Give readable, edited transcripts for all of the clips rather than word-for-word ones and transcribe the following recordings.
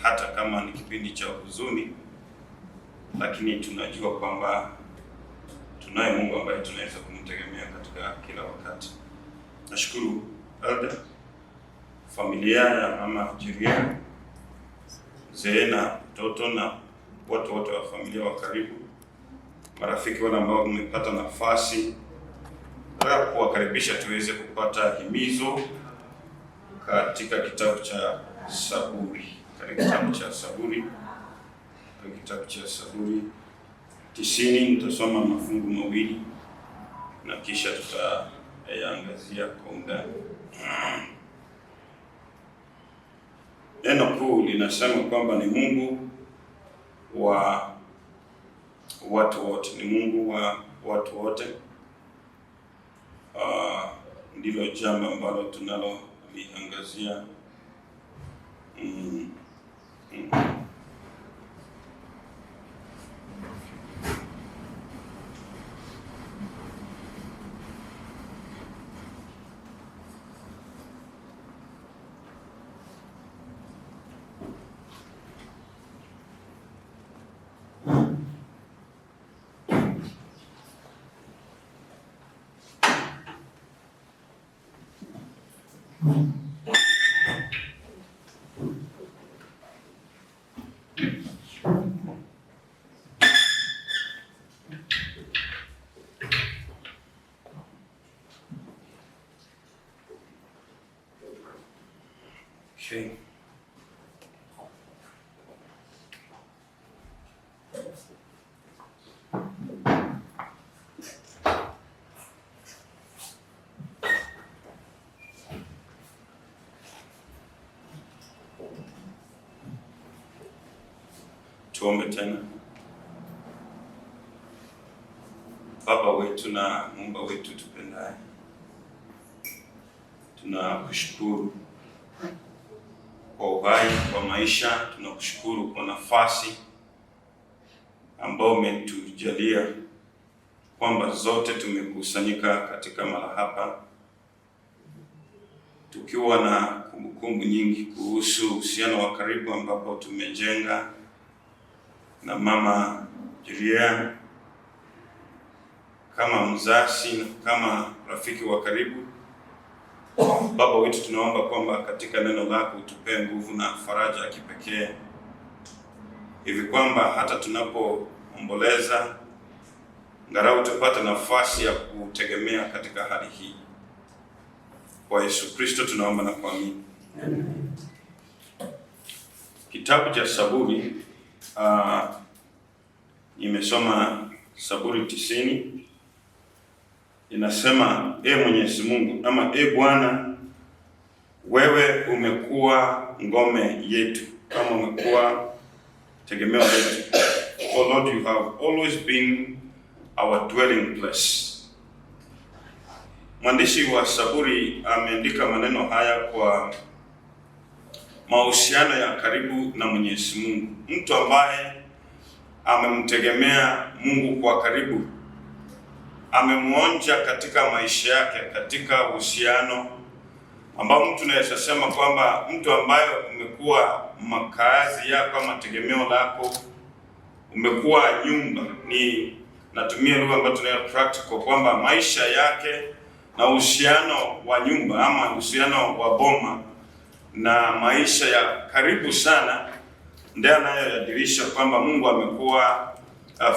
hata kama ni kipindi cha huzuni, lakini tunajua kwamba tunaye Mungu ambaye tunaweza kumtegemea katika kila wakati. Nashukuru Elda, familia ya Mama Jiria, mzee na mtoto na watu wote wa familia wa karibu, marafiki wale ambao tumepata nafasi nataka kuwakaribisha tuweze kupata himizo katika kitabu cha Saburi. Katika kitabu cha Saburi 90 nitasoma mafungu mawili na kisha tutayaangazia kwa undani. Neno kuu linasema kwamba ni Mungu wa watu wote, ni Mungu wa watu wote. Ndilo jambo ambalo tunaloliangazia. Okay. Tuombe tena. Baba wetu na Muumba wetu tupendaye, tunakushukuru kwa uhai, kwa maisha. Tunakushukuru kwa nafasi ambayo umetujalia kwamba zote tumekusanyika katika mahali hapa tukiwa na kumbukumbu nyingi kuhusu uhusiano wa karibu ambapo tumejenga na Mama Jiria kama mzazi na kama rafiki wa karibu. Baba wetu, tunaomba kwamba katika neno lako utupe nguvu na faraja ya kipekee, hivi kwamba hata tunapoomboleza ngarau tupate nafasi ya kutegemea katika hali hii. Kwa Yesu Kristo tunaomba na kuamini. Kitabu cha Saburi, nimesoma Saburi 90. Inasema, Mwenyezi Mungu ama Bwana, wewe umekuwa ngome yetu, kama umekuwa tegemeo letu. Oh Lord, you have always been our dwelling place. Mwandishi wa Saburi ameandika maneno haya kwa mahusiano ya karibu na Mwenyezi Mungu. Mtu ambaye amemtegemea Mungu kwa karibu, amemuonja katika maisha yake, katika uhusiano ambao mtu anaweza sema kwamba mtu ambaye umekuwa makazi yako ama tegemeo lako, umekuwa nyumba. Ni natumia lugha ambayo tunayo practical kwamba maisha yake na uhusiano wa nyumba ama uhusiano wa boma na maisha ya karibu sana ndio anayoyadirisha kwamba Mungu amekuwa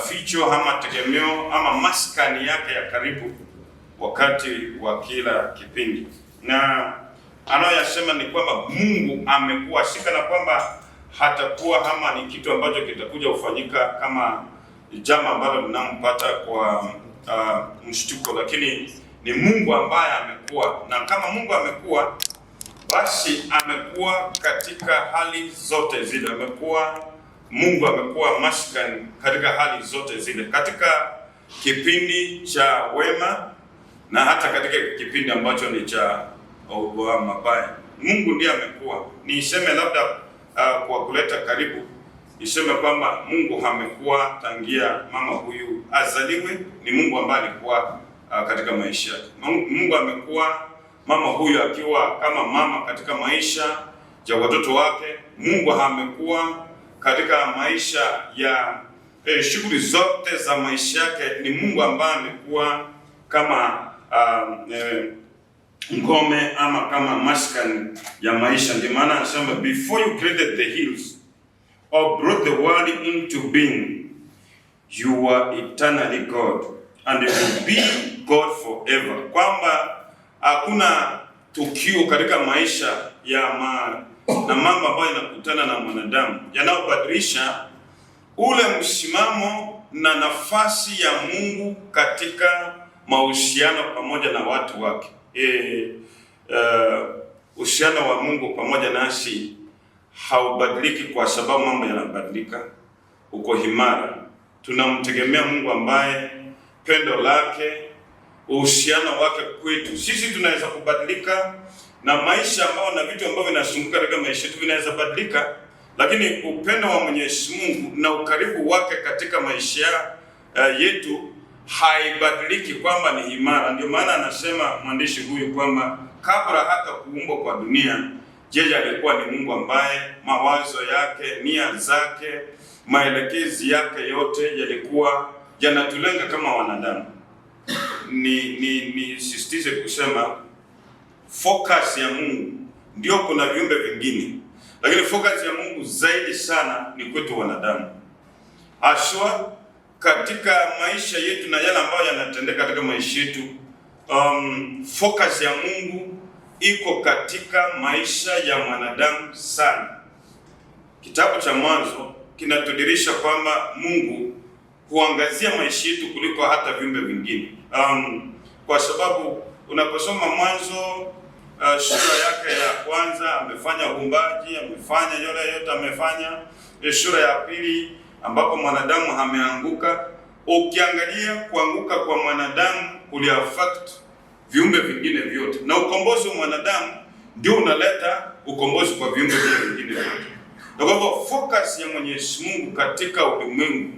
ficho ama tegemeo ama maskani yake ya karibu wakati wa kila kipindi. Na anayoyasema ni kwamba Mungu amekuwa, sikana kwamba hatakuwa ama ni kitu ambacho kitakuja kufanyika kama jambo ambalo linampata kwa mshtuko, lakini ni Mungu ambaye amekuwa, na kama Mungu amekuwa, basi amekuwa katika hali zote zile. Mungu amekuwa maskani katika hali zote zile, katika kipindi cha wema na hata katika kipindi ambacho ni cha mabaya. Mungu ndiye amekuwa. Niseme labda kwa kuleta karibu, niseme kwamba Mungu amekuwa tangia mama huyu azaliwe. Ni Mungu ambaye alikuwa katika maisha yake. Mungu amekuwa mama huyu akiwa kama mama katika maisha ya watoto wake, Mungu amekuwa katika maisha ya shughuli zote za maisha yake. Ni Mungu ambaye amekuwa kama ngome ama kama maskani ya maisha. Ndio maana anasema before you created the hills or brought the world into being, you were eternally God and you will be God forever. Kwamba hakuna tukio katika maisha ya na mambo ambayo yanakutana na mwanadamu yanayobadilisha ule msimamo na nafasi ya Mungu katika mahusiano pamoja na watu wake. Uhusiano wa Mungu pamoja nasi haubadiliki kwa sababu mambo yanabadilika, uko imara. Tunamtegemea Mungu ambaye pendo lake, uhusiano wake kwetu sisi tunaweza kubadilika, na maisha ambao na vitu ambavyo vinazunguka katika maisha yetu vinaweza badilika, lakini upendo wa Mwenyezi Mungu na ukaribu wake katika maisha yetu haibadiliki, kwamba ni imara. Ndio maana anasema mwandishi huyu kwamba kabla hata kuumbwa kwa dunia, yeye alikuwa ni Mungu ambaye mawazo yake, nia zake, maelekezi yake yote yalikuwa yanatulenga kama wanadamu. Ni sisitize kusema focus ya Mungu ndio, kuna viumbe vingine, lakini focus ya Mungu zaidi sana ni kwetu wanadamu, haswa katika maisha yetu na yale ambayo yanatendeka katika maisha yetu. Focus ya Mungu iko katika maisha ya mwanadamu sana. Kitabu cha Mwanzo kinatudirisha kwamba Mungu huangazia maisha yetu kuliko hata viumbe vingine, kwa sababu unaposoma Mwanzo sura yake ya kwanza, amefanya uumbaji, amefanya yote amefanya. Sura ya pili ambapo mwanadamu ameanguka, ukiangalia kuanguka kwa mwanadamu kuliaffect viumbe vingine vyote, na ukombozi wa mwanadamu ndio unaleta ukombozi kwa viumbe vingine vyote. Kwa hivyo focus ya Mwenyezi Mungu katika ulimwengu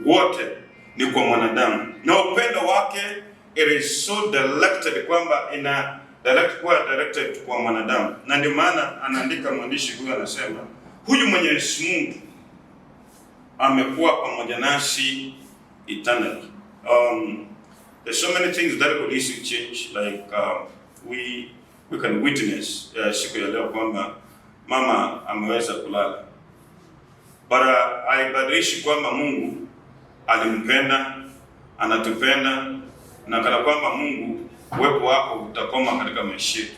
wote ni kwa mwanadamu, na upendo wake it is so directed kwamba directed kwa mwanadamu. Na ndio maana anaandika mwandishi huyu, anasema huyu Mwenyezi Mungu amekuwa pamoja nasi eternally. There's so many things that will easily change, like we can witness siku ya leo kwamba mama ameweza kulala, but haibadilishi kwamba Mungu alimpenda, anatupenda, na kana kwamba Mungu uwepo wako utakoma katika maisha yetu.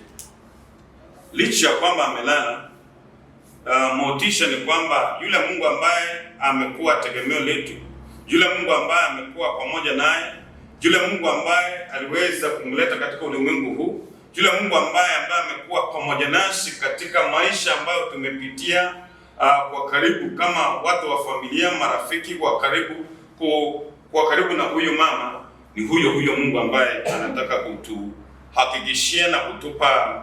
Licha ya kwamba amelala, motisha ni kwamba yule Mungu ambaye amekuwa tegemeo letu, yule Mungu ambaye amekuwa pamoja naye, yule Mungu ambaye aliweza kumleta katika ulimwengu huu, yule Mungu ambaye amekuwa pamoja nasi katika maisha ambayo tumepitia kwa karibu, kama watu wa familia, marafiki wa karibu, kwa karibu na huyu mama, ni huyo Mungu ambaye anataka kutuhakikishia na kutupa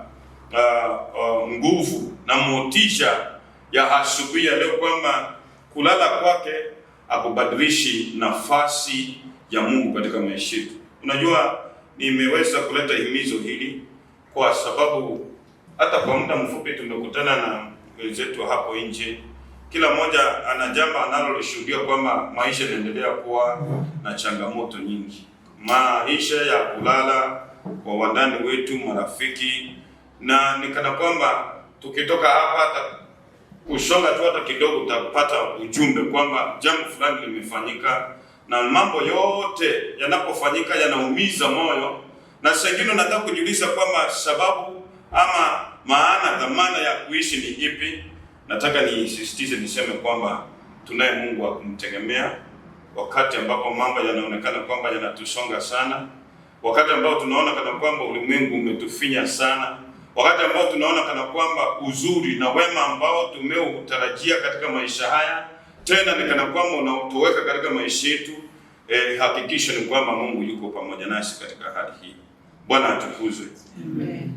nguvu na motisha ya asubuhi ya leo kwamba kulala kwake akubadilishi nafasi ya Mungu katika maisha yetu. Unajua, nimeweza kuleta himizo hili kwa sababu hata kwa muda mfupi tumekutana na wenzetu hapo nje. Kila mmoja ana jambo analolishuhudia kwamba maisha yanaendelea kuwa na changamoto nyingi. Maisha ya kulala kwa wandani wetu, marafiki, na nikana kwamba tukitoka hapa hata kusonga tu hata kidogo utapata ujumbe kwamba jambo fulani limefanyika, na mambo yote yanapofanyika yanaumiza moyo, na sengine nataka kujiuliza kwamba sababu ama maana, dhamana ya kuishi ni ipi? Nataka nisisitize niseme kwamba tunaye Mungu wa kumtegemea wakati ambapo mambo yanaonekana kwamba yanatusonga sana, wakati ambao tunaona kana kwamba ulimwengu umetufinya sana, wakati ambao tunaona kana kwamba uzuri na wema ambao tumeutarajia katika maisha haya tena ni kana kwamba unaotoweka katika maisha yetu. Hakikisho ni kwamba Mungu yuko pamoja nasi katika hali hii. Bwana atukuzwe. Amen.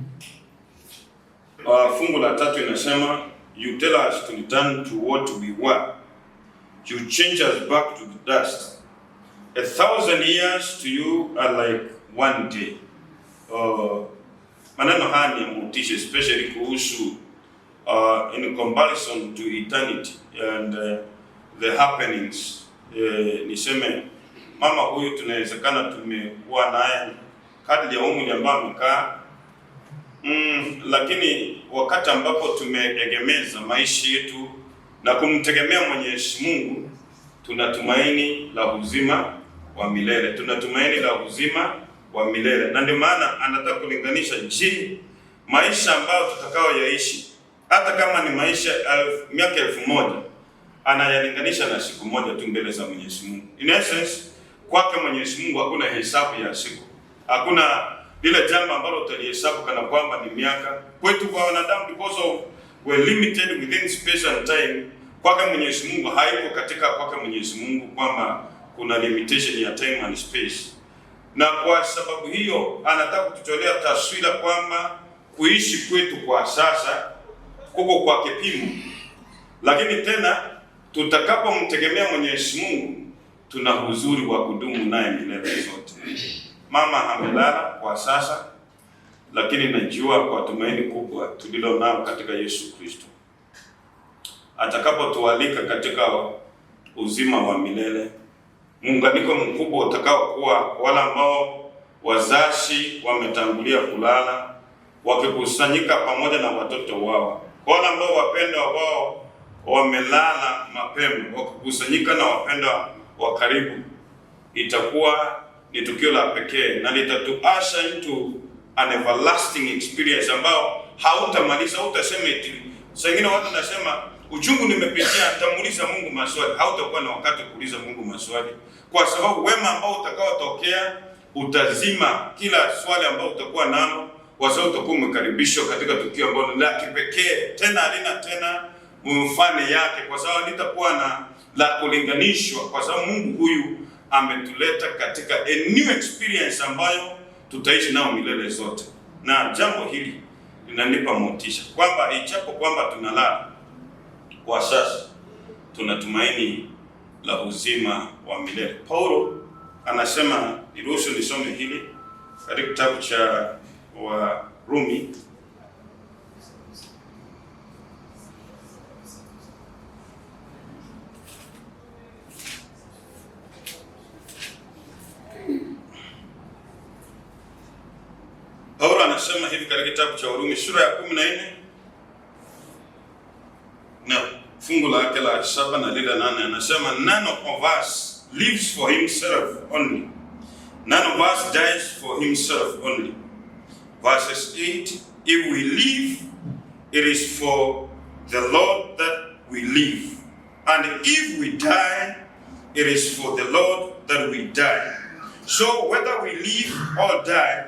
Fungu la 3 inasema, you tell us to return to what we were. You change us back to the dust. 1,000 years to you are like one day. Maneno haya ni motisha, especially kuhusu in comparison to eternity and the happenings. Niseme mama huyu tunawezekana tumekuwa naye kadri ya umri ambao amekaa, lakini wakati ambapo tumeegemeza maisha yetu na kumtegemea Mwenyezi Mungu, tuna tumaini la uzima wa milele. Tuna tumaini la uzima wa milele. Na ndio maana anataka kulinganisha, je, maisha ambayo tutakao yaishi hata kama ni maisha miaka 1000, anayalinganisha na siku moja tu mbele za Mwenyezi Mungu. In essence, kwake Mwenyezi Mungu hakuna hesabu ya siku. Hakuna lile jambo ambalo utalihesabu kana kwamba ni miaka. Kwetu kwa wanadamu, because of we're limited within space and time, kwake Mwenyezi Mungu haipo katika kwake Mwenyezi Mungu kwamba kuna limitation ya time and space. Na kwa sababu hiyo anataka kututolea taswira kwamba kuishi kwetu kwa sasa kuko kwa kipimo, lakini tena tutakapomtegemea Mwenyezi Mungu tuna uzuri wa kudumu naye milele zote. Mama amelala kwa sasa, lakini najua kwa tumaini kubwa tulilo nao katika Yesu Kristo, atakapotualika katika uzima wa milele, muunganiko mkubwa utakao kuwa wale ambao wazazi wametangulia kulala wakikusanyika pamoja na watoto wao, wale ambao wapendwa wao wamelala mapema wakikusanyika na wapendwa wa karibu. Itakuwa ni tukio la pekee na litatuasha into an everlasting experience ambao hautamaliza. Hautasema eti sengine watu nasema uchungu nimepitia, nitamuuliza Mungu maswali. Hautakuwa na wakati kuuliza Mungu maswali, kwa sababu wema ambao utakaotokea utazima kila swali ambao utakuwa nalo, kwa sababu utakuwa umekaribishwa katika tukio ambalo la kipekee, tena halina tena mfano yake, kwa sababu litakuwa na la kulinganishwa, kwa sababu Mungu huyu ametuleta katika a new experience ambayo tutaishi nao milele zote. Na jambo hili linanipa motisha kwamba ichapo kwamba tunalala kwa sasa, tuna tumaini la uzima wa milele. Paulo anasema, niruhusu nisome hili katika kitabu cha Warumi anasema hivi katika kitabu cha Warumi sura ya 14 na fungu lake la 7 na lile 8, anasema none of us lives for himself only, none of us dies for himself only. Verses 8, if we live, it is for the Lord that we live, and if we die, it is for the Lord that we die. So whether we live or die,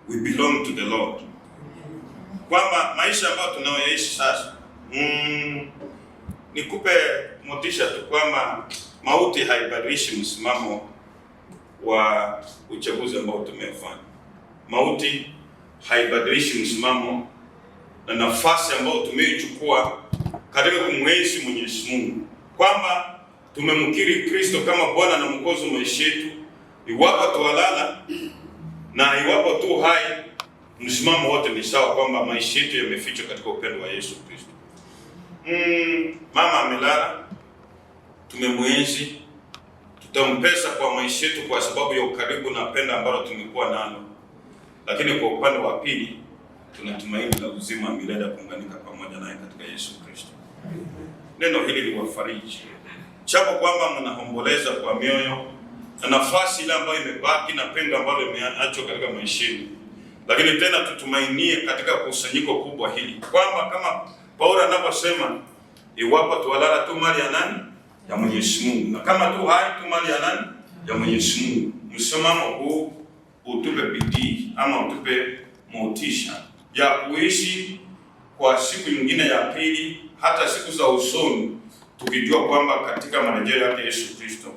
we belong to the Lord. Kwamba maisha ambayo tunayoishi sasa, nikupe motisha tu kwamba mauti haibadilishi msimamo wa uchaguzi ambao tumefanya. Mauti haibadilishi msimamo na nafasi ambayo tumeichukua katika kumwenzi Mwenyezi Mungu, kwamba tumemkiri Kristo kama Bwana na Mwokozi wa maisha yetu. Iwapo tuwalala na iwapo tu hai, msimamo wote ni sawa, kwamba maisha yetu yamefichwa katika upendo wa Yesu Kristo. Mama amelala, tumemwenzi, tutampesa kwa maisha yetu kwa sababu ya ukaribu na pendo ambalo tumekuwa nalo. Lakini kwa upande wa pili, tunatumaini la uzima milele kuunganika pamoja naye katika Yesu Kristo. Neno hili liwafariji, chapo kwamba mnaomboleza kwa mioyo na nafasi ile ambayo imebaki na pendo ambalo limeachwa katika maisha yetu. Lakini tena tutumainie katika kusanyiko kubwa hili kwamba kama Paulo anavyosema, iwapo tuwalala tu mali ya nani? Ya Mwenyezi Mungu, na kama tu hai tu mali ya nani? Ya Mwenyezi Mungu. Msimamo huu utupe bidii ama utupe motisha ya kuishi kwa siku nyingine ya pili, hata siku za usoni, tukijua kwamba katika marejeo yake Yesu Kristo,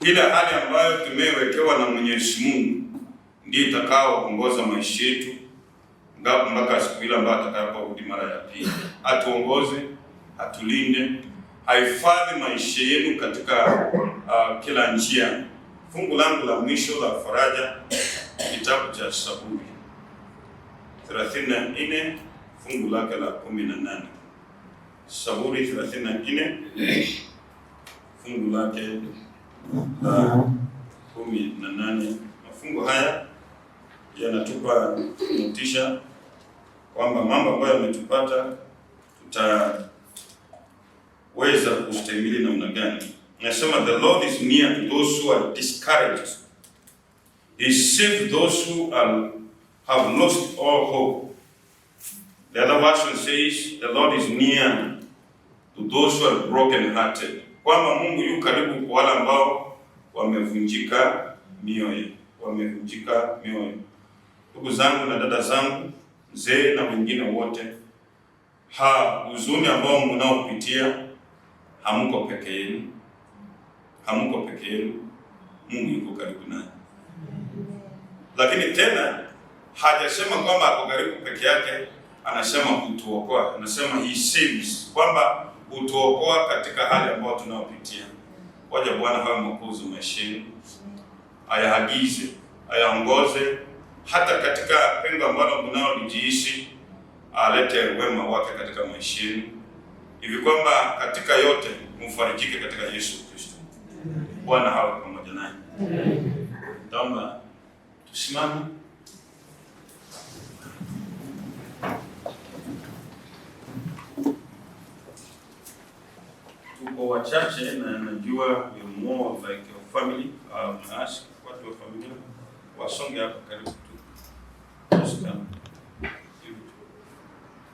ile hali ambayo tumewekewa na Mwenyezi Mungu ndiyo itakaoongoza maisha yetu mpaka siku ile ambayo atakaporudi mara ya pili. Atuongoze, atulinde, ahifadhi maisha yenu katika kila njia. Fungu langu la mwisho la faraja, kitabu cha Zaburi 34 fungu lake la 18. Zaburi 34 fungu lake la 18. Mafungu haya yanatupa motisha kwamba mambo ambayo yametupata tutaweza kustahimili namna gani. Nasema the Lord is near to those who are discouraged. He saves those who have lost all hope. The other version says the Lord is near to those who are broken hearted. Kwamba Mungu yu karibu kwa wale ambao wamevunjika mioyo. Ndugu zangu na dada zangu, mzee na wengine wote, huzuni ambao mnaopitia, hamuko peke yenu. Mungu yuko karibu nanyi. Lakini tena hajasema kwamba ako karibu peke yake, anasema kutuokoa. Anasema he saves, kwamba kutuokoa katika hali ambayo tunaopitia. Waje Bwana hawe mwokozi maishani, ayahagize, ayaongoze hata katika pengo ambalo mnaolijiishi, alete wema wake katika maishani, hivi kwamba katika yote mfarijike katika Yesu Kristo. Bwana hawe pamoja nanyi. Naomba tusimame. Tuko wachache na najua we more like a family. Ask watu wa familia wasonge hapa karibu tu.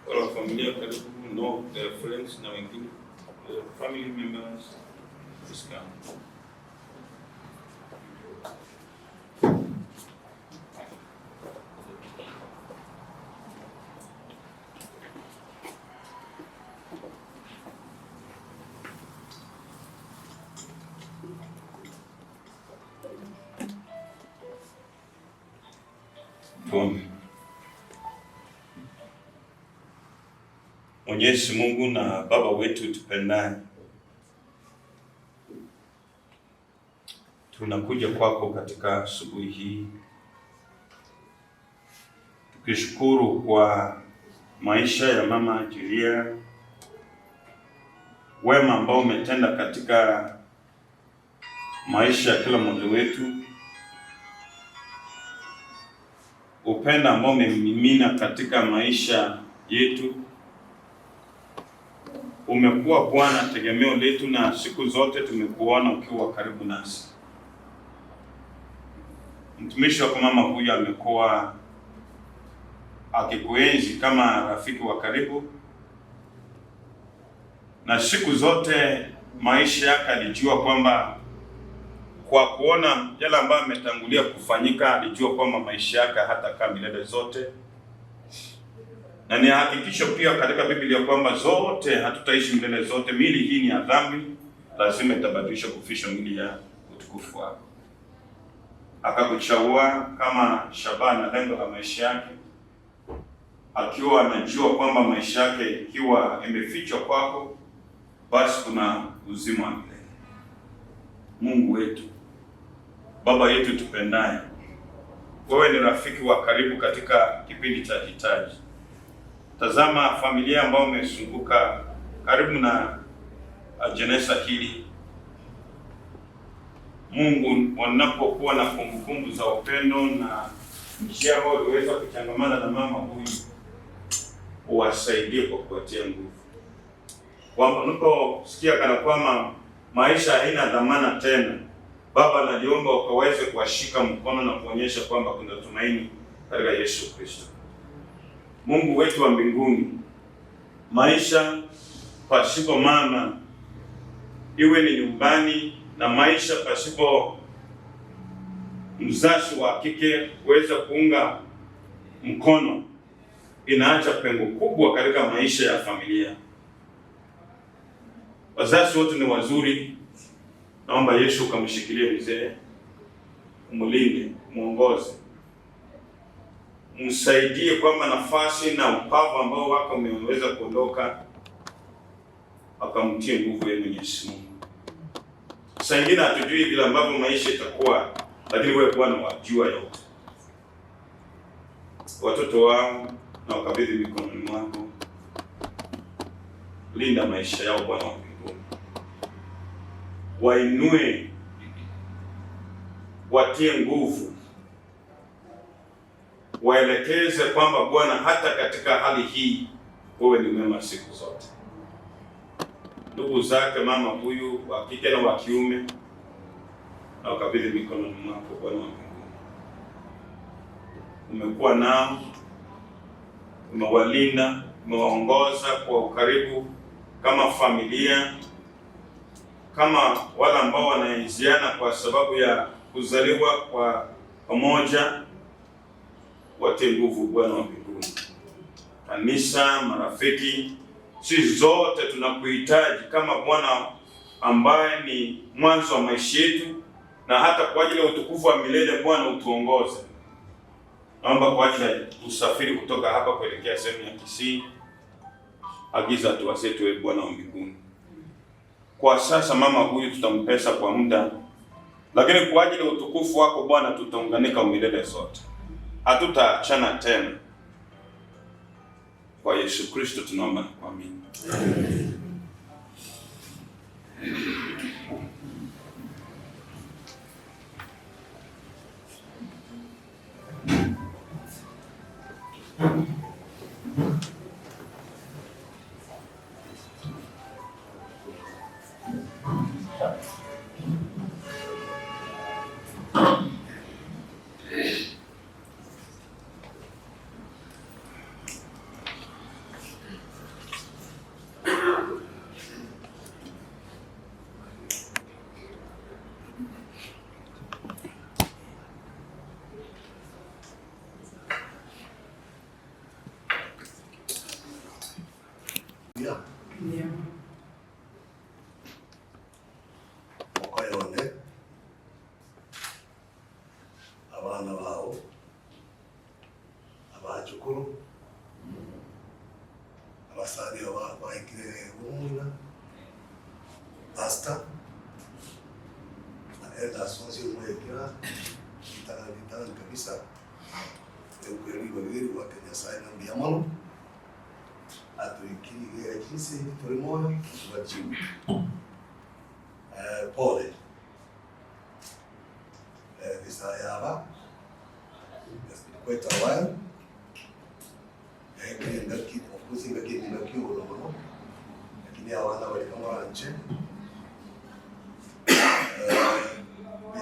Wala familia karibu, no their friends na wengine, family members, just come. Mwenyezi Mungu na Baba wetu tupendaye, tunakuja kwako katika asubuhi hii tukishukuru kwa maisha ya Mama Julia, wema ambao umetenda katika maisha ya kila mmoja wetu, upendo ambao umemimina katika maisha yetu. Umekuwa Bwana tegemeo letu, na siku zote tumekuona ukiwa karibu nasi. Mtumishi wako mama huyu amekuwa akikuenzi kama rafiki wa karibu, na siku zote maisha yake alijua kwamba kwa kuona yale ambayo ametangulia kufanyika, alijua kwamba maisha yake hatakaa milele zote. Na ni hakikisho pia katika Biblia kwamba zote hatutaishi milele zote. Mili hii ni ya dhambi, lazima itabadilishwa kufisha mili ya utukufu wako. Akakuchagua kama shabaha na lengo la maisha yake, akiwa anajua kwamba maisha yake ikiwa imefichwa kwako, basi kuna uzima wa milele. Mungu wetu, Baba yetu tupendaye, wewe ni rafiki wa karibu katika kipindi cha hitaji. Tazama familia ambao umezunguka karibu na jeneza hili. Mungu, wanapokuwa na kumbukumbu za upendo na njia ambayo uliweza kuchangamana na mama huyu, uwasaidie kwa kuwatia nguvu. Kwamba unaposikia kana kwamba maisha haina dhamana tena, Baba najiomba ukaweze kuwashika mkono na kuonyesha kwamba kuna tumaini katika Yesu Kristo. Mungu wetu wa mbinguni, maisha pasipo mama, iwe ni nyumbani, na maisha pasipo mzazi wa kike kuweza kuunga mkono, inaacha pengo kubwa katika maisha ya familia. Wazazi wote ni wazuri, naomba Yesu ukamshikilie mzee, umulinde, muongoze, msaidie kwamba nafasi na upavu ambao wako umeweza kuondoka, akamtie nguvu ya Mwenyezi Mungu. Saa ingine hatujui vile ambavyo maisha itakuwa, lakini wewe Bwana wajua yote. Watoto wangu na wakabidhi mikononi mwako. Linda maisha yao Bwana wa mbinguni, wainue, watie nguvu, waelekeze kwamba Bwana, hata katika hali hii wewe ni mwema siku zote. Ndugu zake mama huyu wa kike na wa kiume, na wakabidhi mikononi mwako Bwana wa mbinguni. Umekuwa nao, umewalinda, umewaongoza kwa ukaribu kama familia, kama wale ambao wanaiziana kwa sababu ya kuzaliwa kwa pamoja. Watie nguvu Bwana wa mbinguni. Kanisa, marafiki, sisi zote tunakuhitaji kama Bwana ambaye ni mwanzo wa maisha yetu, na hata kwa ajili ya utukufu wa milele Bwana utuongoze. Naomba kwa ajili ya usafiri kutoka hapa kuelekea sehemu ya Kisii, agiza hatua zetu wewe Bwana wa mbinguni. Kwa sasa mama huyu tutampesa kwa muda, lakini kwa ajili ya utukufu wako Bwana tutaunganika umilele zote. Hatutaachana tena. Kwa Yesu Kristo tunaomba na kuamini. Amen. Yeah. Okayone abana bawo abachukuru abasari baikire umuna pastor na asociación mwekira kitana kabisa ukweli wawili wa Kenya sana mbiamano atuikiria jinsi tulimoyo wajibu pole visayaba kweta waya ngaki okuzi ngaki ulono lakini hawana wale kama nje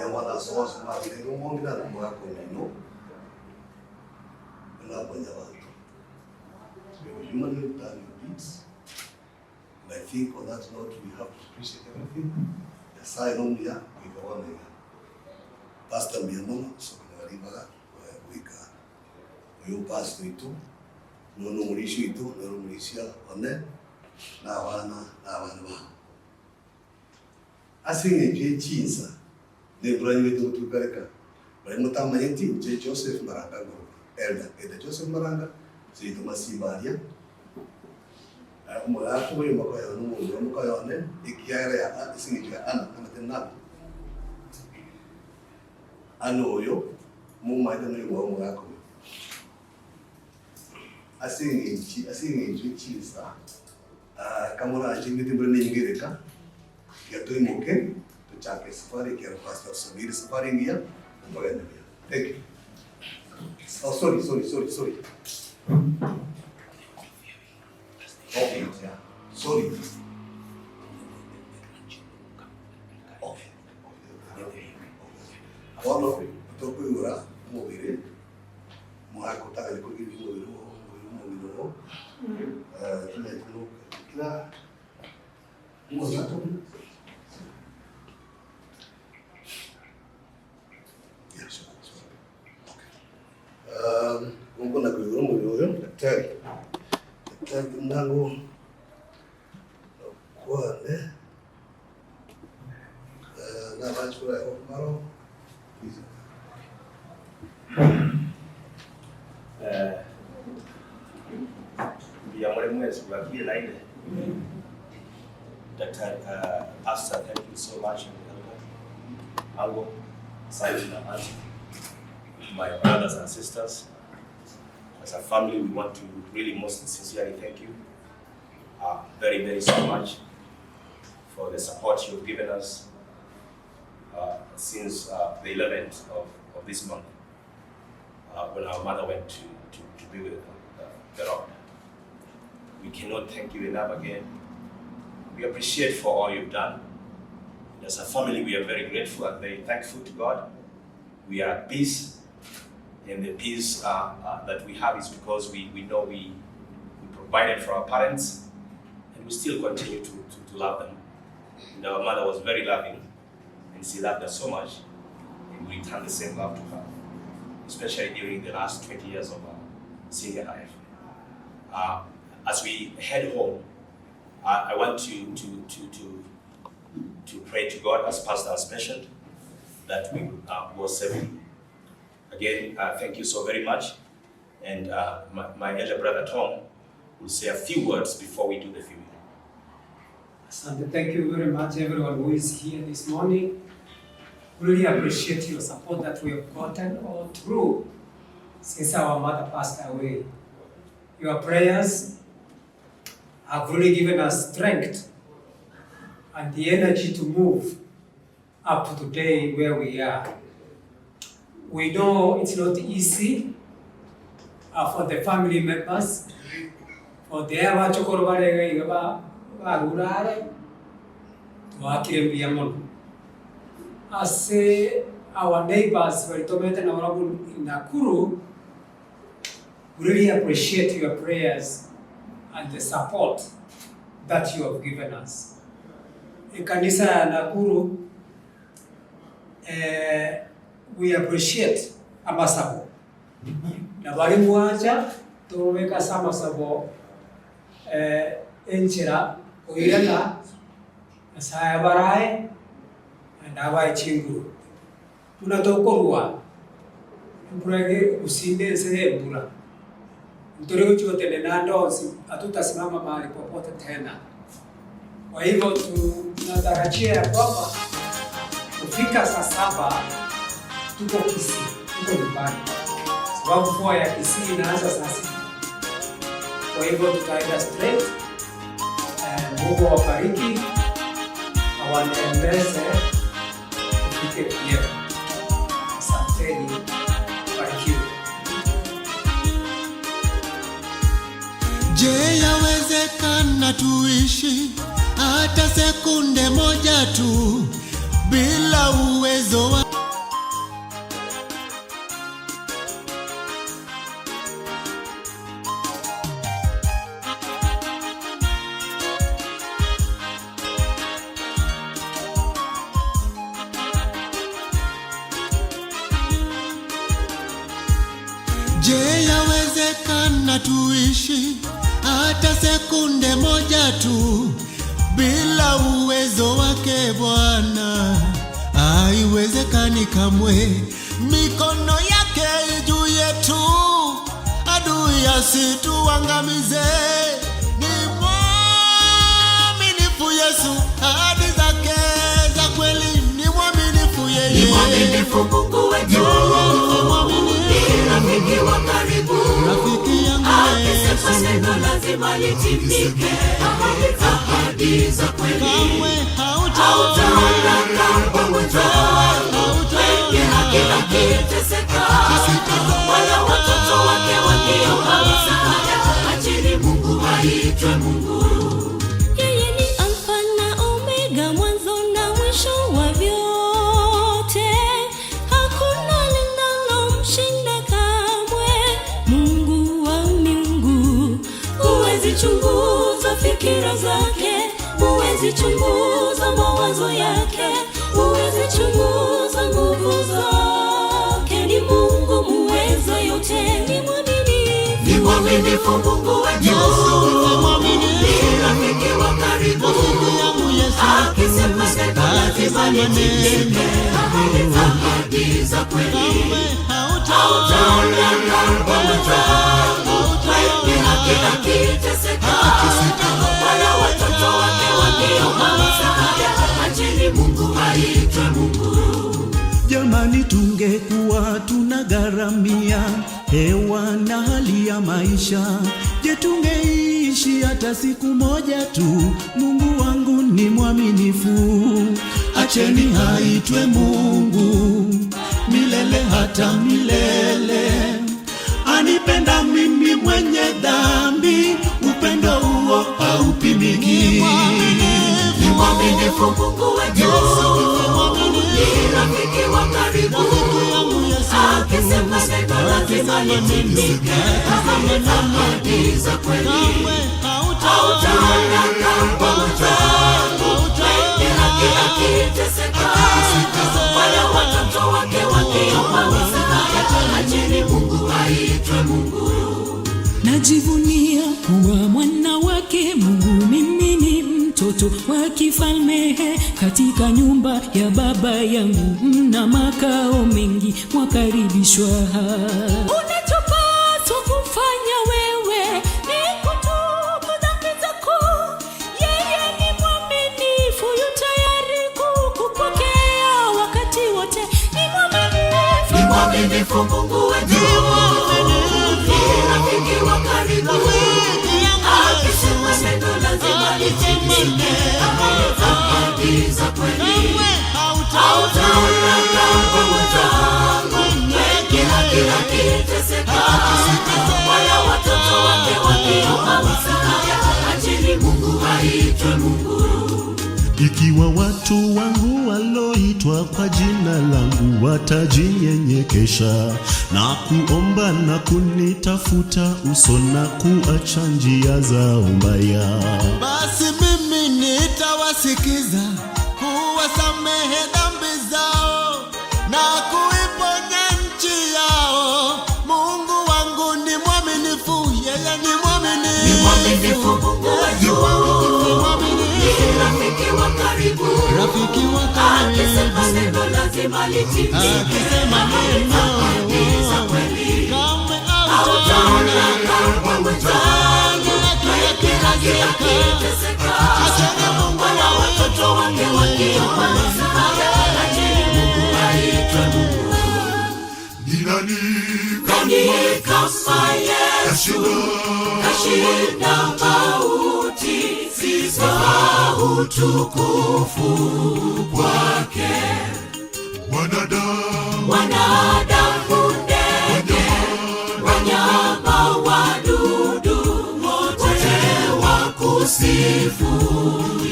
ya mwana somo mali ndio mungu na mwako nino na kwenye watu human done your deeds. And I think on that note we have to appreciate everything. The sign on here, we go on here. Pastor Mbiamono, so kuna walibaga, wika. Uyu pastor itu, nono mulishi itu, nono mulishia, one, na wana ba. Asinge je chinsa, ne brani wetu tukareka. Bali mutamanyeti, je Joseph Maranga go. Elder Joseph Maranga, si Tomasibalia. Mula aku yang makai anu mula makai ane ikiara ya sini juga anak tenang anu yo mu mai dan yo mula aku asing inci sa kamu na asing itu berani ngiri ka ya tu mungkin tu cakap safari kira pastor sendiri safari dia bagai dia. Thank you. Oh sorry. Okay, yeah. Sorry. Okay. Quando tocco ora muovere, Marco taglia con il muovere, là, muovato. Yes. Okay. Comunque na quello muovere, daktari nangu kuane na bachukura maro ya mwezi wa kile laile Daktari Pastor, thank you so much Ango, Simon and my brothers and sisters, As a family, we want to really most sincerely thank you very, very so much for the support you've given us since the 11th of this month, when our mother went to be with the Lord. We cannot thank you enough again. We appreciate for all you've done. As a family, we are very grateful and very thankful to God. We are at peace, and the peace that we have is because we know we provided for our parents, and we still continue to love them. And our mother was very loving, and she loved us so much, and we returned the same love to her, especially during the last 20 years of our senior life. As we head home, I want to pray to God, as Pastor has mentioned, that we will serve Him. Again, thank you so very much. And my elder brother Tom will say a few words before we do the funeral. Asante, thank you very much everyone who is here this morning. Really appreciate your support that we have gotten all through since our mother passed away. Your prayers have really given us strength and the energy to move up to today where we are. We know it's not easy for the family members, for the as our neighbors in Nakuru, we really appreciate your prayers and the support that you have given us. In Kanisa Nakuru, we appreciate amasabo. Na walimu wacha tuweka sama sabo enchira oyana asaya barai na wai chingu. Tunatokorwa mpurage usinde sehe mbura. Mtorego chote nenando hatutasimama mahali popote tena. Kwa hivyo tunatarajia kwamba kufika saa 7 tuko Kisii, tuko nyumbani. Sababu mvua ya Kisii inaanza saa 6. Kwa hivyo tutaenda straight. Mungu awabariki, awaendeleze tufike pia. Asanteni, barikiwe. Je, yawezekana tuishi hata sekunde moja tu bila uwezo wa Je, yawezekana tuishi hata sekunde moja tu bila uwezo wake Bwana? Haiwezekani kamwe. Mikono yake juu yetu, adui asituangamize. Ni mwaminifu Yesu, ahadi zake za kweli. Ni mwaminifu yeye, ni mwaminifu Mungu wetu. Rafiki wa karibu, rafiki yangu akisema neno lazima litimike. Ahadi za kweli, kamwe hautaona pamoja. Wengi hakika kiteseka, wala watoto wake wakiomba msaada. Acheni Mungu aitwe Mungu. Yeye ni Alfa na Omega, mwanzo na mwisho wa vyote. Hakuna linalomshinda kamwe. Mungu wa miungu, huwezi chunguza fikira zake, huwezi chunguza mawazo yake, huwezi chunguza nguvu zake. Ni Mungu muweza yote, ni mwaminifu. Ni mwaminifu Mungu wetu. Ni rafiki wa karibu, akisema neno lazima litimike. Ahadi za kweli, hautaona pamoja. Wengi hakika kiteseka, wala watoto wake wakiomba msaada. Acheni Mungu aitwe Mungu. Jamani, tungekuwa tunagharamia hewa na hali ya maisha. Je, tungeishi hata siku moja tu? Mungu wangu ni mwaminifu, acheni haitwe Mungu milele hata milele. Anipenda mimi mwenye dhambi, upendo huo haupimiki. Ni mwaminifu Mungu wetu, ni rafiki wa karibu, akisema neno lazima litimike. Ahadi za kweli hautaona kama mwanadamu mwenye haki akiteseka, wala watoto wake wakiomba msaada. Acheni Mungu aitwe Mungu. Najivunia kuwa mwana wake Mungu, mimi ni mtoto wa kifalme. Katika nyumba ya baba yangu mna makao mengi, mwakaribishwa. Unachopaswa kufanya wewe ni kutubu dhambi zako. Yeye ni mwaminifu, yu tayari kukupokea wakati wote. Ni mwaminifu Mungu wetu, rafiki wa karibu, akisema neno lazima litimike. Ahadi za kweli hautaona kama mwanadamu mwenye haki akiteseka, wala watoto wake wakiomba msaada. Acheni Mungu aitwe Mungu. Ikiwa watu wangu waloitwa kwa jina langu watajinyenyekesha na kuomba na kunitafuta uso na kuacha njia zao mbaya, basi mimi nitawasikiza, kuwasamehe dhambi zao na kuiponya nchi yao. Mungu wangu ni mwaminifu, yeye ni mwaminifu. Ni mwaminifu Mungu wetu, rafiki wa karibu, akisema neno lazima litimike. Ahadi za kweli hautaona kama mwanadamu mwenye haki akiteseka, wala watoto wake wakiomba msaada. Acheni Mungu aitwe Mungu. Ni nani kama Yesu kashinda mauti, sifa utukufu kwake. Wanadamu, ndege, wanyama, wadudu, wote wakusifu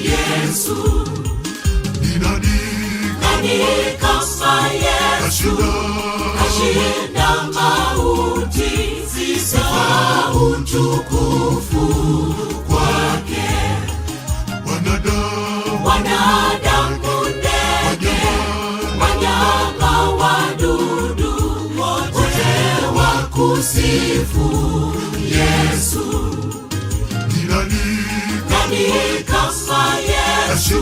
Yesu. Ni nani kama Yesu kashinda mauti, sifa utukufu kwake. Wanadamu, ndege, wanyama, wadudu, wote wakusifu Yesu. Ni nani kama Yesu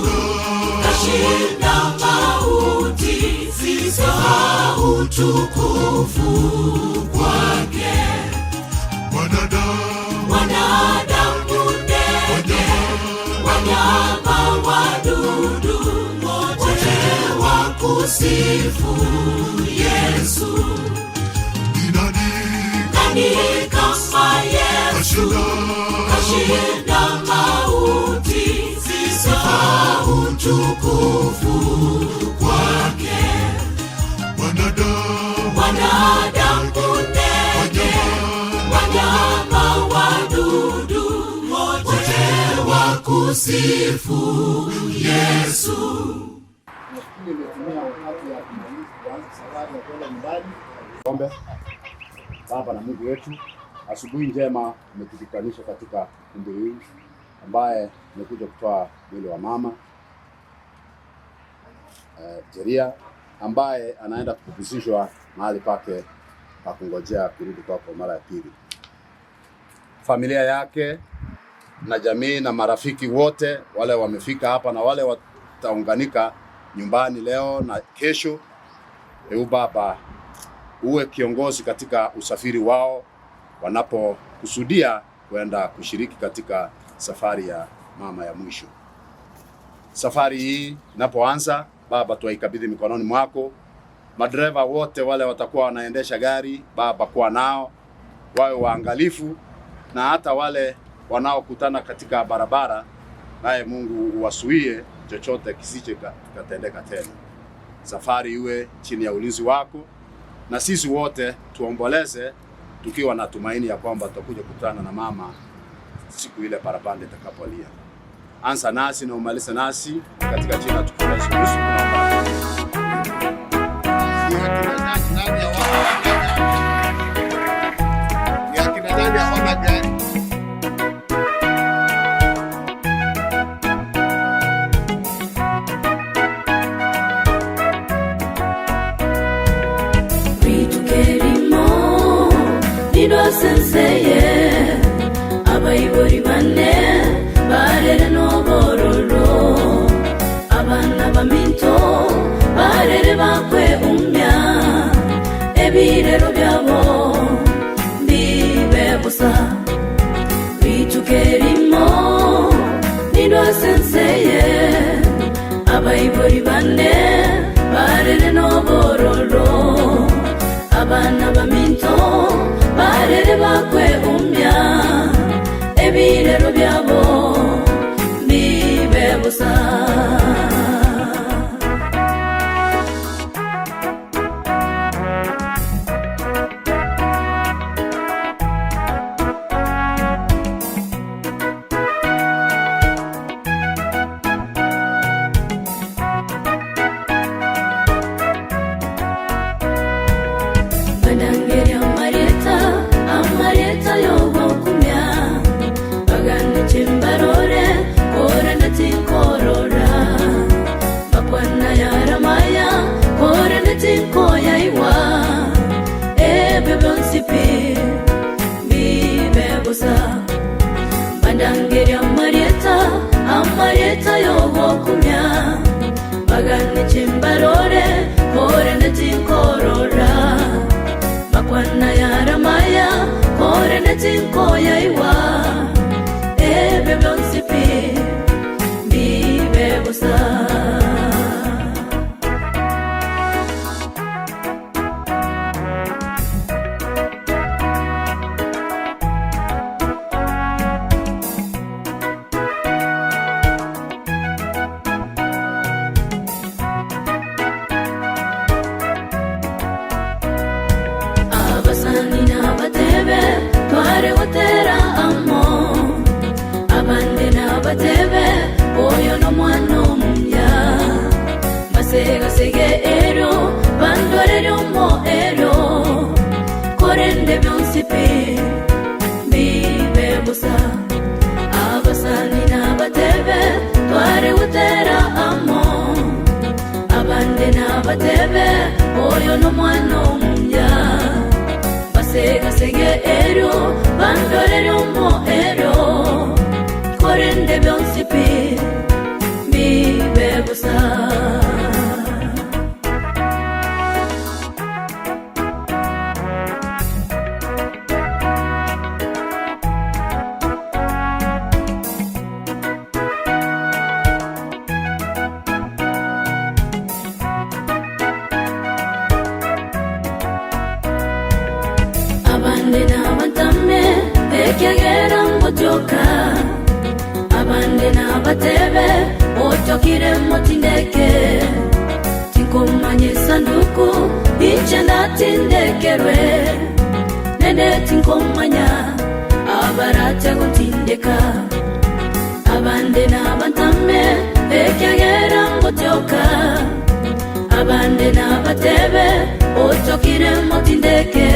kashinda mauti, sifa utukufu kwake. Wanadamu, ndege, wanyama, wadudu, wote wakusifu Yesu. Ni nani kama Yesu kashinda mauti, sifa utukufu kwake. Wanadamu, ndege, wanyama, wadudu, wote wakusifu Yesu. Ombe. Baba na Mungu wetu, asubuhi njema umetukutanisha katika kumbi hii ambaye umekuja kutoa mwili wa mama Jeria ambaye anaenda kupumzishwa mahali pake pa kungojea kurudi kwako mara ya pili. Familia yake na jamii na marafiki wote wale wamefika hapa na wale wataunganika nyumbani leo na kesho, Baba uwe kiongozi katika usafiri wao wanapokusudia kwenda kushiriki katika safari ya mama ya mwisho. Safari hii inapoanza, Baba, tuikabidhi mikononi mwako Madereva wote wale watakuwa wanaendesha gari, Baba kuwa nao, wawe waangalifu, na hata wale wanaokutana katika barabara, naye Mungu uwasuie chochote kisije katendeka tena. Safari iwe chini ya ulinzi wako, na sisi wote tuomboleze tukiwa na tumaini ya kwamba tutakuja kukutana na mama siku ile parapanda itakapolia. Anza nasi na umalize nasi katika jina tukufu la Yesu Kristo tunaomba. Senseye abayibori bane barere nobororo abana baminto barere bakwe umya ebirero byabo bibe busa bitukerimo nido senseye abayibori bane barere nobororo abana baminto barere bakwe umya ebirero byabo bibe busa. Bandangeria Marieta yobo kumya bagane chimbarore kore neti korora bakwana yara maya kore neti koya iwa ebe blonsipi bibe busa. Oyo no mwana omumya masega sege ero bandorero mo ero korende byonsipi bibe busa abasani n'abatebe tware gutera amo abande n'abatebe oyo no mwana omumya masega sege ero bandorero mo ero korende byonsipi bibe busa. Abande n'abatame bekyagera mbotoka abande n'abatebe otokire motindeke tinkomanye sanduku ichenda tindekerwe nende tinkomanya abarate gutindeka abande n'abatame bekyagera mbotoka abande n'abatebe otokire motindeke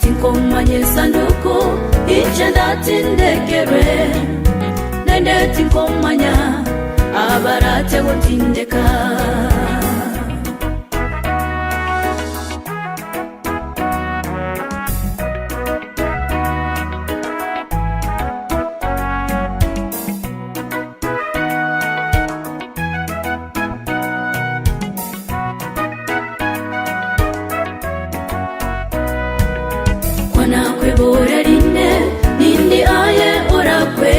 tinkomanye sanduku ichenda tindekerwe nende tinkomanya abarate gutindeka. Kwana kwebora rinde nindi aye orakwe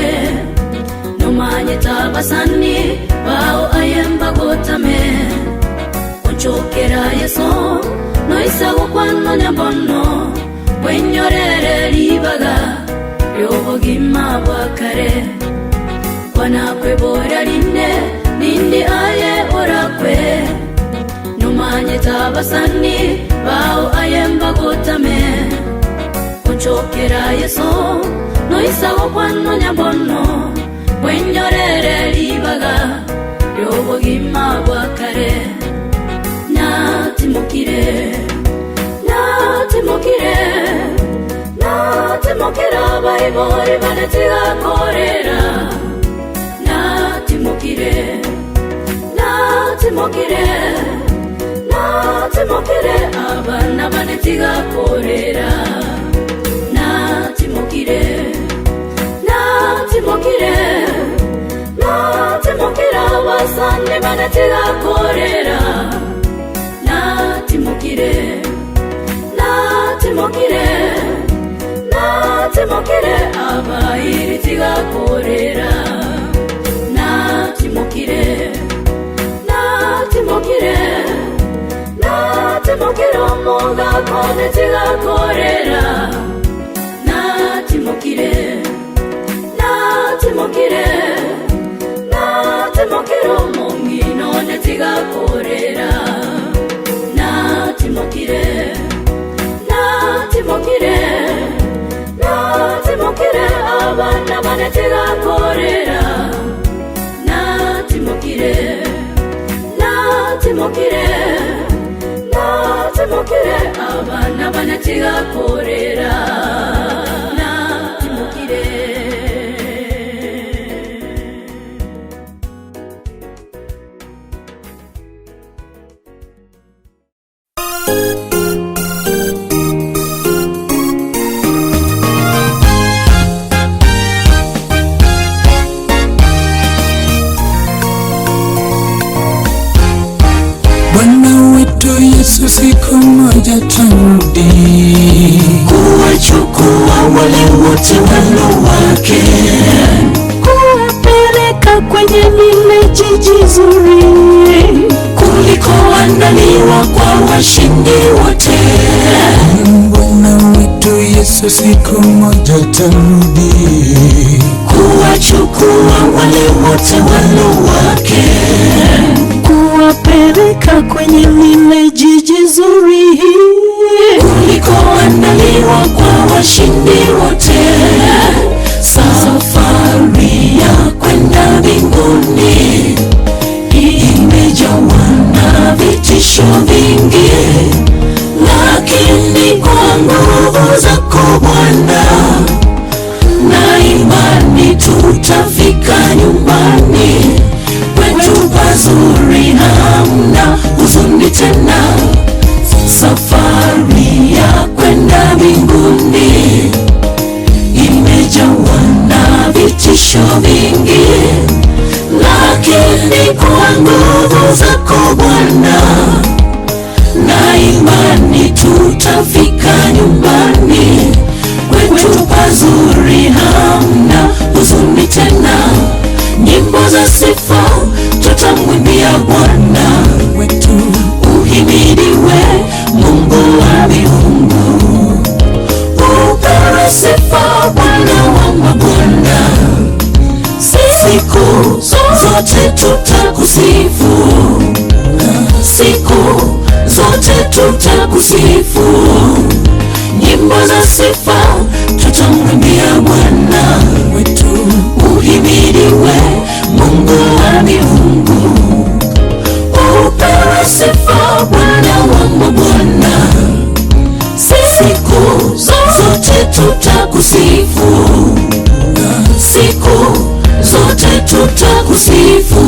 nomanye tabasani bao ayemba gotame onchokera yeso noisago kwano nyambono wenyorere libaga ryobogima bwakare kwanakwebora line nindi aye orakwe numanye tabasani bao ayemba gotame kunchokera yeso noisago kwano nyambono wenyorere libaga ryobogima bwakare natimukire baibori banetiga korera natimukire abana banetiga korera natimukire abasande banetiga korera natimukire abairi tiga korera natimukire omoga kone tiga korera natimukire omongi none tiga korera natimukire abana banetiga korera natimukire abana banetiga korera natimukire. Yesu siku moja tarudi kuwachukua wale wote walio wake, kuwapeleka kwenye lile jiji zuri kulikoandaliwa kwa washindi wote. Bwana wetu Yesu siku moja tarudi kuwachukua wale wote walio wake, kuwapeleka kwenye lile jiji zuri kulikoandaliwa kwa washindi wote. Safari ya kwenda mbinguni imejawa na vitisho vingi, lakini kwa nguvu zako Bwana na imani tutafika nyumbani kwetu pazuri, hamna huzuni tena. Safari ya kwenda mbinguni imejawa na vitisho vingi, lakini kwa nguvu zako Bwana na imani tutafika nyumbani kwetu pazuri, hamna huzuni tena. Nyimbo za sifa tutamwimbia Bwana wetu. Uhimidiwe Mungu wa miungu, upewe sifa Bwana wa mabwana. Siku zote tutakusifu, siku zote tutakusifu. Nyimbo za sifa tutamwimbia Bwana wetu. Uhimidiwe Mungu wa miungu, upewe sifa Bwana wa mabwana. Siku zote tutakusifu, siku zote tutakusifu.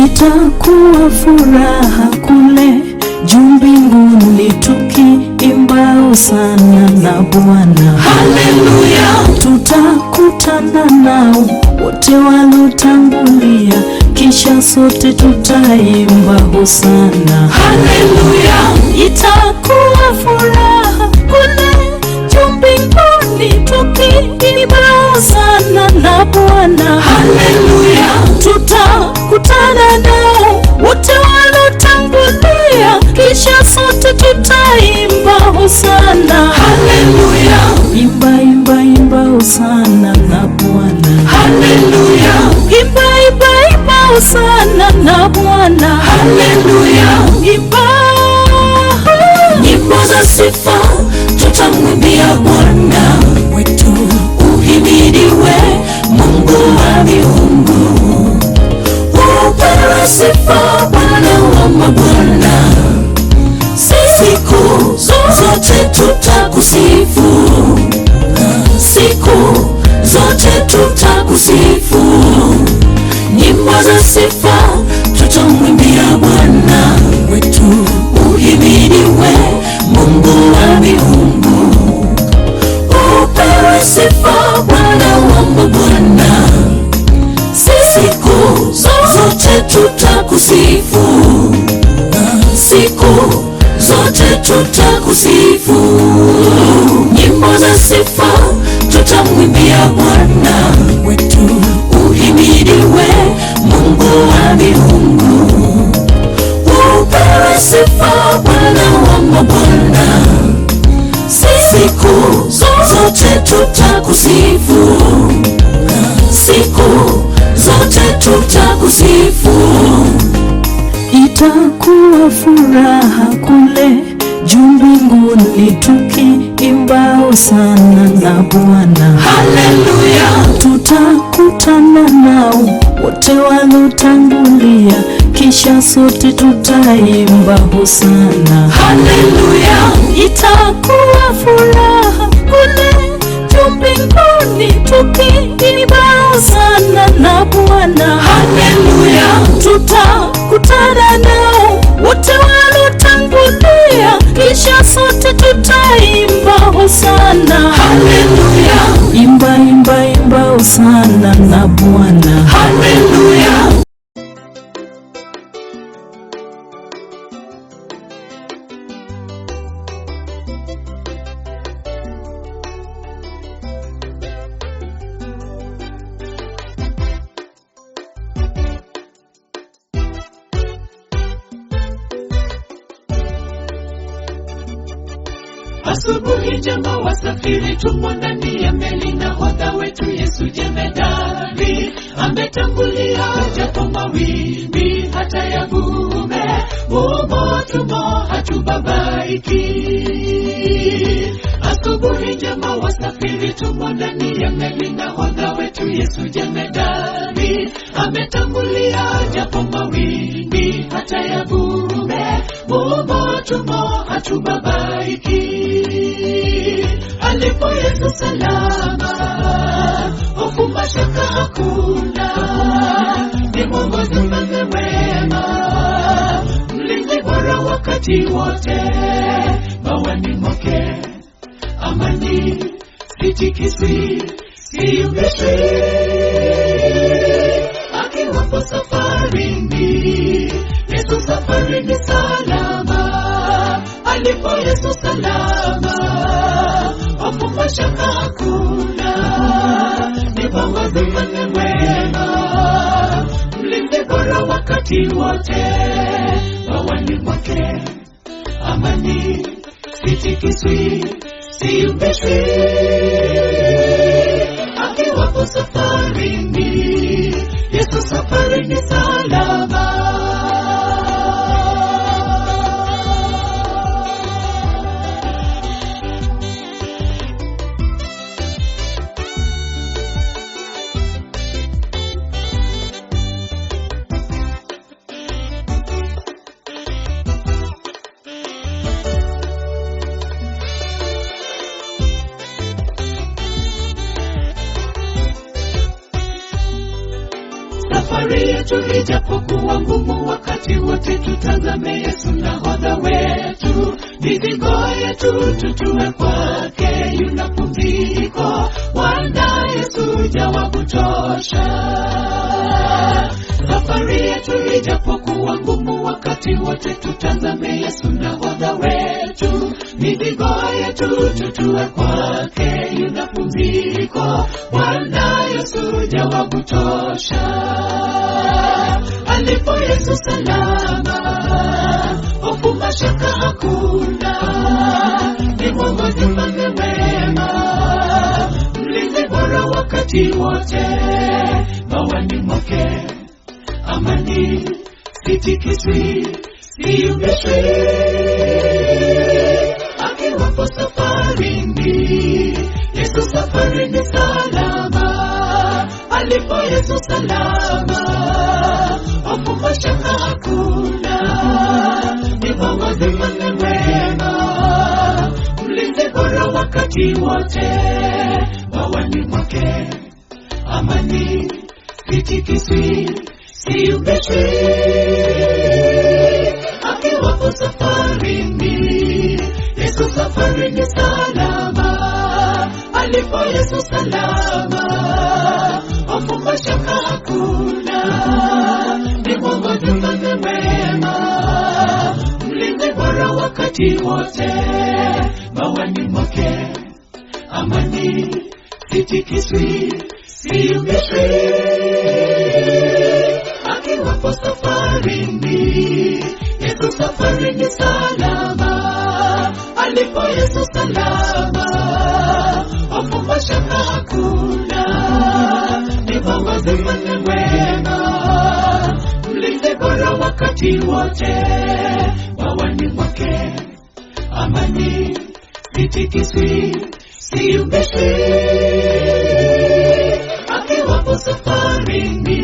itakuwa furaha kule juu mbinguni tukiimba hosana na Bwana. Haleluya! Tutakutana nao wote walotangulia, kisha sote tutaimba hosana. Haleluya, itakuwa furaha kule juu mbinguni tukiimba hosana na Bwana. Haleluya, tutakutana nao wote walotangulia, kisha sote tutaimba hosana. Haleluya, imba imba imba hosana na Bwana. Haleluya, imba imba imba hosana na Bwana. Haleluya, imba nyimbo za sifa tutamwimbia Bwana wetu. Uhimidiwe Mungu wa miungu, upewe sifa Bwana wa mabwana. Siku zote tutakusifu, siku zote tutakusifu. Nyimbo za sifa tutamwimbia Bwana wetu. Uhimidiwe Mungu wa miungu, upewe sifa Bwana wa mabwana. Siku zote tutakusifu, siku zote tutakusifu. Nyimbo za sifa tutamwimbia Bwana wetu. Uhimidiwe Mungu wa miungu, upewe sifa Bwana wa mabwana. Siku zote tutakusifu, siku zote tutakusifu. Itakuwa furaha kule juu mbinguni tukiimba hosana na Bwana. Haleluya, tutakutana nao wote walotangulia, kisha sote tutaimba hosana. Haleluya, itakuwa furaha kule juu mbinguni tukiimba hosana na Bwana. Haleluya, tutakutana nao wote walotangulia, kisha sote tutaimba hosana. Haleluya, imba imba imba hosana na Bwana. Haleluya. Asubuhi njema wasafiri, tumo ndani ya meli, nahodha wetu Yesu jemedari ametangulia, japo mawimbi hata yavume, mumo tumo hatubabaiki. Asubuhi njema wasafiri, tumo ndani ya meli, nahodha wetu Yesu jemedari ametangulia, japo mawimbi hata yavume, mumo tumo hatubabaiki. Alipo Yesu salama, hofu mashaka hakuna, ni Mwokozi mwenye wema, mlinzi bora wakati wote, bawani mwake amani sitikiswi, siyumbishwi. Akiwapo safarini, Yesu safarini salama. Alipo Yesu salama, hofu mashaka hakuna, ni Mwokozi mwenye wema, mlinzi bora wakati wote, bawani mwake amani sitikiswi, siyumbishwi. Akiwapo safarini, Yesu safarini salama. Safari yetu ijapokuwa ngumu, wakati wote tutazame Yesu nahodha wetu. Mizigo yetu tutue kwake, yuna pumziko. Bwana Yesu hujawa kutosha. Safari yetu ijapokuwa ngumu, wakati wote tutazame Yesu nahodha wetu. Mizigo yetu tutue kwake, yuna pumziko. Bwana Yesu hujawa kutosha. Alipo Yesu salama, hofu mashaka hakuna. Ni Mwokozi mwenye wema, mlinzi bora wakati wote. Mawani mwake amani sitikiswi, siyumbishwi. Akiwapo safarini, Yesu safarini salama. Alipo Yesu salama, hofu mashaka hakuna. Ni Mwokozi mwenye wema, mlinzi bora wakati wote. Mawani mwake amani sitikiswi, siyumbishwi. Akiwapo safarini, Yesu safarini salama. Alipo Yesu salama, hofu mashaka hakuna. Ni Mwokozi mwenye wema, mlinzi bora wakati wote. Mawani mwake amani sitikiswi, siyumbishwi. Akiwapo safarini, Yesu safarini salama. Alipo Yesu salama, hofu mashaka hakuna. Ni Mwokozi mwenye wema, mlinzi bora wakati wote. Mawani mwake amani sitikiswi, siyumbishwi. Akiwapo safarini,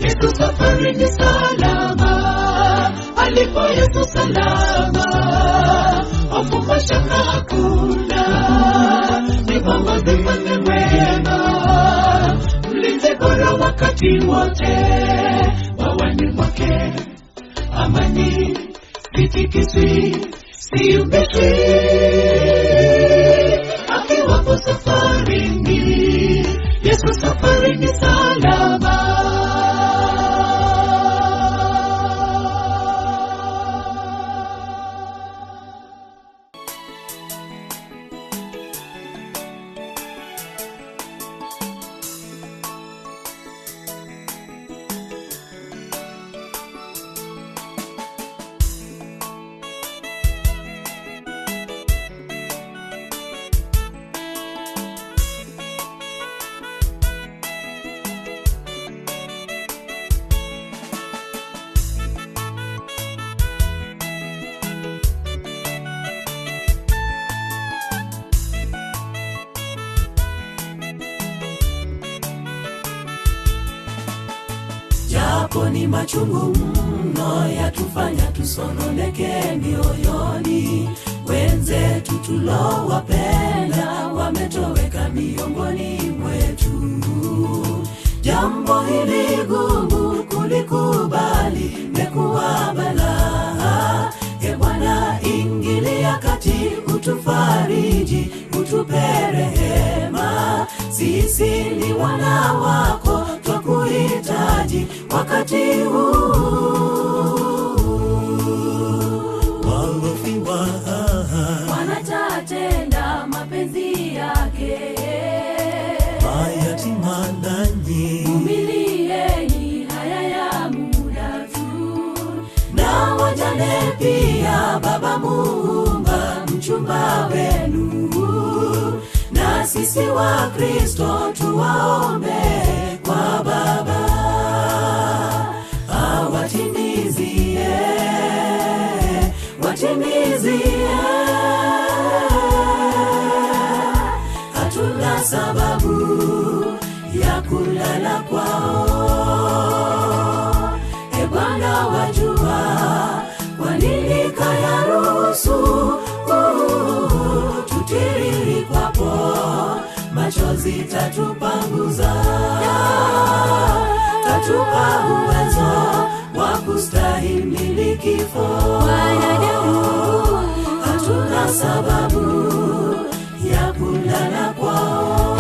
Yesu safarini salama. Alipo Yesu salama, hofu mashaka hakuna. Ni Mwokozi mwenye wema, mlinzi bora wakati wote. Mawani mwake amani sitikiswi, siyumbishwi. Akiwapo safarini, Yesu safarini salama. Japo ni machungu mno, yatufanya tusononeke mioyoni. Wenzetu tulowapenda wametoweka miongoni mwetu. Jambo hili gumu kulikubali, mekuwa balaa. Ee Bwana ingilia kati, utufariji, utupe rehema. Sisi ni wana wako, twakuhitaji wakati huu. Walofiwa wanatatenda mapenzi yake. Mayatima nanyi, umilieni, haya ya muda tu. Na wajane pia, Baba Muumba mchumba wenu. Na sisi wa Kristo tuwaombe kwa Baba, awatimizie, watimizie. Hatuna sababu ya kulala kwao. Ee Bwana wajua kwa nini kayaruhusu tutiriri kwapo. Machozi tatupanguza, tatupa uwezo wa kustahimili kifo. Hatuna sababu ya kulala kwao.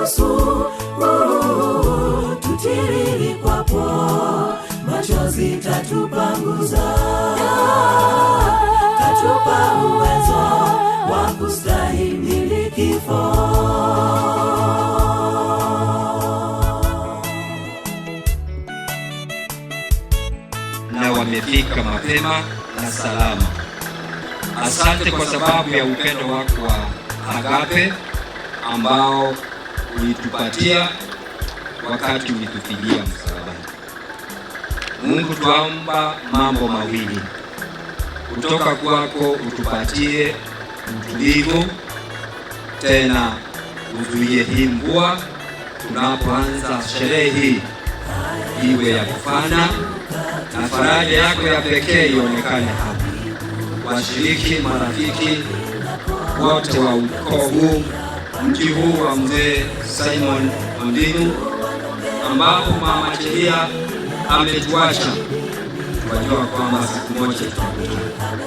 ruhusu tutiririkwapo, machozi tatupanguza, tatupa uwezo wa kustahimili kifo. Na wamefika mapema na salama. Asante kwa sababu ya upendo wako wa agape ambao ulitupatia wakati ulitufidia msalabani. Mungu, tuomba mambo mawili kutoka kwako: utupatie utulivu, tena uzuie hii mvua tunapoanza sherehe hii iwe ya kufana, na faraja yako ya pekee ionekane hapa. Washiriki, marafiki wote wa ukoo huu, mji huu wa mzee Simon Ondinu, ambapo Mama Chelia ametuacha, tunajua kwamba siku moja tutakutana.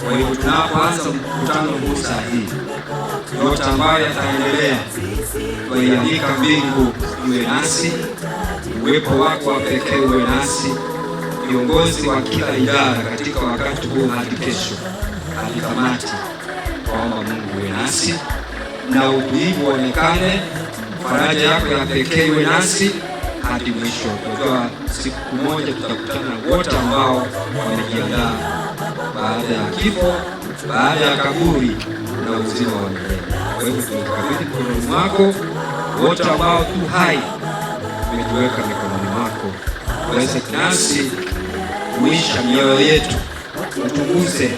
Kwa hiyo tunapoanza mkutano huu saa hii, yote ambayo yataendelea, tuialika mbingu iwe nasi, uwepo wako wa pekee uwe nasi, viongozi wa kila idara katika wakati huu hadi kesho, hadi kamati. Kwaomba Mungu uwe nasi na utulivu uonekane, faraja yako ya pekee iwe nasi hadi mwisho. Kwa siku moja tutakutana wote ambao wamejiandaa baada ya kifo, baada ya kaburi na uzima wa milele. Kwa hivyo tunakabidhi mikononi mwako wote ambao tu hai, umetuweka mikononi mwako. Uweze nasi kuisha mioyo yetu, utuguze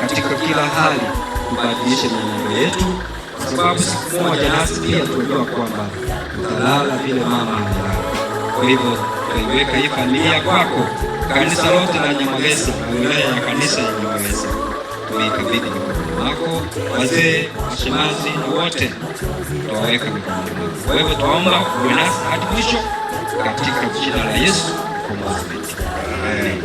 katika kila hali, tubadilishe mienendo yetu, kwa sababu siku moja nasi pia tunajua kwamba tutalala vile mama amelala. Kwa hivyo tunaiweka hii familia kwako, kanisa lote la Nyamagesa na wilaya ya kanisa ya Nyamagesa tumeikabidhi mikononi mwako. Wazee, mashemazi na wote tutaweka mikononi mwako. Kwa hivyo tuomba uwe nasi hadi mwisho, katika jina la Yesu mkombozi wetu. Amen.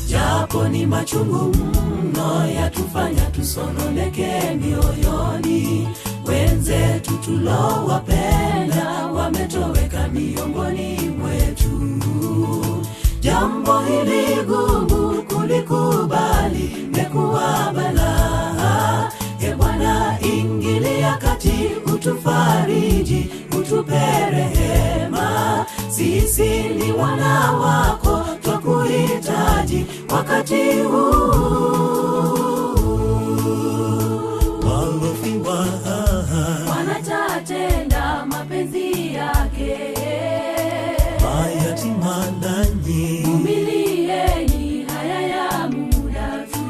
Japo ni machungu mno yatufanya tusononeke mioyoni, wenzetu tulowapenda wametoweka miongoni mwetu. Jambo hili gumu kulikubali, mekuwa balaa. E Bwana, ingilia kati, utufariji, utupe rehema. Sisi ni wana wako, twakuhitaji wakati huu. Walofiwa wanatatenda mapenzi yake, mayatima nanyi umilieni, haya ya muda tu.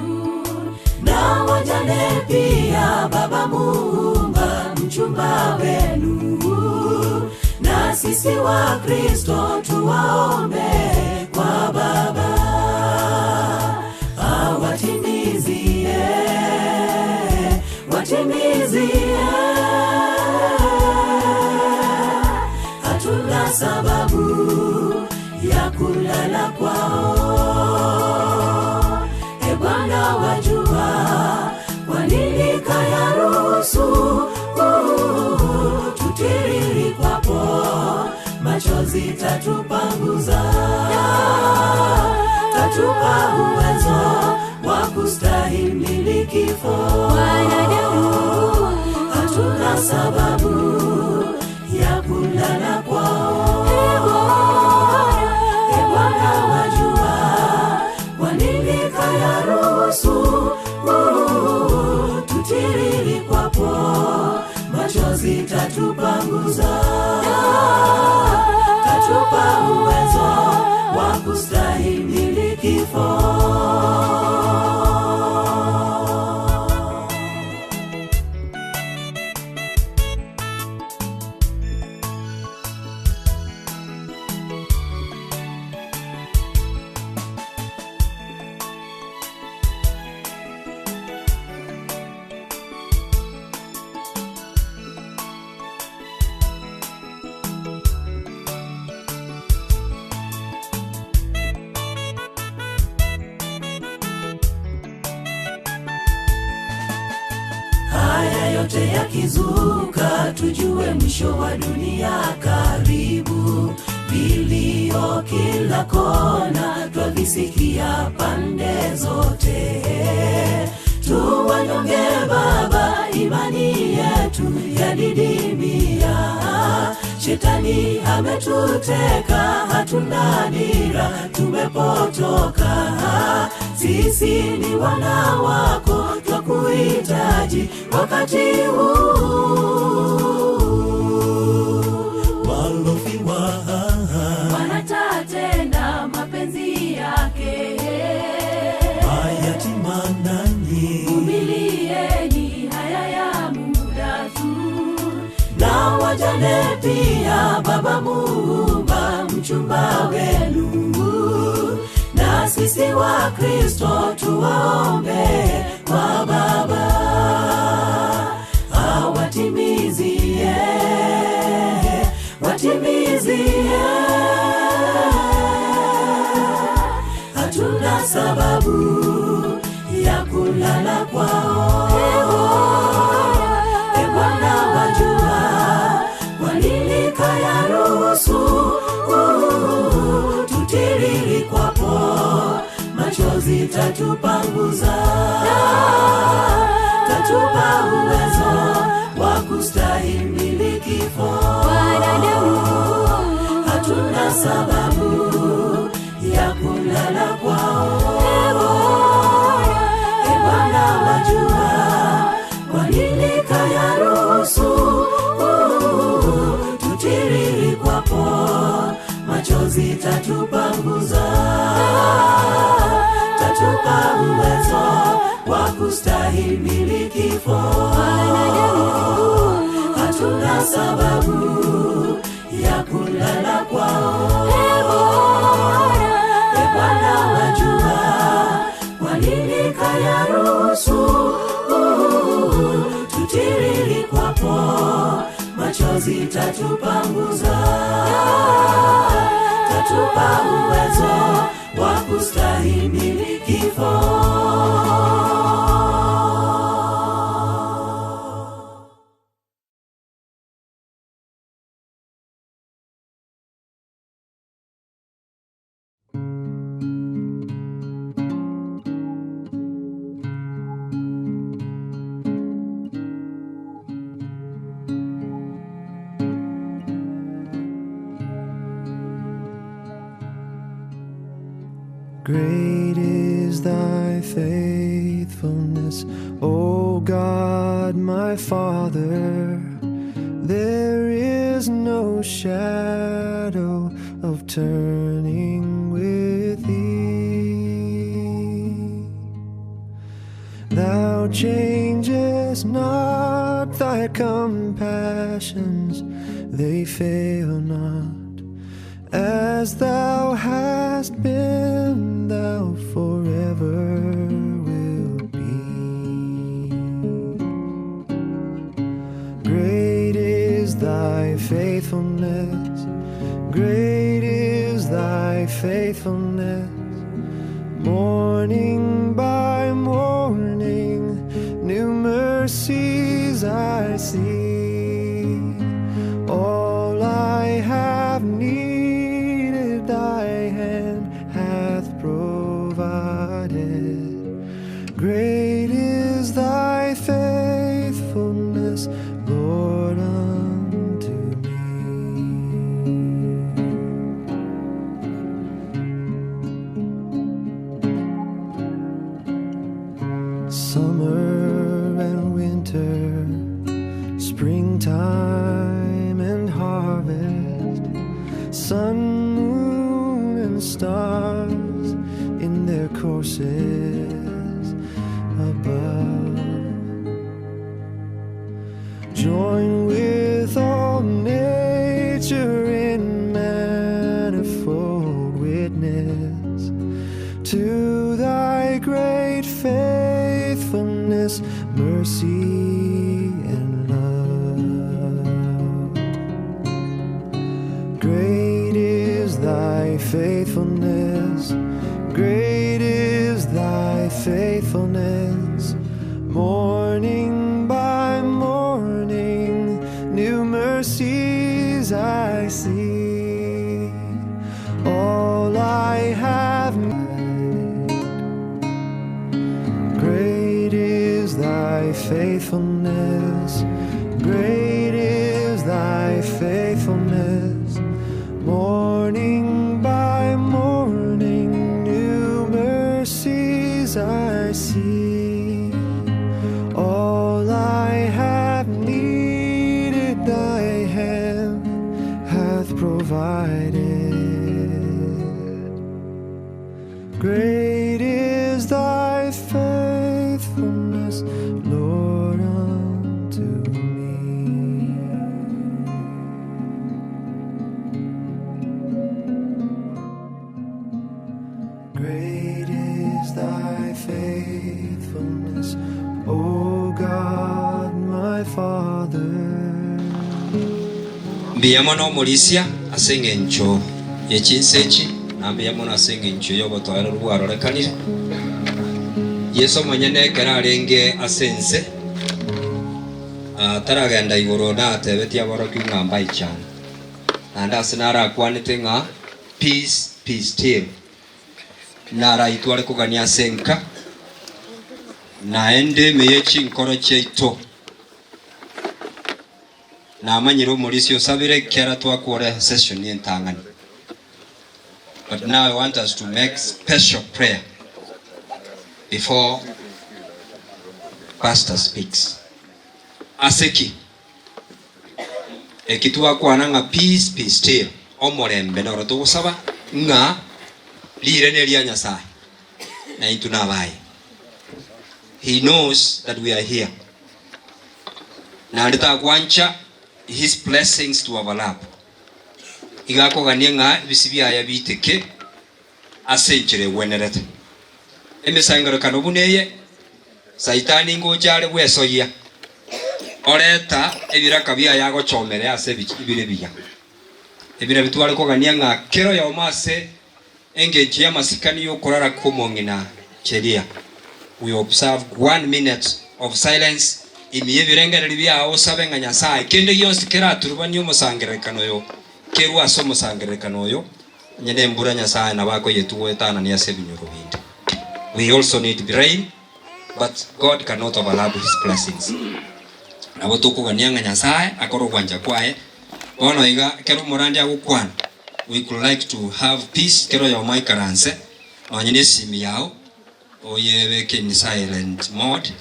Na wajane pia, Baba Muumba, mchumba wenu. Na sisi wa Kristo tuwaombe kwa Baba, awatimizie, watimizie. Hatuna sababu ya kulala kwao. E Bwana, wajua kwa nini kayaruhusu tutiririkwapo, machozi tatupanguza, tatupa uwezo wa kustahimili kifo. Hatuna sababu ya kulala kwao. E Bwana, wajua kwa nini kayaruhusu tutiririkwapo, machozi tatupanguza, tatupa uwezo wa kustahimili kifo. yote yakizuka, tujue mwisho wa dunia karibu. Vilio kila kona twavisikia pande zote. Tuwanyonge Baba, imani yetu yadidimia. Shetani ametuteka, hatuna dira, tumepotoka. Sisi ni wana wako, twakuhitaji wakati huu. Walofiwa wanatatenda mapenzi yake. mayatima nani, Vumilieni, haya ya muda tu. Na wajane pia, Baba Muumba mchumba wenu. Na sisi wa Kristo tuwaombe kwa Baba, awatimizie, watimizie. Hatuna sababu ya kulala kwao. E Bwana wajua, kwa nini kayaruhusu tutiriri kwapo, machozi tatupanguza. Tatupa uwezo wa kustahimili kifo. Hatuna sababu ya kulala kwao. E Bwana wajua, kwa nini kayaruhusu tutiriri kwapo, machozi tatupanguza. Tatupa uwezo wa kustahimili kifo. Hatuna sababu ya kulala kwao. E Bwana wajua, kwa nini kayaruhusu tutiriri kwapo, machozi tatupanguza. Tatupa uwezo wa kustahimili kifo. Great is thy faithfulness, O God my Father. There is no shadow of turning with thee. Thou changest not, thy compassions, they fail not. As thou hast been, thou forever wilt be. Great is thy faithfulness, great is thy faithfulness. Morning by morning, new mercies I see. All I have needed, thy hand hath provided. Great is thy faithfulness, Lord, unto me. Summer and winter, springtime and harvest, sun, moon, and stars in their courses above. Join with all nature in manifold witness to thy great faithfulness, mercy, and love. Great is thy faithfulness, great is thy faithfulness. Morning by morning, mercies I see. All I have need. Great is thy faithfulness. Great is thy faithfulness. Morning by morning, new mercies I see. All I have needed, thy hand hath provided. Great is thy faithfulness, Lord, unto me. Great is thy faithfulness, O God, my Father. Mbiyamono Mulisia asengencho yechinsechi na mbiyamono asengencho yobotoera rwarorekanire. Yesu mwenyene kararenge asense taragenda igoro na tebetia boroki ngamba ichana. Nanda sinara kwanite nga peace still. Nara itwale kugania senka naende meyechi nkoro cheito na amanyiro Mulisia osabire kera twakwore session yentangani. But now I want us to make special prayer before pastor speaks. Aseki ekitua kwana nga peace still omorembe noro tugusaba nga lirene lya Nyasaye na intunabaye. He knows that we are here. Na ndita kwancha his blessings to our lap. Igako gania nga bisibia ya biteke asenjere wenerete. Emisangaro kanobuneye saitani ngojale wesoya. Oreta ebiraka bya yago chomere ase bibire biya. Ebira bitwale ko gania nga kero ya omase engage ya masikani yo korara komongina cheria. We observe 1 minute of silence. Imiye birengere bya osabenga Nyasaye kende yose kera turubani umusangerekano yo kerwa so musangerekano yo nyene mbura Nyasaye nabako yetu wetana ni asebinyoro bindi. We also need rain, but God cannot overlap his blessings. Nabo tukugania Nyasaye akoro gwanja kwae ono iga kero morandi agukwana. We could like to have peace kero ya maikaranse onyine simi yao oyebeke ni silent mode.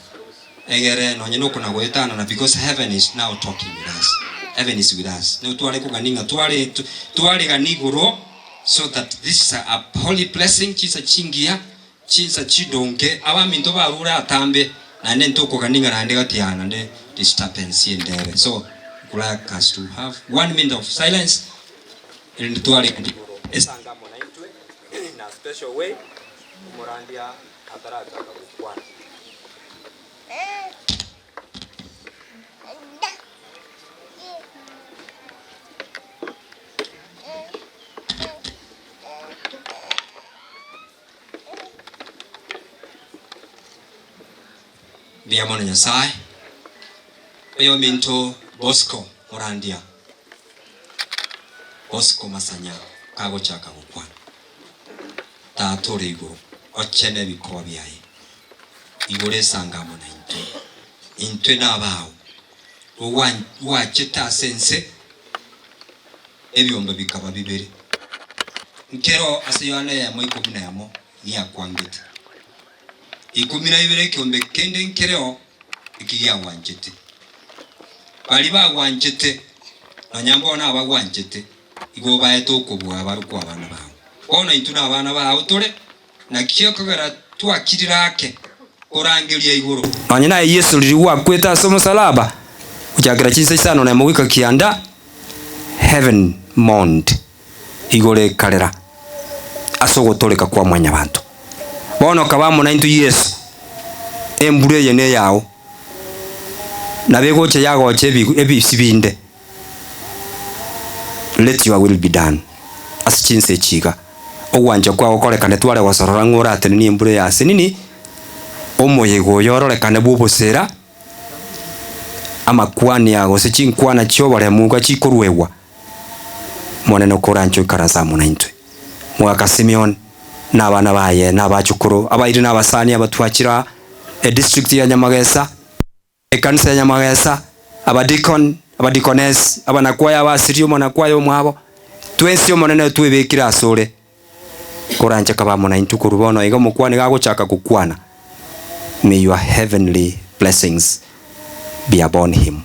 Egere no nyino kuna gwetana na because heaven is now talking with us. Heaven is with us. No tuale kuganinga tuale ganiguro so that this is a holy blessing chisa chingia chisa chidonke abaminto barura atambe na nento kuganinga na ndega tiana ne disturbance yendere. So like us to have 1 minute of silence and tuale esanga mona intwe in a special way morandia atarata kwa Biamono Nyasaye oyo minto Bosco Morandia Bosco Masanya kago chaka gukwana tatorigo ochene bikoba byaye igore sangamo na intwe nabawo wachita sense ebyomba bikaba bibere nkero asiyana ya mo 10 yamo ya kwangete 12 kyombe kende nkereo ikiya wanjete bali ba wanjete banyambo na aba wanjete igo baeto kubwa barukwa abana bawo ona intuna abana bawo tole na kiyo kagara twakiriraake orangeria iguru anyina Yesu liwa kweta somo salaba ujagira chinse sano na mwika kianda heaven mond igore kalera asogotoleka kwa mwanya bantu bono kabamo na intu Yesu embure yene yawo nabegoche yagoche ebisibinde let your will be done as chinse chiga ogwanja kwa okorekane tware wasorora ngora atene ni embure yase nini omoyego yororekane bubusera ama kwani yago se chinkwana chio bare mungu chikurwewa monene korancho karasa munaintwe mwaka Simeon n'abana baye n'abacukuru abairi n'abasani abatwakira district ya Nyamagesa kanisa ya Nyamagesa abadikon abadikones abanakwaya abasirio monakwaya omwabo twesio monene twibikira asore korancho kaba munaintwe kurubono igo mukwani gagochaka kukwana. May your heavenly blessings be upon him.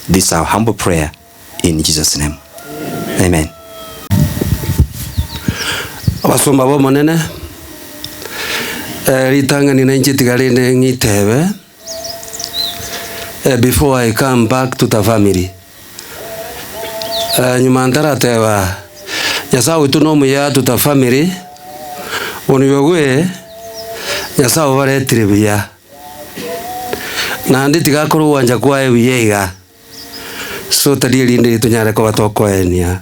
This is our humble prayer in Jesus' name. Amen. Abasomba bo monene ritanga ni nanchi tigarene ngitebe before I come back to the family. Nyuma ndara tewa Nyasaye utunomu ya to the family oniyogwe Nyasaye baretire biya na ndi tigakoro wanja kwa ebiega so tadiri ndi tunyare ko batoko enia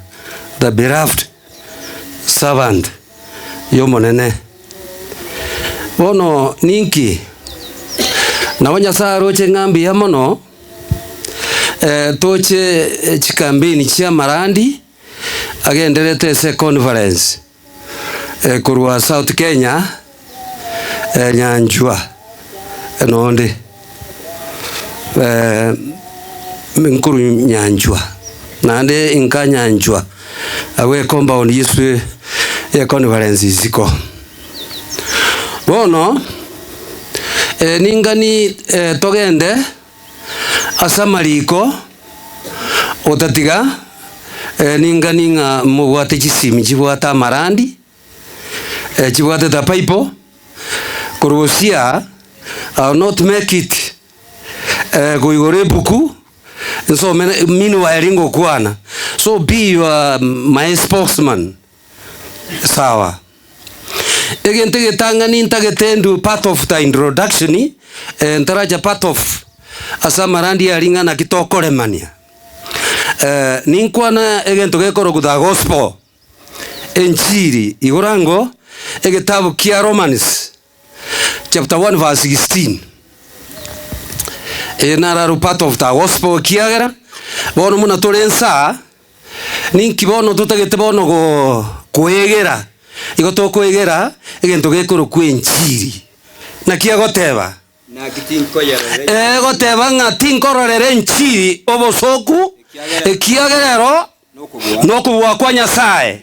the beloved servant yomonene bono ninki na Nyasaye roche ngambi ya mono toche chikambini chia Marandi agenderete se conference kurwa South Kenya Nyanjwa nonde minkuru Nyanjwa nande inka Nyanjwa awe compound Yesu ya conference ziko bono ningani togende asamariko otatiga ningani nga mubwate chisimi chibwata Marandi chibwate ta Bible kurusia not make it kuigore buku so minu wa eringo kwana so be your my spokesman sawa egente getanga ni ntagetendu part of the introduction ntaraja part of asa Marandi aringa na kitokoremania ninkwana egento gekoro kuda gospel enchiri igorango egetabu kia Romans chapter 1 verse 16 nararu part of the gospel kiagera bono muna torensa ninki bono tutagete bono go kuegera igo to kuegera egento gekoro kwenchiri na kia goteba na kitinko yarere goteba ngati nkororere enchiri obosoku ekiagerero nokubwa kwa Nyasaye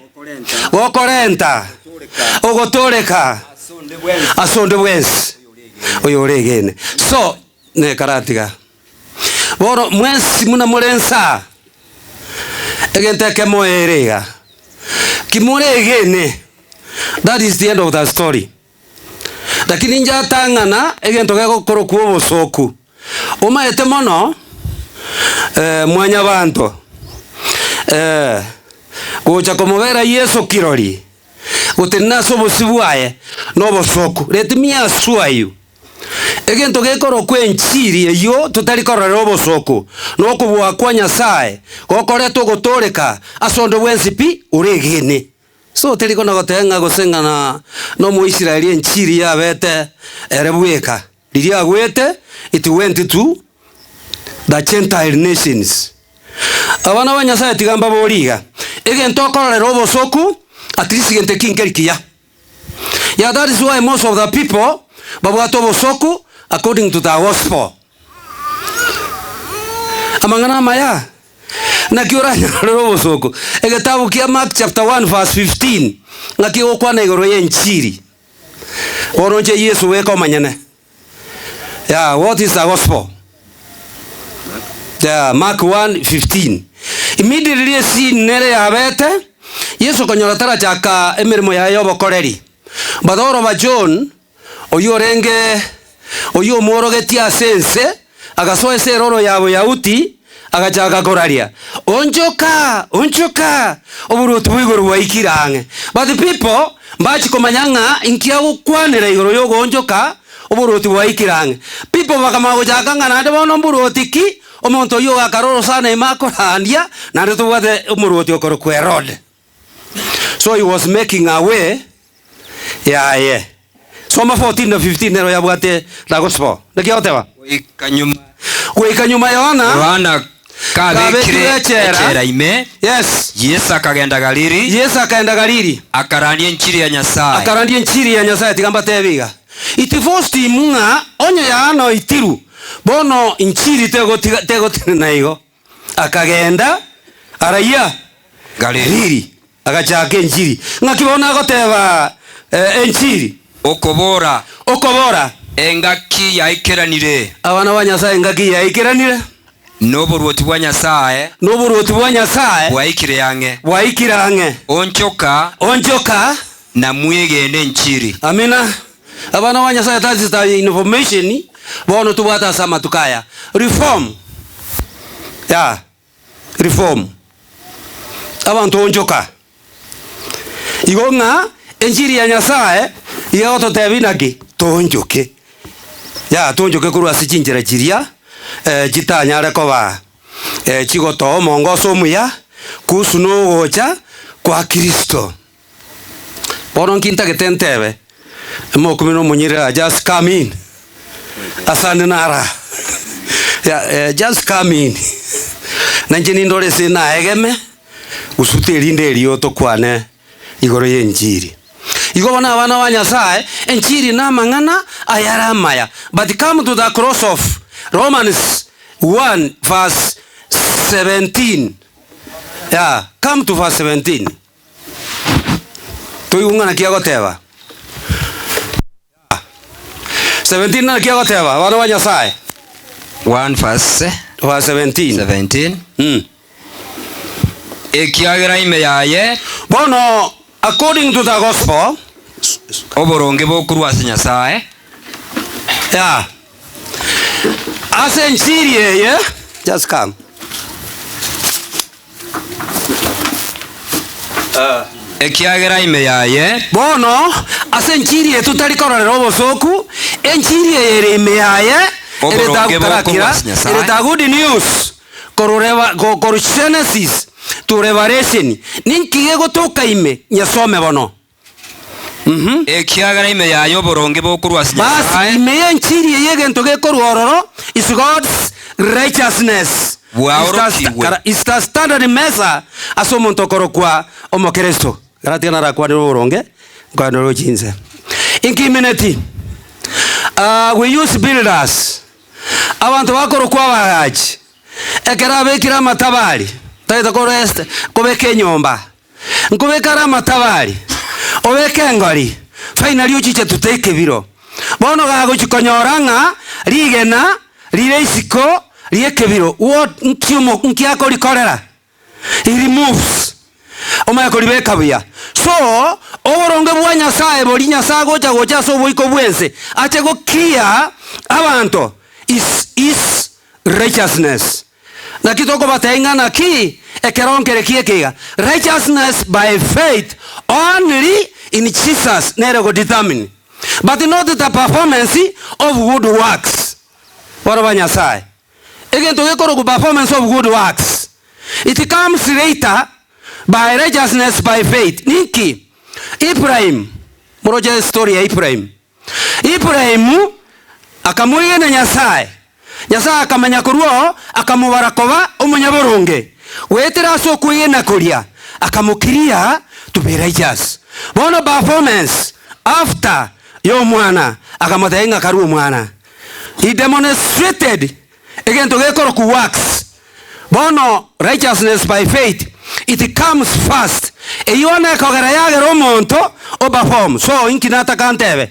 gokorenta ogotoreka asonde bwensi oyo oregene so ne karatiga boro mwesi muna murensa egente kemoerega kimuregene that is the end of the story lakini nja tangana egento gegokoro kuo bosoku omaete mono mwanya banto gocha komobera Yesu kirori gutenna so bosibwaye no bosoku letimia swayu egento gekoro kwenchiri eyo tutari korora bosoku no kubwa kwa Nyasaye gokoreto gotoreka asondo bwensipi uregene so teri kona gotenga gosengana no mu Israeli enchiri ya bete erebweka liria gwete it went to the Gentile nations abana ba Nyasaye tigamba boriga egento korora bosoku at least gente kinkerikia yeah, that is why most of the people babwato bosoku according to the gospel amangana maya na kioranya bosoku egetabu kia Mark chapter 1 verse 15 ngaki okwana igoro yenchiri oronje Yesu weko manyane yeah, what is the gospel? Yeah, Mark 1:15 immediately see nere yabete Yesu konyora tara chaka emirimo ya yobo koreri badoro ba John oyo renge oyo morogetia sense agasoe seroro yabo yauti agachaka koraria onjoka oburutu bwigoro bwaikirange but the people mbachi komanyanga inkia gukwanira igoro yogo onjoka oburutu bwaikirange people bakamago chakanga nande bono burutiki omonto yo akaroro sana imakorandia nande tubwate omurutu okoro kwerode so he was making a way yeah Soma 14 na 15 nero yabwate la gospel. Nakioteba. ikanyuma gwika nyuma Yohana kabekire echera ime. Yes. Yesu akagenda Galili. Akarandie nchiri ya Nyasaye. Tigamba tebiga. Itifosti munga onye yaano itiru. Bono nchiri tego naigo. Akagenda araya Galili. Agachake nchiri. Ngakibona goteba nchiri. Okobora. Engaki yaikeranire. Abana ba Nyasaye engaki yaikeranire. Noburuoti bwa Nyasaye bwaikirange onchoka na mwegende nchiri. Amina. Abana ba Nyasaye that information bono tubata sama tukaya reform abantu onchoka igonga enchiri ya Nyasaye yoto tebinaki tonjoke kurwa sichinjira chiria chitanyare koba chigoto mongoso omuya kusu nogocha kwa Kristo. Bono nkinta getentebe mokumino munyira just come in asande nara just come in nanjini ndore sina egeme usuteri nderi otokwane igoro yenjiri igobona abana ba Nyasaye enchiri na mangana ayaramaya but come to the cross of Romans 1 verse 17. Come to verse 17. Toyunga na kiagoteba. 17 na kiagoteba. Wana wa Nyasaye. 1 verse 17. Ekiagera ime yaye. Bono according to the gospel. Oboronge bokurwa Nyasaye. Ase nchiri just come. Ekiagera ime yaye. Bono ase nchiri tutari kororera obosoku. Enchiri ere ime yaye. Ereta good news. Koru Genesis to Revelation. Ninkige gotoka ime nyasome bono. Ekiagera ime yayo boronge bokurwa Nyasaye. Bas ime nchiri yegento gekorororo is God's righteousness. Is the standard measure asomonto korokwa omokristo. Garatina ra kwa boronge kwa ndoro jinze. In community we use builders. Abantu bakorokwa bagaji. Ekera bekira matabali. Taita koreste kobeke nyomba. Nkobekara matabali. Obeke ngori finally uchiche tuteke biro bono gago chikonyoranga rigena rireisiko rieke biro what nkiako rikorera it removes omaya koribeka buya so oboronge bwa Nyasaye bori Nyasaye gocha so boiko bwense ache go clear abantu is righteousness na kitoko batengana ki ekeronkere kiekega righteousness by faith only in Jesus never go determine but not the performance of good works. What about Nyasaye? Again to get performance of good works, it comes later by righteousness by faith. Niki Ibrahim moroja story ya Ibrahim akamuiga na Nyasaye akamanya kuruo akamubarakoba umunyaboronge wetera so kuina kuria akamukiria to be righteous. Bono performance after yo mwana akamutenga karuo mwana he demonstrated again to get ku works. Bono righteousness by faith it comes first eyone kogera yage romonto o perform so inkinata kantebe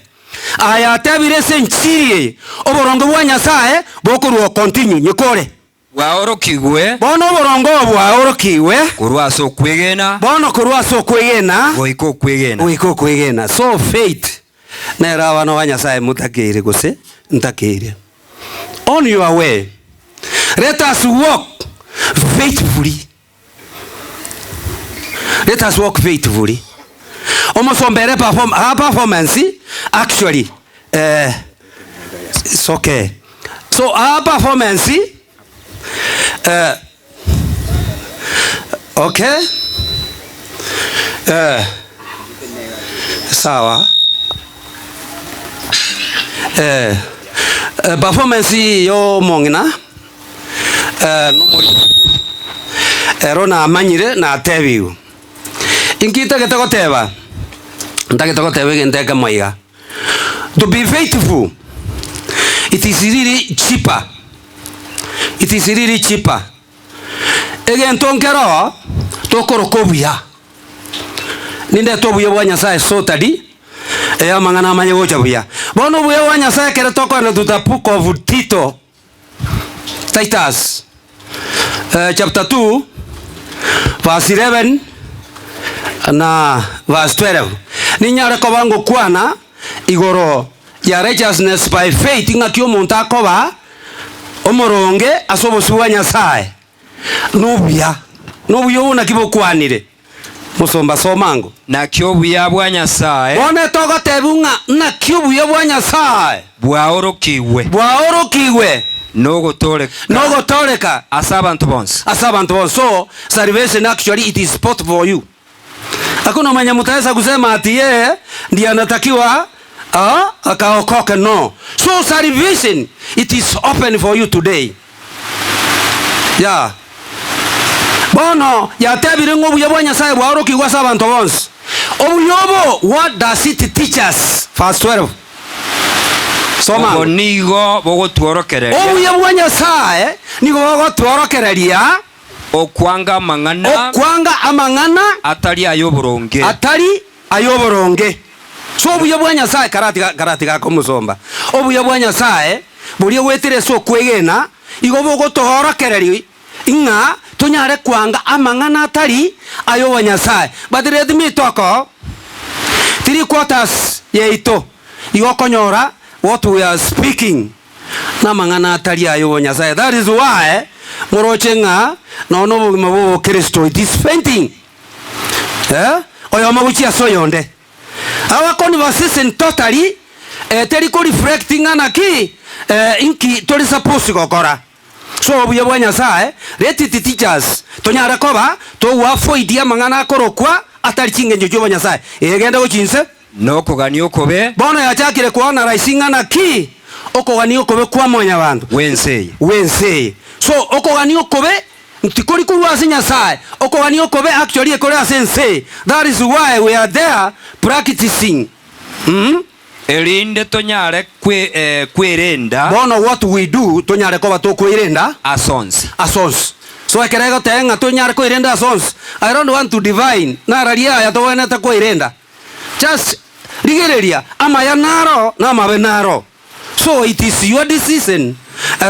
aya tebire senchiri oborongo bwa Nyasaye bokuruo continue nyikore waorokigwe bono borongo bwaorokiwe kurwaso kwegena bono kurwaso kwegena goiko kwegena so faith nera abana ba Nyasaye mutakire gose ntakire on your way let us walk faithfully omosombere performance actually it's okay so our performance okay sawa performance yo mongina Rona amanyire na atebiu inkita getagoteba ndagitagoteba genteka maiga to be faithful. It is really cheaper. It is really cheaper. Again, tonkero tokorokobuya ninde tobuya bwa Nyasaye sotadi amangana amanye gocha buya bono buya bwa Nyasaye kere tokona tutapuko of Tito Titus chapter 2 verse 11 na verse 12 ninyare kobango kwana igoro ya righteousness by faith ngakyo muntu akoba omoronge asobosuwa Nyasaye nobuya una kibokwanire musomba somango na kyobuya bwa Nyasaye one togotebunga na kyobuya bwa Nyasaye bwaorokigwe nogotoreka asa abantu bonse. So salvation actually it is spot for you. Hakuna mwenye mtaweza kusema ati yeye ndiye anatakiwa akaokoke. No. So salvation it is open for you today. Yeah. Bono yatebire ngobuya bwa Nyasaye bwaorokigwa asa abantu bonse. Obuyobo, what does it teach us? Verse 12. Soma. Nigo bogotworokereria. Obuya bwa Nyasaye nigo bogotworokereria okwanga amang'ana atari ayoboronge. So obuya bwa Nyasaye karati gako musomba. Obuya bwa Nyasaye buri wetire so kwegena igo bogotworokereria inga tunyare kwanga amang'ana atari ayobo Nyasaye. But let me talk 3 quarters yeito igokonyora what we are speaking na mangana atari ayo Nyasaye. That is why morochenga nono bugima bo Kristo it is fainting oyo mabuchi asoyonde our conversation totally teri ko reflecting anaki inki tori suppose gokora. So obuya bwa Nyasaye let it teach us tonyara koba to wa foidia mangana korokwa atari kingenjo cyo Nyasaye egenda gochinse no kugani okobe bono yachakire kuona raisinga na ki okogani okobe kwa monya bantu wense so okogani okobe ntikori kurwa Nyasaye okogani okobe actually ekore asense. That is why we are there practicing erinde tonyare kwirenda bono what we do tonyare koba to kwirenda asons. So ekerego tenga tonyare kwirenda asons. I don't want to divine na raria ya to wena ta kwirenda just ligereria ama ya naro na mabe naro. So it is your decision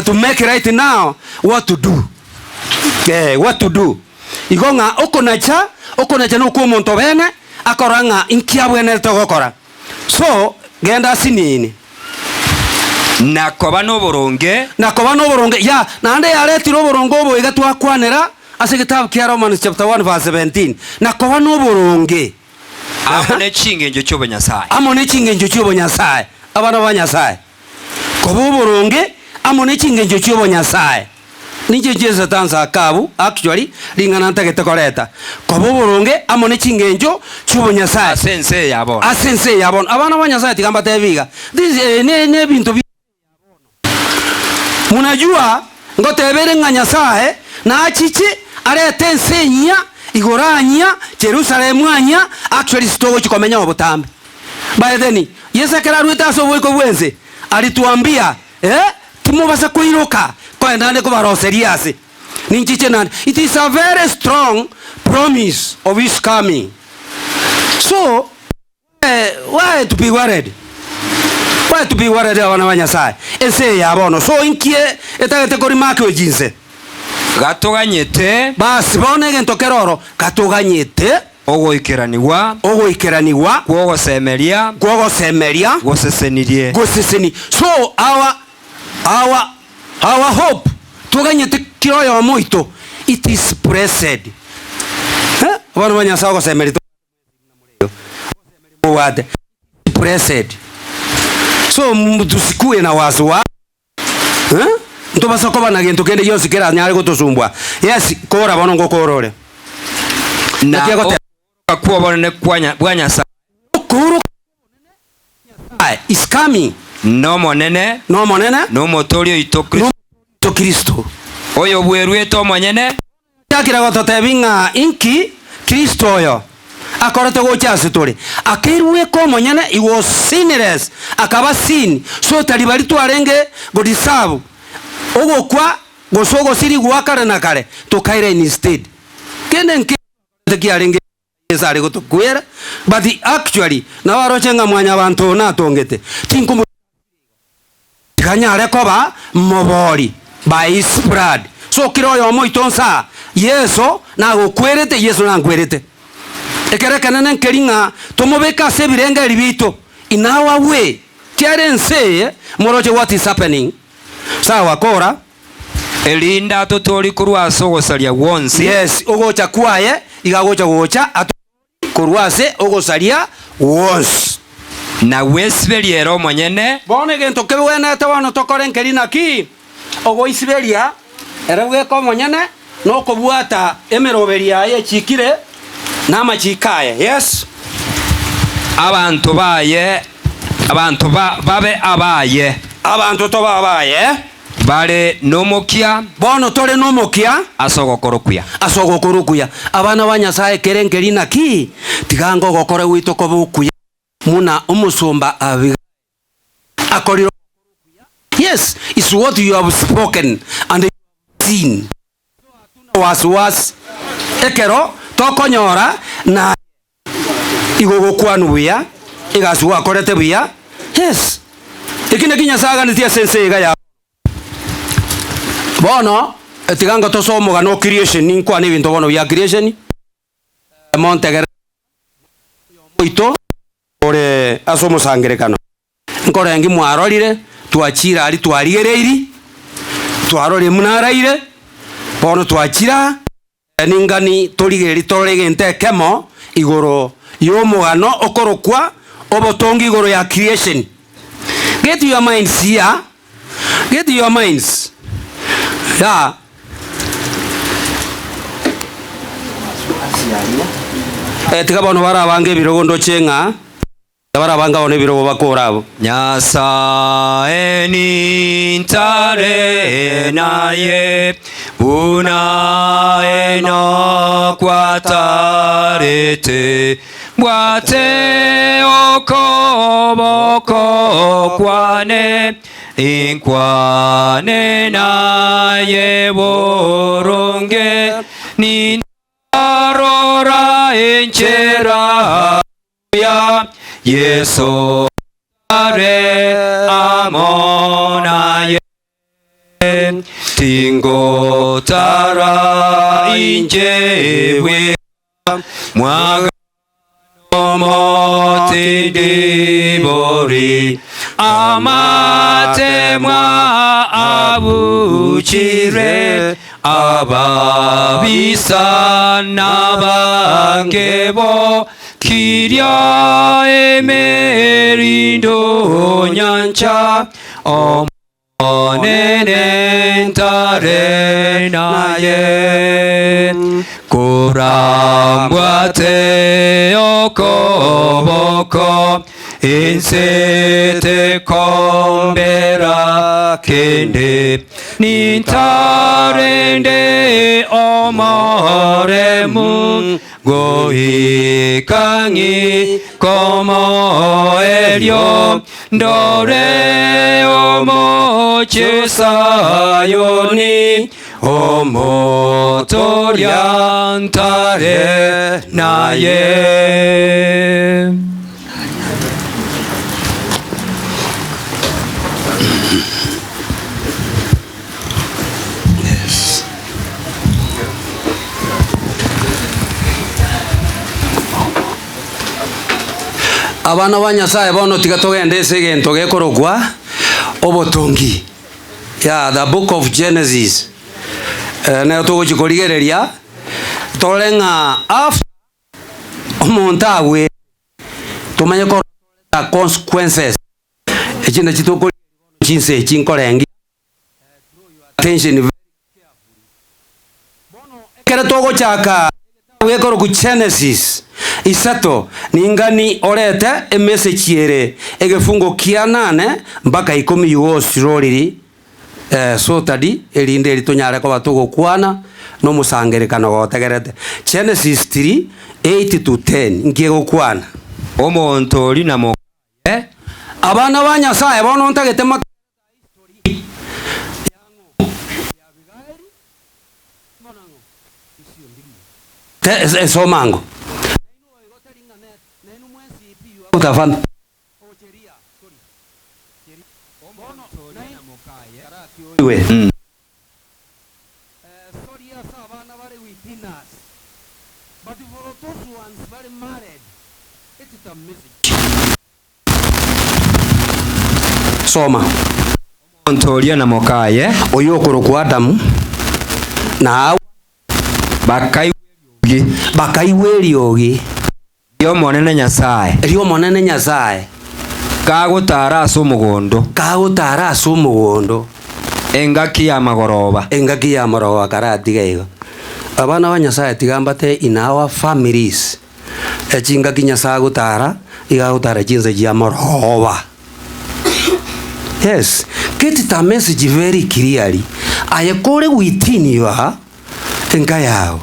to make right now what to do. What to do. Igonga okonacha no ku muntu bene akoranga inkia bwene togokora. So genda sinini nakoba no boronge ya nande yaretiro borongo obo igatwakwanira ase gitabu kia Romans chapter 1 verse 17 nakoba no boronge amone chingenjo cyo Nyasaye abana ba Nyasaye kobo boronge amone chingenjo cyo Nyasaye nije Jesu tanza kabu actually lingana ntagete koreta kobo boronge amone chingenjo cyo Nyasaye asense yabona abana ba Nyasaye tigamba tebiga this ne bintu munajua ngotebere nga Nyasaye na achichi arete nsenya igoranya Jerusalemu anya actually stogo chikomenya obutambe. By then Yesu akararwita asobweko bwenze alituambia timubasa kuiruka kwa ndane kubaroseriase ninchiche nani. It is a very strong promise of his coming. So why to be worried? Why to be worried abana ba Nyasaye ese yabono. So inkie etagete kori make ojinse gatoganyete basi bone gento keroro gatoganyete ogoikeraniwa kwogosemeria goseseni. So our hope toganyete kiroyo moito it is blessed. Bana ba Nyasaye gosemeria wade blessed. So tusikue na wazwa ntobasa koba na gento kende yose kera nyare gotosumbwa. Yes kora bono ngokorore na kwa bone kwanya bwa Nyasaye kuru is coming no monene no motorio ito Kristo oyo bwerwete mwenyene yakira gototebinga inki Kristo oyo akorete gochase tore akirwe ko monyene he was sinless akaba sin so tari bari twarenge go deserve ogokwa gosogo siri gwakare na kare to kaire instead kene nke kiarenge sare gotokwera but actually na warochenga mwanya bantu na tongete tinkumu kanyare koba mobori by his blood so kiroyo moitonsa Yesu na gukwerete Yesu na ngwerete ekerekana nkeringa tomobeka sebirenge libito in our way kiarense moroje what is happening sawa kora elinda totori kurwaso gosalia wonsi yes ogocha kwaye igagocha gocha kurwase ogosalia wonsi na wesibeliero mwenyene bone gento kebwena tawano tokorenkerina ki ogo isibelia erewe ko mwenyene no kobwata emeroberia ye chikire na machikaye yes abantu baye abantu babe abaye abantu to babaye bale nomokia bono tole nomokia asogokorokuya abana banyasaye kerenkerina ki tigango gokore wito kobukuya muna umusumba abiga akoriro yes is what you have spoken and seen was ekero tokonyora na igogokwanuya igasuwa akorete buya yes ikine kinyasaga nitia senseiga ya bono etigango tosomoga no creation ninkwa ni bintu bono ya creation montegere oito ore asomo sangerekano nkore ngi mwarorire twachira ali twarigereiri twarore munaraire bono twachira ningani torigeri toregente kemo igoro yomugano okorokwa obotongi igoro ya creation. Get your minds here, get your minds yeah. Tika bono bara bange birogo ndochenga bara banga one birogo bakorabo Nyasaye nintare naye unaye no kwatarete bwate okoboko kwane inkwane naye boronge ninarora enchera ya Yesu are amona ye tingo tara injewe mwaga mote dibori amate mwa abuchire ababisa nabangebo Kiria emerindo nyancha omonene ntare naye kurambwate okoboko insete kombera kende nintarende omoremu goikangi como elio ndore omochesayoni omotoriantare naye. Abana ba Nyasaye bono tiga togende ese gento gekorogwa obotongi ya the book of Genesis na tugukorigereria tolenga after omontawe tumenye ko consequences echinda chitoko chinse chinkorengi attention kera togo chaka wekoro ku Genesis isato ningani orete emessage yere egefungo kia 8 mpaka 10 yuo siroriri so tadi elinde litunyare ko batugukwana no musangerekano gotegerete Genesis 3:8-10 ngigukwana omonto oli na mo abana ba Nyasaye bono ntagete somango utafan soma ontolia na mokaye oyokoro kwa Adamu na bakaiweli ogi yo monene Nyasaye kagutara ase omogondo engaki ya magoroba karatigaigo abana ba Nyasaye tigambate in our families echingaki Nyasaye gutara igagutara chinse chia moroba. Yes, get the message very clearly. I call it within you engayao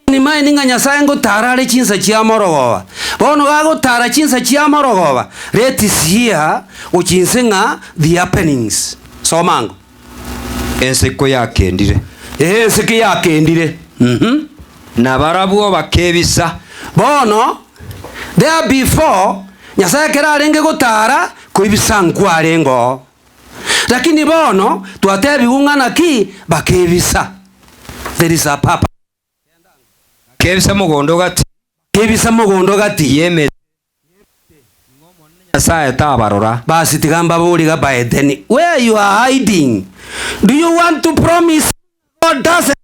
ni mai ninga Nyasaye ngutara le chinsa chia moroba bono gagutara chinsa chia moroba let is here uchinsenga the happenings somango enseko yakendire na barabuo bakebisa bono there before Nyasaye kerarenge gutara kuibisa nkwarengo lakini bono twatebi ungana ki bakebisa there is a papa kebisa mugondo gati yeme Nyasaye tabarora basi tigamba buri ga baedeni where you are hiding. Do you want to promise God doesn't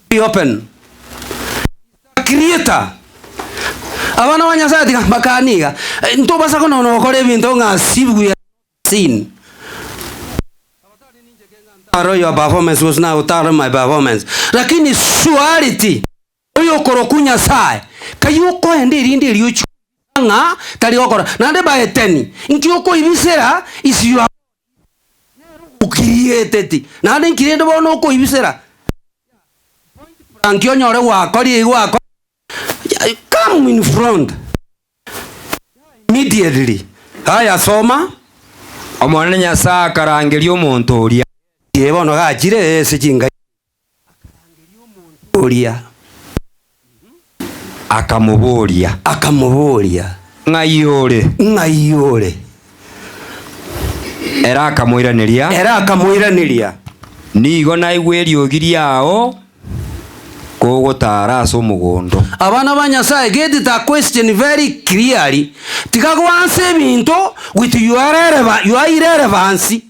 be open? Creator abana ba Nyasaye tigamba kaniga ntobasa kono no kore bintu ngasibu ya sin your performance was now tell my performance lakini suality oyo korokunya sai kayuko endiri yuchu nga tali okora nande baeteni nkioko ibisera isiyo ukirieteti nande nkirende bono ko ibisera ankiyonyore wakori come in front immediately haya soma omwana Nyasaye akarangeria omonto oria bono gachire ese chinga oria akamuburia ng'aiyore era akamwiraniria nigo naigweri ogiriao kogotara ase omogondo abana ba Nyasaye get the question very clearly tikagwanse binto with your irrelevance.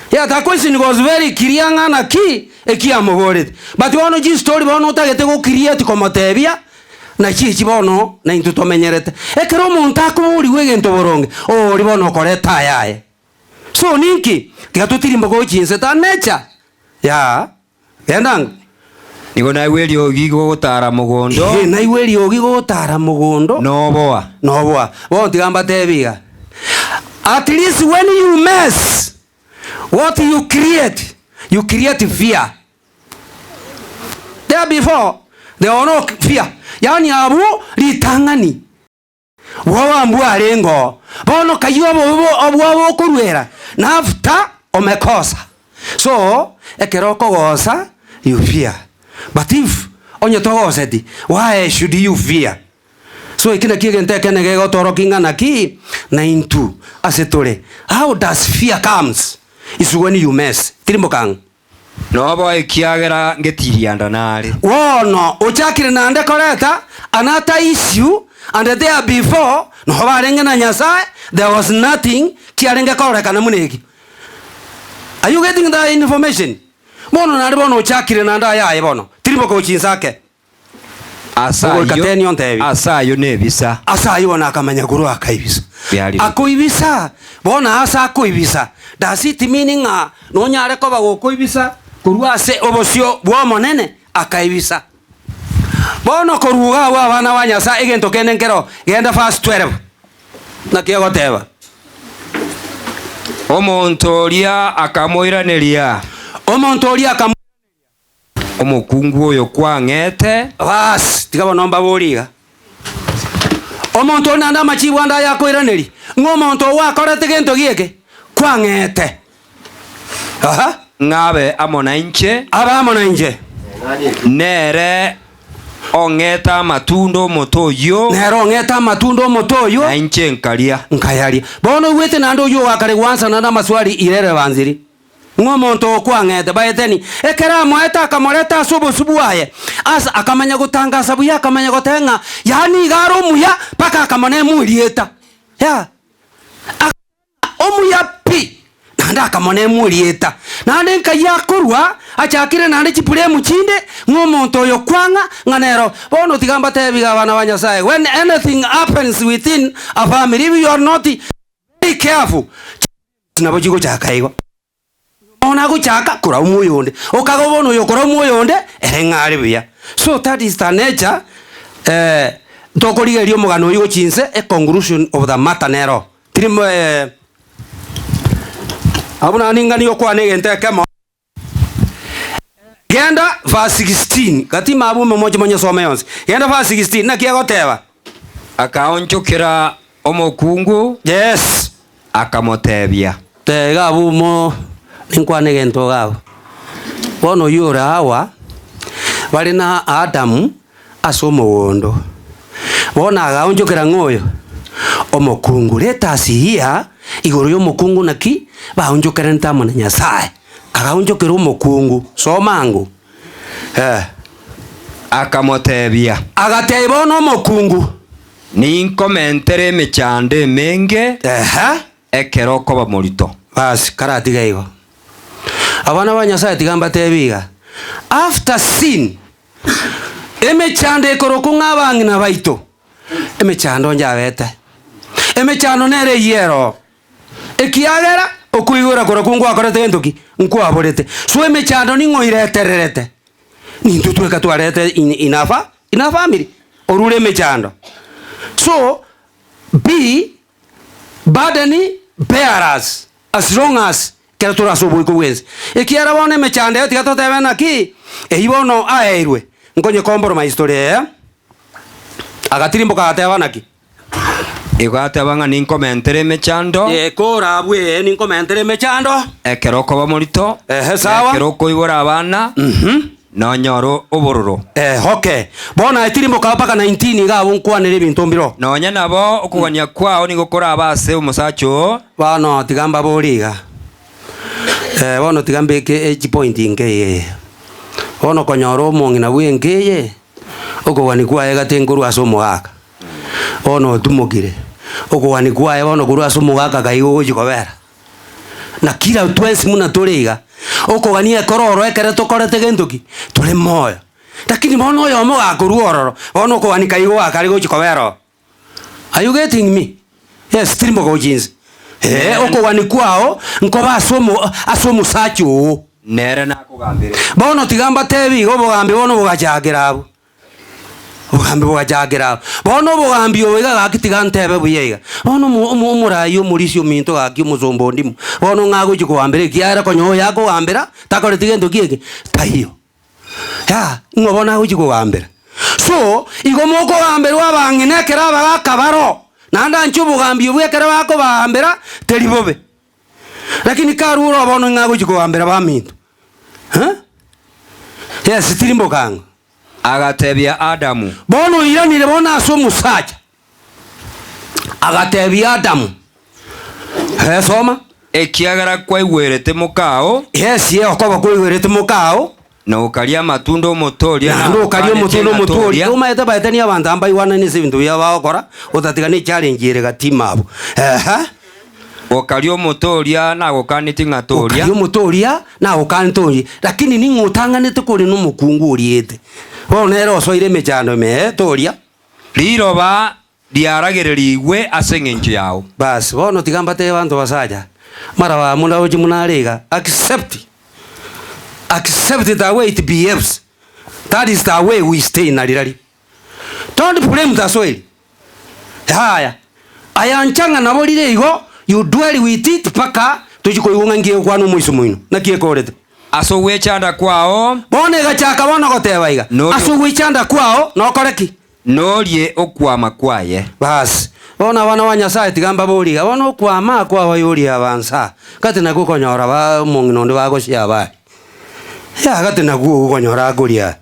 Yeah, the question was very clear ngana ki ekiamogorete but wono ji story bono tagete go create komotebia na chichi bono na intutomenyerete ekero muntu akuburi wegento boronge ori bono koreta yae so ninki tigatutirimba go chinse ta nature ya endang nigo naigweri ogi gotara mugondo naigweri ogi gotara mugondo noboa bo tigamba tebiga at least when you mess what you create fear. There before there was no fear. Yani abu litangani wawa mbu arengo bono kayo abo kurwera na after omekosa so ekeroko gosa you fear but if onye togoseti why should you fear so ikina kigente kene gego toro kingana ki na into asetore how does fear comes is when you mess tirimokang no boy kiagera ngetirianda nare wono uchakire nande koreta another issue and there before no barenge na Nyasaye there was nothing kiarenge koreka na munegi. Are you getting the information? Bono nare bono uchakire nanda yaye bono tirimoko chinsake asayo nebisa asayo na akamanya guru akaibisa akoibisa bona asa akoibisa does it meaning no nyare ko bagokoibisa kuruase obosio bwa monene akaibisa bono koruga wa bana ba Nyasaye egento kene nkero genda verse 12 na kiego teba Omuntu oria akamoiraneria. Omuntu oria akamoiraneria. Omukungu oyo kwang'ete. Basi tiga bonomba boriga. Omuntu onanda machibu anda yakoiraneri. Ng'omuntu wakorete gento gieke kwang'ete. Aha. Ng'abe amona inche. Aba amona inche. Nere ong'eta amatundo omotoyo. Nere ong'eta amatundo omotoyo. Na inche nkaria. Nkayaria. Bono wete nando oyo wakare gwansa nanda maswali irere banziri. Ng'omuntu okwang'ete baeteni ekera moeta akamoreta subu aye asa akamanya gutangasa buya akamanya gotenga yani garo muya paka akamane murieta ya omuya pi nanda akamane murieta nande nkaya kurwa achakire nande chipure muchinde ng'omuntu oyo kwanga nganero bono tigamba tebiga bana banyasaye when anything happens within a family you are not very careful nabo chigo chakaigo ona guchaka kura umuyonde okagobono yokora umuyonde erengari biya so that is the nature tokorigerio mugano uyu chinse a conclusion of the matter nero tirimo abuna ninga niyo kwa negente kama genda verse 16 kati mabu moja monyo some yonse genda verse 16 na kiago teba akaonchukira omokungu yes akamotebia tega bumo ninkwane gento gabo bono yura hawa bali na Adamu asomo wondo bona agaonjokera ngoyo omokungu leta asihia igoro yo mokungu naki baonjokera ntamo na Nyasaye agaonjokera omokungu somangu akamotebia agateba no mokungu ninkomentere emechande menge ekeroko bamorito basi karatiga igo abana ba Nyasaye tigamba tebiga after sin emechande koroko ng'abangi na baito emechando njabete emechando nere yero ekiagera okuigura koroko ngwa korete entoki nkwa borete so emechando ningoiretererete nintu tweka twarete inafa ina family orure emechando so be burden bearers as long as kera turasoboye kuwenza ekiara bone mechande tiga totebe naki eibono aeirwe nkonye compromise story agatirimbo kagateba naki igwateba nga ninkomentere mechando kora bwe ninkomentere mechando ekeroko bamorito sawa ekeroko ibora abana nonyoro obororo okay bona etirimbo kapaka 19 gabo nkwanire bintu mbiro nonya nabo okugania kwao nigokora abase omusacho bano tigamba boriga bono tigambe ke edge point ngeye bono konyoro mongi na bwengeye okogani kwae gatenkuru asomo gaka bono tumugire okogani kwae bono kuru asomo gaka kaigo gojikobera na kila twensi muna toriga okogani ekororo ekere tokorete gentoki tore moyo lakini bono oyo mo gakuruororo bono okogani kaigo gaka ari gojikobera are you getting me yes trimbo go jeans okogani kwao nkoba asomo sacho nere nakugambire bono tigamba tebi go bogambe bono bogajagira abo bogambe bogajagira bono bogambi oiga gakitiga ntebe buyega bono murayo murisio minto gaki muzombo ndimu bono ngago chikuambire kiara konyo yako gambira takore tigendo kiege tahiyo ya ngobona go chikuambira so igomoko gambire wabangine kera bagakabaro nanda nchubu gambi bwekera bako bahambira teribobe lakini karuro bono ngago chikuambira baminto yes tirimbo kanga agatebia Adamu bono iranire bona aso musaja agatebia Adamu soma ekiagara kwa igwerete mukao yes ye okoba kwa igwerete mukao na ukaria matundo motoria na ukaria matundo motoria umaete baetani abantu ambai wana ni sebintu ya bakora utatiga ni challenge ire gatima abo okario motoria na gokaniti ngatoria okario motoria na gokantori lakini ni ngutanganite kuri no mukungu uriete bonero soire mechano me toria liroba diaragiririwe asengenje yao bas bono tigamba te bantu basaja mara wa muna oji munarega accept the way it behaves. That is the way we stay in Narirari. Don't blame the soil. Haya ayanchanga na bolire igo you dwell with it paka tuchiko yungangie kwanu muiso muino nakie korete aso wechanda kwao bone gachaka bono goteba iga aso wechanda kwao no koreki norie okwama kwaye bas bona bana wa Nyasaye tigamba boliga bono kwama kwao yuri avansa kati na gukonyora ba mungino ndi bagocia ba ya kati na gukonyora guria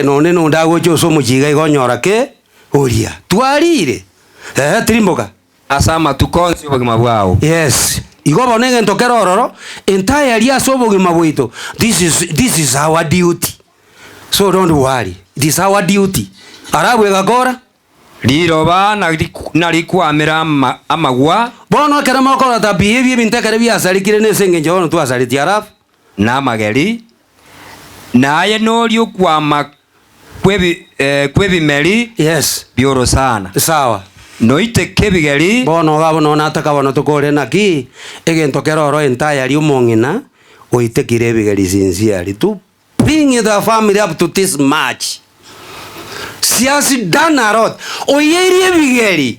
none no ndagocho muchiga igonyora ke uria twarire tirimboka asama tukonsi obogima bwao yes igo bonenge ntokero ororo entirely asobogima bwito this is our duty so don't worry it is our duty arabwe gakora liroba na likwamira amagwa bono kera makora ta behavior bintekere biasalikire nesenge njono twasalitia arafu na mageri naye nolio kwama kwebimeri yes bioro sana sawa noite kebigeri bono gabo no nataka bono tukore naki egento keroro entirely umongina oitekire bigeri sincerely to bring the family up to this match siasi danarot oyerie bigeri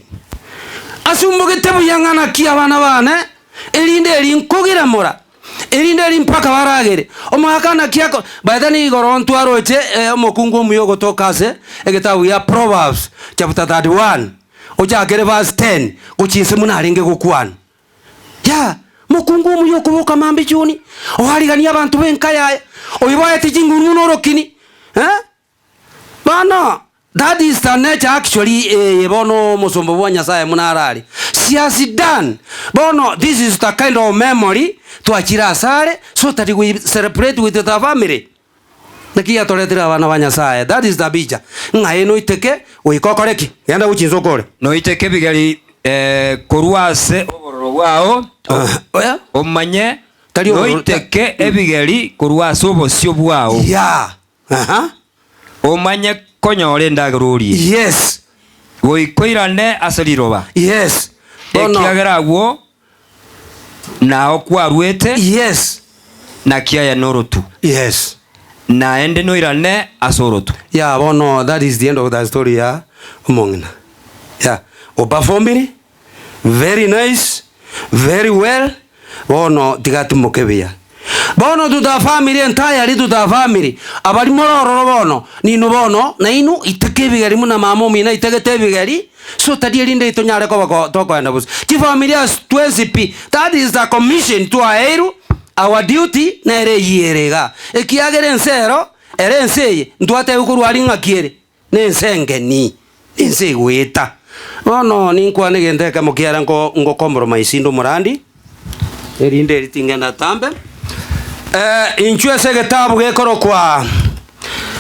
asumbugete buyangana kia bana bane elinde linkugira mura elinde limpaka baragere omwakana kiako baadani gorontu aroche omokungu muyogo tokase egetabu ya Proverbs chapter 31 ojakere verse 10 kuchinse munaringe gukwana ya mukungu muyogo boka mambi chuni oharigania abantu benkaya oyibaye tijinguru norokini bana that is the nature actually bono musombo bwa Nyasaye munarari siasi done bono this is the kind of memory to achira sare so that we celebrate with the family nakia toretira bana ba Nyasaye that is the bija ngai no iteke uikokoreki yenda uchinzo kore no iteke bigari koruase obororo bwao oya omanye no iteke ebigari koruase obosio bwao ya omanye konyore ndagururi yes goikoirane asaliroba yes ekiagerawo nao kwarwete yes na kiaya norotu yes na ende noirane asorotu ya bono that is the end of the story ya umongina ya performing very nice very well bono tigati mukebia bono to the family entirely to the family abali mororo bono nino bono na inu itekebigari muna mamo mina iteketebigari so tadielinde itonyare ko bako tokwenda bus ki family as 20p that is the commission to aeru our duty na ere yierega ekiagere ensero ere enseye ntwate ukurwari ngakiere nensengeni insegwita bono ninkwane gendeka mukiara ngo compromise ndo murandi erinde ritingenda tambe inchwe se gitabu gekoro kwa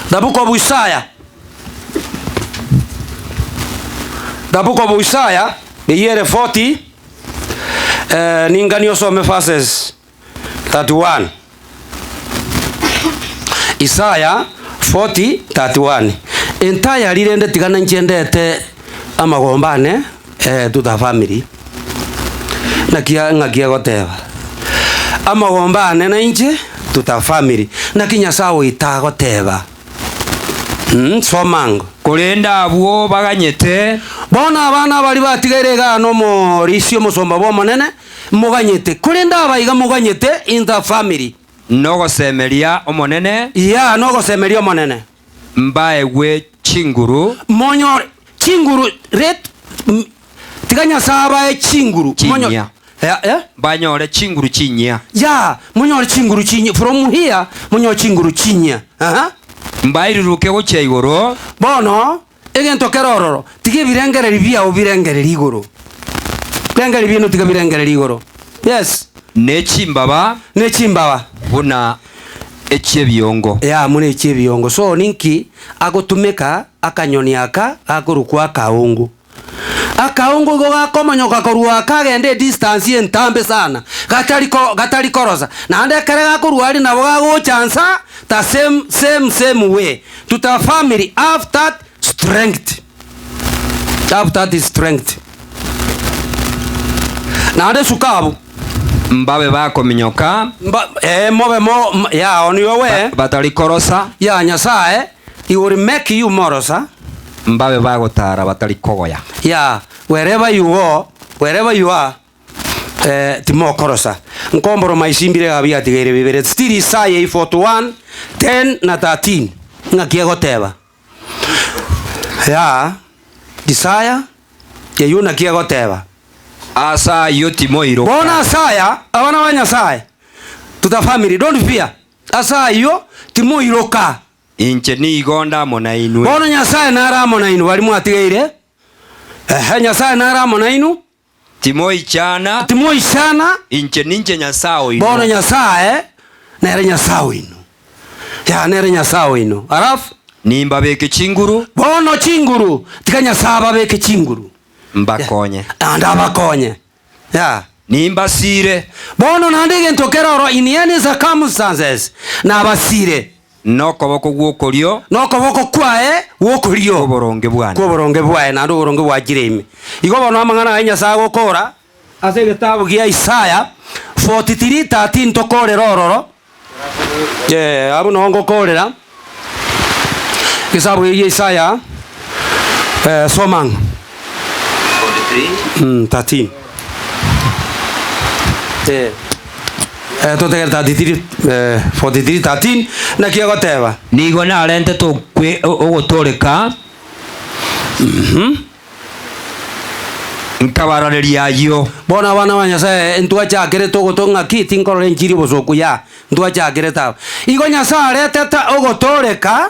the book of Isaiah the year 40 ningani osome verses 31 Isaiah 40:31 entire lirende tigana nchendete amagombane to the family nakia ngakia goteba amagombane na inche to the family nakinya sawo itago teba somango kurenda abo baganyete bona abana bali batigere gano mo risio musomba bo monene muganyete kurenda abaiga muganyete in the family nogo semeria omonene ya nogo semeria omonene mbae we chinguru monyo chinguru ret tiganya saba chinguru monyo banyore chinguru chinya ya monyo chinguru chinya from here monyo chinguru chinya mbairuruke gocha igoro bono egento kerororo tige birengereri bia obirengereri igoro birengeri bino tige birengereri igoro yes nechimbaba buna echiebiongo ya mune echiebiongo so ninki agotumeka akanyoni aka akorukwa kaungu akaungu go gakomonyoka korwa kagende distance entambe sana gatari koroza na ande kare gakorwa ari nabo gago chance the same way to the family after strength na ande sukabu mbabe bakominyoka mobe ya onyo we batari korosa ya Nyasaye he will make you morosa mbabe bagotara batari kogoya yeah wherever you are timokorosa nkomboro maisimbire gabi atigere bibere still Isaiah 41 10 na 13 ngakie goteba ya Isaiah yeyuna kie goteba asa yo timoiro bona Isaiah abana banyasai tuta family don't fear asa yo timoiroka inche ni igonda mona inwe bona nyasaye nara mona inu bali mwatigeire nyasaye nara mona inu timoi chana inche ninche nyasao inu bona nyasaye nere nyasao inu ya nere nyasao inu arafu nimba beke chinguru bono chinguru tikanya saba beke chinguru mbakonye anda bakonye ya nimba sire bono nandege ntokeroro in any circumstances na basire noko boko gwokorio kwae gwokorio kuboronge bwae na ndoboronge bwa jiremi igo bono amangana anya sa gukora ase gitabu gia Isaiah 43:13 tokore rororo abo no ngokorera kitabu gia Isaiah somang 13 totegera 43:13 na kia goteba nigo na rente to kwe ogotoreka nkabarariria yo bona bana banyasa entwa chakere to gotonga kiti nkorore njiri bosoku ya ntwa chakere ta igo nyasa reteta ogotoreka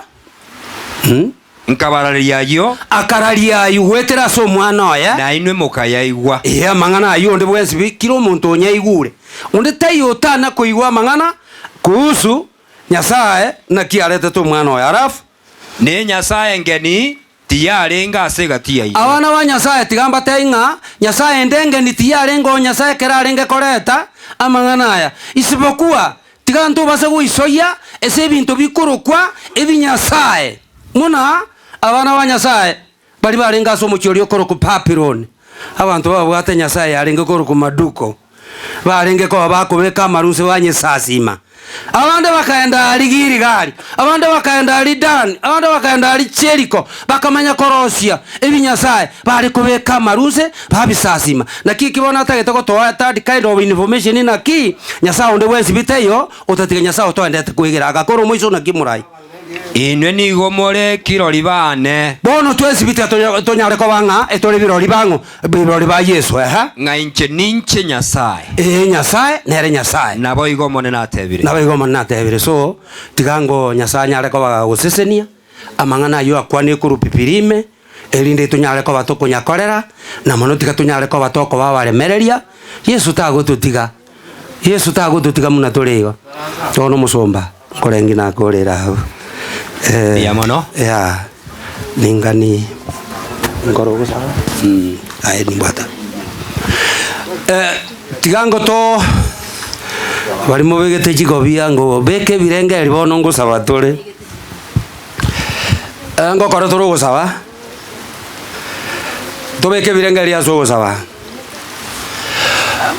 nkabarariria yo akararia yuwetera so mwana oya na inwe mukaya igwa mangana ayo ndi bwesi kiro muntu onya igure onde tayo tana kuigwa mangana kuhusu nyasaye na kiarete to mwana oya arafu ne nyasaye ngeni tiyare ngase gatia iyo abana ba nyasaye tigamba tainga nyasaye ndenge ni tiyare ngo nyasaye kerarenge koreta amangana aya isipokuwa tiganto base guisoya ese bintu bikurukwa ebinyasaye muna abana ba nyasaye bali barenga so mucyori koro ku papironi abantu babo bate nyasaye arenge koro ku maduko barenge ko bakubeka maruse banye sasima abande bakaenda aligiri gari abande bakaenda alidan abande bakaenda alicheriko bakamanya korosia ebinyasaye bari kubeka maruse babisasima na kikibona atagete toa third kind of information na ki nyasaye onde wesi biteyo utatiga nyasaye toendete kuigira agakoro mwiso na kimurai inwe ni gomore kirori bane bono twesi bita tonyare ko banga etore birori bango birori ba Yesu nga inche ninche nyasaye nyasaye nere nyasaye nabo igomone natebire so tigango nyasaye nyare ko baga gusesenia amangana yo akwani kuru pipirime elinde tunyare ko batoko nyakorera na mono tiga tunyare ko batoko babaremereria Yesu tagututiga muna torego tono musomba korengi na korera ya mono ya ningani ngorogo sawa ai ni bata tigango to bari mo begete jigobia ngo beke birenge ribono ngo sabatore ngo koro toro go sawa to beke birenge ria so go sawa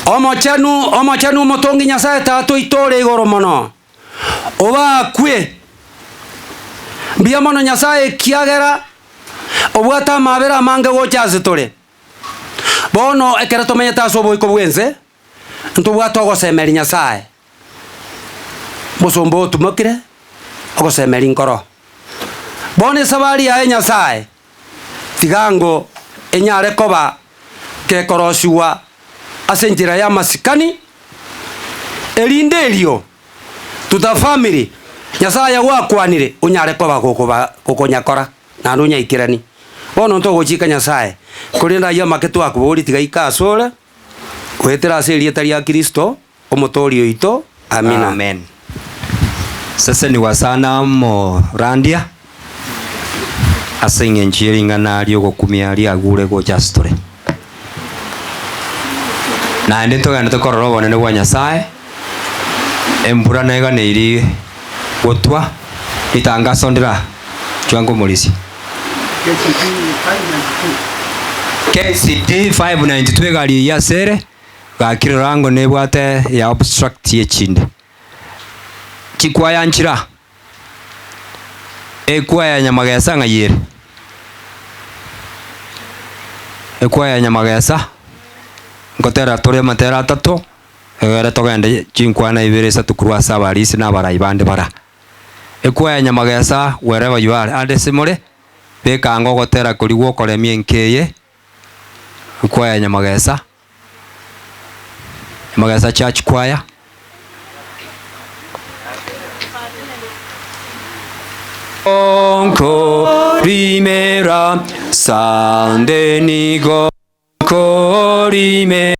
omo chanu motongi nyasaye tato itore igoro mono oba kwe mbia mono nyasaye kiagera obwata mabera mange gochaze tore bono ekera tomenye taso boiko bwense ntubwata ogosemeri nyasaye bosombo tumokire ogosemeri nkoro bono sabari ya nyasaye tigango enyare koba kekorosiwa asenjira ya masikani elindelio tuta family nyasaye wakwanire unyare koba kokonyakora na ndunya ikirani bono nto gochika nyasaye kurinda ya maketu akuburi tiga ikasora kwetera serie tari ya Kristo omotorio ito amina amen. Sasa ni wasana mo randia asinge njiri ngana rio gokumia ria gure go justore na ndito gana to kororo bonene gwa nyasaye embura nega neiri gotwa itangazo ndira chwango molisi KCD 592 gari ya sere gakire rango nebwate ya obstruct ye chinde chikwaya nchira ekwaya nyamagesa ngayire ekwaya nyamagesa ngotera tore matera atatu egere togende chinkwana ibere sa tukurwa sabarisi na bara ibande bara ekwa nyamagesa wherever you are ande simore beka ngo gotera kurigwo koremie nkeye ekwa nyamagesa church choir onko primera sande nigo korime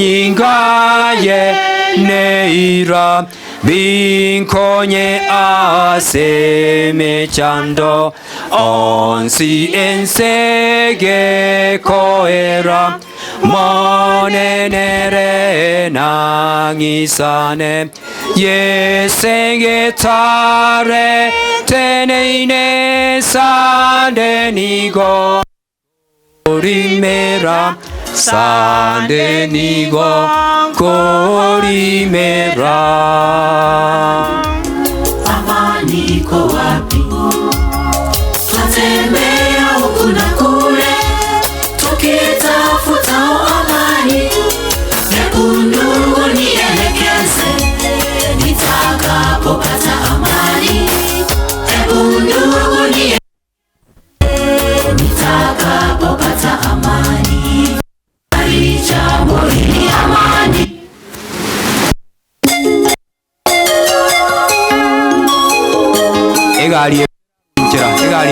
amanyingaye neira binkonye asemechando onsi ensege koera monenere nangisane yesenge tare teneine sande nigo korimera sande nigo korimera. Amani iko wapi? Twatembea huku na kule tukitafuta amani. Nyekundu nielekeze nitakapopata amani. Nyekundu nitakapopata amani. Jambo hili amani. Egari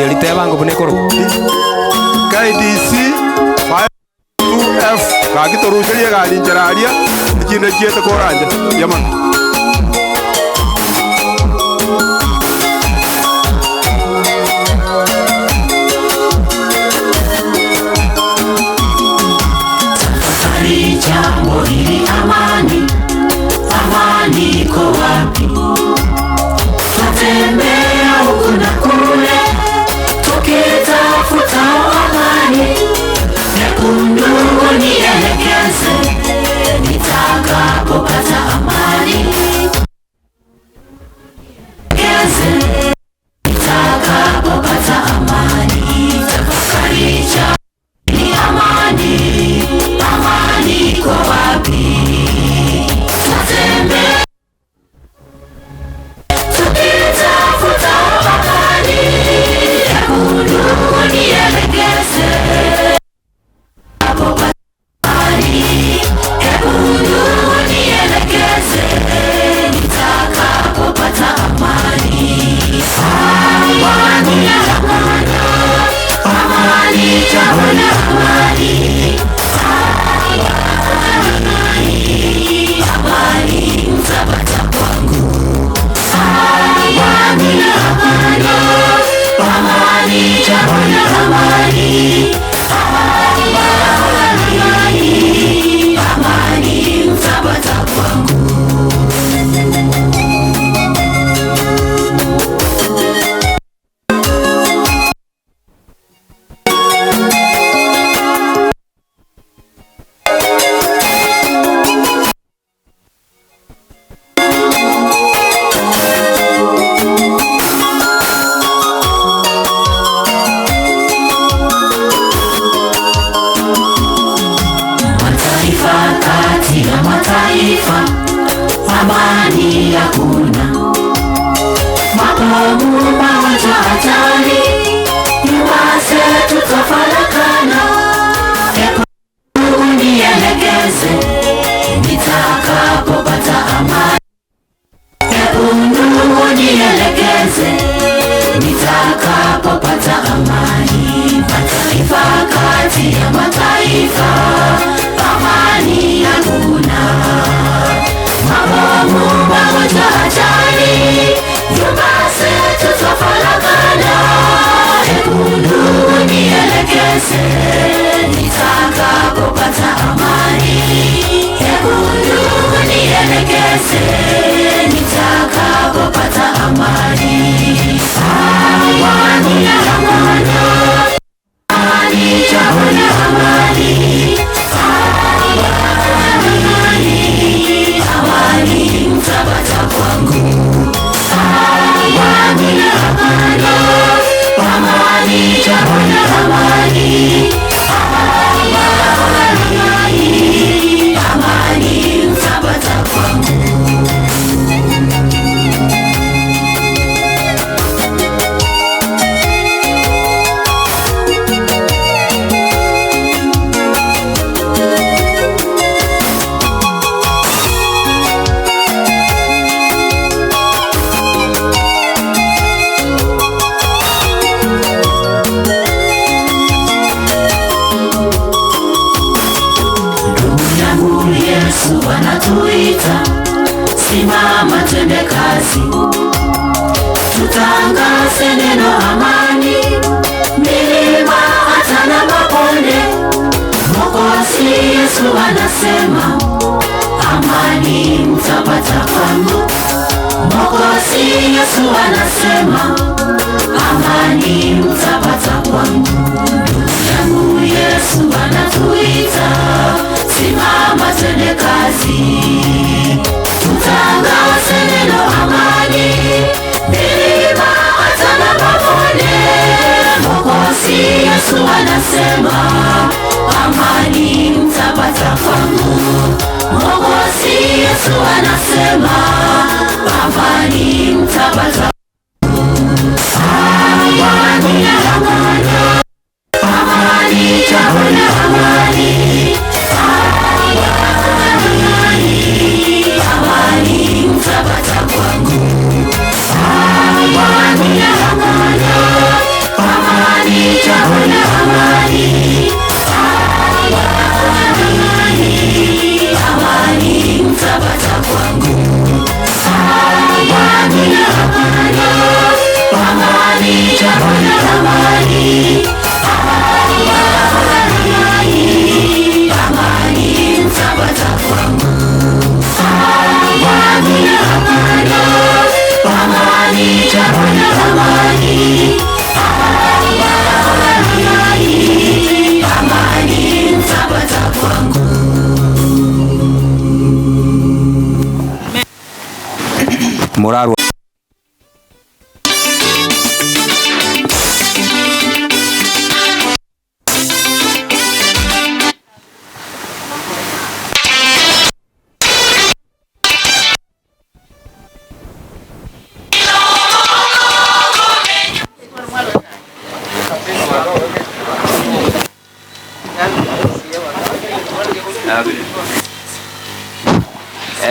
elitebango bunekoro KDC 52F kagitorusherie gari njeraria ikinde kiete koranje yaman jambo hili amani. Amani iko wapi? Twatembea huku na kule tukitafuta amani. Nyekundu nielekeze nitakapopata amani. Nitakapopata amani. Tafakari ni amani. Amani iko wapi? Twatembea tukitafuta amani. Nyekundu nielekeze amani. Nyekundu nielekeze nitakapopata amani. Amani ya Bwana, amani ya Bwana, amani. Amani mtapata kwangu. Amani ya Bwana, amani ya Bwana, amani. Amani mtapata kwangu. Amani hakuna, mabomu magonjwa hatari, nyumba zetu twafarakana. Nyekundu nielekeze nitakapopata amani. Nyekundu nielekeze nitakapopata amani. Mataifa kati ya mataifa, amani hakuna. Mabomu magonjwa hatari, nyumba zetu twafarakana. Nyekundu nielekeze nitakapopata amani. Nyekundu nielekeze nitakapopata amani. Amani ya Bwana, amani ya Bwana, amani. Amani mtapata kwangu. Amani ya Bwana, amani ya Bwana, amani. kazi, tutangaze neno amani, milima hata na mabonde. Mwokozi Yesu anasema, amani mtapata kwangu. Mwokozi Yesu anasema, amani mtapata kwangu. Ndugu yangu, Yesu anatuita, simama twende kazi, tutangaze neno amani, milima hata na mabonde. Mwokozi Yesu anasema, amani mtapata kwangu. Mwokozi Yesu anasema, amani mtapata. Amani, amani, amani, tawala amani. Amani, amani mtapata kwangu. Amani, amani, amani, tawala amani. Amani, amani mtapata kwangu. Amani, amani, amani, tawala amani. Amani, amani mtapata kwangu. Amani, amani, amani, tawala amani. Amani, amani mtapata kwangu. Moraro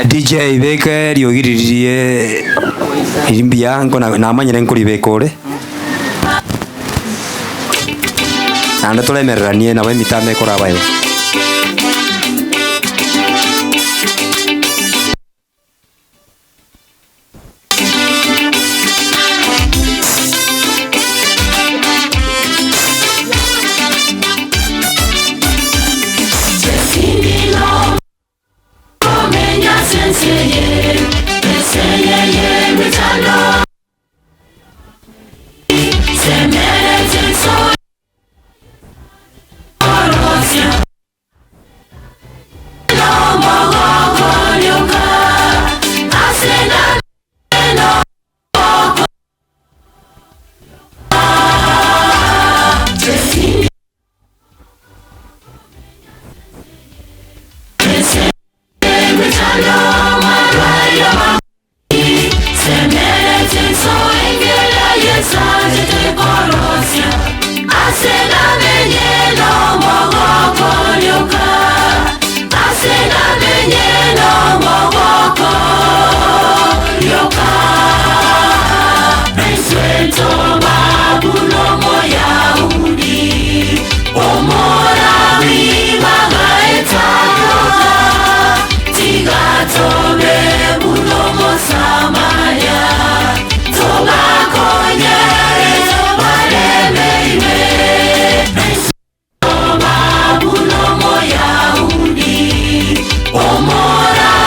DJ beke riogiririe irimbia ngo na manyire nkuri bekore anda tulemereranie na we mitame kora bayo Omora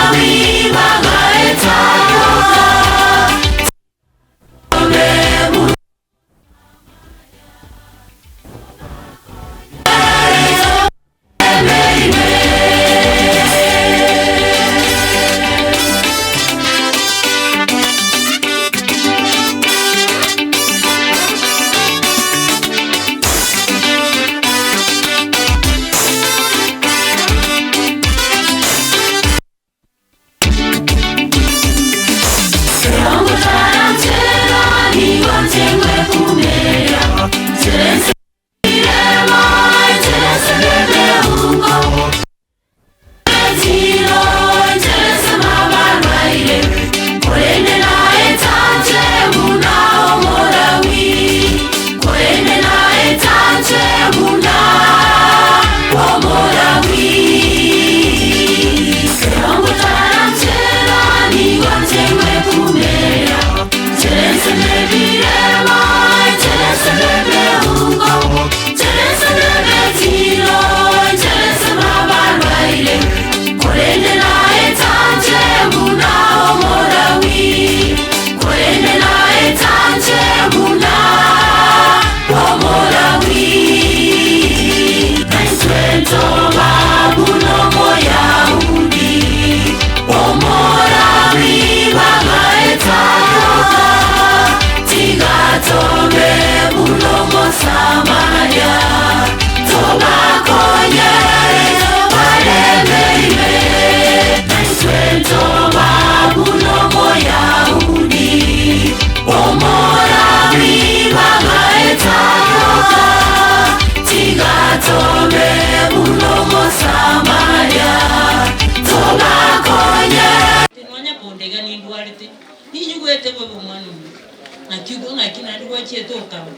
kuonga kina ndiko cheto kama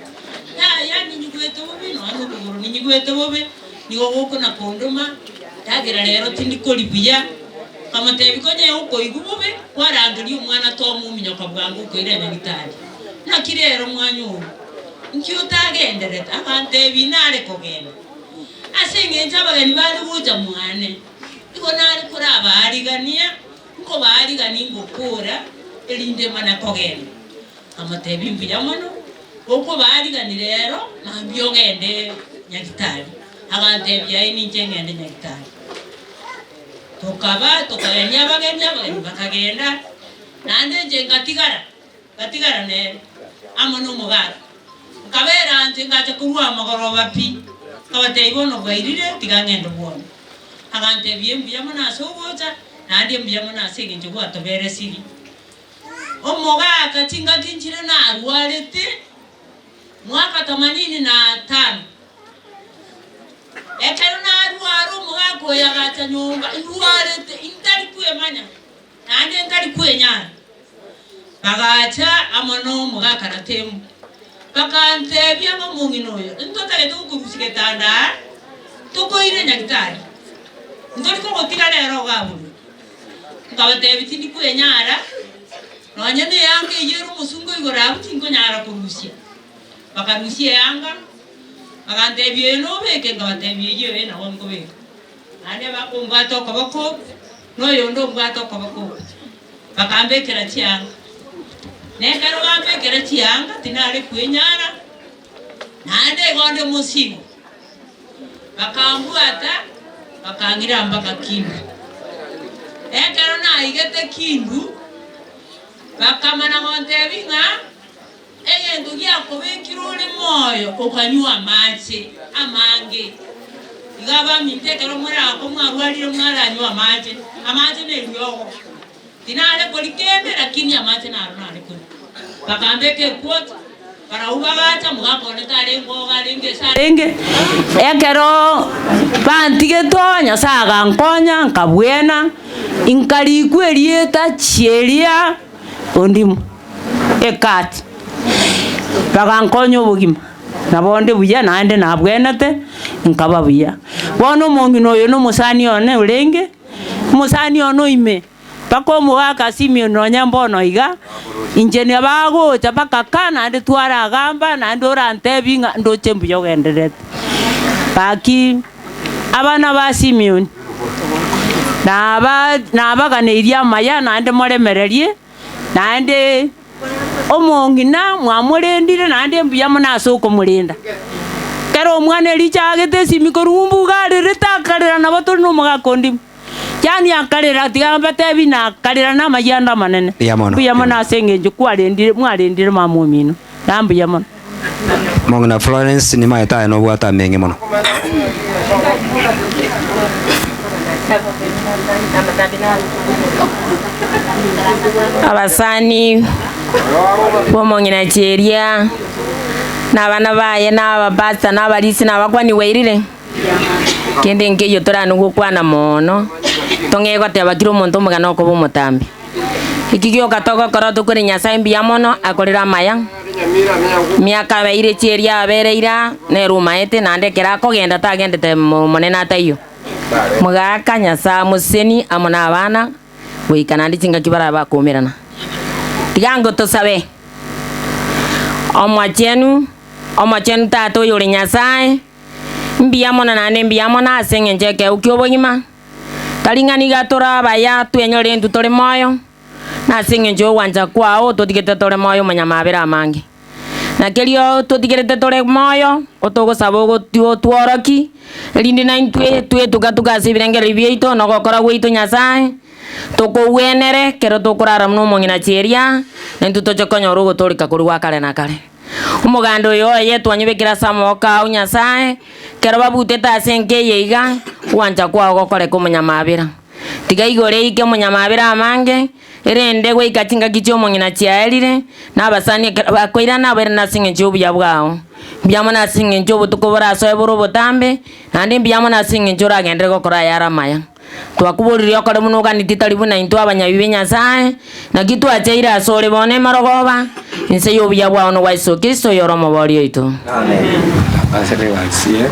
yani nyigwete bobe no ano kuguru ni nyigwete bobe ni goko na kondoma tagira rero tindikoli buya kama tebikonye uko igubobe waranduri umwana to muminyo kabwangu ko ire nyagitari na kirero mwanyu nkyutagendereta abante binare kogenda asenge njabagani bari buja mwane iko nari kuraba arigania ko barigani ngokura elinde mana kogenda amatebi mbiya mono uko barigani rero nambyo gende nyagitari abante byaini ngende nyagitari tukagenya bageni bakagenda nande nje ngatigara ne amono mugara kabera nje ngacha kuwa magoroba pi kabate ibono bairire tigangendo bwono agante byembu yamana soboza nande mbiyamana sege nje kwa tobere siri omoga akatinga kinjire na arwarete mwaka 85 ekero na arwaro mwako yagacha nyumba arwarete intari kwemanya nande intari kwenyana bagacha amono mugaka natemu bakantebya ngo munginoyo ntotale tukubusike tanda tukoire nyagitari ndoriko gotira rero gabu ngabatebi tindi kwenyara nonyene yange yeru musungo igora butingo nyara kurusia bakarusia yanga bakantebye no beke ngabatebye yewe na wongo beke ane bakumbato kobako noyo ndo mbato kobako bakambekera cyanga nekaro bambekera cyanga tinale kwenyara nande gonde musigo bakambuata bakangira mpaka kindu ekero na igete kindu bakamana ngontebinga eyendo gyakobekirole moyo okanywa amache amange igaba mintekero mura ko mwarwalire mwaranywa amache ne ryogo tinale kolikende lakini amache na arunale ko bakambeke kwot para ubagacha mugakone tare ngoga linge sarenge ekero bantige tonya saga nkonya nkabwena inkali kwelieta chelia ondimu ekati bagankonyo bugima nabonde buya nande nabwenete nkaba buya bono mongino yo no musani one urenge musani ono ime pako muwaka simio no nyambono iga injeni bago chapaka kana ndi twara gamba na ndora ntebinga ndo chembu yogenderete paki abana ba Simeon na baganeiria maya nande moremererie nande omongina mwamurendire nande mbuya muna soko murinda kero omwana erichagete simikorumbu garire takarira na bato no mugakondi yani akarira tigamba tebina akarira na mayanda manene mbuya muna sengenje kwarendire mwarendire mamumino nambuya muna mongina Florence ni maeta no bwata menge mono abasani bomongina cheria nabana baye nabapasta nabalisi nabakwani weirire kende nkeyo torano gukwana mono tongego te abakiro omonto omugana okoba omotambi ikigio katoko koro tukuri Nyasaye mbuya mono akorera maya miaka beire cheria abereira nerumaete nande kera kogenda tagendete monene ataiyo mugaka Nyasaye museni amona abana goikana ndi chinga kibara bakomerana tigango tosabe omwachenu tato yuri Nyasaye mbuya mono nande mbuya mono asenge njeke ukiobonyima kalingani gatora baya twenyore ntu tore moyo na singe njo wanja kwao totigete tore moyo manyamabera amange na kelio totigete tore moyo otogosaba gotio tworoki rindi na intwe tukatuka sibirengere bieito no gokora gweito Nyasaye tokowenere kero tokurara mno mongina cheria nentu tochokonyo rugo torika kuri wakale na kale umugando yo yetwanyubekira samoka Nyasaye kero babuteta asenge yeiga wanja kwao gokore kumunyamabera tiga igore ike munyamabera amange erende gwe ikatinga kicho mongina chiaelire na basani bakoira na bere na singe jobu ya bwao byamo na singe jobu tukobora so eboro botambe nande byamo na singe jora gendere gokora yara maya twakuburirie okore muno ganititari buna into abanyabibe Nyasaye na kitu achaira asore bone marogoba inse yobuya bwao no Yesu Kristo yoromo bori oito. Amen. Asante wansie.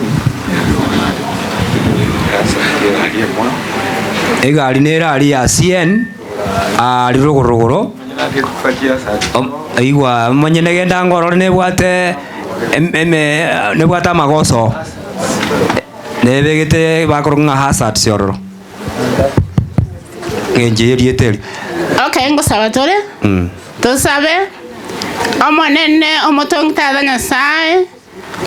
Egari nera ari ya CN ari ruguruguru igwa monye negenda ngoro ne bwate ne bwata magoso ne begete bakorunga hazard siororo genjeri eteri. Okay, ngusaba tore tusabe omonene omotongtada Nyasaye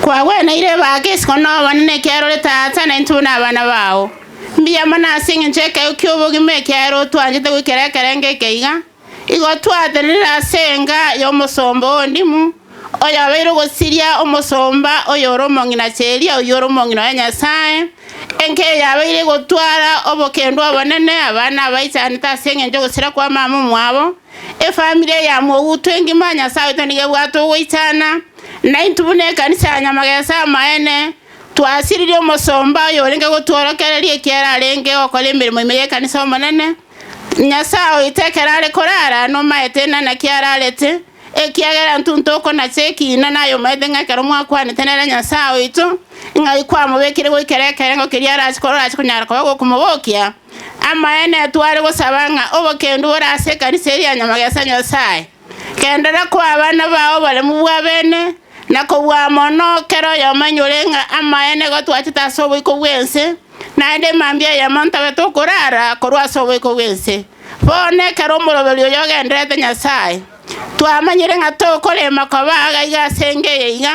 kwa wena ile bagisi kono banene kero letata na ntuna abana bawo mbiya mana singe ncheke ukyobo gime kero twanjite gwikerekerenge keiga igo twaterera senga yo musombo ndimu oya bero gosiria omusomba oyo romongina cheria oyo romongina ya Nyasaye enke yabaire gotwara obokendo abanene abana baichanita senge njo gosira kwa mama mwabo efamilia ya mwogutu engima Nyasaye tonige bwato goichana na intubune kanisa Nyamagesa maene twasirire omusomba yorenge gotworokererie kiara renge okole mirimo imeye kanisa omonene Nyasaye itekerare korara no maetena na kiara lete ekiagera ntuntoko na cheki na nayo maethenga kero mwakwane tenera Nyasaye itu ngai kwa mubekire goikerekere ngo kiriara asikora asikunyara kwa kumubokia amaene tware gosabanga obokendo orase kanisa ya Nyamagesa Nyasaye kendera kwa abana bao bale mubwa bene nako bwa mono kero yomanyorenga amaene gotwachita sobo iko wense naende mambia ya monta beto kurara korwa sobo iko wense bone kero mulobelyo yogendrete Nyasaye twamanyirenga to kolema kobaga igasenge yiga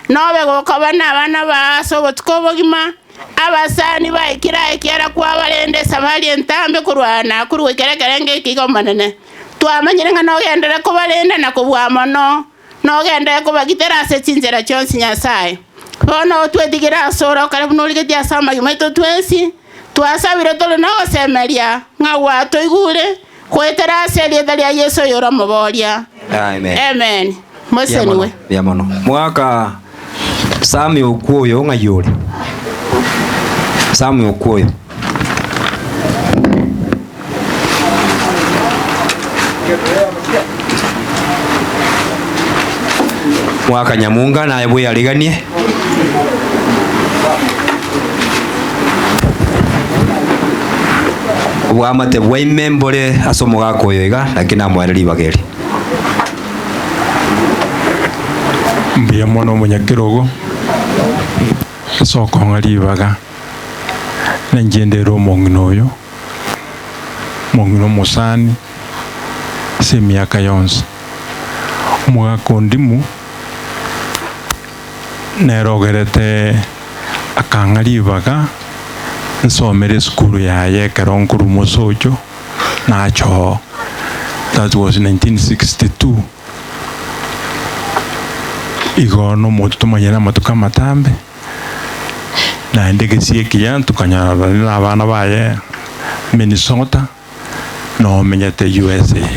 nobe gokobana abana ba sobo tukobogima abasani baikira ikiara kwa balende sabali entambe kurwana kurwekerekerenge kigo manene twamanyirenga nogendera ko balende nako bwa mono nogenda ko bagitera se cinzera cyonsi Nyasaye bono twedigira soro kare bunurige dia sama gimaito twensi twasabire tolo no semeria ngawa to igure kwetera se lidalia Yesu yoro moboria. Amen. Amen. Moseniwe ya mono mwaka sami ukuyo ngayuri sami ukuyo mwaka Nyamunga naye bwe yaliganie bwamate bwaimembole asomo gakoyo iga lakini amwareri bageri mbiya mono munyakirogo soko ngalibaga nanjendero monginoyo mongino musani se miaka yonse mwaka ndimu nerogerete akangalibaga nsomere skulu yaye karonkuru musojo nacho. That was 1962. Igono moto manyana matuka matambe na ndege sieki ya tukanyara na abana baye Minnesota no menyete USA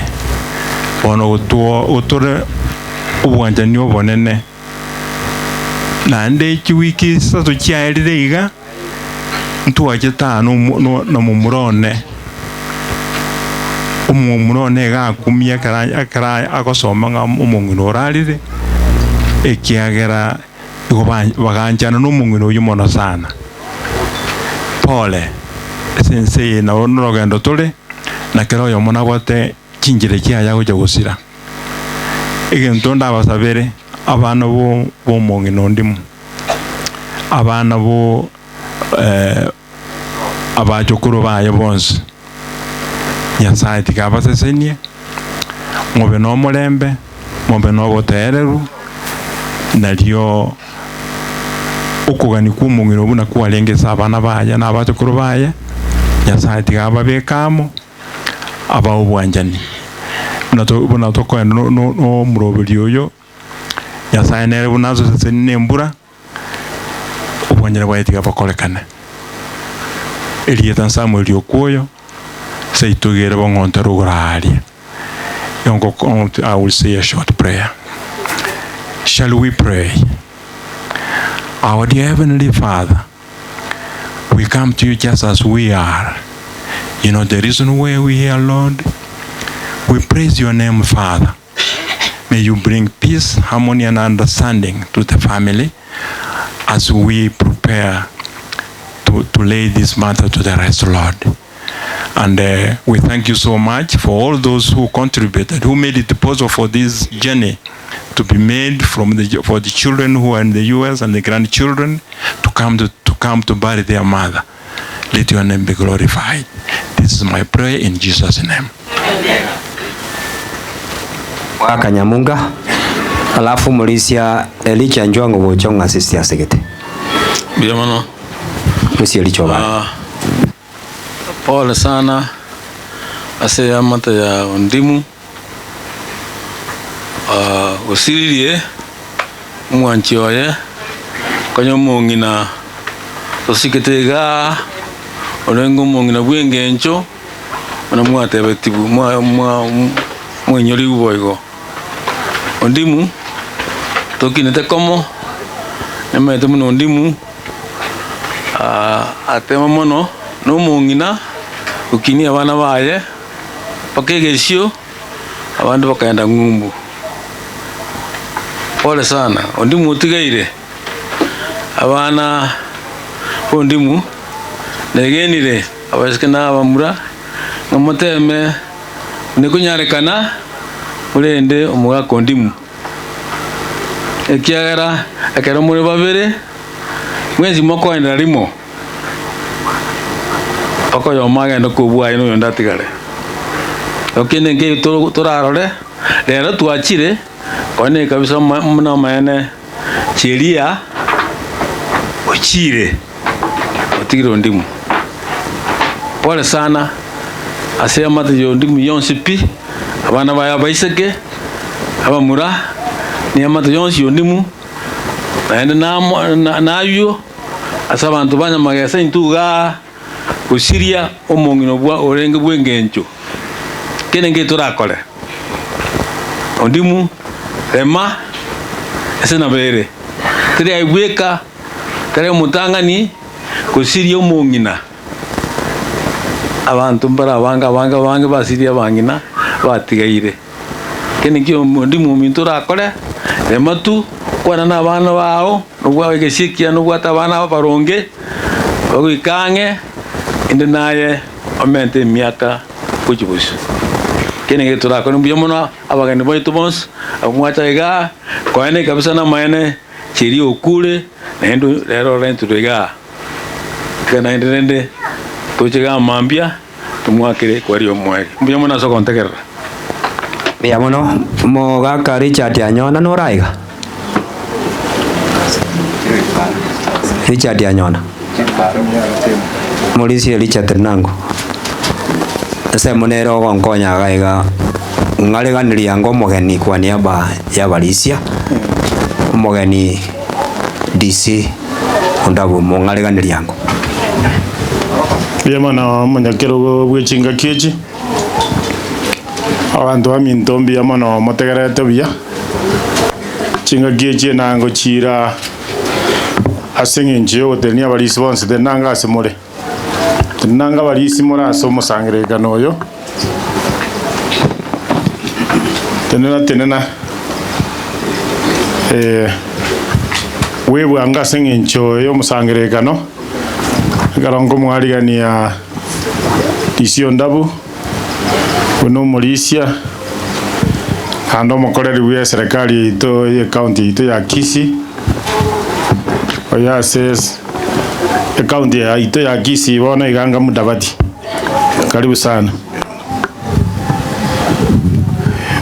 ono utore ubwanjani obonene na nde kiwiki sato chiairire iga ntuwaje tano no mumurone umumurone ga kumia kara akosoma nga umungino rarire ekiagera baganjana no mungino yumono sana pole sensei na onrogendo tole na kero yo mona bote kinjire kya yago jogusira egento ndabasabere abana bo mungino ndimu abana bo abajokuru baye bonse Nyasaye tikabasesenie mobe no mulembe mobe no botereru nalyo ukugani kumungiro buna kuwalengesa abana baye na abajokuru baye Nyasaye tikababekamo abawubwanjani buna toko no murobeli oyo Nyasaye nere bunazo sesenie mbura ubwanyere bwaye tikabakolekana Elieta Samuel yokuoyo seitugere bongonte rugurali. I will say a short prayer. Shall we pray? Our dear Heavenly Father, we come to you just as we are. You know the reason why we here, Lord. We praise your name, Father. May you bring peace, harmony, and understanding to the family as we prepare to lay this matter to the rest, Lord. And we thank you so much for all those who contributed, who made it possible for this journey to be made for the children who are in the U.S. and the grandchildren to come to bury their mother. Let your name be glorified. This is my prayer in Jesus' name. Wakanyamunga alafu mulisia Elicha Njwango Bochonga sister Segete. Biamano. Musi Elicho ba. Pole sana ase amata ya ndimu usiririe mwanchi oye kanyo mongina tosiketega olengo mongina bwengencho ona mwate betibu mwenyori uboigo ondimu tokinete komo nemete muno ondimu atema mono no mongina ukini abana baye pakegesio abandu bakaenda ngumbu. Pole sana ondimu utigaire abana ondimu negenire abasikana abamura ngamoteme nekunyarekana urende omuga kondimu ekiagera akero muri babere mwezi moko enda limo pako yo magenda kubua ino yondatigare okene nge turarore rero twachire kone kabisa muna maene cheria ochire otigiro ndimu. Pole sana ase amata yo ndimu yonsi pi abana baya baiseke abamura ni amata yonsi yo ndimu naenda nayo asa abantu banya magesa intuga usiria omongino bwa orenge bwengencho kene nge turakore ondimu ema ese na bere tiri aibweka tiri mutangani kusiria omongina abantu mbara banga basiria bangina batigaire kene kyo ondimu mintu rakore ema tu kwana na bana bao nubwa wegeshikia nubwa tabana baronge bagikange inde naye omente miaka kuchibusu kene nge turakore mbiyo mono abagani boitu bons abumwacha ega kwane kabisa na maene chiri okule nendo lero rentu rega kana indende tochega mambia tumwakire kwari omweri mbiyo mono so kontegerra biya mono mo gaka Richard Anyona no raiga Richard Anyona Mulisi Richard Nango ese monero gonkonya gaiga ngaleganiria ngo mogeni kwa niaba ya Balisia mogeni DC ondabu mongaleganiria ngo yema na manyakero bwechinga kiechi abantu amintombi yamano motegerete bia chinga kiechi nango chira asengenje otenia Balisi bonse tenanga asemore tenanga Balisi mora asomo sangireka noyo tenena wewe anga sengencho yo musangireka no garongo mwarigania disio ndabu uno Mulisia kando mokoreri wa serikali ito ya county ito ya Kisii oya says county ya ito ya Kisii bona iganga Mudavadi. Karibu sana.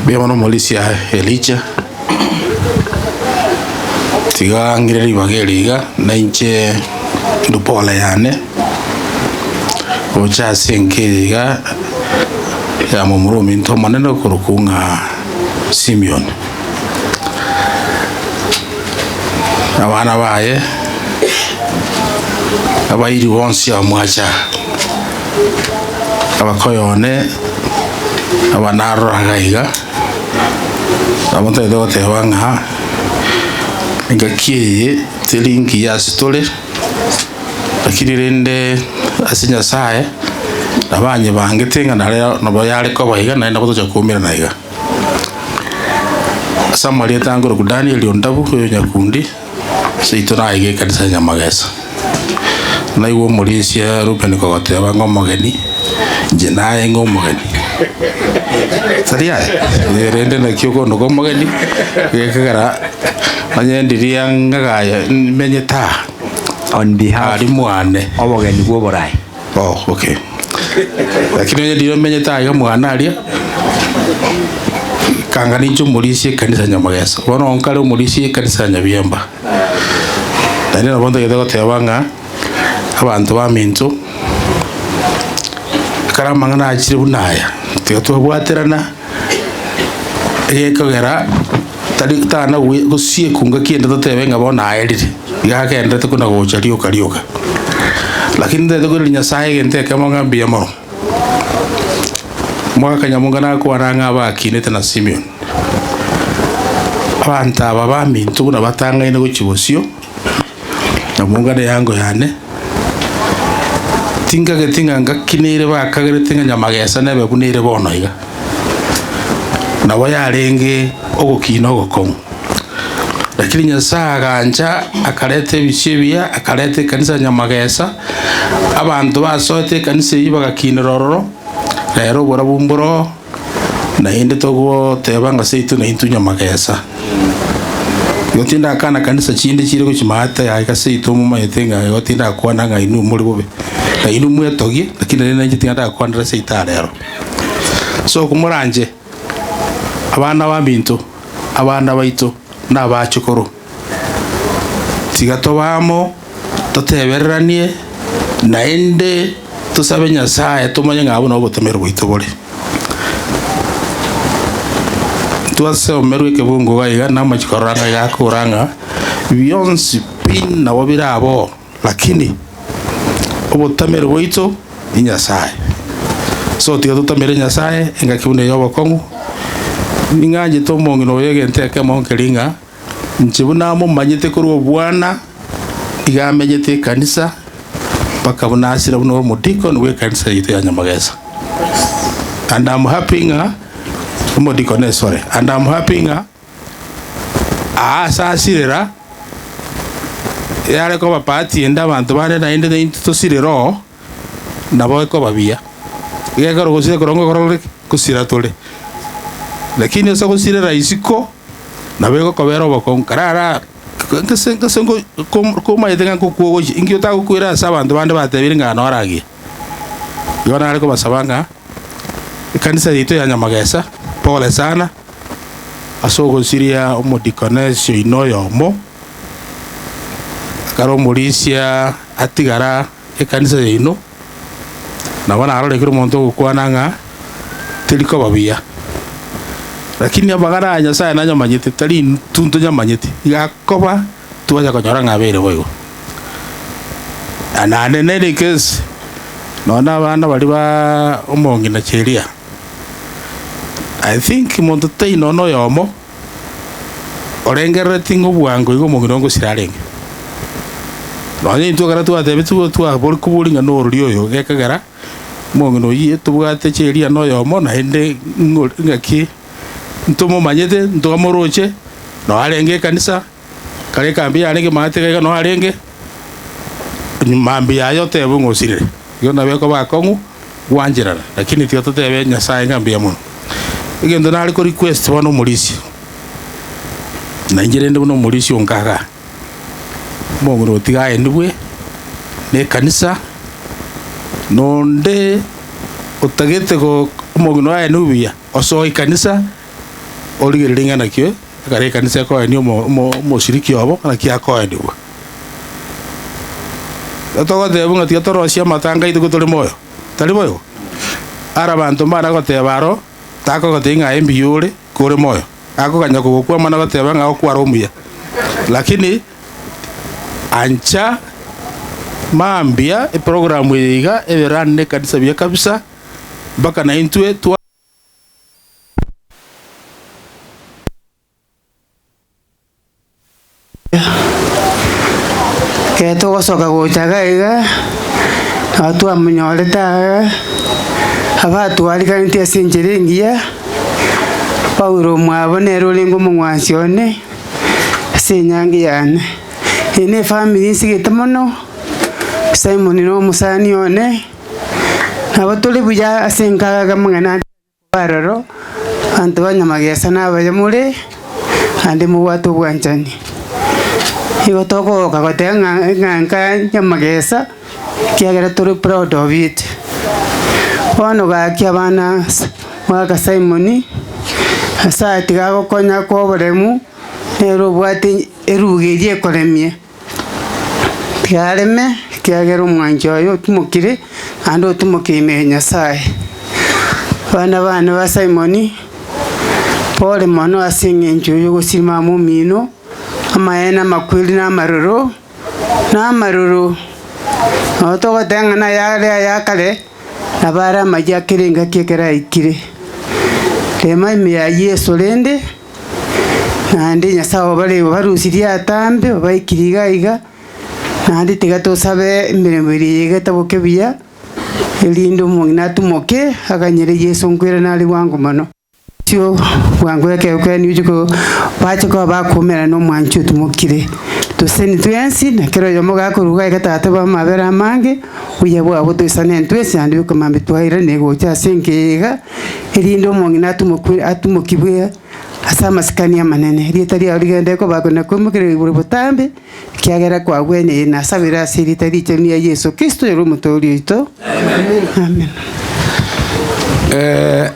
Biamano Mulisia Elicha tiga ngireri bageriga na inche ndupole yane ocha senkeriga ya mumurumi ntomaneno kurukunga Simeon abana baye abayiri bonsi amwacha abakoyone abanaro agaiga amonte dote wanga ngakie tilingi ya stole lakini rende asinya sae nabanye bangetenga nabo yale ko bahiga naenda kutocha kumira naiga Samuel yatangoro ku Daniel Ondabu yo Nyakundi seito naige kanisa Nyamagesa na iwo Mulisia Ruben Kogote abangomogeni nje naye ngomogeni saria rende na kyoko no gomogeni gekagara manyendiria ngagaya menyeta on behalf ali mwane obogeni bwo borai. Oh, okay. Lakini ndio menyeta ya mwana alia kangani njo Mulisia kanisa Nyamagesa bono onkale Mulisia kanisa Nyabiemba dani na bondo yego tebanga abantu ba minto karama ngana akiri bunaya tigato bwaterana ekogera tari tana gusie kunga kienda totebenga bona aerire igakenda tukuna gochario karioka lakini ndete kuri Nyasaye gente kama ngambia moro mwaka nyamunga na kwaranga abakinete na Simeon abantu aba ba minto na batanga ine guchibosio namunga ne yango yane tinga getinga ngakinire bakagere tinga Nyamagesa nebe kunire bono iga nabo yarenge ogukina ogokomu lakini Nyasaye aganja akarete bishebia akarete kanisa Nyamagesa abantu basote kanisa yibagakina rororo rero borabumburo na inde togo tebanga seitu na intu Nyamagesa yotinda kana kanisa chinde chire ko chimata ya kaseitu mu mayetenga yotinda kwana nga inu muri bobe na inu mwetogi lakini nene njitinda kwana seita rero so kumuranje abana ba bintu abana baito n'abacukuru tigatobamo totebereranie na ende tusabe Nyasaye tumanye ngabo no botemero bwitobore tuase omerwe kebungo gaiga namachikoranga yakuranga biyonsi pin na wabirabo lakini obotemero bwito Nyasaye so tigatomere Nyasaye engakibune yobokongu ninganje tomongino yegente kemonkeringa nchibuna mo manyete kuru bwana igamenyete kanisa bakabona asira buno mudiko nwe kanisa yite ya Nyamagesa and I'm happy mudiko ne sorry and I'm happy asasirira yale ko bapati enda bantu bane na ende into siriro nabo ko babia yegaro gusire korongo korore kusira tole lakini esa kusire raisiko nabego kobero bokonkarara ngesengo koma yetenga kukugo ingyo ta kukwira sabantu bande batebire ngano aragi yona ariko basabanga kanisa yito ya Nyamagesa pole sana asogo siria omodikonesyo inoyo mo karo Mulisia atigara kanisa yino nabona arole kiro monto kukwananga tiliko babia lakini abagara Nyasaye na Nyamanyete tari tunto Nyamanyete yakoba tuwaja konyora ngabere boyo anane nene kes nona bana bali ba omongi na cheria I think monto tai nono yomo orengere tingo bwango igo mongi nongo sirarenge nonye tu gara tu ate bitu tu abor kubulinga no rioyo gekagara mongi no yi tubwate cheria no yomo na ende ngaki ntomo manyete ntomoroche no arenge kanisa kare kambi arenge mate no arenge mambi ayo tebo ngosire yo na beko bakongu wanjira lakini tiyo tebe Nyasaye ngambi amuno igendo nari ko request wano Mulisia na injirende buno Mulisia onkaga mongo tiga endwe ne kanisa nonde utagete ko mongo no ayenubia oso kanisa oligiringa nakyo kare kanisa ko ni mo shiriki obo na kia ko ndiwo togo debo ngati torosia matanga itu tole moyo tali moyo ara bantu mana ko tebaro tako ko tinga embiure kore moyo ako kanya ko kwa mana ko tebanga okwa romia lakini ancha mambia programu yiga everanne kanisa bya kabisa baka na intwe tu ke to gosoka gochaga iga atu amunyoreta abatu alikanti asenjerengia Paulo mwabonero lengo mwansione senyangi yane ene family sigete mono Simon no musani one abatole buya asenkaga mwana bararo antu banyamagesa nabayamure ande mu watu bwanjani igotoko kagotenga nganka nyamagesa kiagera turi proud of it ono gaki abana mwaka Simon asati gago konya ko boremu ero bwati erugerie koremie tiareme kiagera mwanjoyo tumukire ando tumukime Nyasaye bana ba Simon pole mono asinge njoyo gusima mu mino amaena makwili na maruru otogo tengana yale yakale nabara majya kirenga kekera ikire tema ya Yesu lende nandi Nyasaye bale barusiria atambe baikiriga iga nandi tigato sabe imiremiri yegetabuke biya elindo mungina tumoke aganyere Yesu nkwira nali wangu mano tio wangu yake kwani ujuko bacho ko bakomera no mwanchu tumukire tuseni tuyansi na kero yomo gakuruga igatata ba mabera mange uyabo abo tusane ntwese andi ko mambe twaira nego cha senkega elindo mungina tumukire atumukibwe asama sikania manene ritari aligende ko bakona kumukire buri butambe kiagera kwa gwene na sabira siritari cheni ya Yesu Kristo yero mutori ito amen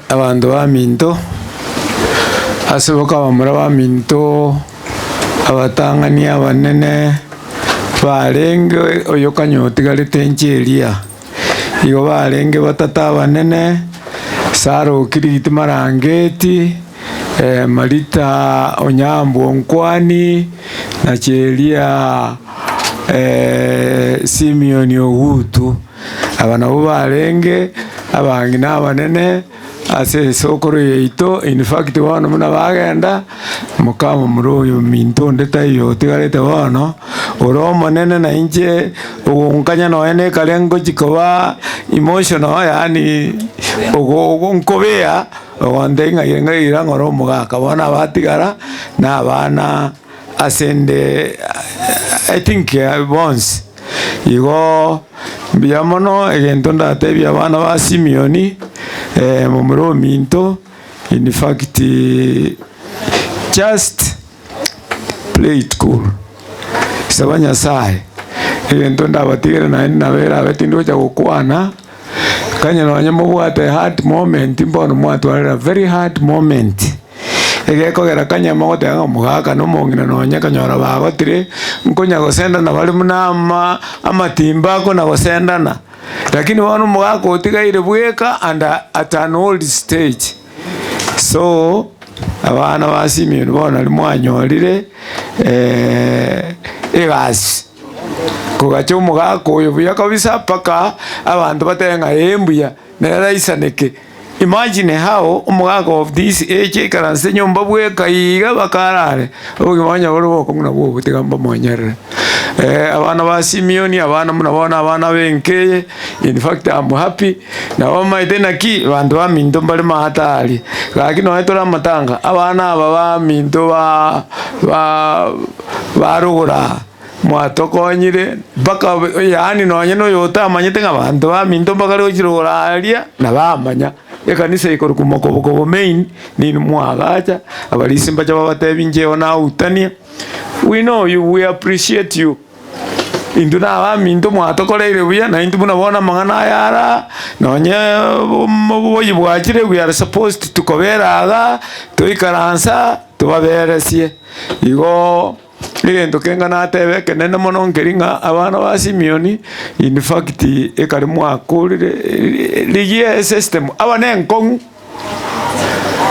abantu baminto asiboka bamura baminto abatangania abanene barenge oyo kanyotigarete encheria igo barenge batata abanene saro kiriti marangeti Marita Onyambo Nkwani na Chelia Simeon Ogutu abana bo barenge abangi nabanene ase sokoro yeito in fact bana muna bagenda mukama muroyo minto ndeta yo tigarete bana oro monene na inje unkanya no ene kalengo chikoba emotional yani ogo nkobea wandenga yenga ngoro mugaka bana batigara na bana asende I think once igo biamono egento ndatebia bana ba Simeoni mumuro minto in fact just play it cool sabanya sai egento ndabatigera na vera betindo cha gukwana kanya no nyamo bwate hard moment mbono mwatwara very hard moment egeko gera kanya mogote anga mugaka no mongina no nyaka nyora bagotire nkonya gosenda na bali munama amatimba ko na gosendana lakini wano mugaka otigaire bweka and at an old stage so abana ba Simeon bona limwanyorire egasi kugacho mugaka oyo buya kabisa paka abantu batenga embuya neraisaneke. Imagine how umugaka of this age karanse nyomba bweka iga bakarare ogimanya boro komuna bwo butegamba monyere abana ba Simeoni abana munabona abana benkeye in fact I'm happy na wama itena ki bantu ba mindo mbali mahatari lakini waitola matanga abana aba ba mindo ba rugura mwatokonyire baka yani nonye no yota amanyete ngabantu ba mindo bakari okirugura alia na bamanya ekanisa ikoro kumoko main ni mwagacha abalisi mbacha babatebinje ona utania we know you, we appreciate you induna abamindo mwatokoreire buya na indu munabona mangana yara nonye boyi bwachire we are supposed to koberaga toikaransa tubaberesie igo ligendo kenga na tebe kenene mono ngeringa abana ba Simeoni in fact ekari mwakurire ligie system abane nkong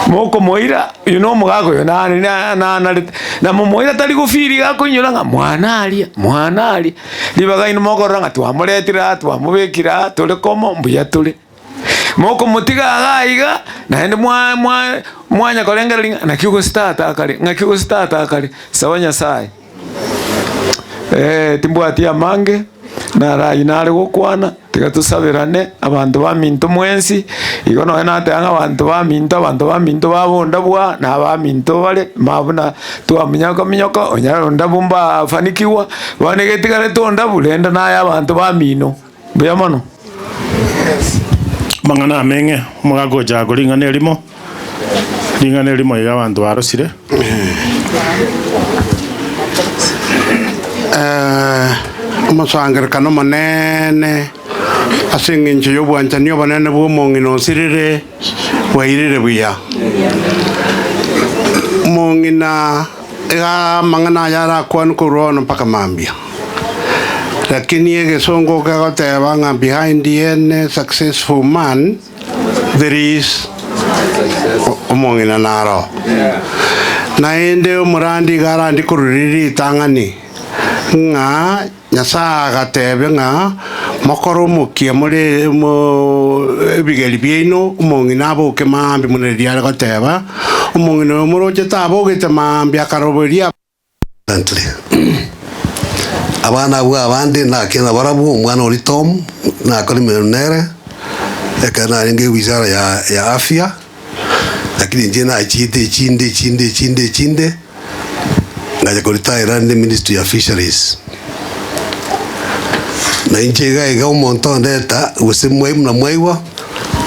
moko moira you know mugago yo na moira tali gufiri gako nyuranga mwana ali libaga ino moko ranga twamuretira twamubekira tole komo mbuya tole moko mutiga agaiga na ende mwanya kolengera linga na kiugo start akali sabanya sai timbwatia mange narai nare gokwana tiga tusabirane abantu ba minto mwensi igo noe natanga abantu ba minto babonda bwa na ba minto bare mabuna twaminyako minyoko onyaronda bumba afanikiwa banegetigare tonda bulenda naye abantu ba mino buya mono mang'ana ameng'e mugagocha kuring'ana elimo iga abantu barosire omosangerekano monene ase eng'encho ya obwanchani obonene bwa omong'ina osirire bwairire buya omong'ina iga amang'ana aya arakwani korwa ono mpaka mambia lakini egesongo kegoteba ng'a behind any successful man there is omong'ina naro naende omorandi garandi koruriri itang'ani ng'a nyasaye agatebe ng'a mokoro omokia more ebigeri biaino omong'ina aboke mambi muna riare goteba omong'ina oyo morochete abogete mambi akaroberia abana bwa abandi nakena barabu omwana oli Tom nakoli millionaire ekana ringe wizara ya afya lakini nje na chinde ngaja kulitaira ndi ministry ya fisheries na injega iga umonto ndeta usimwe mna mwaiwa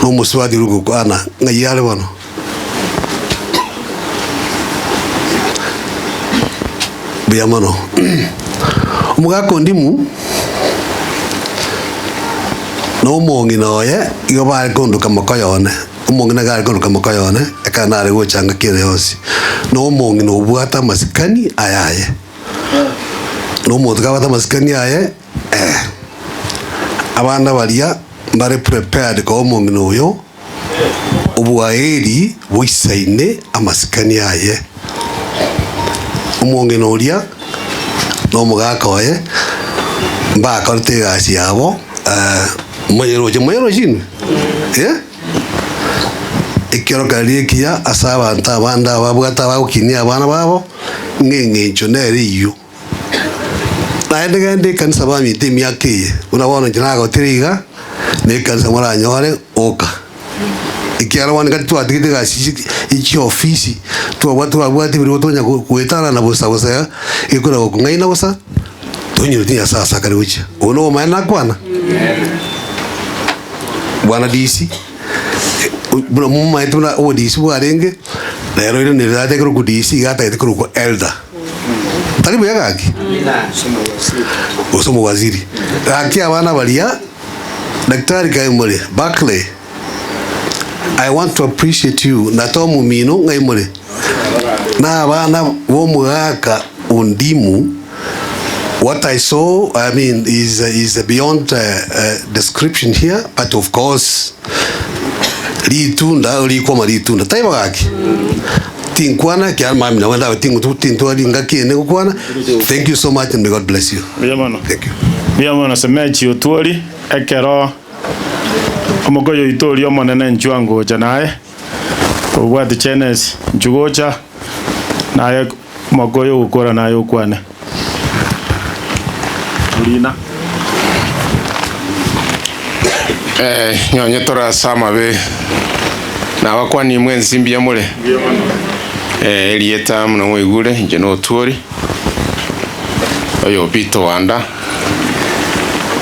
no muswadi rugo kwana ngayale bano biamano umugako ndimu no mong'ina oye igo bari konduka mokoyone omong'ina gari konduka mokoyone ekana ari gochanga kire yose no mong'ina obwata masikani ayaye no muntu kabata masikani aye abana baria bare prepared ko omong'ina oyo obwaeri boisaine amasikani aye omong'ina oria no mugaka oye mbaka orte gasi yabo moyero chino ikero kalikia asaba anta banda babwata bagukinia abana babo ng'eng'encho nere iyo naende gende kanisa bamite miakeye unabona njinaga otiriga ne kanisa moranyore oka ikiara wana kati twatigite gasi iki ofisi twabwati biri tonya kuetana na bosa ikora kungaina bosa tonyo tinya sasa kali uchi uno maana kwana bwana DC bwana mumma ituna odisi bwarenge lero ile nilate ku DC gata ite ku elder talibu yagaki usomo waziri aki abana balia daktari kaimole Barclay I want to appreciate you na tomu mino ngaimole na abana bo mugaka undimu. What I saw, I mean, is beyond description here, but of course, litunda ulikoma litunda taiba gaki tinkwana kya mami na wanda tintu alinga kiene kwana. Thank you so much and may God bless you. Thank you. Biyamana semechi otwori ekero omogoyo itori omonene nchwango janae obwati chenes nchugocha naye mogoyo gukora nayo kwane Lina. Nyonye tora sama be na wakwani mwenzi mbia mule elieta muna mwigule njeno tuori oyo pito wanda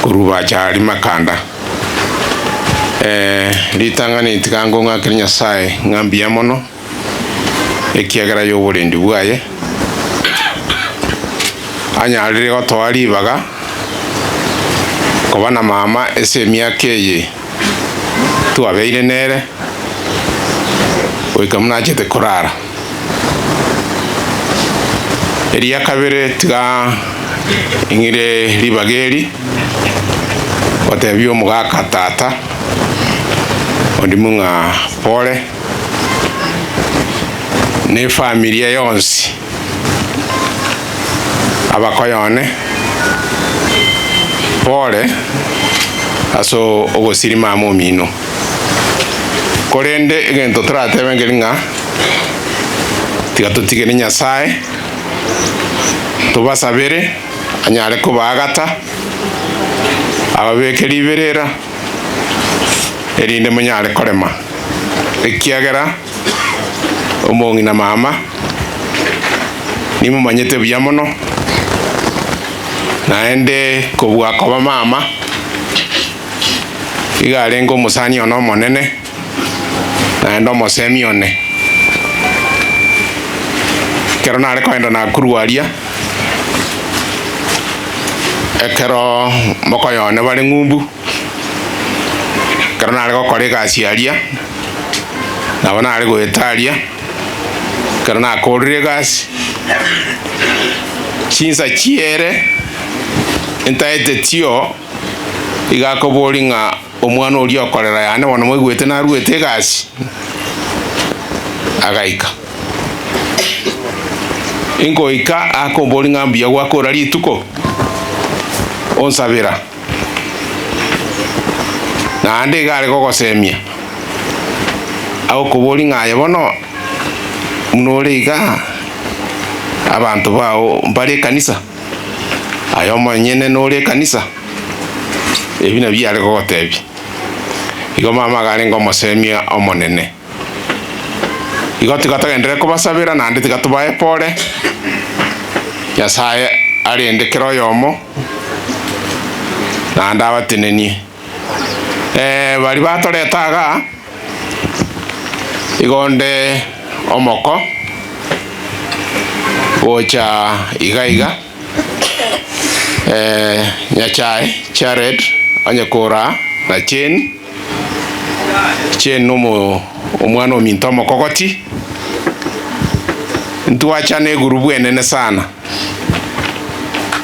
kuruba chari makanda litangani itikango ngakiri Nyasaye ngambia mono ekiagara yoborendi bwaye anyalire gotwari baga kobana mama ese miakeye tuabeire nere oikamuna chete korara eria kabere tiga ingire libageri watebio mugaka tata ondimunga pole ne familia yonsi abakoyone pole aso ogosiri mamo mino korende egento tratebe ngelinga tigatutigene ababeke liberera erinde munyare korema ekiagera omongi na mama nimumanyete buya mono naende kobwakoba mama igarenga omusani ono omonene naende omosemi one kero nare koenda nakurwaria ekero mokoyone bare ng'umbu kero nare gokora egasi aria nabo nare goetaria kero nakorire egasi chinsa chiere entaete tio igakobori ng'a omwana oria okorera yane bono moigwete naruete egasi agaika ingoika akombori ng'a mbuya gwakora rituko onsabera naende igare gogosemia agokobori ng'aye bono munore iga abantu bao mbare ekanisa ayo omonyene nore ekanisa ebi nabio are gogotebi igo mama agarenga omosemia omonene igo tiga togendere kobasabera naende tiga tobae pore Nyasaye arendekera oyomo naende abatenenie bari batoretaga igonde omoko gocha iga Nyachae Jared onyekora na Chen nomo omwana ominto omokogoti ntwachane egurubu enene sana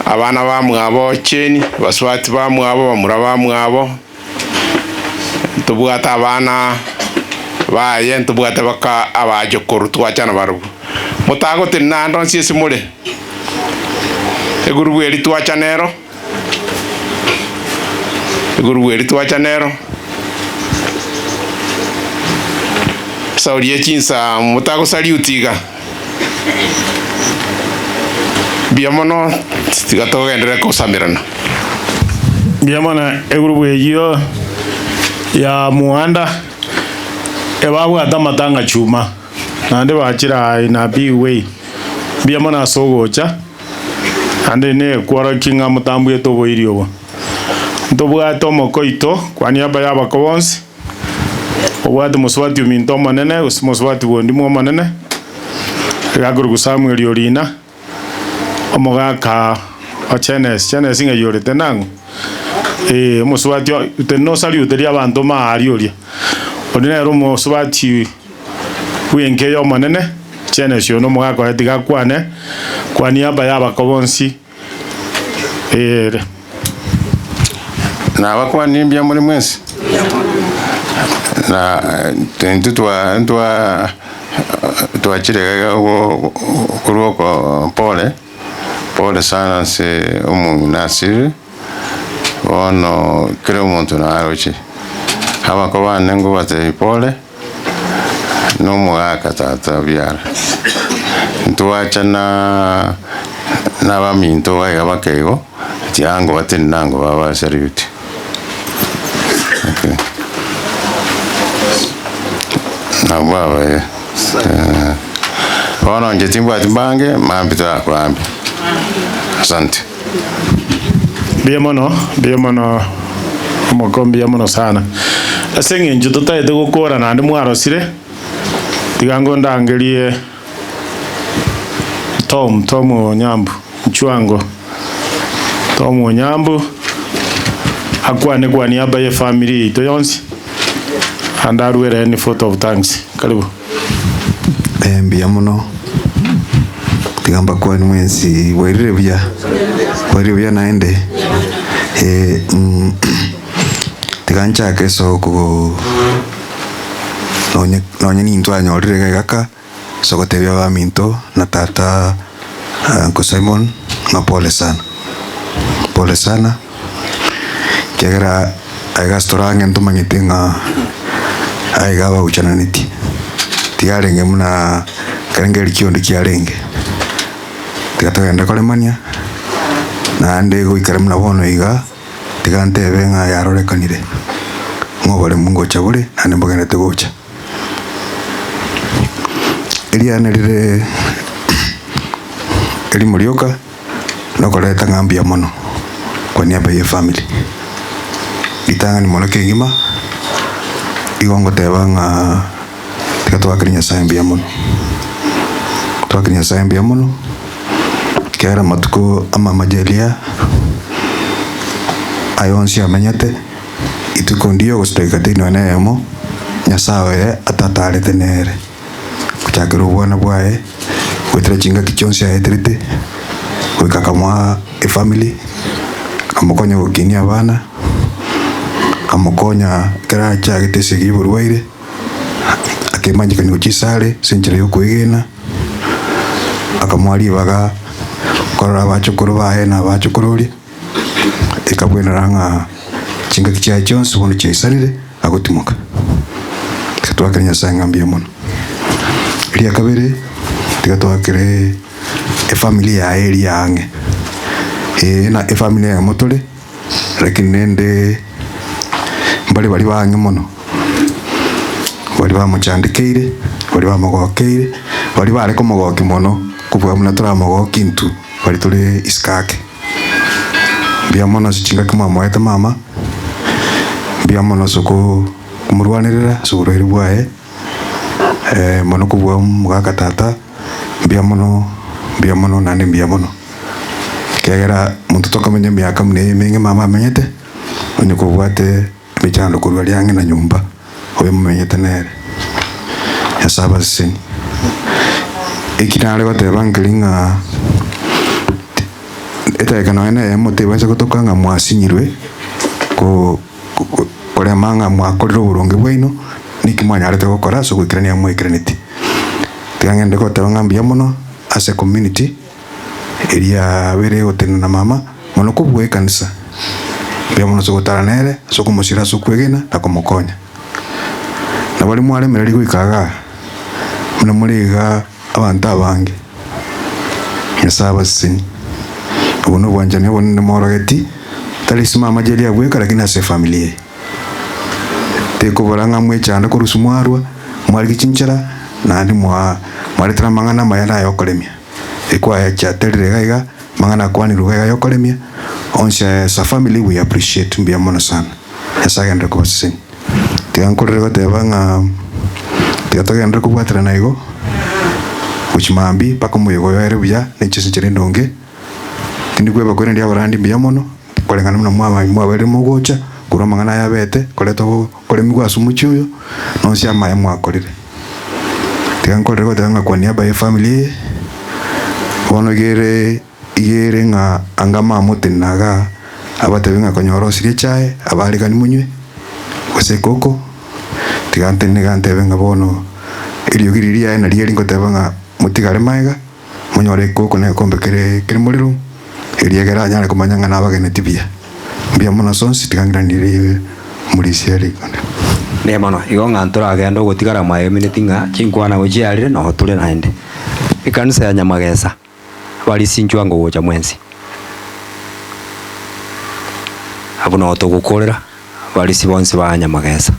abana bamwabo Chen baswati bamwabo bamura bamwabo tubwata abana baye ntubwata baka abajokoro twachana barubu mutago tinando nsiesi mure egurubu eri twachanero saurie chinsa mutago saliutiga biamono tigatogendere kosamirana biamona egurubu eyo ya muanda ebabwata matanga chuma nande bachira ina biwe biamona sogocha ande ne kwara kinga mutambu etobo iriobo ntobwata omokoito kwani aba yabakobonsi obwate muswati ominto omonene muswati bondi omonene gakuru Samuel orina omogaka ochenes ng'a yorete nangu muswati teno saliuteria abantu maari oria ordinary muswati wenke yo monene chenes yo no mogaka etiga kwane kwani aba yabakobonsi na bakwani mbya muri mwese na tentu twachirega kuruko pole sana se Nasiri ono creo monto na arochi haba ko bane ngo bate pole no mwaka tata biara ntwachana na baminto baya bakego tiango batenango baba seriuti okay na baba ono nje timba timbange mambita kwambi asante biamono omokombi yamono sana asenge nje tutaite gukora nande mwarosire tigango ndangerie Tom Onyambu Nchwango Tom Onyambu akwane kwa niaba ya family ito yonsi andarwere any photo of thanks karibu mbia muno tigamba kwa ni mwenzi wairire buya naende tigancha keso ko nonye ni ntwa nyorire gaka sokotebya baminto na tata Uncle Simon na pole sana kegera aigastorange ntumangitinga aigaba uchananiti tiarenge muna karengeri kiondi kiarenge tigatagenda kolemania na ande goikara muna bono iga tigantebe ng'a yarorekanire ng'obore mungocha bore nande mbogenete gocha eriana rire eri Morioka nokoreta ng'ambia mono kwa niaba ya family gitang'ani mono kengima igo ngoteba ng'a tiga twakire Nyasaye mbia mono twakire Nyasaye mbia mono kera matuko ama majelia ayonsi amenyete ituko ndio gusitoika tino enemo Nyasaye atatarete nere kuchakira ubwana bwae gwetera chinga kichonsi aeterete gwikakamwa family amukonya gukinia abana amukonya kera chagite sigiburwaire akemanyikani guchisare senchera yo kwigena akamwari baga korora bachukuru bae na bachukururi ikabwenera ng'a chinga kichya chonsi bono chisanire agutimuka twakire Nyasaye ng'ambia mono ria kabere tiga twakire family ya area ange na family ya motore lakini nende bali bange mono bali bamuchandikeire bali bamugokeire bali bare kumugoki mono kubwa muna turamugoki ntu bali turi iskake bia mono sichinga kimwa mwete mama bia mono soko kumurwanirira suguriri bwae mono kubwa mugaka tata bia mono nande bia mono kegera muntu tokamenya miaka mune menge mama amenyete onye kubwate michando kurwa lyange na nyumba oyo mumenyete nere yasaba sini ikinale bateba ngilinga etekana ene muteba se kutokanga mwasinyirwe ko kore manga mwakorera uburonge bwaino nikimwanya arete gukora so gwikirania mwikraniti tigangende ko tabangambia muno as a community eria bere otena na mama mono kubwe kanisa bia muno so gutaranere so kumusira so kwegena na kumukonya na bali mwale merari gwikaga muno muriga abantu abange yasaba sini uno bwanjane bonne morageti talisima majeli abweka lakini ase familia teko baranga mwechanda kurusumwarwa mwali kichinchara nandi mwali tramangana mayana yokolemia ekwa ya chaterere gaiga mangana kwani rugaiga yokolemia onse sa family we appreciate mbia mono sana yasagenda ko sini tigankorere gotebanga tigatagenda kubwatira naigo uchimambi paka muyego yere buya nechese chirendonge kindi kweba kwene ndia barandi mbia mono kolengana mna mwabere mugocha kuro mangana ya bete koleto kole migwa sumuchuyo nonsi amaye mwakorire tigankorere gotebanga kwa niaba ya family bono igere nga angama mutinaga abatebenga konyorosire chae abali kani munywe kose koko tigante negante benga bono iriyo giriria na rieri ngotebanga mutigare maiga munyore koko ne kombekere kiri muriru iriegera nyare kumanyanga nabagene tibia mbia mono sonsi tigangiranire muri siari ne mono igonga ntora gendo gutigara mayo minute nga chinkwana gochiarire no tule naende ikanisa ya Nyamagesa bali sinchwa ngo gocha mwensi abuno otogukorera bali sibonse ba Nyamagesa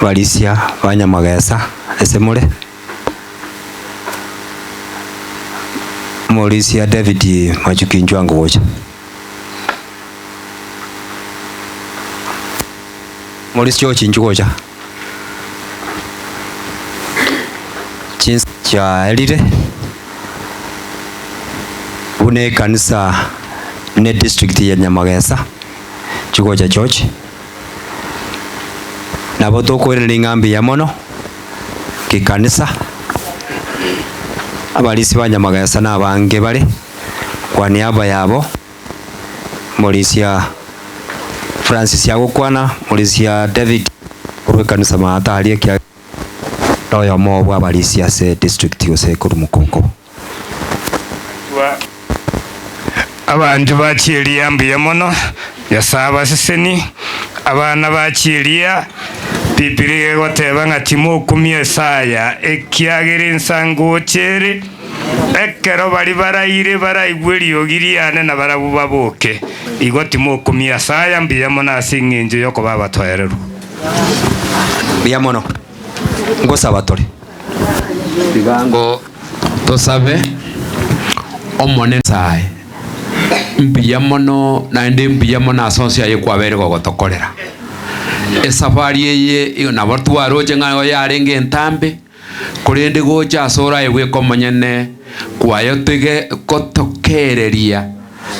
balisia ba Nyamagesa esemule Morisia David machukinjwa ngocha Morisia chinjugocha cha elire une kanisa ne district ya Nyamagesa chugocha church nabo tokorera ngambi ya mono kikanisa abalisi ba Nyamagesa nabange bali kwa niaba yabo Morisia Francis yagukwana Morisia David kurwe kanisa matali kya toyo mobo abalisi ase district yose kurumukongo abantu bachilia mbiye mono yasaba seseni abana bachilia Biblia goteba ng'ati mokumia Esaya ekiagere ensango chere ekero bari baraire baraigwerio giriane na barabu baboke igoti mokumia Esaya mbiyamo nase eng'encho yokoba batwereru bia mono ngosaba tore tigango tosabe omone sae mbia mono na ndi mbia mono asonsia yekwabere gogotokorera esafari eye na watu aroje ngayo yarenge entambe kurende gocha asora ewe komanyene kwayo tege kotokereria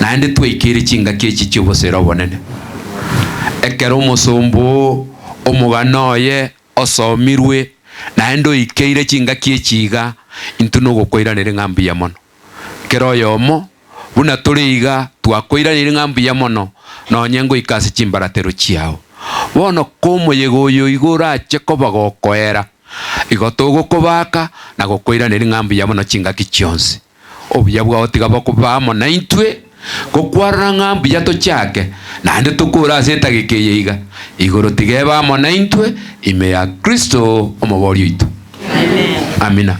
na ndi twikiri chinga kichi cyubosero bonene ekero musumbu omuganoye osomirwe na ndo ikeire chinga kiechiga intuno gokoiranire ngambi ya mono kero yomo buna turiga twakoiranire ngambi ya mono no nyengo ikasi chimbaratero chiao bono komo yegoyo igora cheko bagokoera igotogo kobaka na gokoiranire ngambi ya mono chinga kichionse obuya bwa otiga bakubamo na intwe gokwara ngambi ya to chake na ndi tukura seta gikeyeiga igoro tigeba mo na intwe ime ya Kristo omobori itu. Amen. Amina.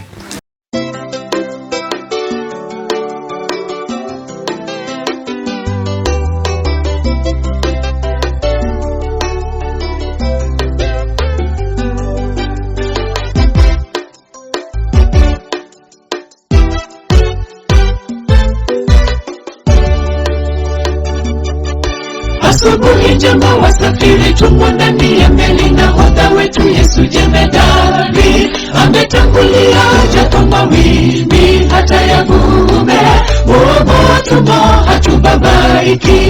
Asubuhi njema wasafiri tumo ndani ya meli na hodha wetu Yesu jemedari ametangulia japo mawimbi hata yavume womo tumo hatubabaiki.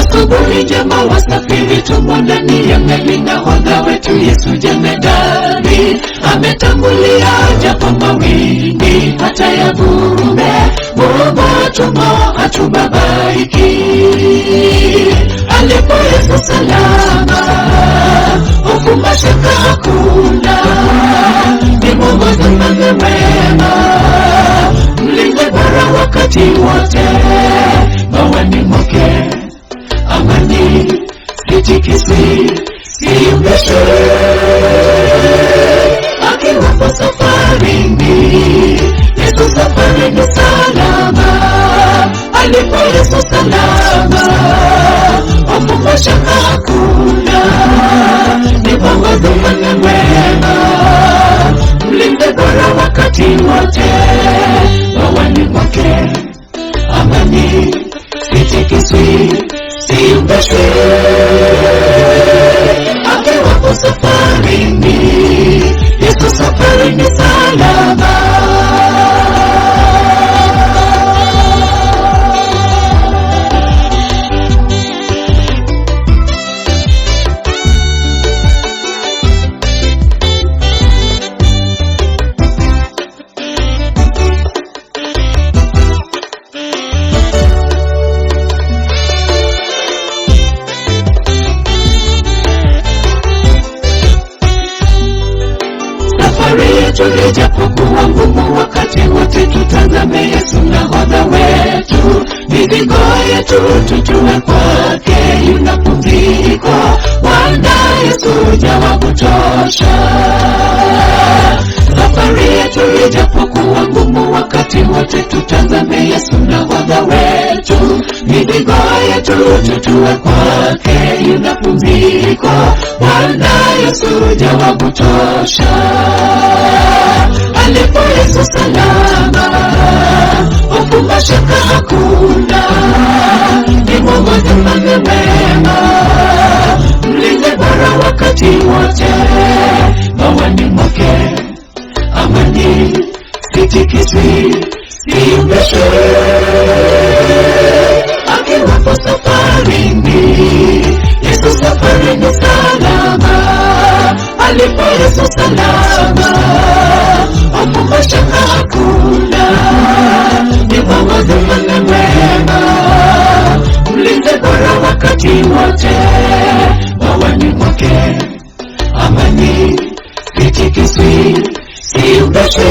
Asubuhi njema wasafiri tumo ndani ya meli na hodha wetu Yesu jemedari ametangulia japo mawimbi hata yavume womo tumo hatubabaiki. Alipo Yesu salama, hofu mashaka hakuna, ni Mwokozi mwema, mlinzi bora wakati wote, bawani mwake amani sitikiswi siumbishwe, akiwapo safarini, Yesu safarini salama. Alipo Yesu salama, hofu mashaka hakuna, ni Mwokozi mwema, mlinzi bora wakati wote, bawani mwake amani sitikiswi siumbishwe, akiwapo safarini, Yesu safarini salama. Ijapokuwa ngumu wakati wote tutazame Yesu nahodha wetu, mizigo yetu tutue kwake, yuna pumziko wanda Yesu jawabu tosha. Safari yetu ijapokuwa ngumu wakati wote tutazame Yesu nahodha wetu, mizigo yetu tutue kwake, yuna pumziko wanda Yesu jawabu tosha. Alipo Yesu salama, hofu mashaka hakuna, ni Mwokozi mwema, mlinzi bora wakati wote, bawani mwake amani sitikiswi siumbishwe, akiwapo safarini, Yesu safarini salama. Alipo Yesu salama, hofu mashaka hakuna, ni Mwokozi mwema, mlinzi bora wakati wote, bawani mwake amani sitikiswi siumbishwe,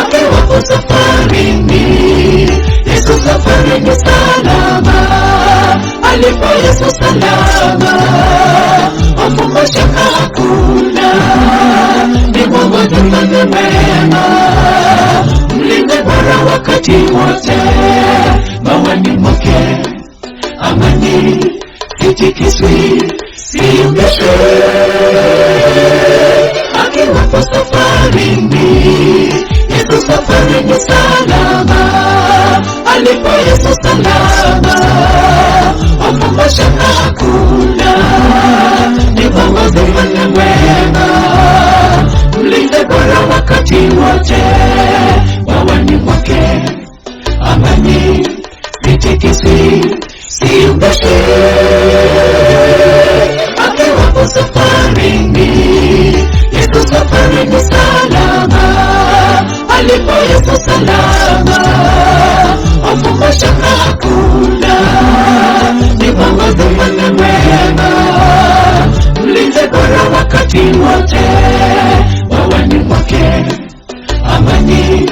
akiwapo safarini, Yesu safarini salama. alipo Yesu salama, hofu mashaka hakuna, ni Mungu tufanye mema, mlinde bora wakati wote, mawani mwake amani sitikiswi siumbeshwe, akiwapo safarini, Yesu safarini salama, alipo Yesu salama, hofu mashaka hakuna, ni Mungu tufanye mema, mlinde bora wakati wote, mawani mwake amani sitikiswi siumbeshwe, akiwapo safarini, Yesu safarini salama, alipo Yesu salama, hofu mashaka hakuna, ni Mungu tufanye mema, mlinde bora wakati wote, mawani mwake amani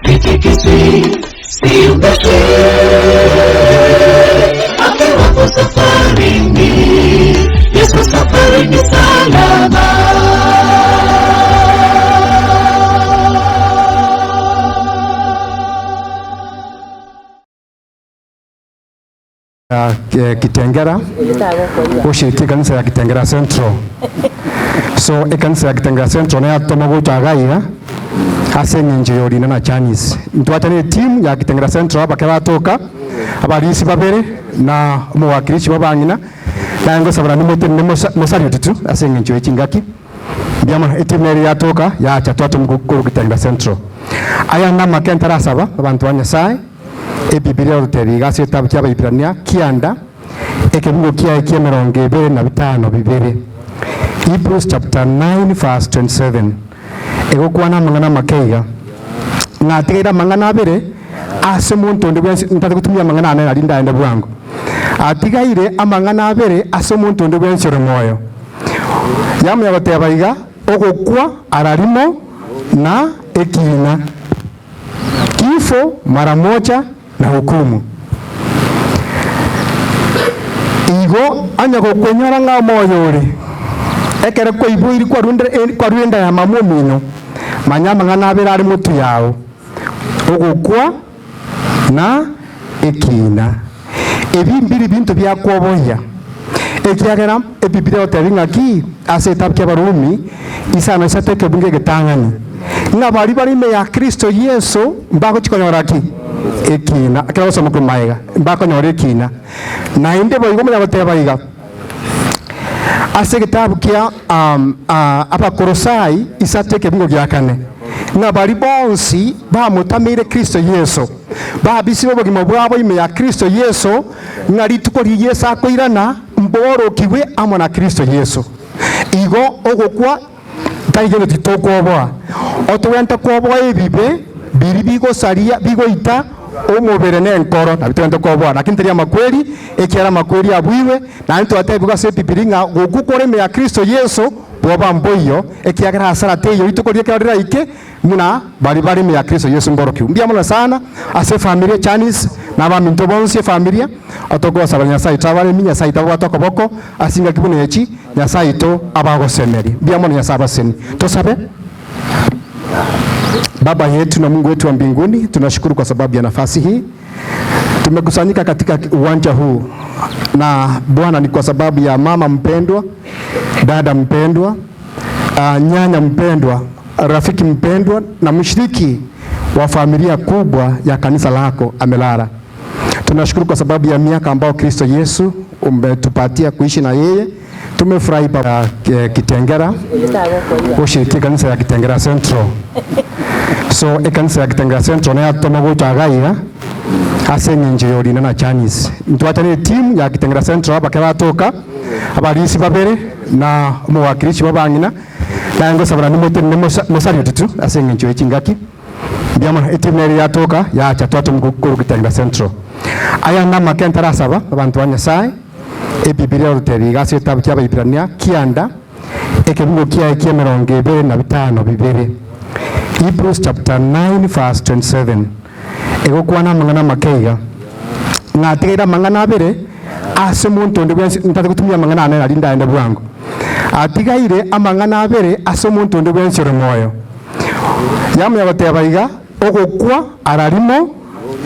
sitikiswi siumbeshwe, akiwapo safarini, Yesu safarini salama. Kitengera ushiriki kanisa ya Kitengera Central. So kanisa ya Kitengera Central na toma gutagaiga ase nyenjori na Chinese. Ntwatane team ya Kitengera Central bakabatoka abalisi babere na umuwakilishi babangina na ngo sabara nimote musari tutu ase nyenjori chingaki byama etimeri yatoka ya chatwatu mukuru Kitengera Central. Aya nama kentara saba abantu banyasai ebibilia ruteri gase tabu kya Ibrania kianda ekebungo kya 25 bibere. Hebrews chapter 9 verse 27 ego kwana mangana makeiga ngatigera mangana abere ase muntu ndi bwensi ntate kutumia mangana ane ali ndaende bwangu atigaire amangana abere ase muntu ndi bwensi moyo yamu yabatebaiga ogokwa ararimo na ekina kifo mara moja na hukumu igo anya gokwenyora nga moyo uri ekere ko ibuiri kwa ruenda ya mamumino manyama ngana abera ari mutu yawo ogokwa na ekina ebimbiri bintu bya kwoboya ekiagera ebibilia oteringa ki aseta bya barumi isana isateke bunge getangani nga bari bari me ya Kristo Yesu mbako chikonyora ki ekina akero somo kumaiga mbako nyore ekina na inde boigo mu yabatebaiga ase kitabu kia abakorosai isateke bingo gya kane na bari bonsi bamutamire Kristo Yesu babisi bobogimo bwabo ime ya Kristo Yesu ngari tukori Yesu akoirana mboro kiwe amona Kristo Yesu igo ogokwa taigeno titokoboa otwenta koboa ebibe biri bigo saria bigo ita omubere nenkoro nabitwenta koboa lakini teria makweli ekiara makweli abwiwe na nto atebuga se pipiringa gukukore me ya Kristo Yesu boba mboyo ekiagera hasara teyo itukorie kirarira ike muna bari me ya Kristo Yesu mboro kiumbia mona sana ase familia Chinese na ba minto bonse familia otoko sabanya sai tabale minya sai tabo atoko boko asinga kibune echi nya sai to abago semeri bia mona nya saba seni to sabe. Baba yetu na Mungu wetu wa mbinguni, tunashukuru kwa sababu ya nafasi hii. Tumekusanyika katika uwanja huu na Bwana ni kwa sababu ya mama mpendwa, dada mpendwa, nyanya mpendwa, rafiki mpendwa na mshiriki wa familia kubwa ya kanisa lako amelala. Tunashukuru kwa sababu ya miaka ambao Kristo Yesu umetupatia kuishi na yeye. Tumefurahi baba Kitengera ushiriki kanisa ya Kitengera Central. So kanisa ya Kitengera Central na toma gutagaiga ase nyenjori na Chinese. Ntwatane team ya Kitengera Central bakabatoka abalisi babere na umuwakilishi babangina na ngo sabara nimote musari tutu ase nyenjori chingaki byama etimeri yatoka ya chatwatu mukuru Kitengera Central. Aya nama kentara saba abantu banyasai ebibilia ruteri gase tabu kya Ibrania kianda ekebungo kya 25 bibere. Hebrews chapter 9 verse 27 ego kwana mangana makeiga ngatigera mangana abere ase muntu ndi bwensi ntate kutumia mang'ana ane nari ndaende bwangu atigaire amang'ana abere ase muntu ndi bwensi ore moyo yamuya goteba iga ogokwa ararimo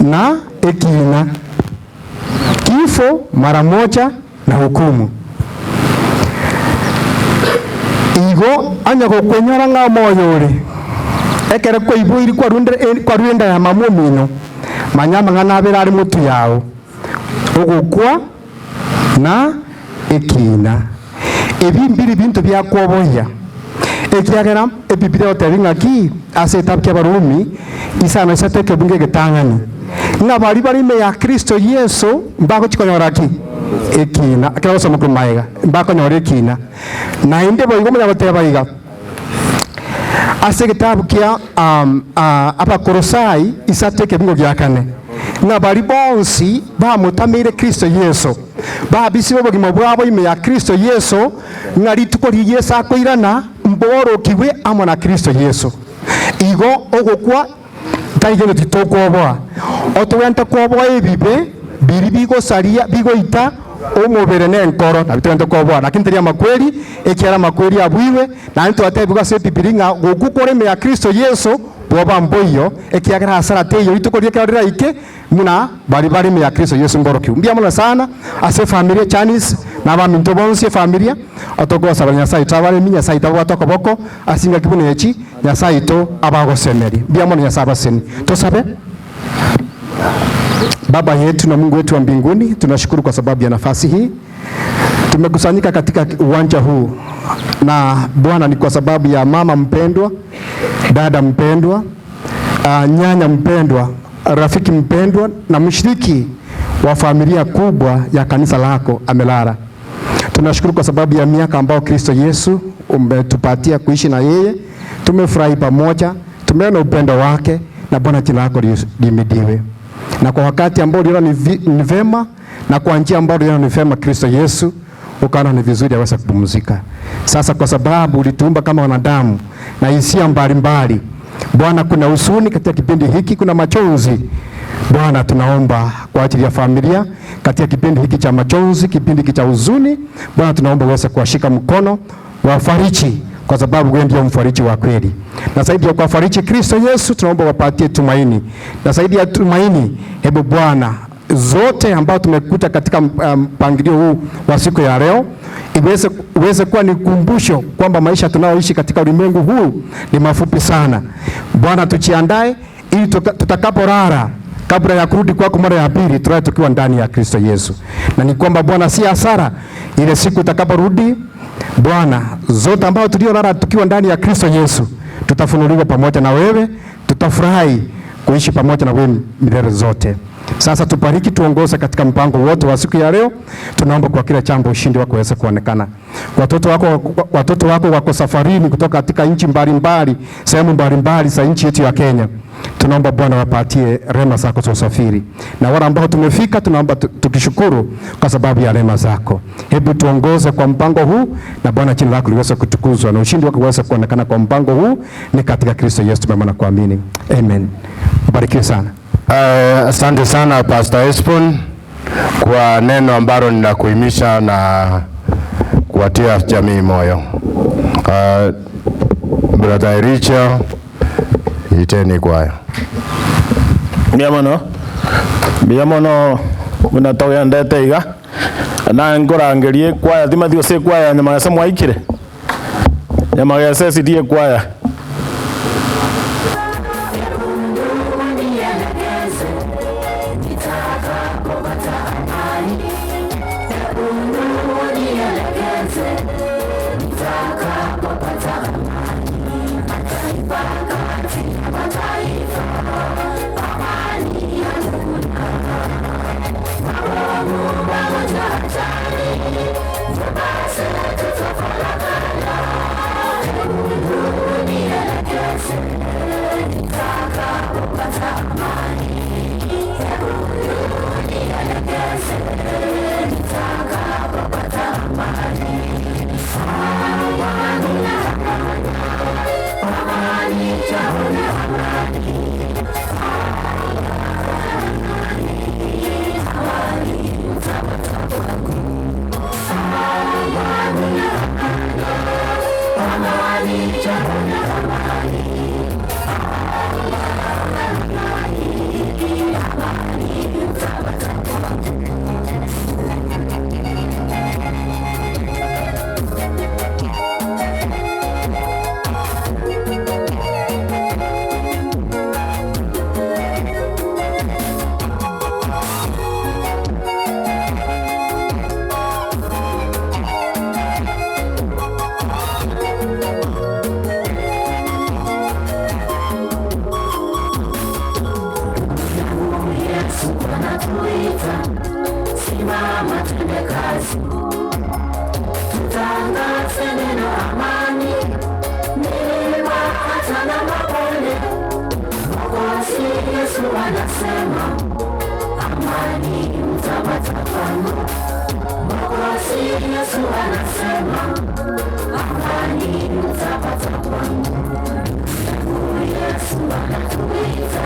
na ekina kifo mara moja na hukumu igo anya gokwenyora ng'a moyo ore ekere kwa ibuiri kwa ruenda ya mamumino manyama ng'ana abere ari mutu yao ogokwa na ekina ebimbiri bintu bya kwoboya ekiagera ebibire otebinga ki ase tabke barumi isana sateke bunge getangani nga bari bari me ya Kristo Yesu mbako chikonyora ki ekina akira soma kumaiga mbako nyore ekina na inde boigo mu yagoteba iga ase kitabu kia abakorosai isateke bungo gyakane nga bari bonsi bamutamire Kristo Yesu babisi bobogimo bwabo ime ya Kristo Yesu nga rituko ri Yesu akoirana mborokiwe amo na Kristo Yesu igo ogokwa taigeno titokwoboa otwente kwoboa ebibe biri bigosaria bigoita omubere nenkoro na bitwente kwoboa lakini teri amakweli ekiara makweli abwiwe na nto atebiga se pipiringa gokukore me ya Kristo Yesu boba mboyo ekiagera hasara teyo rituko ri kera ike muna bari me ya Kristo Yesu mborokiwe mbiamona sana ase familia Chinese na ba minto bonse familia otoko sabanya saito abale minya saito batoko boko asinga kibune echi nya saito abago semeri biamona nya saba seni to sabe Baba yetu na Mungu wetu wa mbinguni, tunashukuru kwa sababu ya nafasi hii. Tumekusanyika katika uwanja huu na Bwana ni kwa sababu ya mama mpendwa, dada mpendwa, nyanya mpendwa, rafiki mpendwa na mshiriki wa familia kubwa ya kanisa lako amelala. Tunashukuru kwa sababu ya miaka ambao Kristo Yesu umetupatia kuishi na yeye. Tumefurahi pamoja, tumeona upendo wake na Bwana jina lako lihimidiwe. Na kwa wakati ambao uliona ni vema na kwa njia ambao uliona ni vema Kristo Yesu ukaona ni vizuri aweze kupumzika. Sasa kwa sababu ulituumba kama wanadamu na hisia mbalimbali, Bwana, kuna huzuni katika kipindi hiki, kuna machozi. Bwana, tunaomba kwa ajili ya familia katika kipindi hiki cha machozi, kipindi hiki cha huzuni. Bwana, tunaomba uweze kuwashika mkono, wafariji kwa sababu wewe ndio mfariji wa kweli. Na zaidi ya kufariji Kristo Yesu, tunaomba wapatie tumaini. Na zaidi ya tumaini, hebu Bwana, zote ambao tumekuta katika mpangilio huu wa siku ya leo iweze kuwa ni kumbusho kwamba maisha tunaoishi katika ulimwengu huu ni mafupi sana. Bwana, tujiandae ili tutakapolala kabla ya kurudi kwako mara ya pili tuwe tukiwa ndani ya Kristo Yesu. Na ni kwamba Bwana, si hasara ile siku utakaporudi Bwana, zote ambao tuliolala tukiwa ndani ya Kristo Yesu tutafunuliwa pamoja na wewe, tutafurahi kuishi pamoja na wewe milele zote. Sasa tubariki, tuongoze katika mpango wote wa siku ya leo. Tunaomba kwa kila jambo ushindi wako uweze kuonekana. Watoto wako wako safarini kutoka katika nchi mbalimbali, sehemu mbalimbali za nchi yetu ya Kenya. Tunaomba Bwana wapatie rehema zako za usafiri. Na wale ambao tumefika tunaomba tukishukuru kwa sababu ya rehema zako. Hebu tuongoze kwa mpango huu na Bwana jina lako liweze kutukuzwa na ushindi wako uweze kuonekana kwa mpango huu, ni katika Kristo Yesu tumeomba na kuamini. Amen. Barikiwe sana. Asante sana Pastor Espon kwa neno ambalo ninakuhimisha na kuwatia jamii moyo. Brother Richa iteni kwaya. Biamono munatoya ndete iga na ngorangerie kwaya thima thio se kwaya nyama ya mwaikire nyama ya sesi die kwaya. anasema amani mtapata kwangu. Mwokozi Yesu anasema amani mtapata kwangu. Yesu anatuita,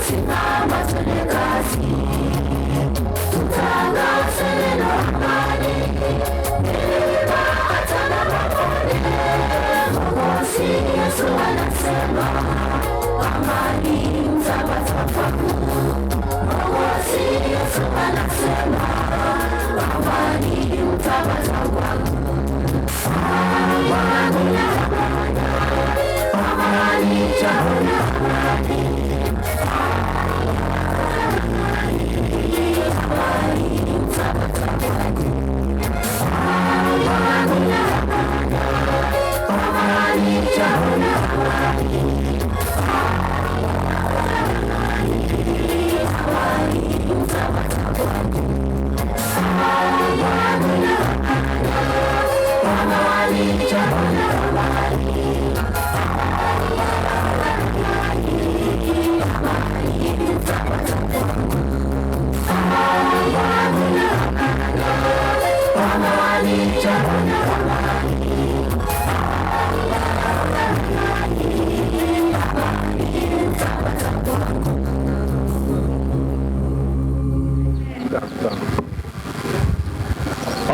simama twende kazi, tutangaze neno amani, milima hata na mabonde. Mwokozi Yesu anasema amani mtapata kwangu. Mwokozi Yesu anasema amani mtapata kwangu. Amani chaona amani. Amani mtapata kwangu. Amani chaona amani.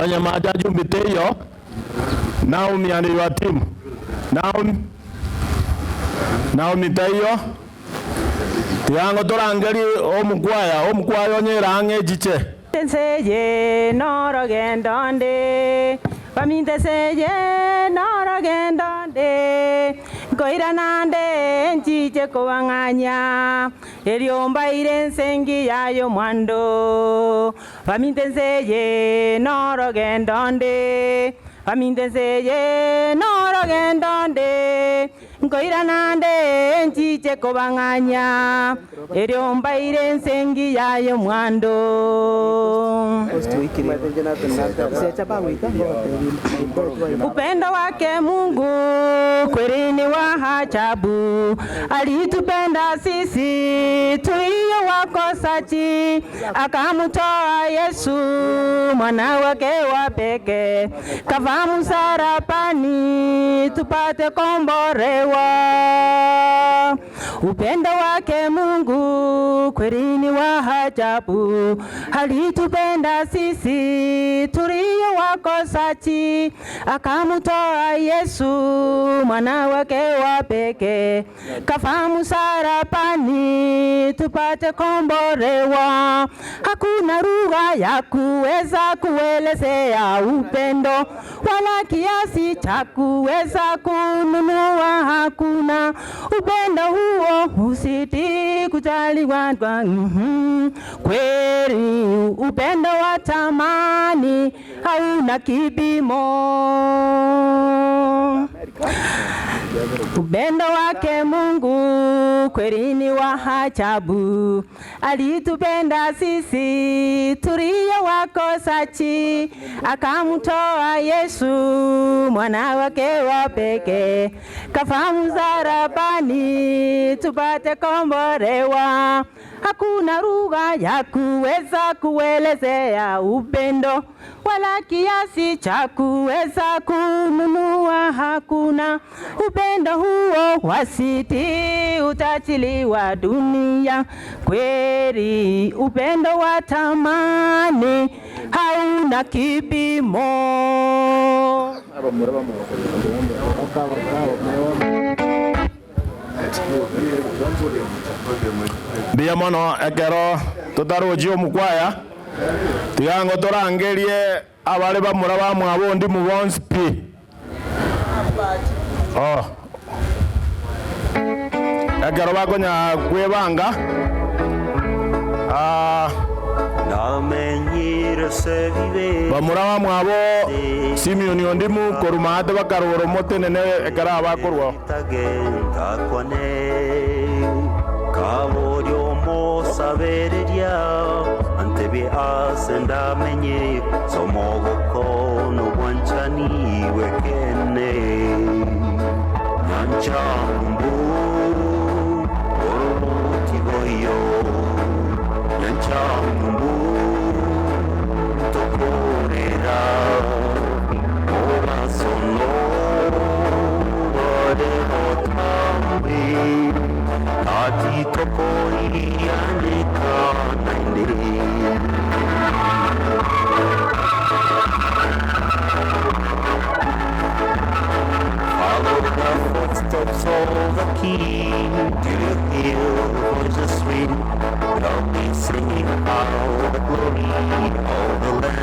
Onye majaji mbiteyo Naomi and your team. Naomi tayo tiango torangeri omukwaya onyerange jiche Tenseje noro gendonde Paminte seje noro gendonde Goira nande nchiche kowanganya Eriomba irensengi yayo mwando Paminte seje noro gendonde Paminte seje noro gendonde Goira nande nchiche kowanganya Eriomba irensengi yayo mwando Upendo wake Mungu kweli ni wa ajabu, alitupenda sisi tulio wakosaji, akamtoa Yesu mwana wake wa pekee, kafa msalabani tupate kombolewa. Upendo wake Mungu kweli ni wa ajabu, alitupenda sisi tulio wakosaji, akamtoa Yesu mwana wake wa pekee, kafa msalabani tupate kombolewa. Hakuna lugha ya kuweza kuelezea upendo, wala kiasi cha kuweza kununua. Hakuna upendo huo usiti kujali watu. Kweli upendo wa tamani hauna kipimo. Upendo wake Mungu kweli ni wa ajabu, alitupenda sisi tulio wakosaji, akamtoa Yesu mwana wake wa pekee, kafa msalabani tupate kombolewa. Hakuna lugha ya kuweza kuelezea upendo, wala kiasi cha kuweza kununua. Hakuna upendo huo wasiti utachiliwa dunia. Kweli upendo wa tamani hauna kipimo. Mbia mono ekero tutarujio mukwaya tigango torangerie abari bamura bamwabondi mubonspi ekero bakonya kwebanga bamura bamwabo Simeoni ondimu korumate bakaruro motenene ekera bakorwa Kaborio mo sabereria antebe asenda menye somogoko no wanchani wekene nyanchambu orotiboyo keen till you hear voices ring. They'll be singing out the glory of the land.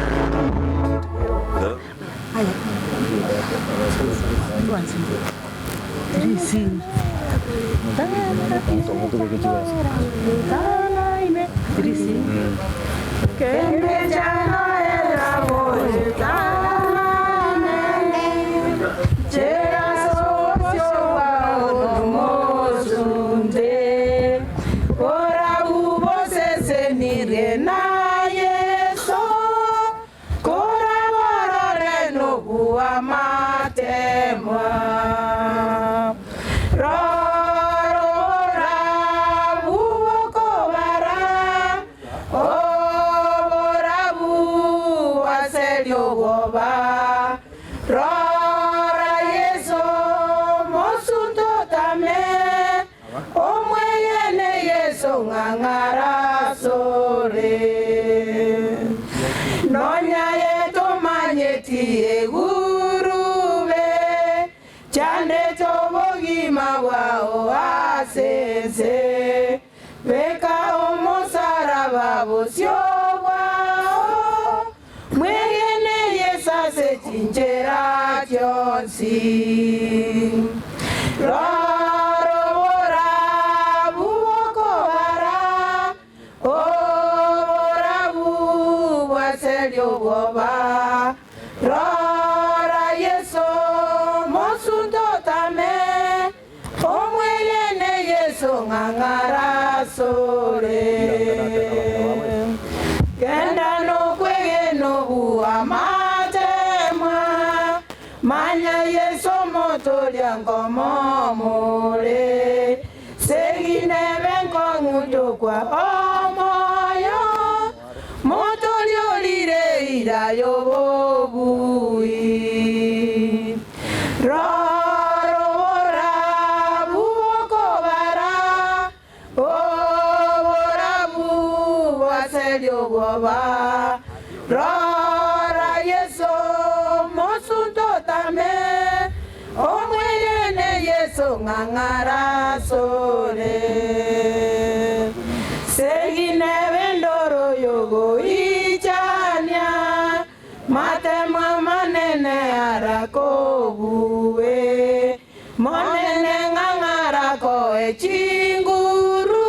Nonya yetu manyeti egurube chande tobogima wao asese beka omosaraba bosio wao mwegene yesase chinchera kyonsi Rora Yeso mosundo tame omwelene Yeso ngangara sore kenda no kwege no buamatemwa manya Yeso motolia ngomomole segine benko ngudo kwa omoyo ira yobobui rora buko bara obora bu waselio boba rora Yeso mosundo tame omwene Yeso ngangara sore segine vendoro yogo Matema manene arakobuwe monene ngangarako echinguru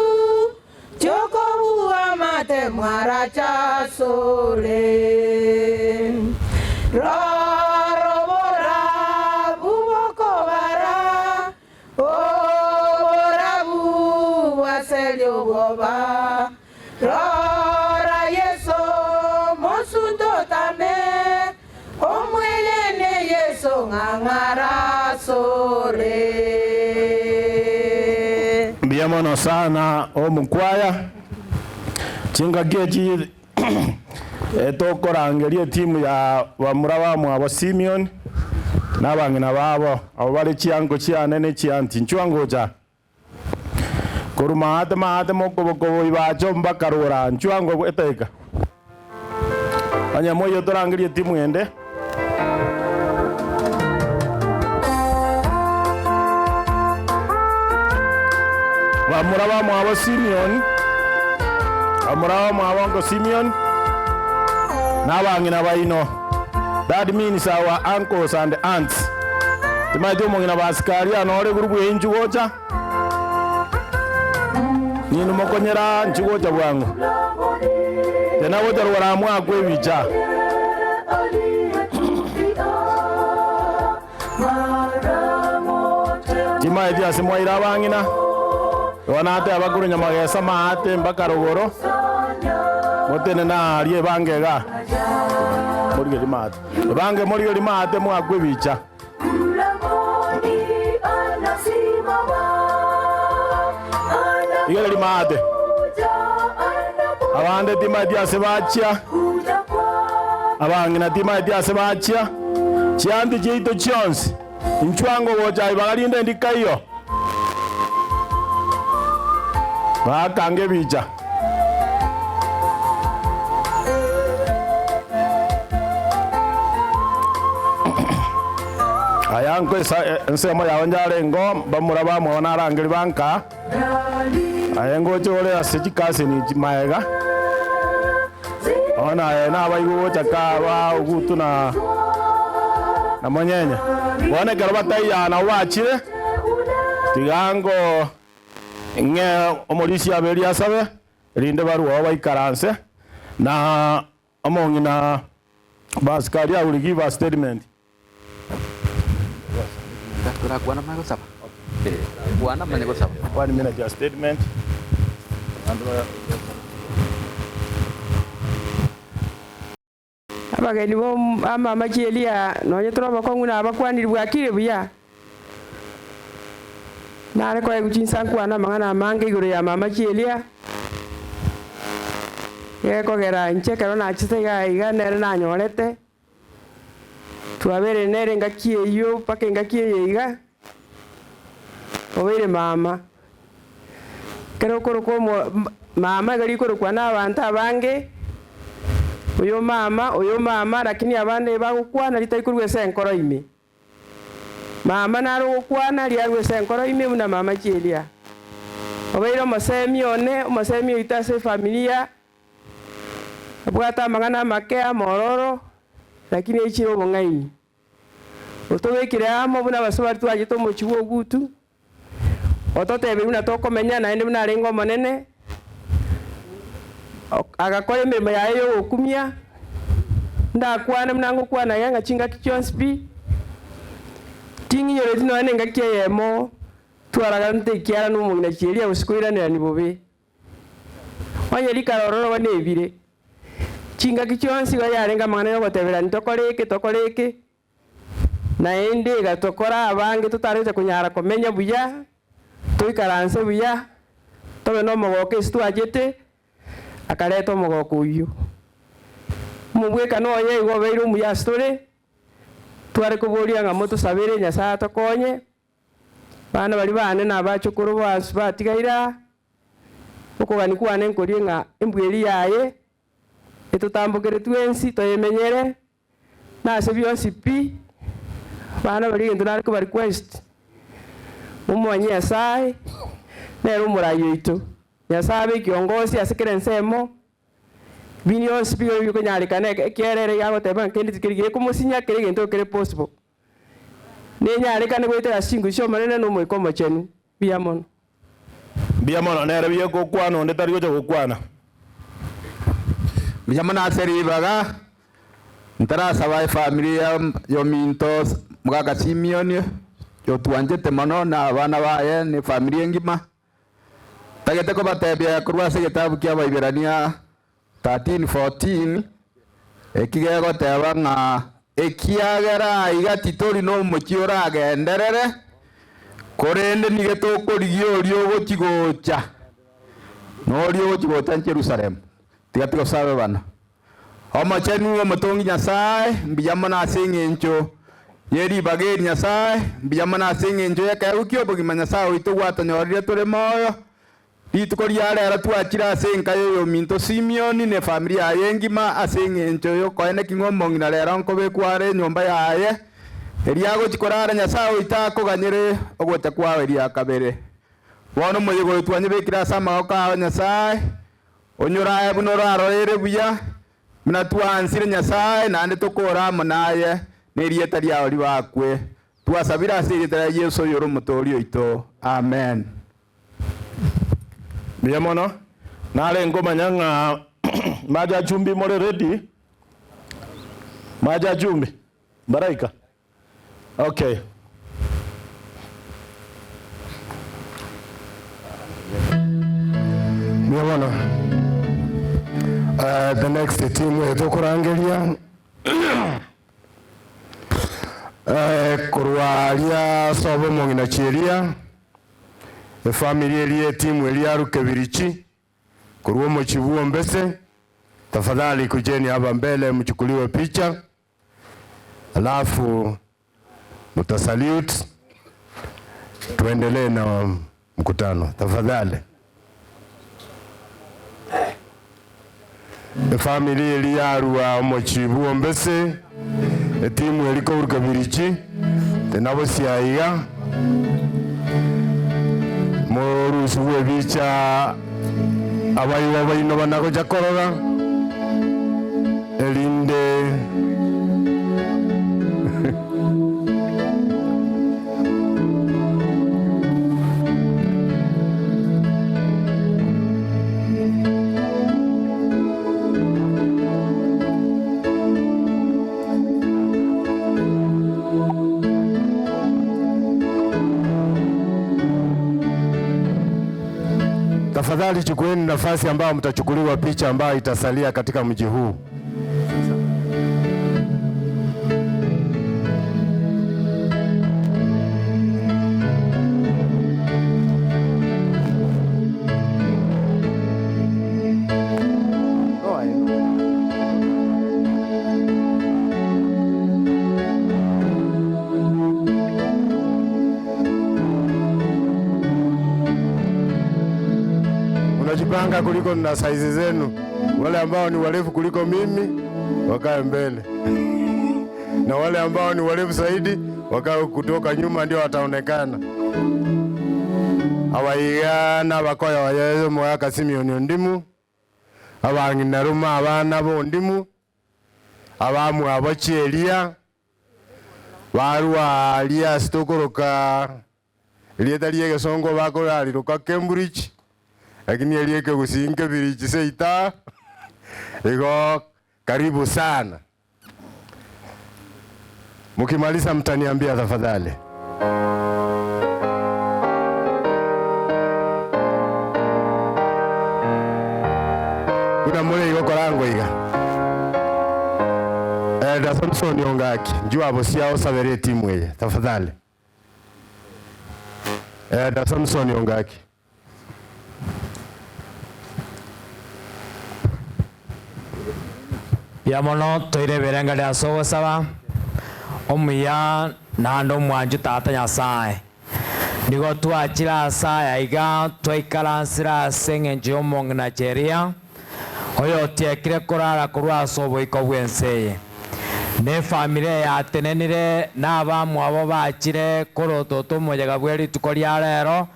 chokobuwa matemwara chasole rorobora bubokobara obora buwaselio boba rora Yeso mosundo tame omwelene Yeso ngangara sore. Mbiamono sana omukwaya chinga geji tokorangerie timu ya bamura bamwe Simeon n'abangina babo abo bari chiango chiane ne chianti nchwangoja kuruma ate mokoboko ibacho mbakarura nchwango eteka anya moyo torangerie timu ende bamura bamwe Simeon amura bamwe Simeon n'abangina baino. That means our uncles and aunts. Timaje mongina basikari anore gurubu enjugocha. Ninu mokonyera njugocha bwangu. Tena wote waramwa kwebicha. Timaje asimwa irabangina. Wanate abakuru nyamagesa maate mpaka rogoro. Motene na aliye bangega. Moriyo limate. Bange moriyo limate mwakwe bicha. Iyo limate. Abande timati asebachia. Abangina timati asebachia. Chiandi chito chionsi. Inchwango wocha ibagalinde ndikayo. Bakange bicha. ayanko ensemo yawe njarengo bamura bamwe arangeri banka ayengo chole asechikase ni maega ona na baigo chaka ba ugutu na monyenya wane karabatai ya na wachire tigango nge omolisi abeli asabe rinde baruwa baikaranse na amongi na baskari ya will give a statement. Kuana mago sapa. Kuana mago sapa. 1 minute just statement. Abageni bo mama Chelia nonye troba ko nguna abakwaniri bwakire buya. Nare ko ekuchinsa kwana mangana mange iguru ya mama Chelia. Yeko gera nchekero na chitega iga nere na nyorete. Tuabere nere ngakie yo pake ngakie iga. Obere mama. Kero koro ko mama gali koro kwana abantu abange. Oyo mama lakini abande bagukwana litaikuru esenkoro ime. Mama naro gukwana liarwe esenkoro ime muna mama Chelia. Obere omosemio itase familia. Abwata mangana makea mororo lakini ichiro bongaini. Otobekire amo buna basubari twaje to mochiwo gutu. Ototebe buna tokomenya na ende buna rengo monene. Agakore mirimo yayo yo gukumia. Ndakwana mnango kwana yanga chinga kichonspi. Tingi yore tino ane ngakie yemo. Tuaraga nte kiara no mugina Chelia usikuiranira ni bobe. Wanye likarororo bane ebire. Chinga kichonsi ga yarenga mangana yo gotebera ntokoreke na ende gatokora abange tutarete kunyara komenya buya tuikaranse buya tobe no mogoke situajete akareto mogoko uyu mubweka no ye go beiro muya story tware kuboria nga moto sabere nyasa tokonye bana bali bane na bachukuru basu batigaira ukugani kwane nkori nga embweli yaye etutambukire twensi toyemenyere nase byonsi pi bana bali ngendo nariko bari request umwanye Nyasaye nero umurayo itu Nyasaye kiongozi asikire nsemo binyonsi byo yuko nyarikane kerere yago teba kendi tikirige kumusinya kire gento kire possible ne nyarikane gwete asingu sho manene no moikomo chenu biamono nere biye kokwana onde tari gojo kokwana Bijamana seribaga ntara sabai familia yo mintos mugaga Simeon yo tuanjete mono na abana baye ni familia ngima tagete ko batebya kurwase gitabu kya Baiberania 13:14 ekigego teba nga ekiagera igatitori no mukiora agenderere korende nigeto korigio ryo gotigocha no ryo gotigocha Jerusalem tigatiko sabe bana Oma chenu omotongi Nyasaye mbiyamana asengencho yeri bageri Nyasaye mbiyamana asengencho yakarukyo bogima Nyasaye itugwata nyorire tore moyo litukoria ara twachira asenka yo minto Simeon ne familia yengima asengencho yo koene kingombo ngina lera nkobe kware nyomba yaye eriago chikorara Nyasaye itakoganyere ogweta kwawe ria kabere wono moyego twanye bekira sama ka Nyasaye onyora ebunora arorere buya mna twansire Nyasaye nande tokora munaye nerieta lyawe libakwe twasabira asirita Yesu yoro mutori oito amen biamono nale ngoma nyanga maja chumbi more ready maja chumbi baraika okay biamono the next team wetu kurangeria kurwaria sobo mongina Chelia family ile timu ile Rukebirichi kurwo mochibuo mbese tafadhali kujeni hapa mbele mchukuliwe picha alafu mtasalute tuendelee na mkutano tafadhali. Family ile arua mochibuo mbese timu ile Rukebirichi tenabosiaiga morusi webicha abayiwa baino banagocha koroga elinde tafadhali chukueni nafasi ambayo mtachukuliwa picha ambayo itasalia katika mji huu. Unajipanga kuliko na saizi zenu. Wale ambao ni warefu kuliko mimi wakae mbele na wale ambao ni warefu zaidi wakae kutoka nyuma, ndio wataonekana. Abayigana bakoya wayezo mwaka Simeon Ndimu abanginaruma abana bo Ndimu abamu abachelia barwa alia stokoroka lieta liege songo bakora liruka Cambridge lakini alieke gusinge birichi seita ego karibu sana. Mukimaliza mtaniambia tafadhali. Kuna mule iko korango iga Elda Samson Ongaki njua abosia osabere timu ye tafadhali. Elda Samson Ongaki. Yamono toire berenga de asogo saba omuya nando mwanju tata nyasaye nigo twachira asaya iga twaikaransira senge njomong na cheria oyo tiekire kurara kurwa sobo ikobwenseye ne familia ya tenenire n'abamu abo bachire korototo mojaga bweri tukoria rero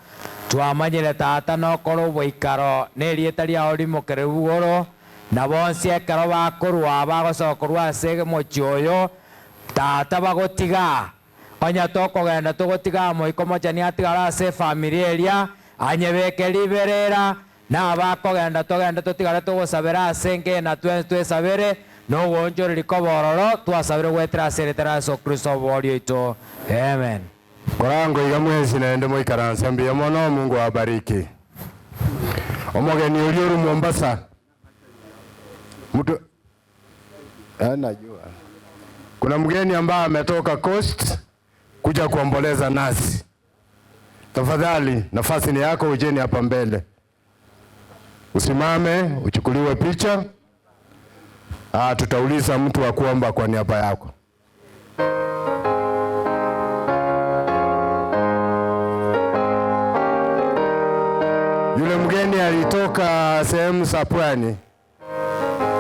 twamanyire tata no koro boikaro ne rieta ria ori mokere bugoro na bonsi ekero bakorwa bagosokorwa ase mochi oyo tata bagotiga onya tokogenda togotiga moiko mochani atigara ase familia eria anyebeke liberera na bakogenda togenda totigara togosabera ase ngena twesabere nogonjoreri kobororo twasabire gwetera aseretera Yesu Kristo borio ito amen. Korango iga mwezi naende moikaransa mbia mono. Mungu awabariki. Omogeni ulioru Mombasa mtu najua kuna mgeni ambaye ametoka Coast kuja kuomboleza nasi. Tafadhali nafasi ni yako, ujeni hapa mbele, usimame uchukuliwe picha. Tutauliza mtu wa kuomba kwa niaba yako. Yule mgeni alitoka sehemu za pwani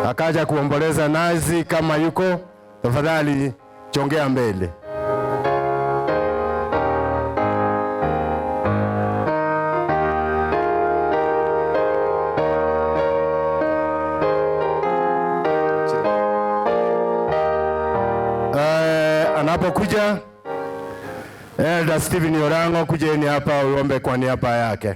akaja kuomboleza nazi. Kama yuko tafadhali chongea mbele. Anapokuja Elda Stephen Orango, kujeni hapa uombe kwa niaba yake.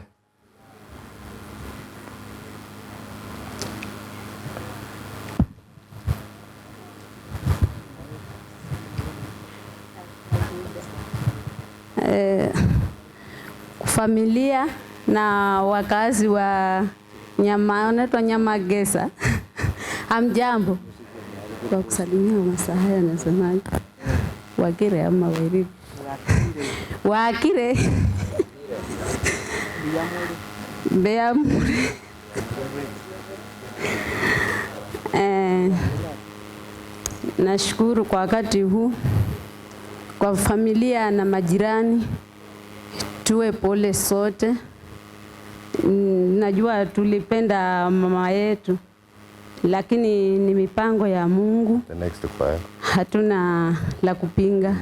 Familia na wakazi wa Nyamagesa amjambo. Kwa kusalimia Wamasai anasemaje? Wakire ama Wairimu? Wakire Beamuri. Nashukuru kwa wakati huu kwa familia na majirani. Tuwe pole sote. Najua tulipenda mama yetu, lakini ni mipango ya Mungu. The next file. hatuna la kupinga.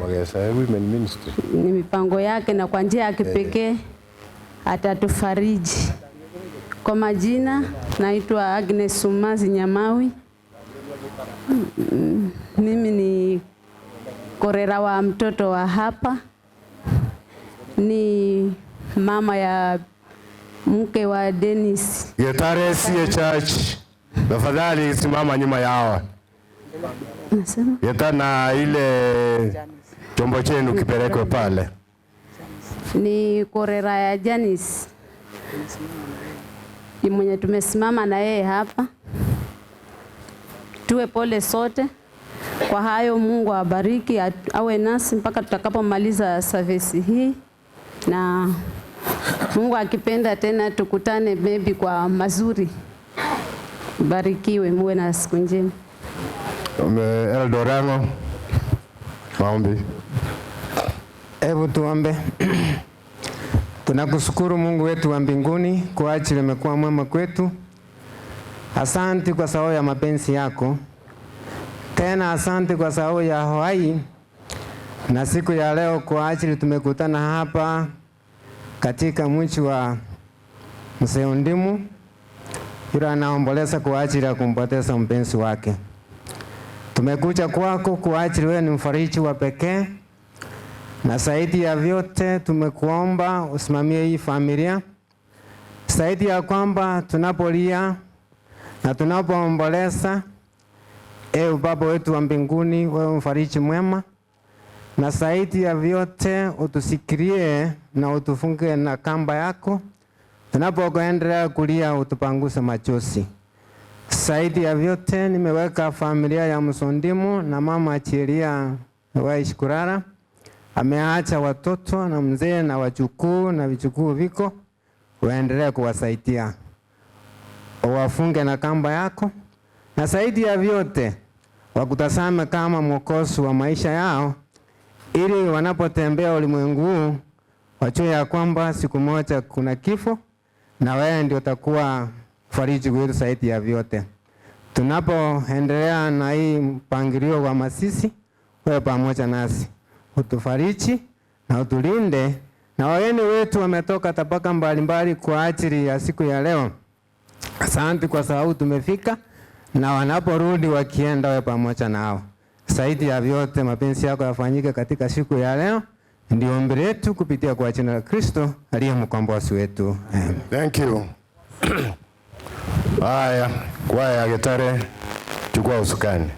Ni mipango yake na kwa njia ya kipekee atatufariji. Kwa majina naitwa Agnes Sumazi Nyamawi. Mimi ni korera wa mtoto wa hapa. Ni mama ya mke wa Dennis. Getare sie church. Tafadhali simama nyuma yao. Nasema? Yeta na ile chombo chenu kipelekwe pale. Ni korera ya Janice. Ni mwenye tumesimama na yeye hapa. Tuwe pole sote. Kwa hayo Mungu awabariki, awe nasi mpaka tutakapomaliza service hii, na Mungu akipenda tena tukutane maybe kwa mazuri. Barikiwe, muwe na siku njema. Eldorango, maombi. Hebu tuombe. Tunakushukuru Mungu wetu wa mbinguni kwa ajili umekuwa mwema kwetu. Asante kwa sababu ya mapenzi yako. Tena asante kwa sababu ya uhai na siku ya leo kwa ajili tumekutana hapa katika mji wa Mseondimu. Yule anaomboleza kwa ajili ya kumpoteza mpenzi wake. Tumekuja kwako kwa ajili wewe ni mfariji wa pekee. Na zaidi ya vyote tumekuomba usimamie hii familia. Zaidi ya kwamba tunapolia na tunapoomboleza, ewe Baba wetu wa mbinguni, wewe mfariji mwema. Na zaidi ya vyote utusikirie na utufunge na kamba yako. Tunapoendelea kulia utupanguse machozi. Zaidi ya vyote nimeweka familia ya Msondimu na mama Achilia wa Ishkurara. Ameacha watoto na mzee na wajukuu na vichukuu viko. Waendelee kuwasaidia. Wafunge na kamba yako. Na zaidi ya vyote wakutazame kama mwokozi wa maisha yao, ili wanapotembea ulimwengu wajue ya kwamba siku moja kuna kifo na wewe ndio utakuwa fariji wetu zaidi ya vyote. Tunapoendelea na hii mpangilio wa masisi, wewe pamoja nasi. Utufariji na utulinde, na wageni wetu wametoka tabaka mbalimbali kwa ajili ya siku ya leo. Asante kwa sababu tumefika, na wanaporudi wakienda wewe pamoja nao. Zaidi ya vyote mapenzi yako yafanyike katika siku ya leo. Ndio ombi letu kupitia kwa jina la Kristo aliye mkombozi wetu. Amen. Thank you. Haya, kwaya ya Getare chukua usukani.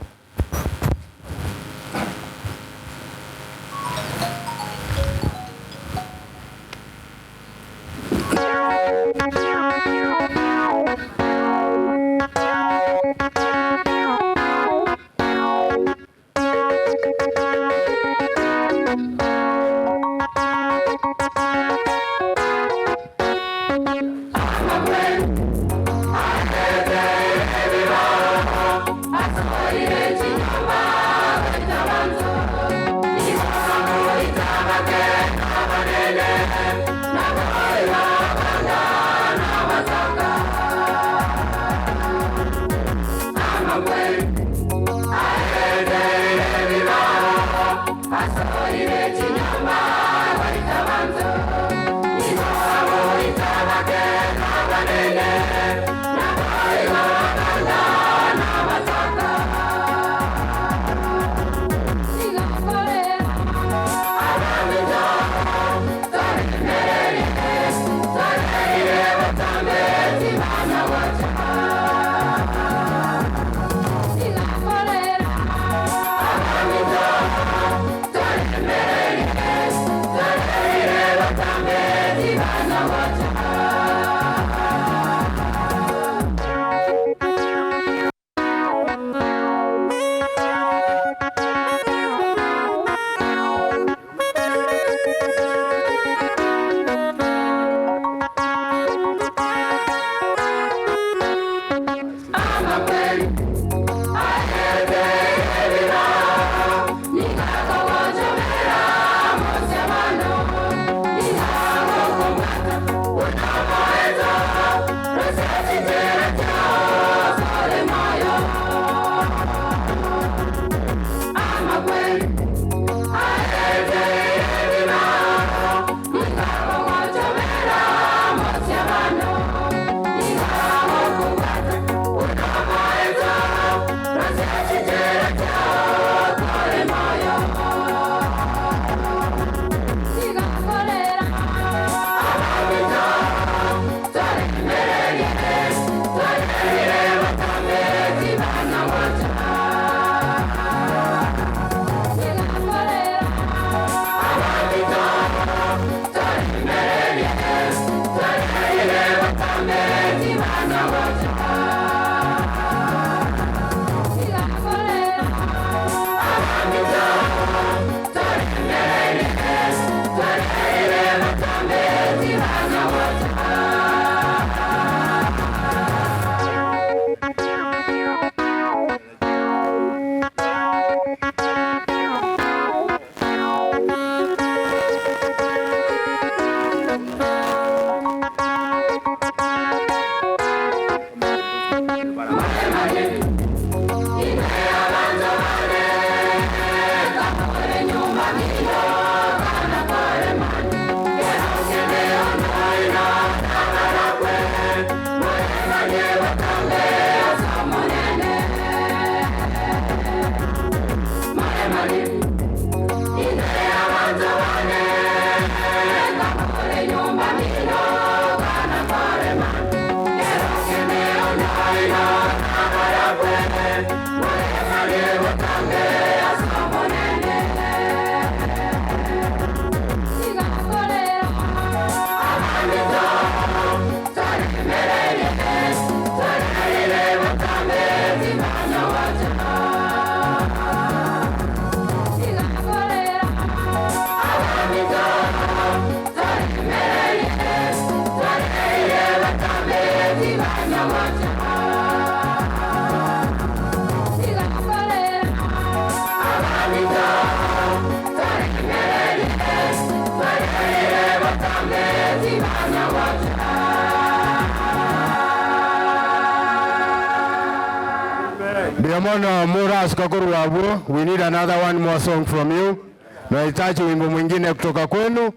Diamono Muras Kakuru Wabu, we need another one more song from you. Nahitaji wimbo mwingine kutoka kwenu.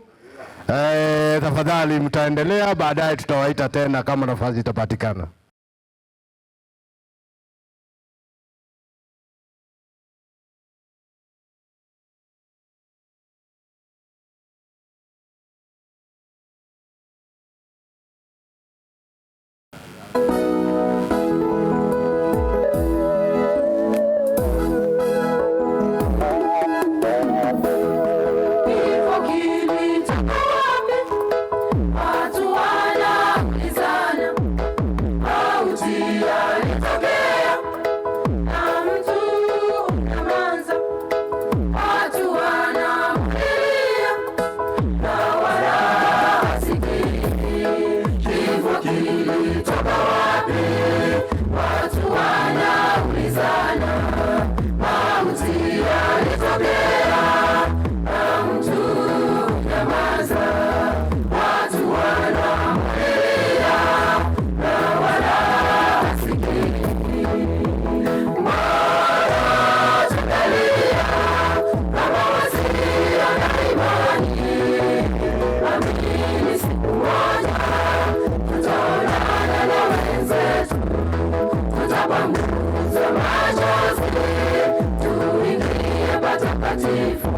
Tafadhali mtaendelea, baadaye tutawaita tena kama nafasi itapatikana. Tutapanguza machozi, tuingie patakatifu.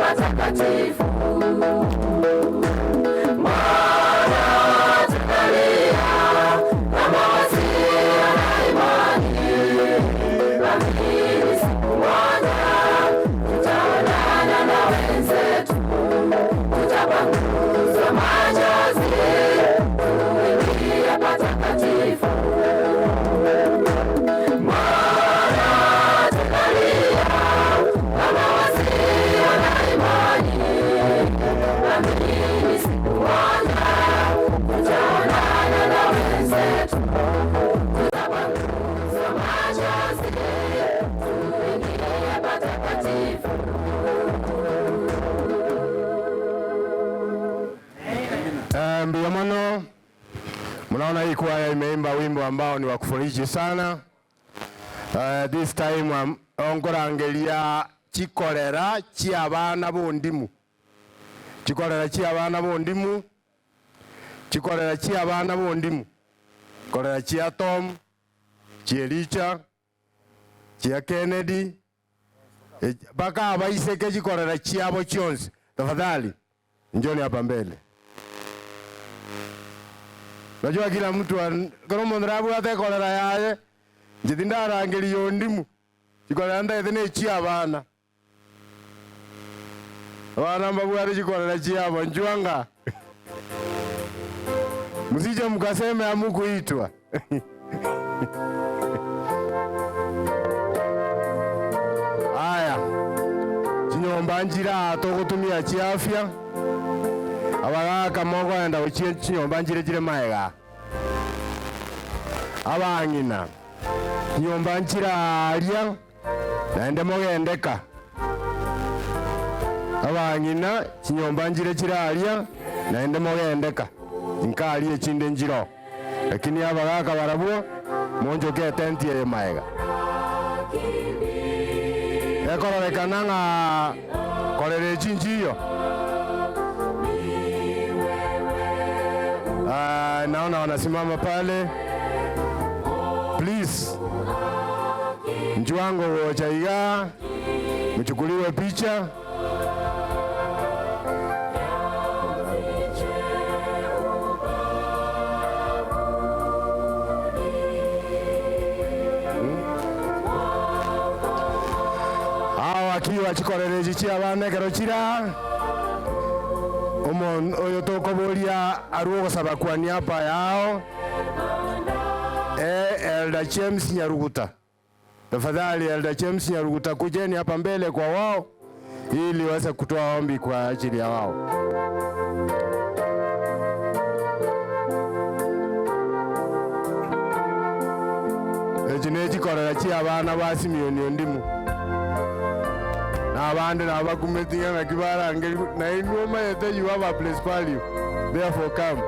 patakatifu. Maana tunalia kama wasio na imani, lakini siku moja tutaonana na wenzetu, tutapanguza machozi, tuingie patakatifu. Maana tunalia kama wasio na imani, lakini siku moja tutaonana na wenzetu, tutapanguza machozi, tuingie patakatifu. Mbio mono, mnaona hii kwaya imeimba wimbo ambao ni wa kufurahisha sana. This time ongorangeria chikorera chia bana bondimu, chikorera chia bana bondimu, chikorera chia bana bondimu, korera chia Tom, chia Richard, chia Kennedy, baka abaiseke chikorera chia bo chionzi. Tafadhali njoni hapa mbele. Najua kila mtu kama ndrabu ate kolera yaye njithinda rangeri yondimu chikolera ndethene chia bana mbabwari chikolera chia bonjwanga musije mukaseme amukuitwa. Aya chinyomba njira togutumia chiafya abagaka mogo enda uchie chinyomba njire jire maega abangina nyomba njira aria naende mogendeka abangina chinyomba njire chiraria naende mogendeka inkari echinde njiro lakini abagaka barabwo monjoke tenti ye maega ekororekana nga korere chinjiyo. Naona wanasimama pale. Please, njuango wochaiga mchukuliwe picha. Hawa kiwa chikorereji chia bane kero chira omon oyo tokoboria aruo gosaba kwa niaba yao Elder James Nyaruguta. Tafadhali Elder James Nyaruguta, kujeni hapa mbele kwa wao ili waweze kutoa ombi kwa ajili ya wao. Ejineji korera chia bana basi milioni ndimu na abandi nabakumetinga na kibara ngeli na inoma yete you have a place value, therefore come.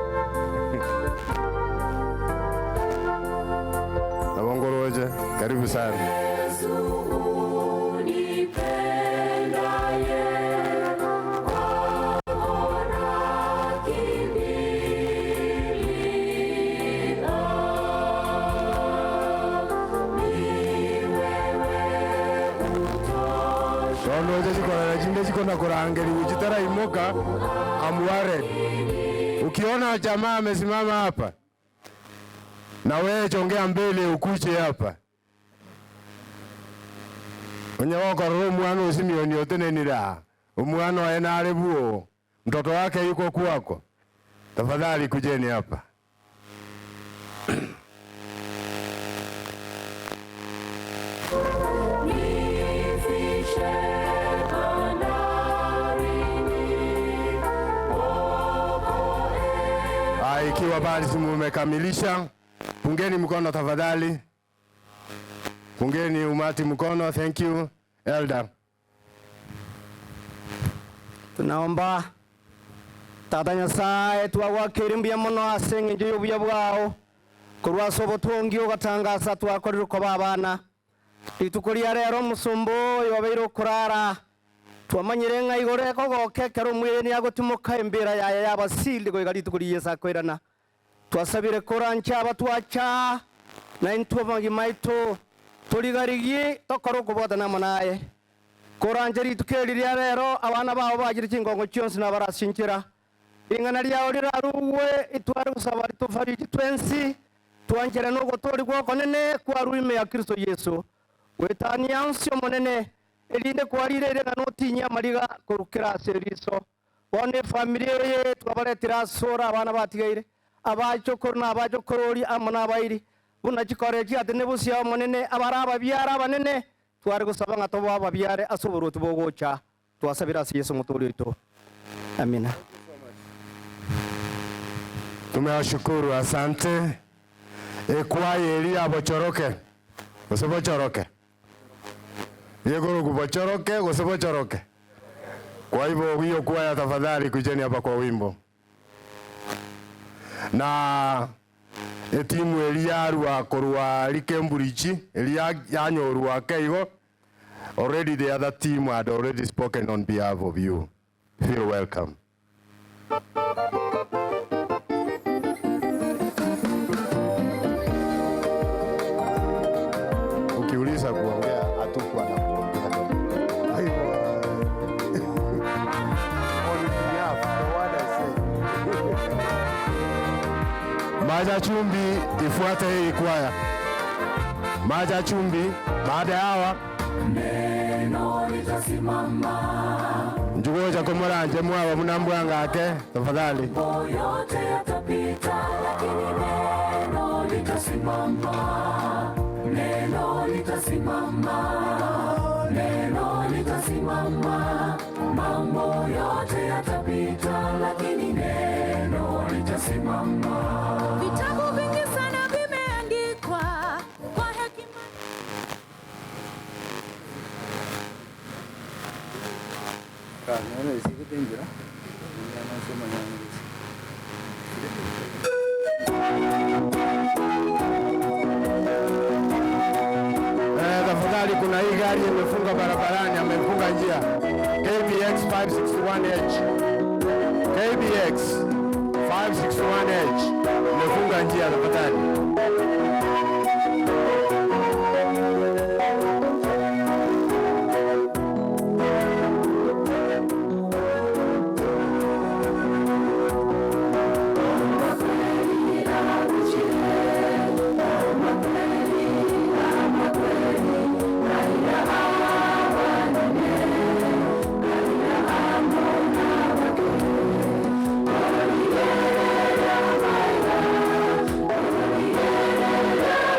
Nabongoroje, karibu sana. Na kurangeli ujitara imoka amware. Ukiona jamaa amesimama hapa na wewe chongea mbele ukuche hapa. Onye wako roho mwana usimioni yote nenira. Umwana wa enarebuo. Mtoto wake yuko kwako. Tafadhali kujeni hapa. Ikiwa basi mmekamilisha, pungeni mkono tafadhali. Pungeni umati mkono. Thank you, Elder. Tunaomba Tata Nyasaye twagwakira mbia muno asenge njo buya bwao kurwa sobo tungi ugatangasa twakorera ko babana itukuria rero musumbo yobeiro kurara twamanyire ngai gore ko gokekero mwire ni agutimuka imbira yaya yabasili go igari tukuriye sakwirana twasabire korancha abatwacha na intwa magi maito turigarigie tokoro kubota na manaye koranjeri tukeriria rero abana bao bagire kingongo cyonse na barashinkira ingana ryao riraruwe itware gusaba tufariji twensi twangere no gotori gwoko nene kwa ruime ya Kristo Yesu wetani ansio monene elinde kwarirere na notinya mariga korukira seriso one familia ye twabaretira sora abana batigaire abacho korna abacho korori amana abairi buna chikoreji atene busia monene abaraba biara abanene twari gusaba ngato baba biare asuburutu bogocha twasabira Yesu muturito amina. Tumewashukuru, asante. Ekwaya Elia bochoroke usibochoroke yegoro kubochoroke usibochoroke. Kwa hivyo hiyo kwaya tafadhali kujeni hapa kwa wimbo na etimu Elia rwa korwa likemburichi Elia yanyorwa keigo. Already the other team had already spoken on behalf of you. Feel welcome. Ukiuliza kuongea hatukuwa na kuongea. Maja Chumbi ifuate hii kwaya. Maja Chumbi baada ya hawa neno litasimama. Njugoja komoranje mwaba munambwa ngake tafadhali. Yote yatapita lakini neno litasimama. Neno litasimama. Neno litasimama. Mambo yote yatapita lakini neno litasimama. Vitabu vingi sana vimeandikwa kwa hekima. Neno isikutengira. Tafadhali kuna hii gari imefunga barabarani, amefunga njia. KBX 561H. KBX 561H. Imefunga njia tafadhali. Yeah.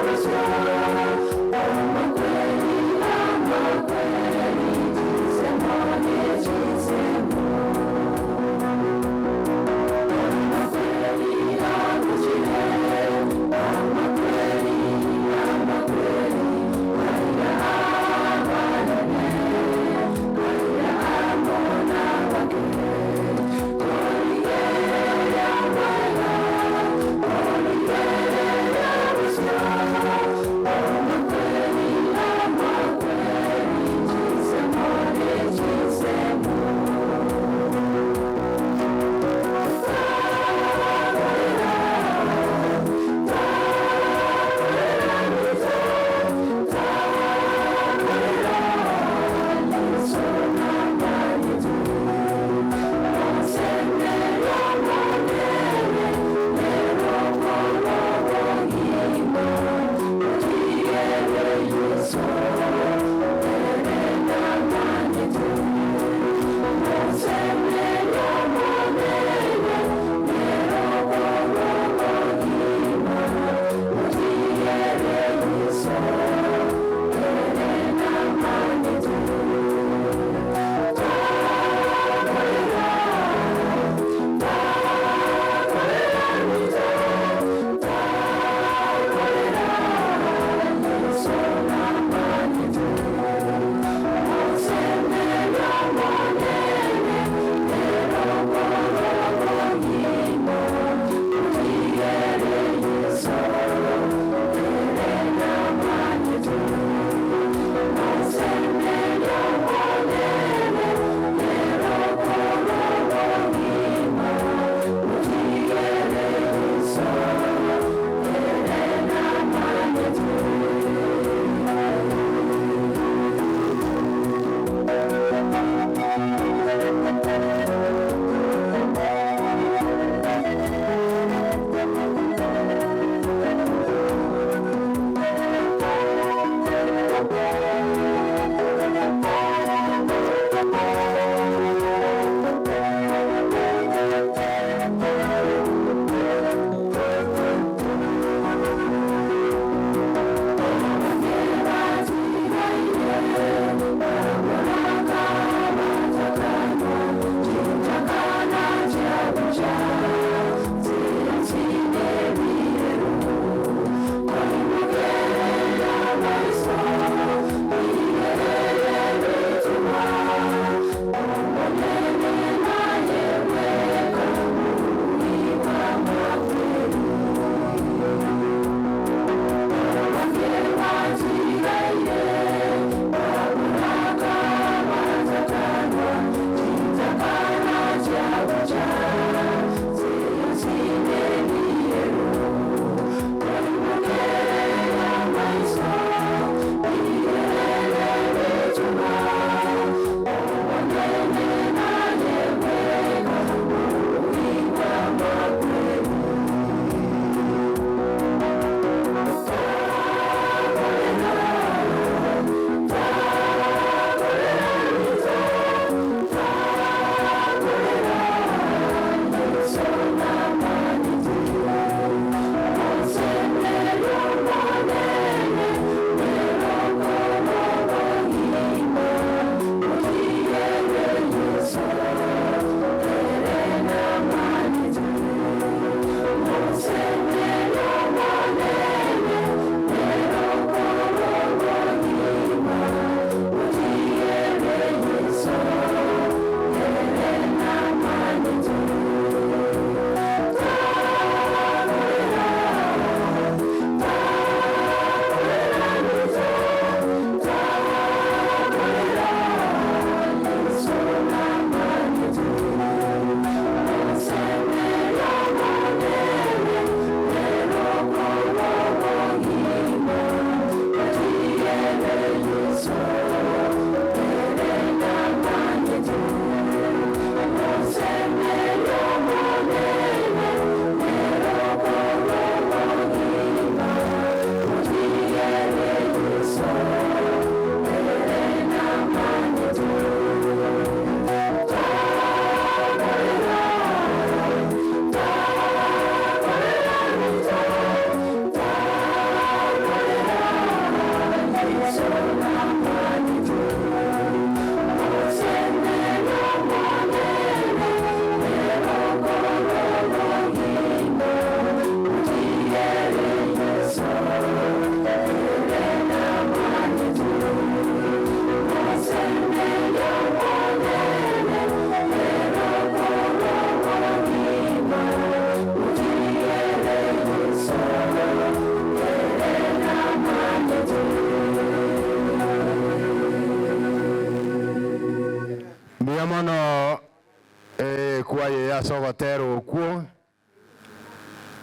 kwaye yasogotero okuo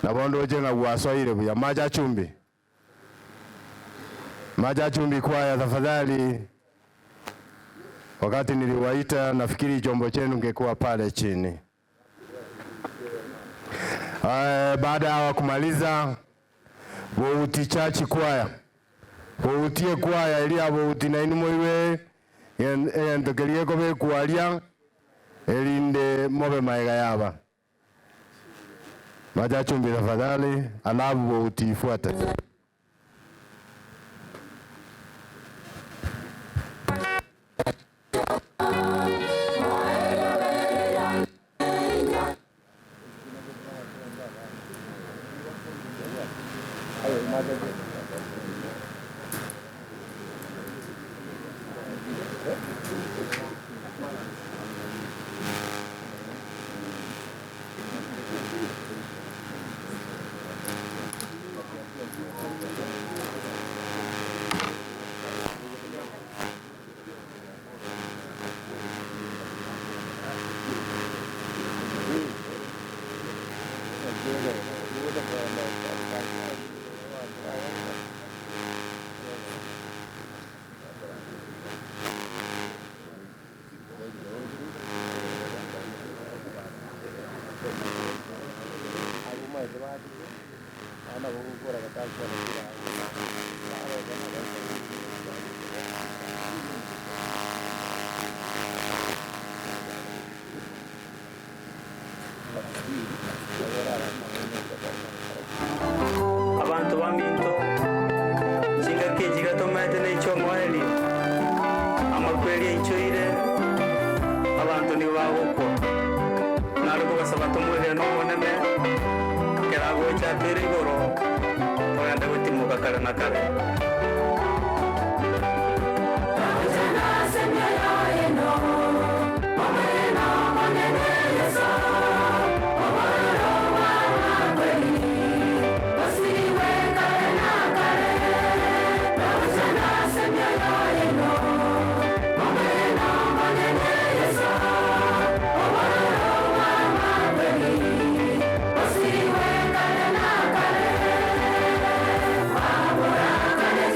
na bondo jenga gwasoire buya Maja Chumbi kwaya, tafadhali. Wakati niliwaita nafikiri chombo chenu ngekuwa pale chini. Baada ya kumaliza Bouti Church kwaya, Boutie kwaya ili Bouti na inimo iwe endokelie kobe kwalia elinde mobe maega yaba. Maja Chumbi tafadhali, alafu Bouti ifuate. Abantu baminto chinga kejiga tomate na ichongweli amakweli ichoire abantu ni wawuko naruko basaba tumwire no moneme kerago cha perigoro oyanda gutimuka kare na kare Kare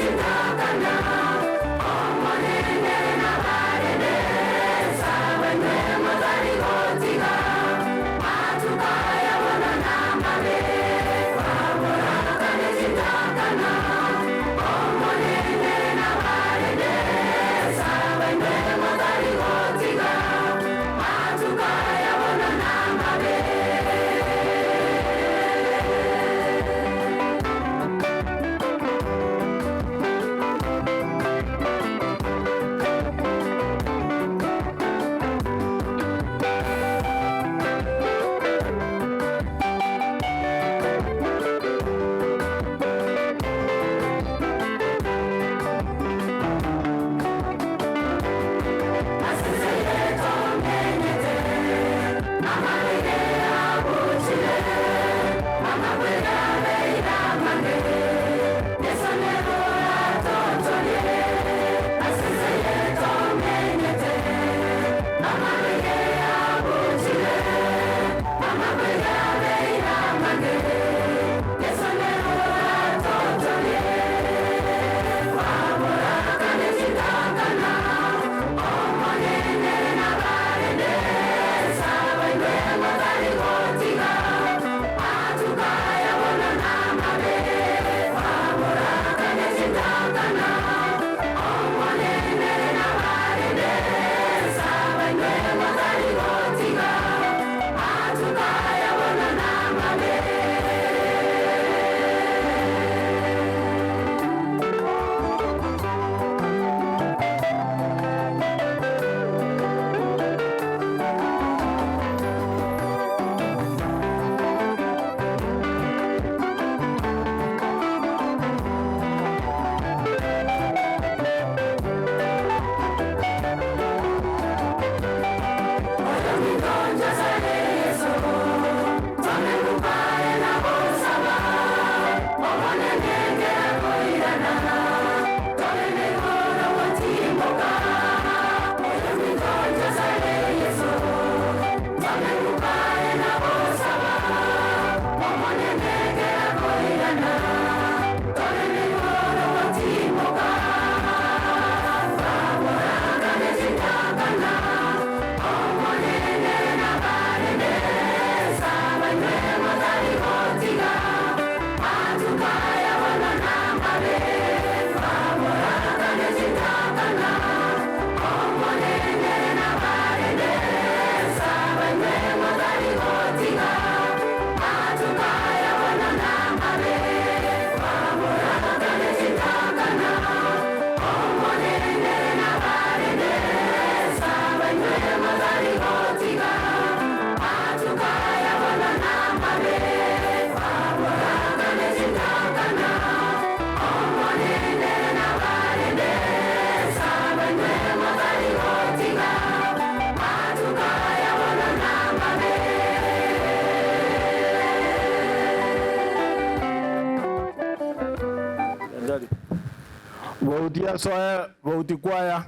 Vautia soe, vauti kwaya.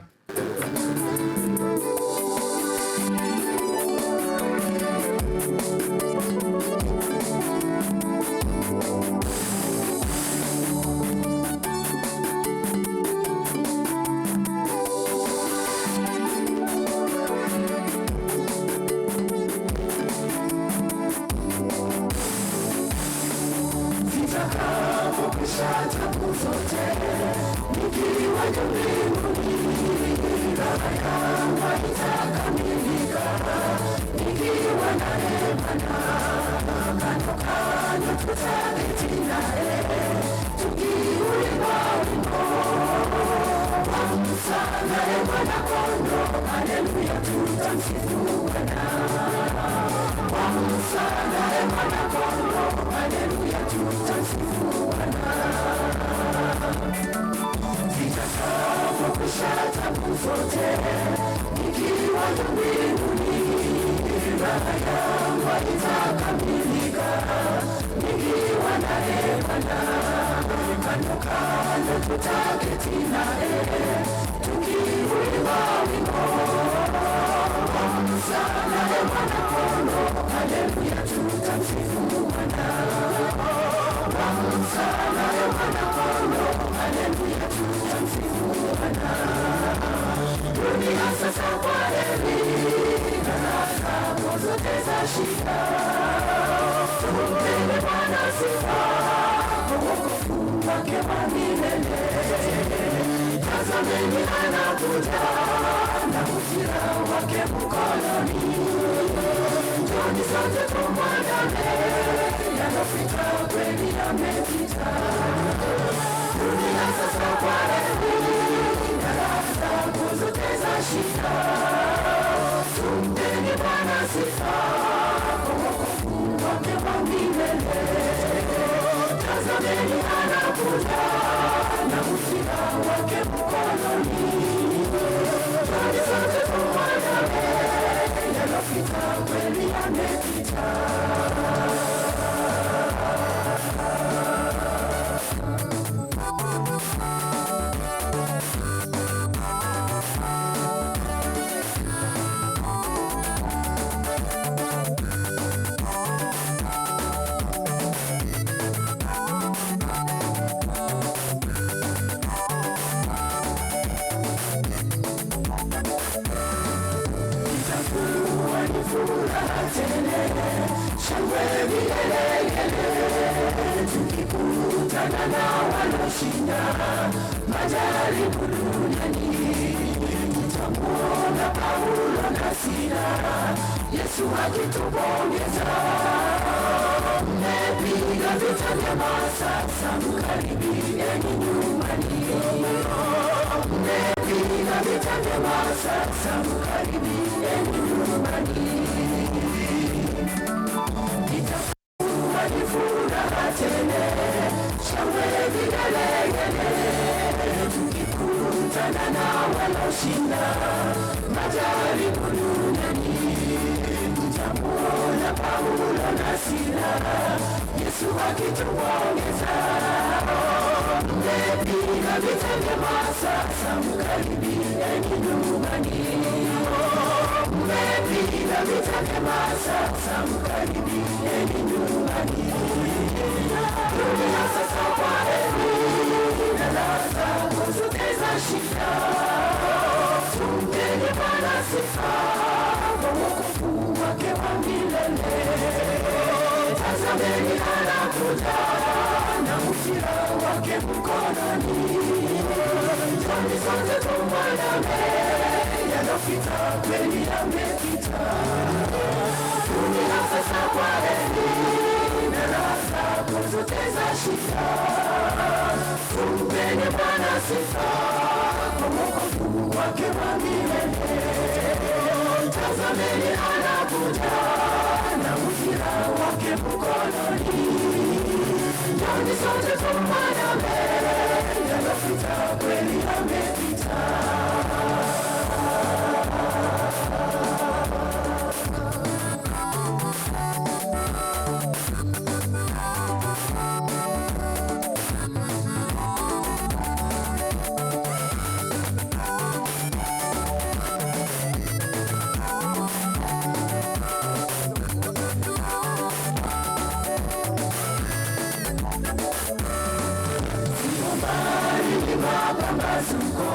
mapambazuko,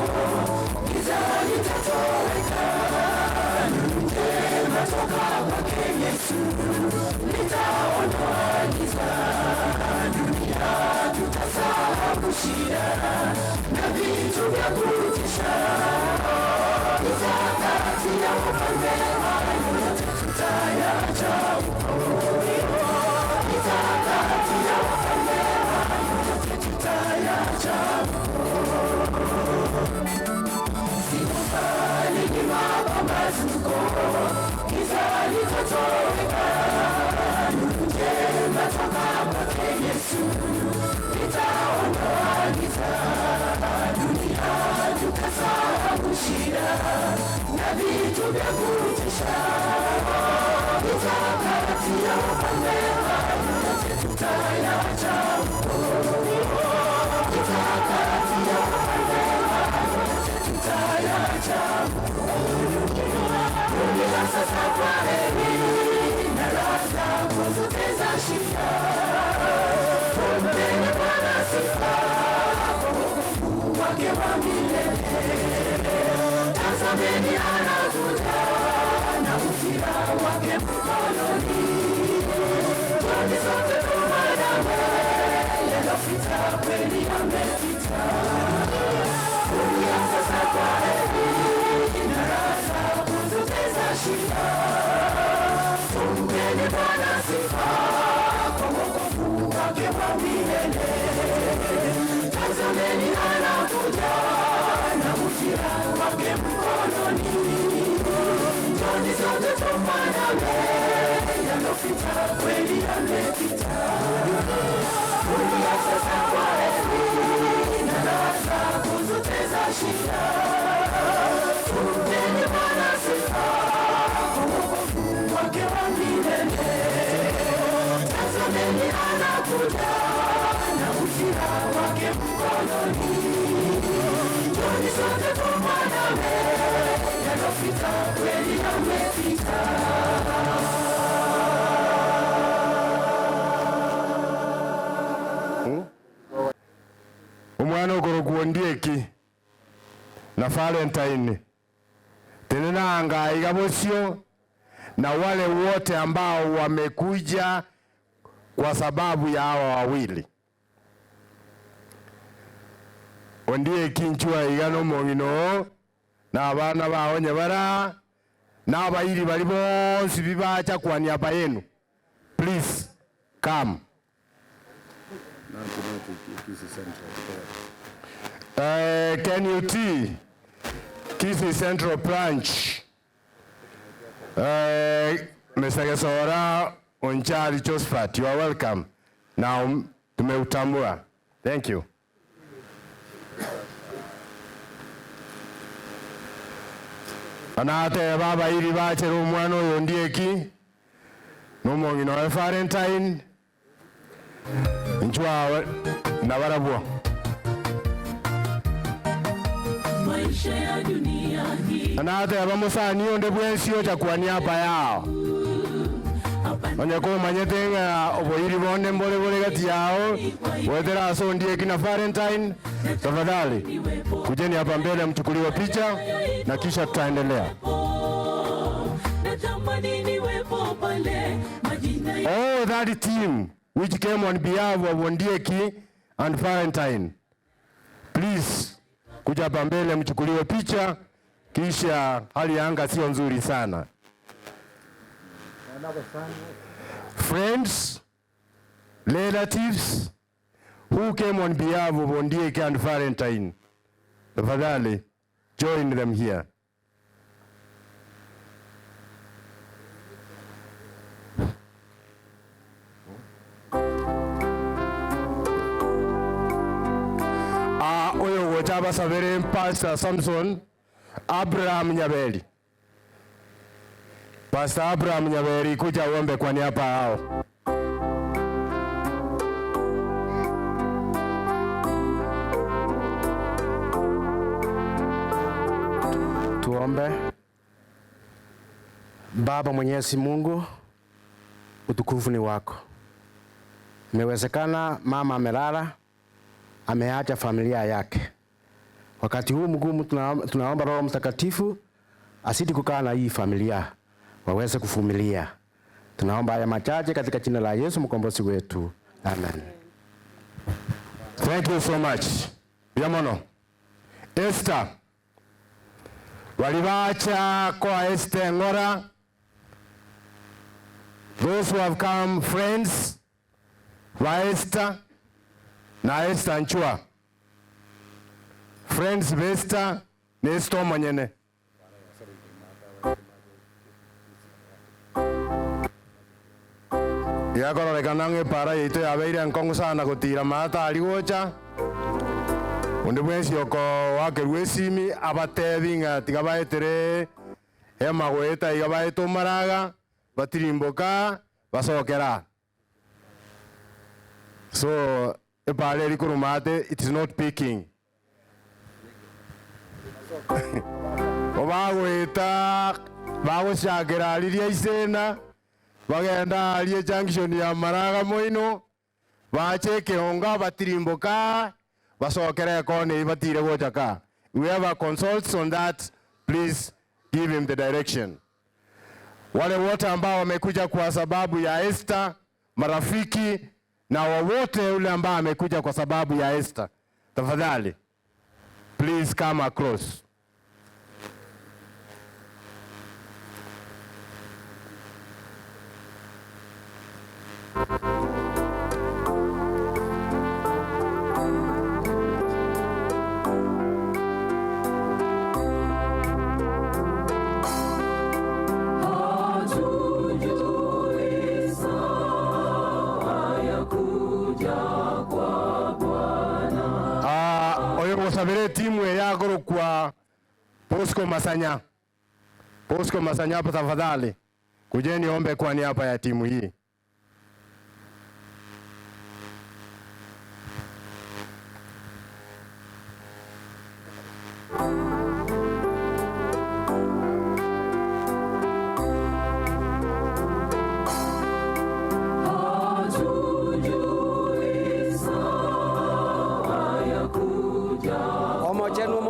giza litatoweka, nuru njema toka kwake Yesu, litaondoa giza, dunia tutasahau shida na vitu vya kutisha, kati ya ufalme hayo yote tutayacha kati ya ufalme hayo yote tutayacha. Siku mbali ni mapambazuko, giza litatoweka, nuru njema toka kwake Yesu, litaondoa giza, dunia tutasahau shida na vitu vya kutisha, kati ya ufalme hayo yote tutayacha kati ya ufalme hayo yote tutayacha. Dunia sasa kwa heri na raha zako zote za shida, pompeni Bwana sifa kwa wokovu wake wa milele. Tazameni anakuja na ujira wake mkononi, twende sote tuandame, yaliyopita kweli yamepita. Dunia sasa kwa heri na raha zako zote za shida, pompeni Bwana sifa kwa wokovu wake wa milele. Tazameni anakuja na ujira wake mkononi, twende sote tuandame, yaliyopita kweli yamepita. Dunia sasa kwa heri na raha zako zote za shida, pompeni Bwana sifa kwa wokovu wake wa milele. Tazameni anakuja na ujira wake mkononi, twende sote tuandame, yaliyopita kweli yamepita. Umwana ukorokuo Ndieki na Valentine tena ngaiga bosio na wale wote ambao wamekuja kwa sababu ya hawa wawili. Ondieki nchua igano mongino na abana bao nyabara na abairi bali bonsi bibacha kwa niaba yenu. Please come. Can you see Kisii Central Branch? Mr. Gesora Onchari Josephat, you are welcome. Now tumeutambua. Thank you. Anate baba iri bachero umwana oyo Ndieki n'omongino wa Valentine nchwa na barabwo. Maisha ya dunia hii Anate abamusani onde bwensio cha kwa niaba yao. Onye ko manyetenga oboiri bonde mbole bole gati yao. Wetera so Ndieki na Valentine. Tafadhali kujeni hapa mbele mchukuliwe picha na kisha tutaendelea. Oh, that team which came on behalf of Ndieki and Valentine, please kuja hapa mbele mchukuliwe picha, kisha hali ya anga sio nzuri sana. Friends, relatives who came on behalf of Ndieki and Valentine, tafadhali join them here. Oyo gochaba sabere Pastor Samson Abraham Nyaberi. Pastor Abraham Nyaberi kuja uombe kwa niaba yao. Tuombe. Baba Mwenyezi Mungu, utukufu ni wako. Imewezekana mama amelala, ameacha familia yake, Wakati huu mgumu tunaomba Roho Mtakatifu asidi kukaa na hii familia, waweze kuvumilia. Tunaomba haya machache katika jina la Yesu mkombozi wetu. Amen. Thank you so much. Biamono. Esther. Waliwacha kwa Esther Ngora. Those who have come friends wa Esther na Esther Nchua. Friends of Esther ni Esther mwenyene. Yakororeka nge para yito yabeire nkongo sana gutira mata aligocha. Onde bwensi oko wake rwesimi abatebinga tigabaetere emagweta igabaeto maraga batirimboka basokera. So epale likurumate, it is not picking. Obagweta bagoshagera aliria isena bagenda aliye junction ya maraga moino bacheke onga batirimboka basokera kone batire gojaka. Whoever consults on that, please give him the direction. Wale wote ambao wamekuja kwa sababu ya Esther, marafiki na wote ule ambao amekuja kwa sababu ya Esther, tafadhali please come across. Sabere timu ya goro kwa Bosco Masanya. Bosco Masanya hapa tafadhali. Kujeni ombe kwa niaba ya timu hii.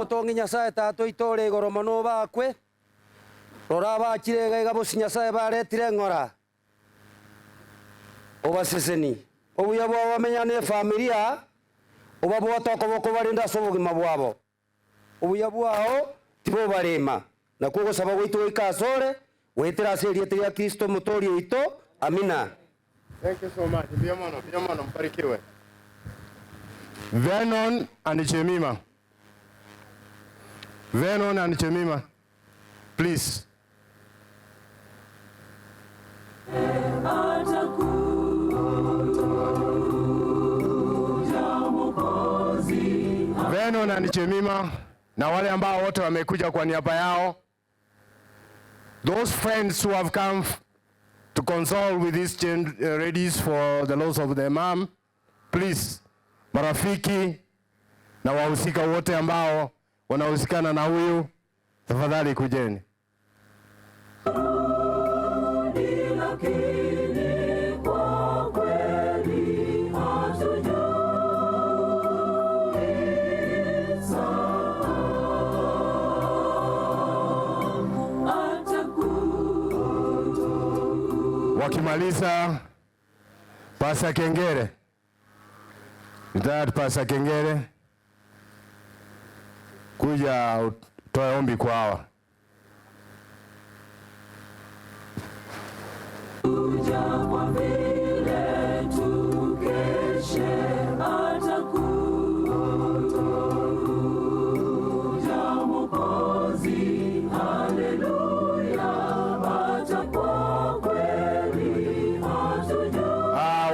Tongi Nyasaye tato itore igoro mono bakwe rora bakire ga bosi Nyasaye baretire ngora obaseseni obuya bwa bamenyane familia obabo tokoboko barinda sobugima bwabo obuya bwao tibo barema na kugo saba gwitu ikasore wetera serie ya Kristo motori ito. Amina. Thank you so much. Biamono mbarikiwe. Vernon and Chemima. Vernon and Chemima, please. Vernon and Chemima na wale ambao wote wamekuja kwa niaba yao. Those friends who have come to console with these ladies for the loss of their mom, please. Marafiki na wahusika wote ambao wanahusikana na huyu, tafadhali kujeni. Wakimaliza Pasa Kengere. Mtayari Pasa Kengere kuja utoe ombi kwa hawa.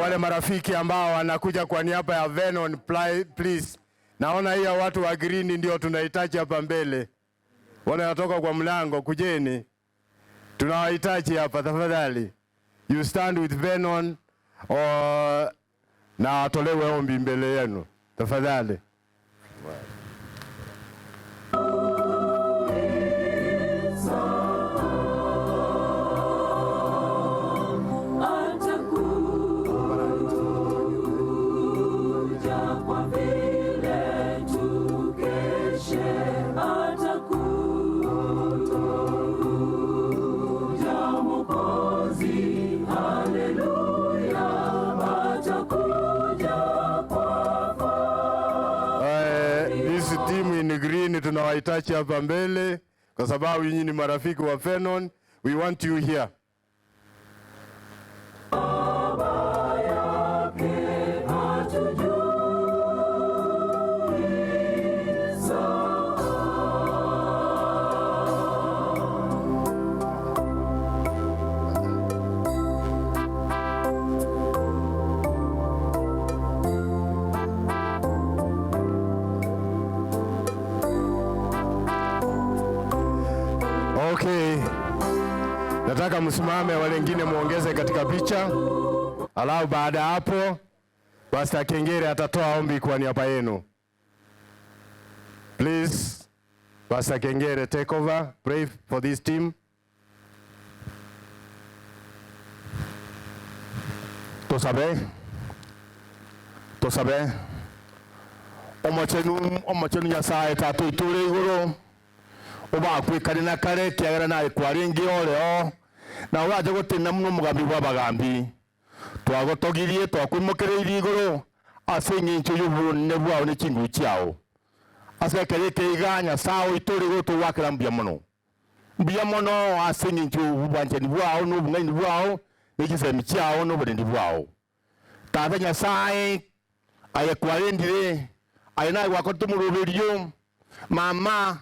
Wale marafiki ambao wanakuja kwa niaba ya Vernon, please. Naona hiyo watu wa green ndio tunahitaji hapa mbele. Wale wanatoka kwa mlango, kujeni. Tunawahitaji hapa tafadhali. You stand with Vernon na atolewe ombi mbele yenu. Tafadhali. Kwa vile tukeshe tutawahitaji hapa mbele kwa sababu nyinyi ni marafiki wa Fenon. We want you here. Okay. Nataka msimame, wale wengine muongeze katika picha. Alafu baada ya hapo Pastor Kengere atatoa ombi kwa niaba yenu. Please, Pastor Kengere, take over. Pray for this team. Tosabe. Omochenu Nyasaye tatu itule iguru. Oba kwikari na kare kiagera na ikwaringi oreo na waje gutina muno mugambi wa bagambi twagotogirie twakwimukireiri iguru asingi nchu yubu ne bwao ne kingu chiao asekere keiga sao ituri gutu wakira mbia mono asingi nchu bwanje ni bwao no bungai ni bwao nikisemi chiao no budi ni bwao tata Nyasaye ayekwarindire ayina gwakotumurubiriyo mama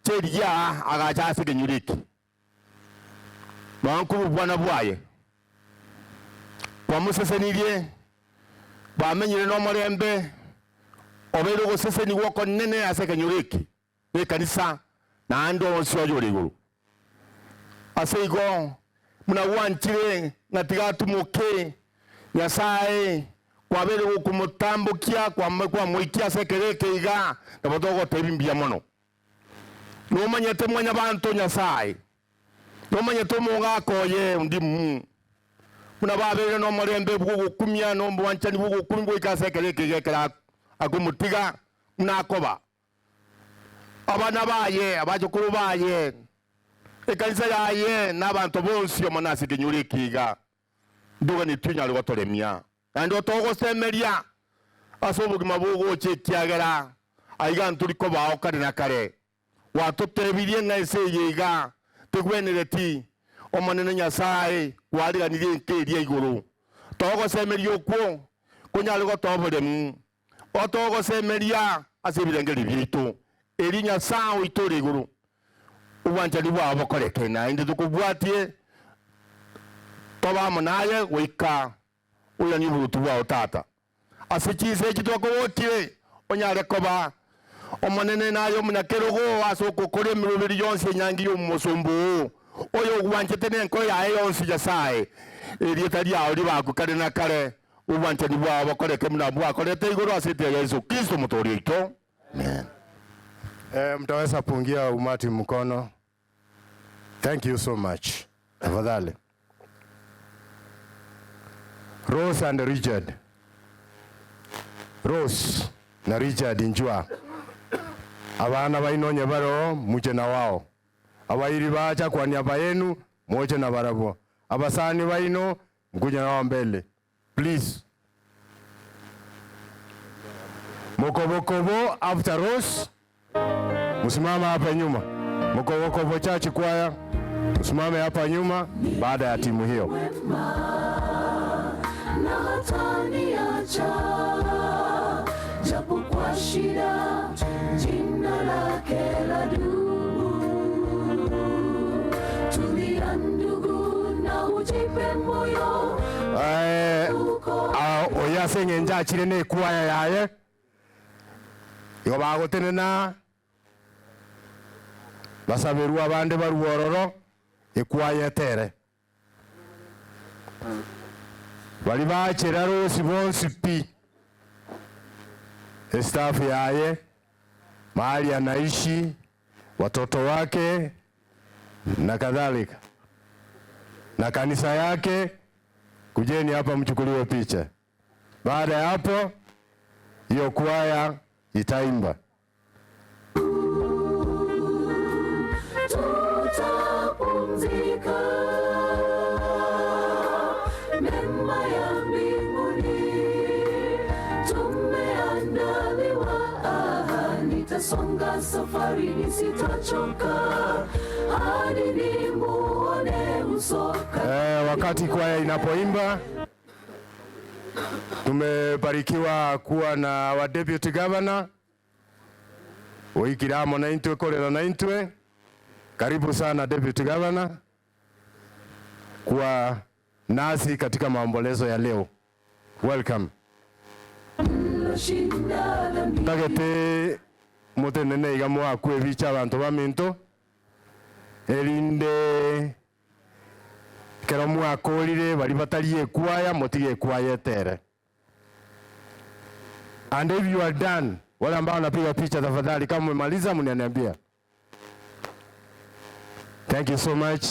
Cheria agacha sigenyuriki. Bankuru bwana bwaye. Kwa musesenirie bamenyire no morembe obero guseseni woko nene asegenyuriki. Ni kanisa na ando osyo riguru. Aseigo muna wanchire ngatigatumoke Nyasaye kwa bero gukumutambukia kwa mwikia sekereke iga na botogo tebimbia mono. Nomanyete mwanya bantu Nyasaye. Nomanyete munga koye ndimu. Muna babere no morembe bugukumya no mbwanchani bugukumbo ikasekereke gekera akumutiga munakoba. Abana baye abajukuru baye. Ekanisa yaye nabantu bonsi omonasi kinyurikiga. Nduga ni tunyali gotoremia. Ando togo semeria. Asobugima bugo chekiagera. Aiga nturiko bawo kare na kare. Watutebirie na ese yiga tegwenereti omanene Nyasaye wariganirie nkeria iguru togo semerio kwo kunyali go toboremu otogo semeria asebirengeri bitu eri Nyasaye itori iguru ubanjali bwabo koreke na inde tukubwatie toba munaye wika uya ni burutu bwa tata asikize kitwakowotie onyale koba omanene nayo munakerogo asoko kore mirubiri yonse nyangi yo musumbu oyo gwanchete nenko yae yonse Nyasaye erieta lyawo libakukare na kare ubanche ni bwabo koreke muna bwa korete igoro asite Yesu Kristo mutori ito. Amen. Mtaweza pungia umati mkono. Thank you so much. Tafadhali. Rose and Richard. Rose na Richard njua. Abana bainonye baro muje na wao. Abairi bacha kwa niaba yenu moje na barabo. Abasani baino mkuja na wao mbele. Please. Mokobokobo after Rose. Musimama hapa nyuma. Mokobokobo chachi kwaya. Musimame hapa nyuma baada ya timu hiyo. Na hataniacha japo kwa shida jina lake ladumu. Tulia ndugu na ujipe moyo. Oya senge nja chirene kwaya yaye. Yo bagotenena basaberu abande baruororo ekwaya tere. Bali bachera Rose bonsi pi. Staff yaye mahali anaishi watoto wake na kadhalika na kanisa yake, kujeni hapa mchukuliwe picha. Baada ya hapo hiyo kwaya itaimba. Tutapumzika mema ya mbinguni, tumeandaliwa nitasonga safari, sitachoka hadi nimuone uso. Wakati kwaya inapoimba, tumebarikiwa kuwa na wa deputy governor Oikiramo na Intwe Korera na Intwe. Karibu sana deputy governor kuwa nasi katika maombolezo ya leo. Welcome. Tagete mutenene igamo akwe bicha abantu baminto elinde kero mwakorire bari batari ekwaya mutige ekwaya etere. And if you are done, wale ambao wanapiga picha tafadhali kama mmemaliza mniambia. Thank you so much.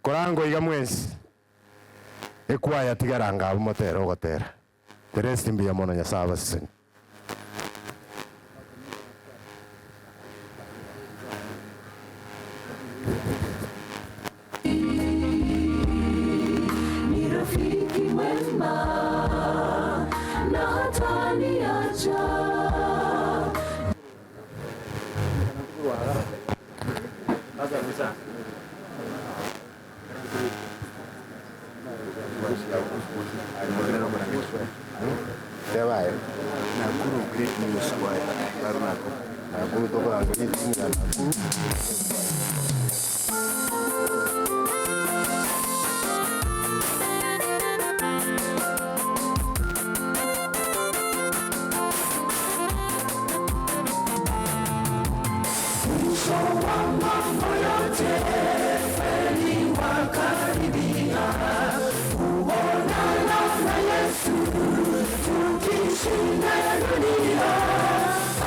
Korango igamwezi ekwaya tigaranga motero gotera. The rest in Biamono Nyasava sin. Ni rafiki mwema na hataniacha. Nakuru Great News Choir Barunako. Nakuru toka kwenye timu ya Nakuru. Mwisho wa mambo yote kweli wakaribia, kuonana na Yesu tukishinda dunia.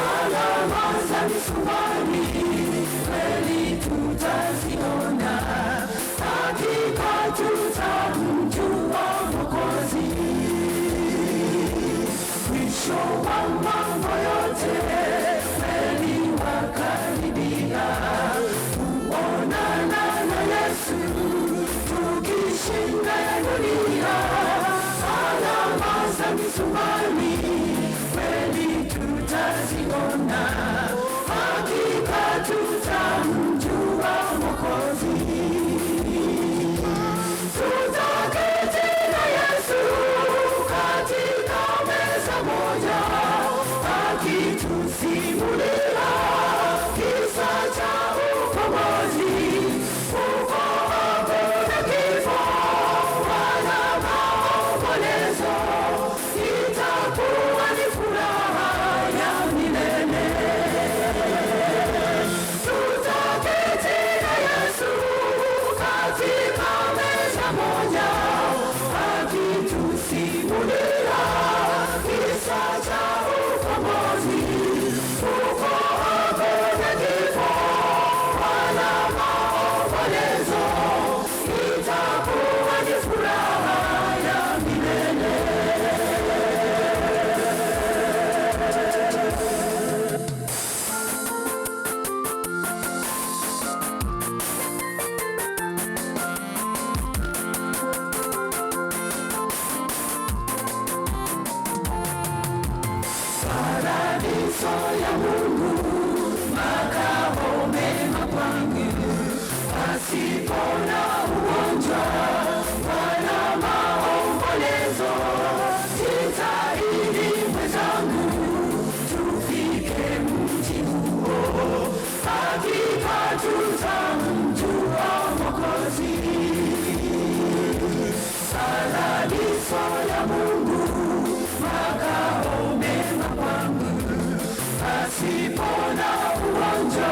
Alama za misumari kweli tutaziona, hakika tutamjua Mwokozi. Mwisho wa mambo yote kweli wakaribia, kuonana na Yesu tukishinda dunia. Alama za misumari kweli tutaziona, hakika tutamjua Mwokozi. Tutaketi na Yesu katika meza moja, akitusimulia kisa cha ukombozi. Huko hakuna kifo wala maombolezo, itakuwa ni furaha ya milele. Tutaketi na Yesu katika meza moja, akitusimulia kisa cha ukombozi. Huko hakuna kifo wala maombolezo, itakuwa ni furaha ya milele. Paradiso ya Mungu, makao mema kwangu, pasipo na ugonjwa wala maombolezo. Jitahidi mwenzangu, tufike mji huo, hakika tutamjua Mwokozi. Paradiso ya Mungu, makao mema kwangu, pasipo na ugonjwa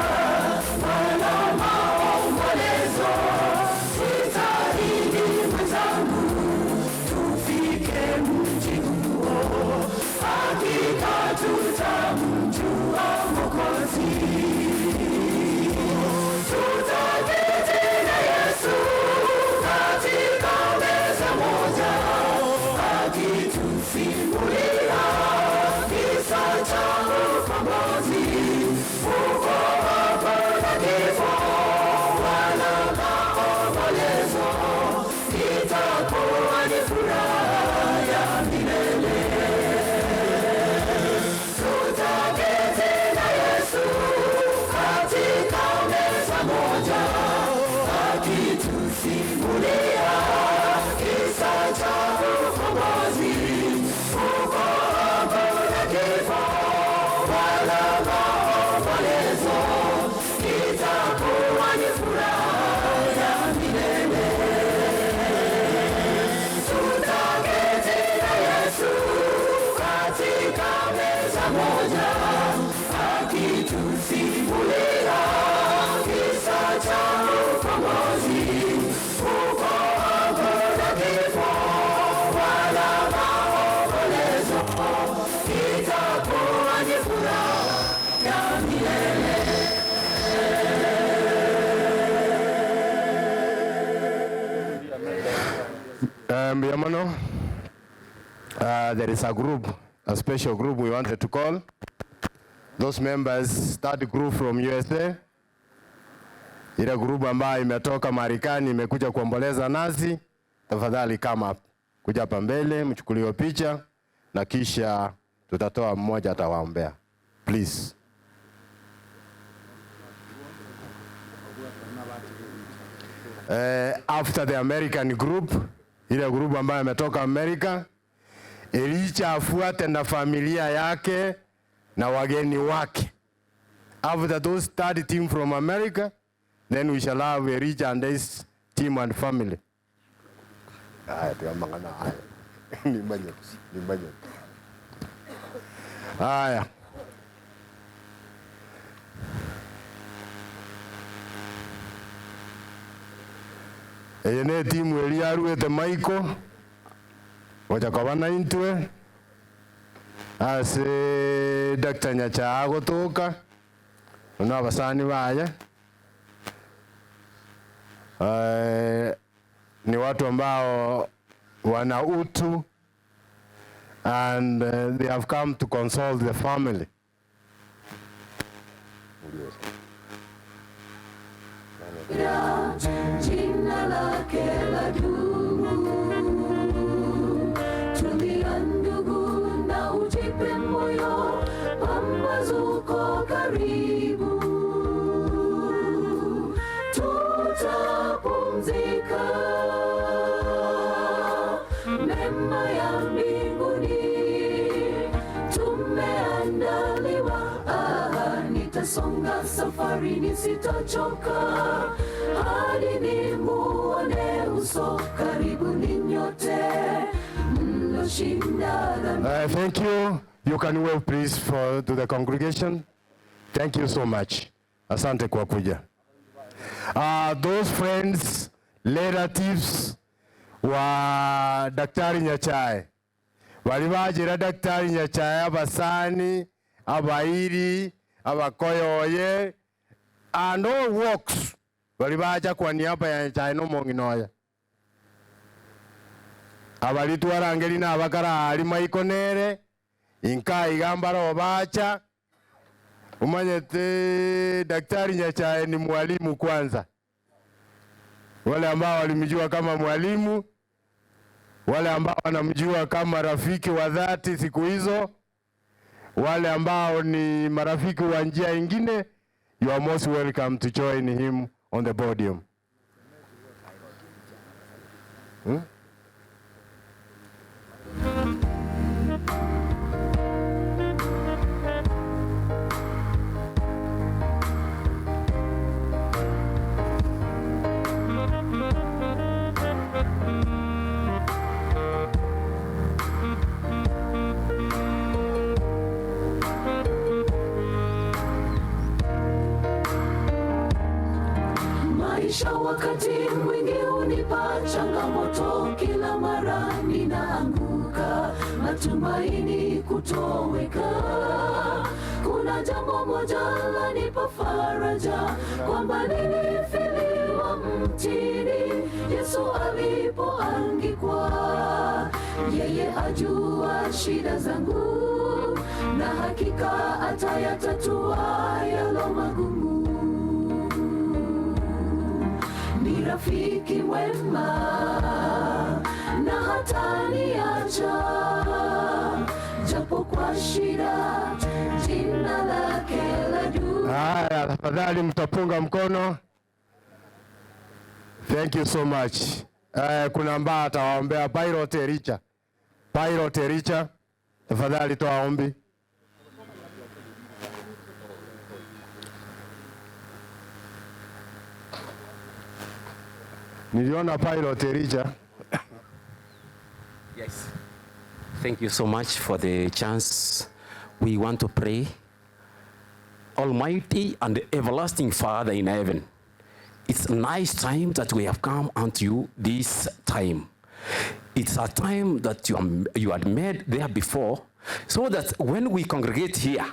wala maombolezo. Jitahidi mwenzangu, tufike mji huo, hakika tutamjua Mwokozi. Tutaketi na Yesu katika meza moja, akitusimulia kisa cha ukombozi. Huko hakuna kifo wala maombolezo, itakuwa ni furaha ya milele. Tutaketi na Yesu Yamano, there is a group, a special group we wanted to call. Those members, that group from USA. Ile group ambayo imetoka Marekani imekuja kuomboleza nasi. Tafadhali come up. Kuja hapa mbele, mchukuliwe picha na kisha tutatoa mmoja atawaombea. Please. After the American group, ile group ambayo imetoka Amerika, Elijah afuate na familia yake na wageni wake. After those 30 team from America, then we shall have Elijah and his team and family. Haya. Ene timu eliaruete Michael wajakobana intwe ase Dr. Nyacha agotoka na abasani baya ni watu ambao wana utu and they have come to console the family. Jina lake ladumu, tulia ndugu na ujipe moyo, pambazuko karibu, tutapumzika mema ya mbinguni, tumeandaliwa. Nitasonga safari sitachoka, hadi nimuone uso, karibuni nyote mloshinda dhambi. Thank you. You can wave please to the congregation. Thank you so much. Asante kwa kuja. Those friends, relatives wa Daktari Nyachae walibajira Daktari Nyachae abasani abairi abakoyoye and all works walibaja kwa niaba ya Nyachae no monginoya abalitwara ngeri na abakara ali maikonere inka igambara obacha. Umanyete Daktari Nyachae ni mwalimu kwanza. Wale ambao walimjua kama mwalimu, wale ambao wanamjua kama rafiki wa dhati siku hizo, wale ambao ni marafiki wa njia ingine, you are most welcome to join him on the podium. Maisha wakati mwingi hunipa changamoto, kila mara ninaanguka, matumaini kutoweka. Kuna jambo moja lanipa faraja, kwamba nilifiliwa mtini Yesu alipoangikwa. Yeye ajua shida zangu, na hakika atayatatua yalo magumu. Ni rafiki mwema na hataniacha, japo kwa shida jina lake ladumu. Haya, tafadhali mtapunga mkono. Thank you so much. Kuna ambao atawaombea Pilot Ericha. Pilot Ericha, tafadhali toa ombi. Niliona Pilot Ericha. Yes. Thank you so much for the chance. We want to pray. Almighty and everlasting Father in heaven, it's a nice time that we have come unto you this time. It's a time that you had made there before, so that when we congregate here,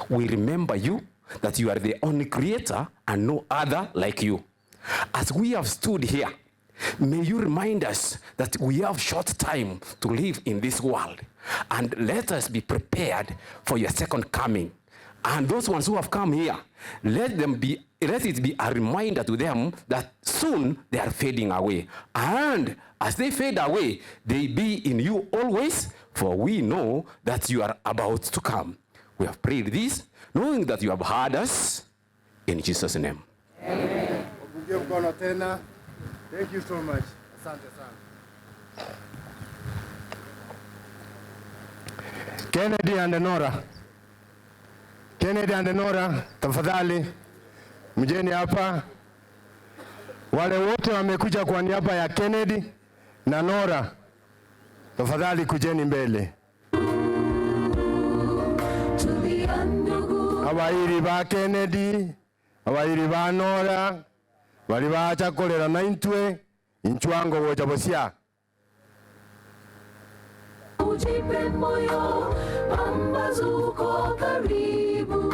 we remember you, that you are the only creator and no other like you. As we have stood here, May you remind us that we have short time to live in this world, and let us be prepared for your second coming. And those ones who have come here, let it be a reminder to them that soon they are fading away. And as they fade away, they be in you always, for we know that you are about to come. We have prayed this, knowing that you have heard us, in Jesus' name. Amen. Thank you so much. Asante sana. Kennedy and Nora. Kennedy and Nora, tafadhali mjeni hapa. Wale wote wamekuja kwa niaba ya Kennedy na Nora, tafadhali kujeni mbele. Abairi ba Kennedy, abairi ba Nora, bali bacha kolera na intwe inchwango woja bosia. Ujipe moyo, pambazuko karibu,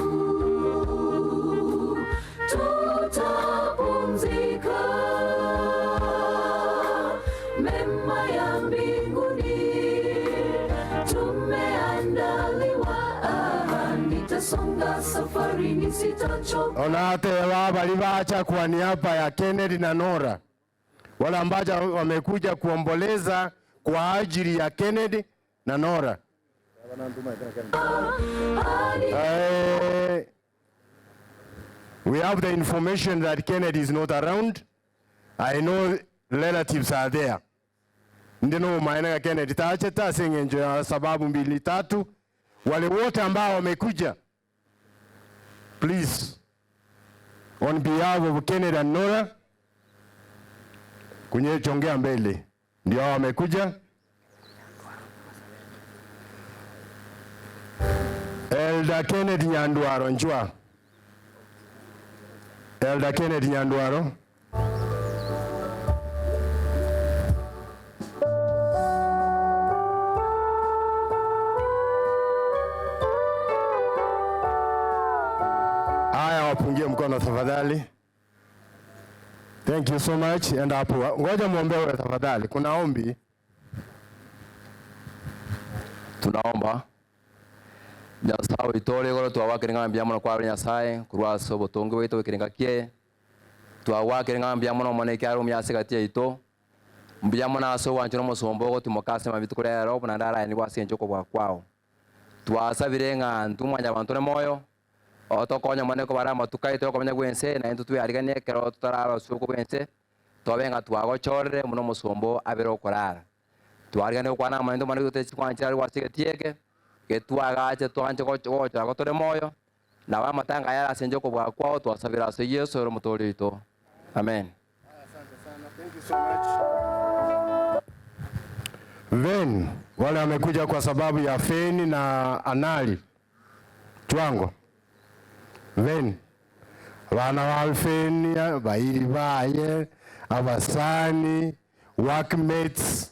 tutapumzika, mema ya mbinguni tumeandaliwa, nitasonga safarini sitachoka. Onate bali bacha kwa niaba ya Kennedy na Nora, wala ambaja wamekuja kuomboleza kwa ajili ya Kennedy na Nora. We have the information that Kennedy is not around. I know relatives are there. Ndino maana ya Kennedy taache tasengenjo ya sababu mbili tatu. Wale wote ambao wamekuja, please, on behalf of Kennedy and Nora, kunye chongea mbele. Ndio wamekuja. Elder Kennedy Nyandwaro njua. Elder Kennedy Nyandwaro. Haya, wapungie mkono tafadhali. Thank you so much. And hapo ngoja muombewe tafadhali. Kuna ombi. Tunaomba Nyasaye itore goro twawakire ngambia muno kwa Nyasaye kurwaso botongo wetu wikiringakie twawakire ngambia muno moneke ari umyasigatie ito mbia muno aso wanjiro musombo go timokase mabitu kurero buna ndara ni kwasenjo ko kwao twasabire ngantu mwanya bantu ne moyo otokonya maneko bara matukaite ko banya gwense na intu tuyariganie kero tutarara suko gwense twabenga twagochorere muno musombo abero korara twarigane kwa na manendo maneko tetsikwanchira kwasigatie getwagache twanje gocha gotore moyo na wa matanga yara senjo ko bwa kwao twasabira se Yesu ro mutorito. Amen. Asante sana. Thank you so much. Then wale wamekuja kwa sababu ya Feni na Anali Chwango. Then wana wa Feni bairi baye abasani workmates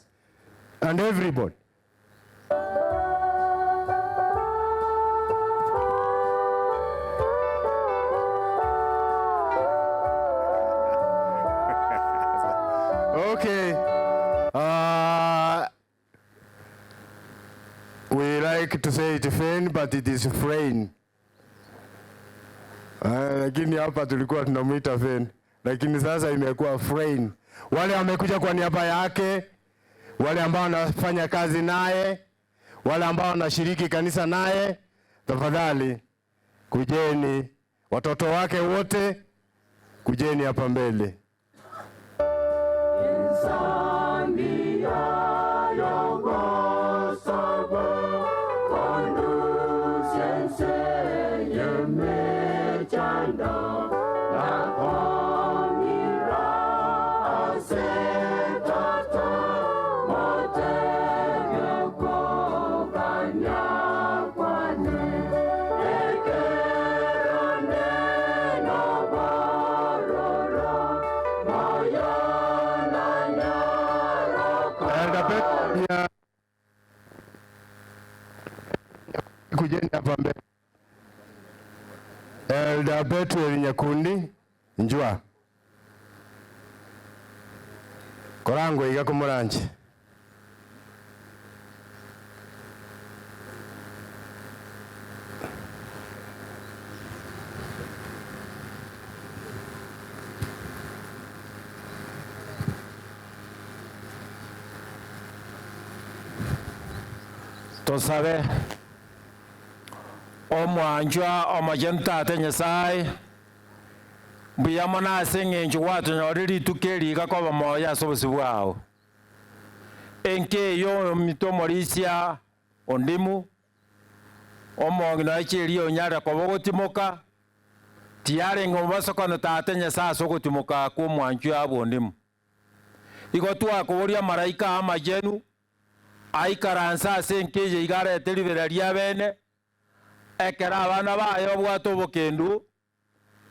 and everybody. Okay. We like to say it Fen, but it is Frein. Lakini hapa tulikuwa tunamuita Fen, lakini sasa imekuwa Frein. Wale wamekuja kwa niaba yake, wale ambao wanafanya kazi naye, wale ambao wanashiriki kanisa naye, tafadhali kujeni. Watoto wake wote kujeni hapa mbele. Kujeni hapa mbele. Elder Betwell Nyakundi njua. Korango iga kumuranje. Tosabe omwanjwa omajentate Nyasaye mbuyamona aseng'encho watonyoreri tukeri gakoba moya asobosi bwao enke yo mitomorisia ondimu omong'ina echeri onyara koba gotimoka tiare ng'obasokono tate Nyasaye asogotimoka kwa omwanjwa abo ondimu igo twakoboria maraika amajenu aikaransa ase enkeje igarete ribera ria bene ekera abana bayo bwate obokendu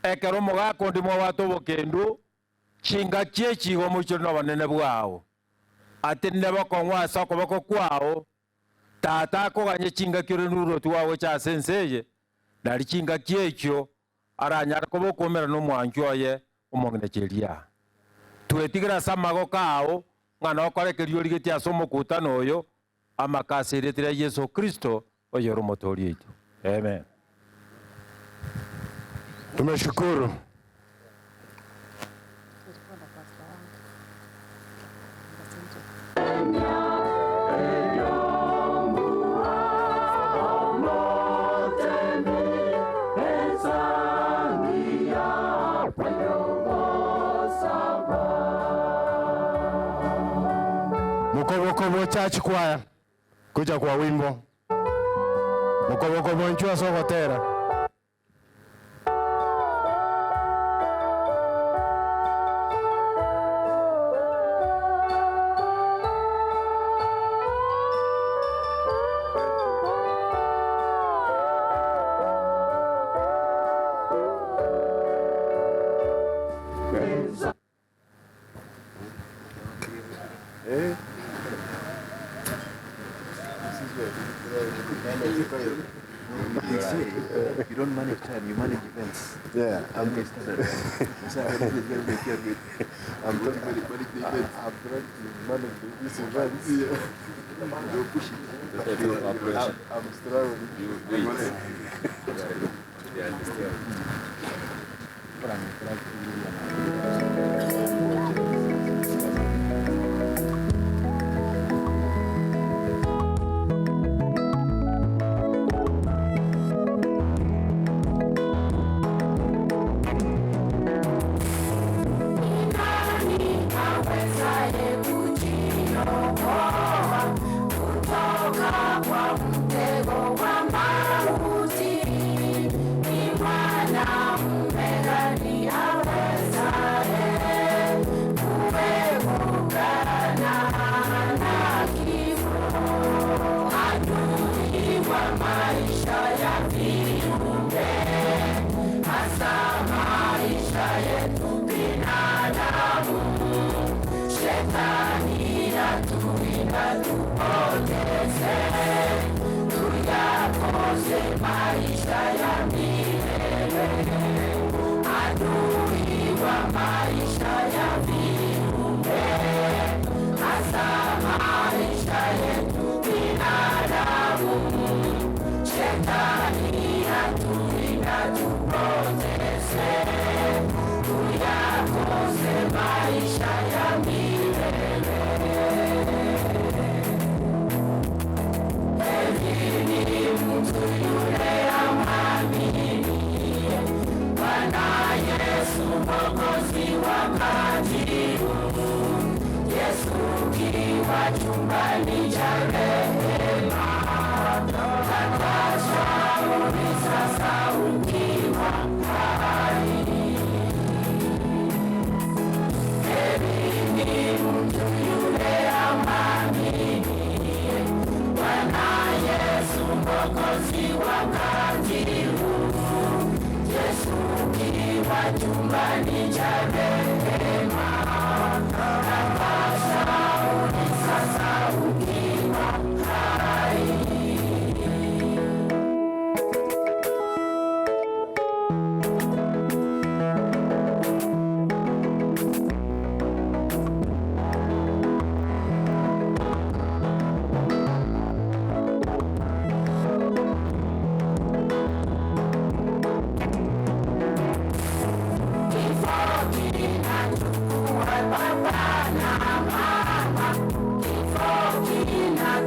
ekera omogaka ondimo bwate obokendu chinga chie chigo mochiro na banene bwao ate nebokong'wa ase okoboko kwao tata akoganye chinga kire nuro twago chase enseye nari chinga kiechio aranyara kobokomera n'omwanjwa oye omong'ina cheria twetigira ase amago ao ng'ana okorekeria origeti ase omokutano oyo amakasi eretera Yesu Kristo oyero motori yetu. Amen. Tumeshukuru. Mukobokobo Church Choir kuja kwa wimbo Mukobokobo nchua sogotera. You don't manage time, you manage events. Yeah, I'm I'm trying to manage these events. You're pushing. I'm struggling. You do it. Yeah,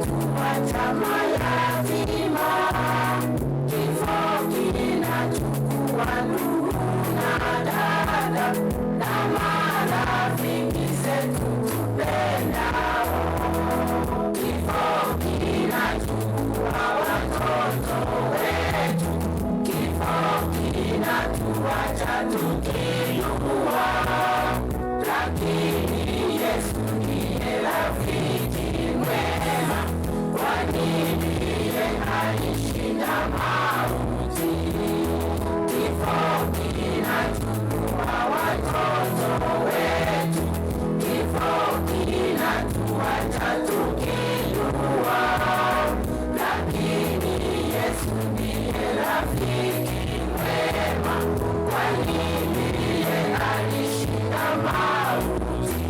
kinatuacha mayatima, kifo kinachukua ndugu na dada na marafiki zetu tupendao, kifo kinachukua watoto wetu, kifo kinatuacha tukiugua, lakini Yesu ndiye rafiki mwema, kwani ndiye alishinda mauti. Kifo kinachukua watoto wetu, kifo kinatuacha tukiugua, lakini Yesu ndiye rafiki mwema, kwani ndiye alishinda mauti.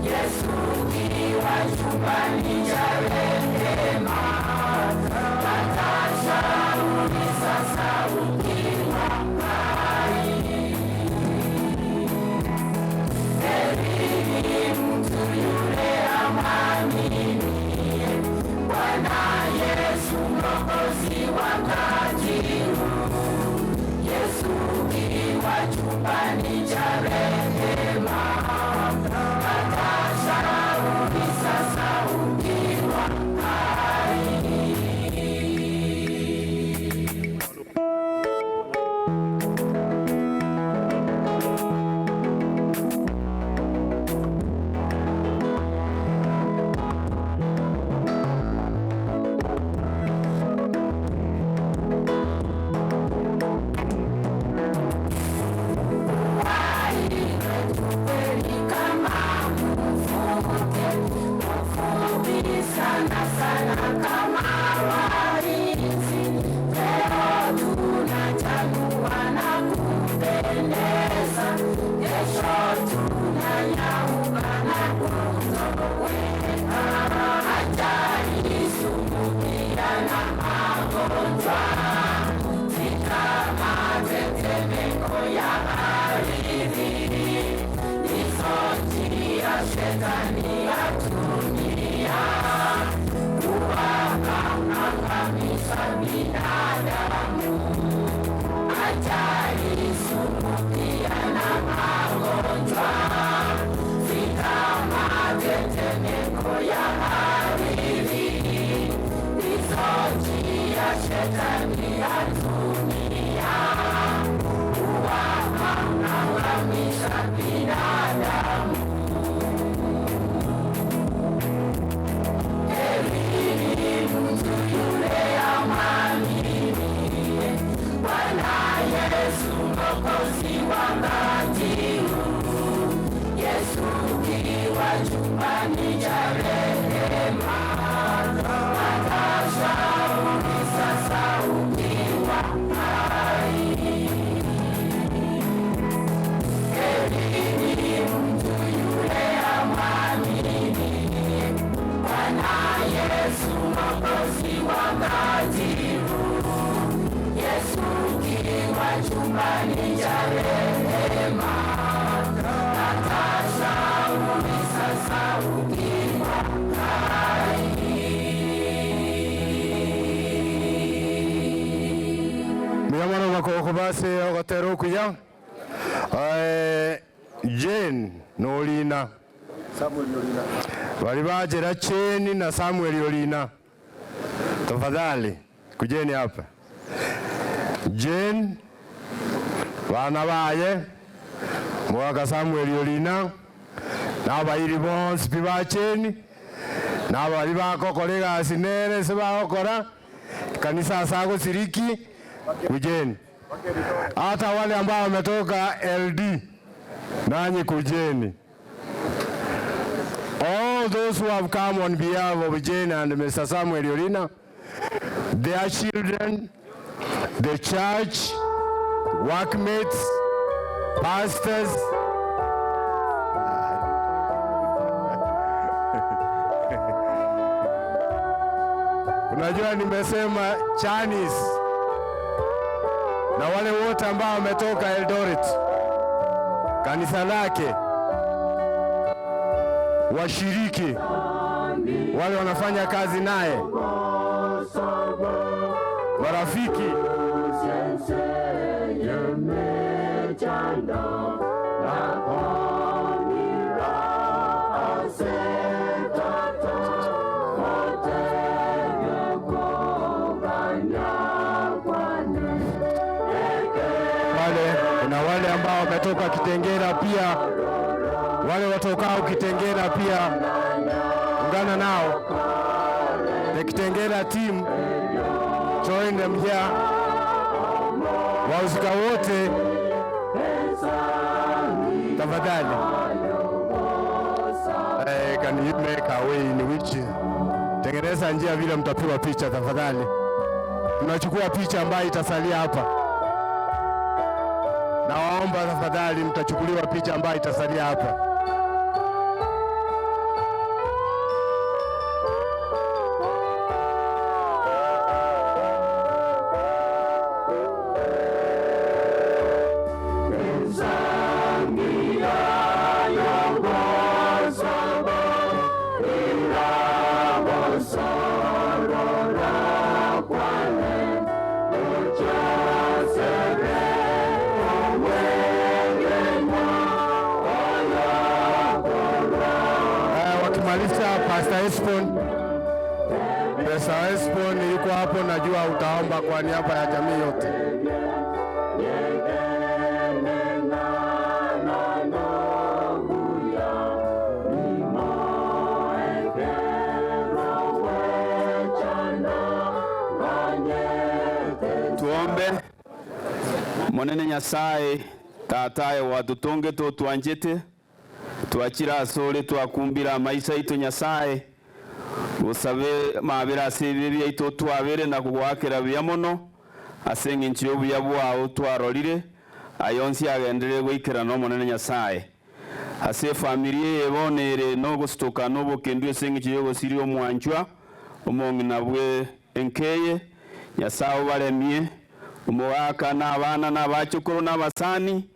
Yesu kiwa chumbani cha rehema, atashauri sasa ukiwa hai. Heri mtu yule amwaminie Bwana Yesu Mwokozi wakati huu. Yesu kiwa chumbani cha rehema, atashauri sasa ukiwa hai. Shetani atumia kuwaangamiza binadamu, ajali sumu pia na magonjwa, vita, matetemeko ya ardhi, ndizo njia Shetani atumia kuwaangamiza binadamu. Yesu Mwokozi wakati huu, Yesu kiwa chumbani cha rehema, atashauri sasa ukiwa hai. Heri mtu yule amwaminie Bwana Yesu Mwokozi wakati huu, Yesu kiwa chumbani cha rehema, atashauri sasa ukiwa hai. Miyamano makoko base ogotero kuya Jane Nolina Samuel Nolina bali bajera Cheni na Samuel Olina, tafadhali kujeni hapa. Jane bana baye mwaka Samuel Olina n'abayiri bonse bibacheni n'abali bakokora egasi nere se bakokora kanisa sago siriki kujeni. Hata wale ambao wametoka LD nanyi kujeni. All those who have come on behalf of Jane and Mr. Samuel Olina, their children, the church, workmates, pastors, Unajua nimesema Chinese. Na wale wote ambao wametoka Eldoret, kanisa lake, washiriki, wale wanafanya kazi naye, marafiki, kuna wale ambao wametoka Kitengela pia, wale watokao Kitengela pia ungana nao. The Kitengela team, join them here. Wahusika wote tafadhali, can you make a way in which, tengeneza njia vile mtapiwa picha tafadhali. Tunachukua picha ambayo itasalia hapa. Na waomba tafadhali mtachukuliwa picha ambayo itasalia hapa. Pastor Espon yuko hapo, najua utaomba kwa niaba ya jamii yote. Tuombe. Monene Nyasaye tataye wadutunge to twanjete twakira asore twakumbira maisha ito Nyasaye usabe mabira asebiri ito twabere na kugwakira biyamono asenge nchiyo buyabwaho twarorire ayonsi agendere gwikira no monene Nyasaye ase familie ebonere no gustoka no bokendwe senge nchiyo gosirio mwanjwa omongi nabwe enkeye Nyasaye baremie umuwaka n'abana n'abacukuru n'abasani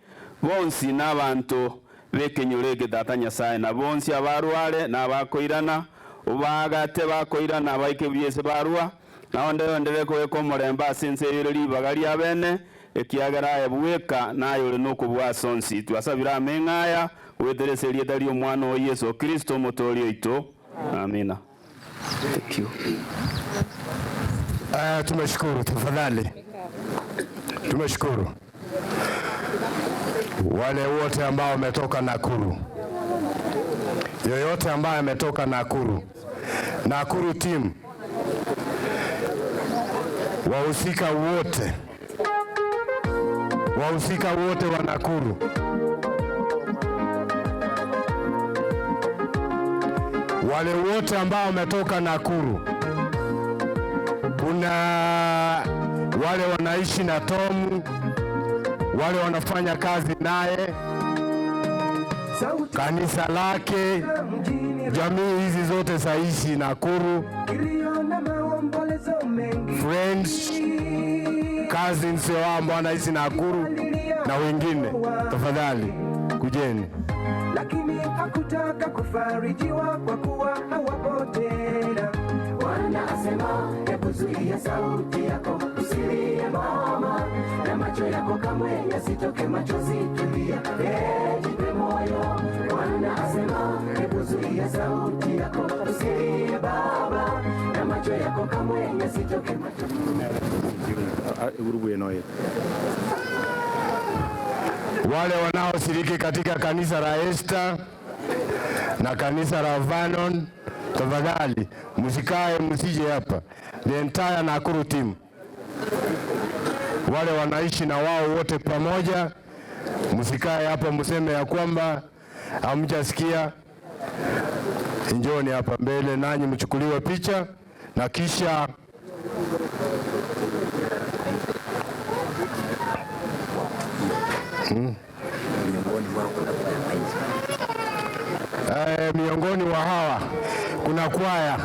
bonsi n'abantu bekenyurege data Nyasaye na bonsi abarware n'abakoirana ubagate bakoirana abaike byese barwa naonde ndere ko moremba senseri libagali abene ekiagara ebuweka nayo nuko bwasonsi twasabira amengaya wederese liedali omwana wa Yesu Kristo motori ito amina. Thank you. Tumeshukuru tafadhali. Tumeshukuru wale wote ambao wametoka Nakuru. Yoyote ambaye ametoka Nakuru. Nakuru team. Wahusika wote. Wahusika wote wa Nakuru. Wale wote ambao wametoka Nakuru. Kuna wale wanaishi na Tomu, wale wanafanya kazi naye, kanisa lake, jamii hizi zote saishi Nakuru, friends, cousins ambao wanaishi Nakuru na wengine, tafadhali kujeni. Lakini hakutaka kufarijiwa kwa kuwa hawapo tena. Bwana asema kuzuia sauti yako usilie mama, na macho yako kamwe yasitoke machozi, tulia jipe moyo. Bwana asema kuzuia sauti yako usilie baba, na macho yako kamwe yasitoke machozi. Wale wanaoshiriki katika kanisa la Esther na kanisa la Vernon, tafadhali msikae, msije hapa. The entire Nakuru team, wale wanaishi na wao wote pamoja, msikae hapa mseme ya kwamba hamjasikia. Njoni hapa mbele nanyi mchukuliwe picha na kisha miongoni wa hawa kuna kwaya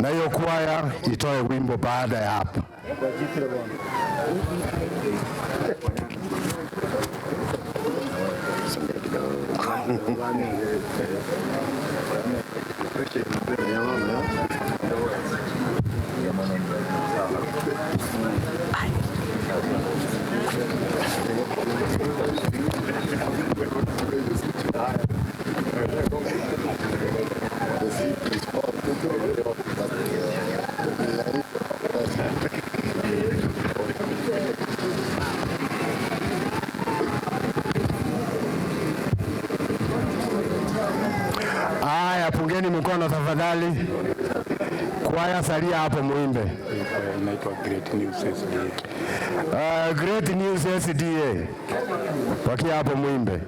na hiyo kwaya itoe wimbo baada ya hapo. Aya, pungeni mkono tafadhali. Kwaya salia hapo muimbe. Inaitwa Great News SDA. Great News SDA. Wakia hapo muimbe.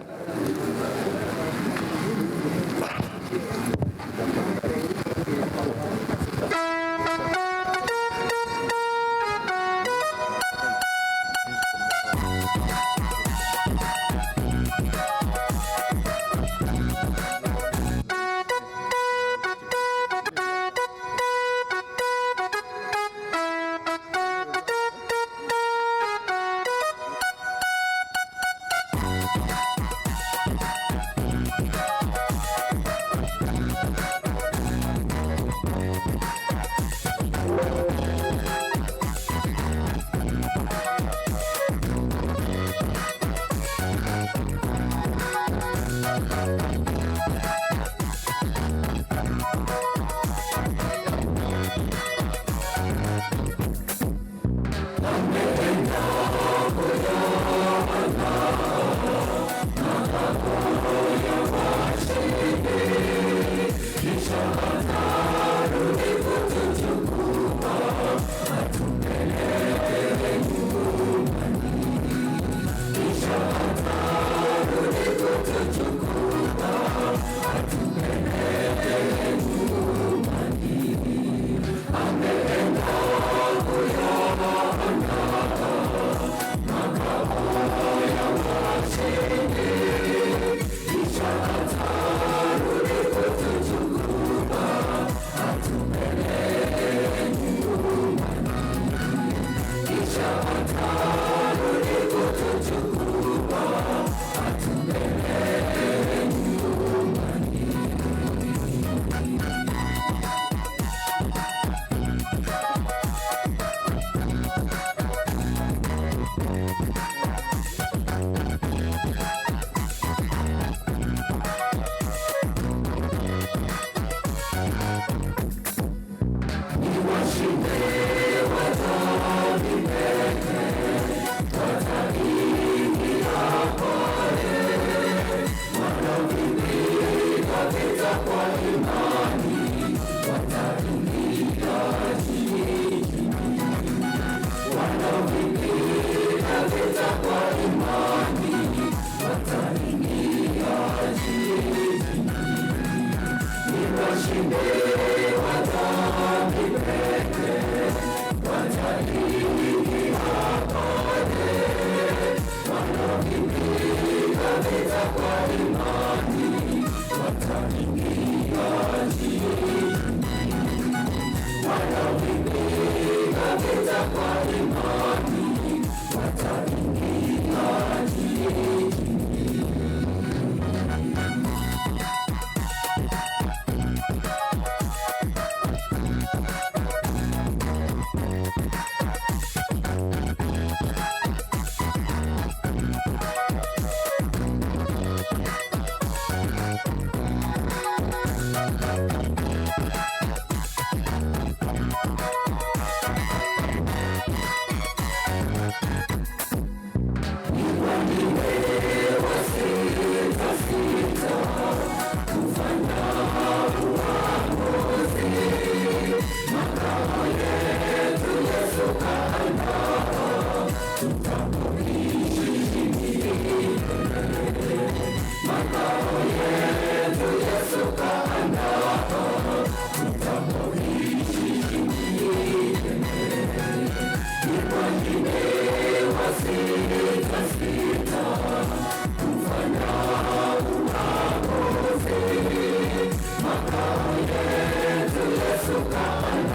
Makao yetu Yesu kaanda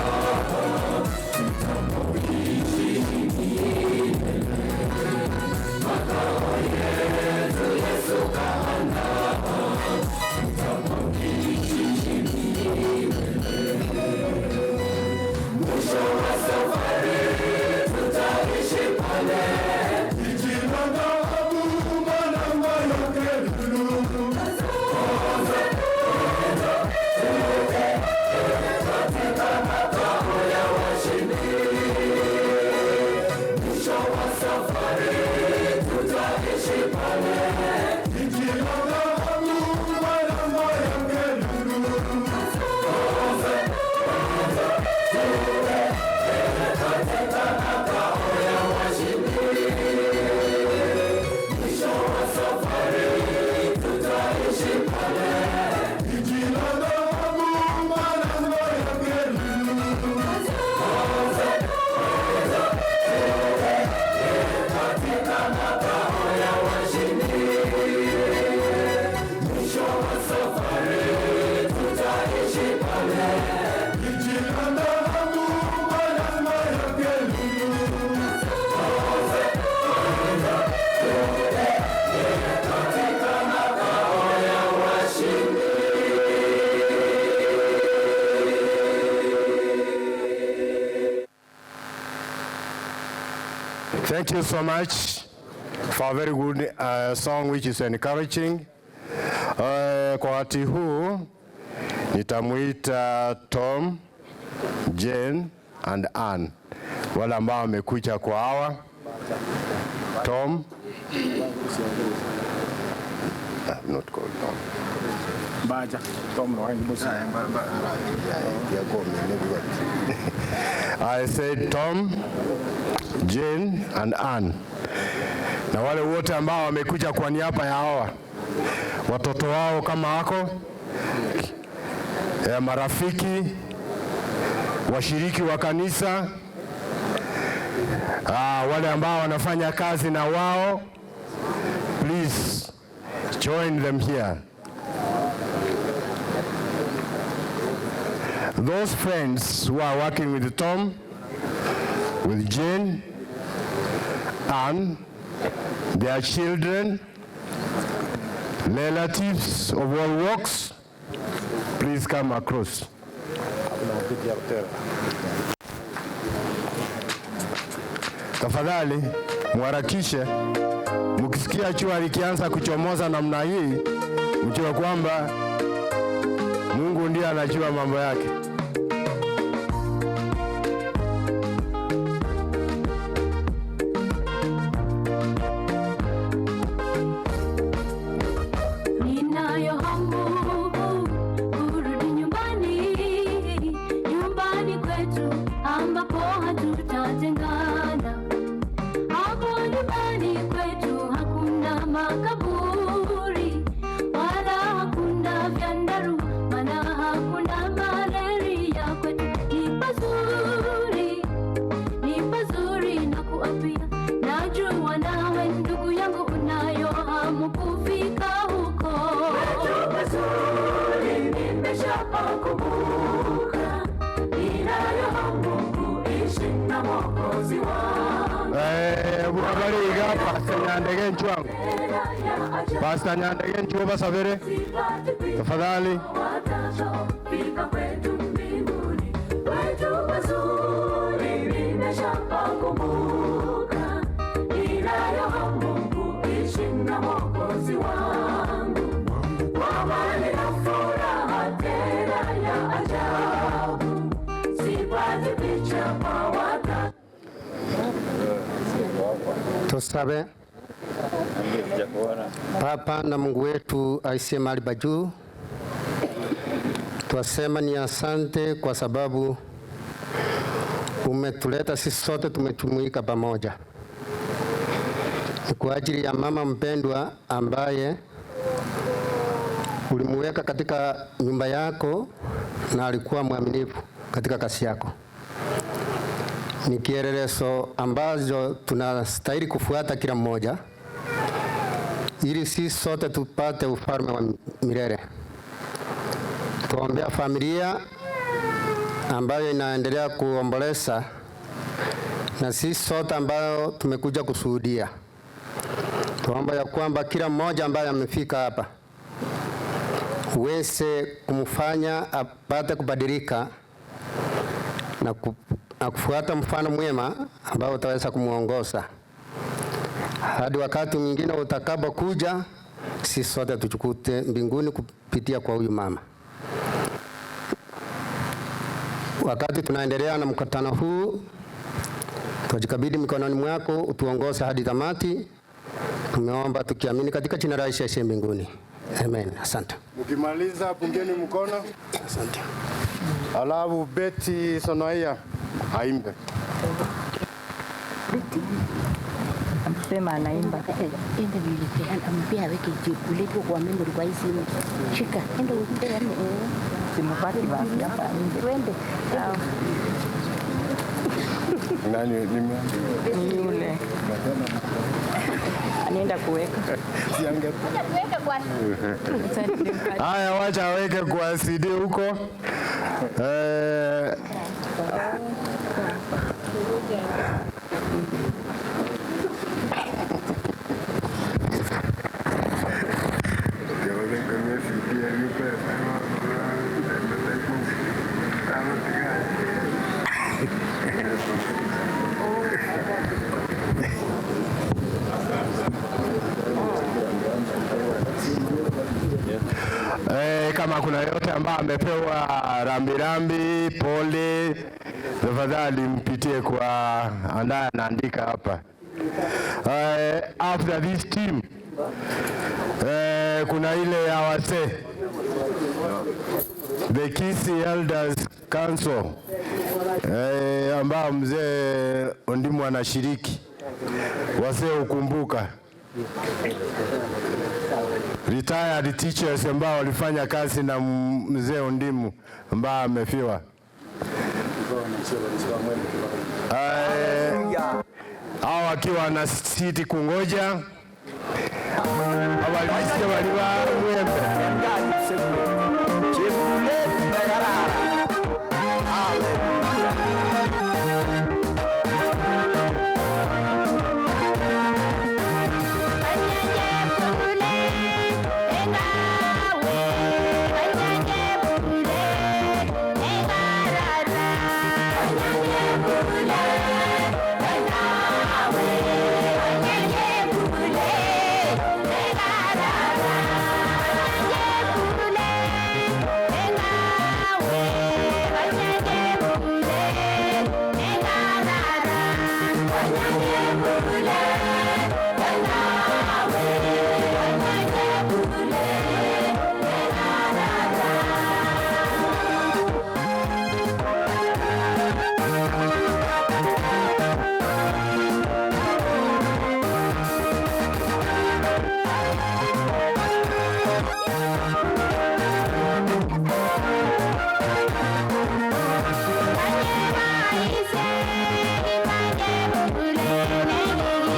Thank you so much for a very good song which is encouraging. Kwa wakati huu nitamuita Tom, Jane and Ann, wale ambao wamekuja kwa hawa. Tom. Not called Tom. Baja. Tom no I said Tom, Jane and Ann. Na wale wote ambao wamekuja kwa niaba ya hawa watoto wao kama wako marafiki, washiriki wa kanisa, wale ambao wanafanya kazi na wao, please join them here. Those friends who are working with Tom, with Jane, and their children, relatives of all walks, please come across. Tafadhali mwarakishe, mkisikia jua likianza kuchomoza namna hii, mjue kwamba Mungu ndiye anajua mambo yake. Pastor Nyandege Nchuba Savere, tafadhali. Tusabe. Papa na Mungu wetu aisee mahali pa juu, twasema ni asante kwa sababu umetuleta sisi sote tumejumuika pamoja. Ni kwa ajili ya mama mpendwa ambaye ulimuweka katika nyumba yako na alikuwa mwaminifu katika kazi yako. Ni kielelezo ambazo tunastahili kufuata kila mmoja, ili sisi sote tupate ufalme wa milele. Tuombea familia ambayo inaendelea kuomboleza na sisi sote ambao tumekuja kushuhudia. Tuomba ya kwamba kila mmoja ambaye amefika hapa uweze kumfanya apate kubadilika na kufuata mfano mwema ambao utaweza kumuongoza hadi wakati mwingine utakapokuja, sisi sote tuchukute mbinguni kupitia kwa huyu mama. Wakati tunaendelea na mkutano huu, tujikabidhi mikononi mwako, utuongoze hadi tamati, Tumeomba tukiamini katika jina la Yesu aliye mbinguni. Amen. Asante. Mkimaliza pungeni mkono. Asante. Alafu Betty Sonoia aimbe. Sema anaimba. Ende nilipeana ampia weke jibu kwa memory kwa hizi. Shika. Ende uende yani. Simupati basi hapa. Twende. Nani ni yule? Anaenda kuweka. Kuweka kwa. Haya, wacha aweke kwa CD huko. Kama kuna yote ambaye amepewa rambirambi, pole, tafadhali mpitie kwa ambaye anaandika hapa. After this team, kuna ile ya wazee, the Kisii Elders Council, ambao mzee Ondimu anashiriki. Wazee ukumbuka retired teachers ambao walifanya kazi na mzee Ondimu ambao amefiwa. Hao wakiwa na siti kungoja awalisikia waliwa mwembe.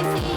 Thank you.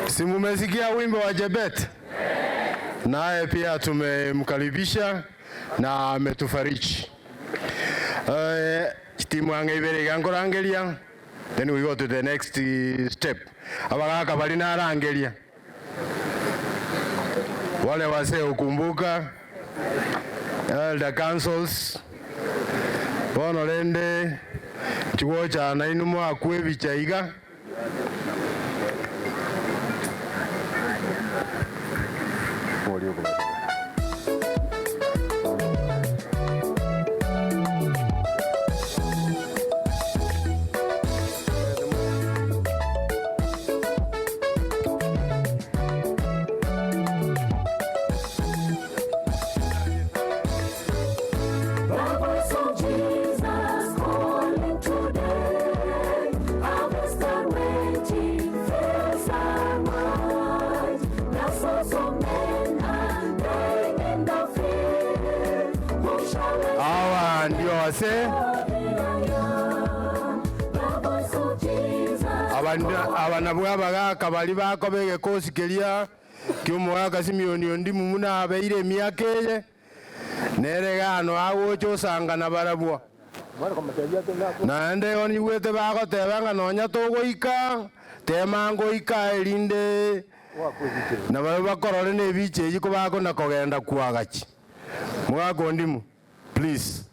Si mumesikia wimbo wa Jebet? Naye pia tumemkaribisha na ametufariji. Timu yangu ibere gangorangeria, then we go to the next step. Abagaka bali na rangeria. Wale wase ukumbuka elder councils bonorende chuo cha nainu mwakwe bichaiga abana bwabagaka bali bakobege kosikeria kyomwaka Simioni Ondimu muna abeire emyaka eye neregano awocho sangana barabwa naende oni wete bagotebanga nonya togoika temango ika erinde na baro bakorore ne biche yiko bako na kogenda kuagachi mwaka Ondimu please.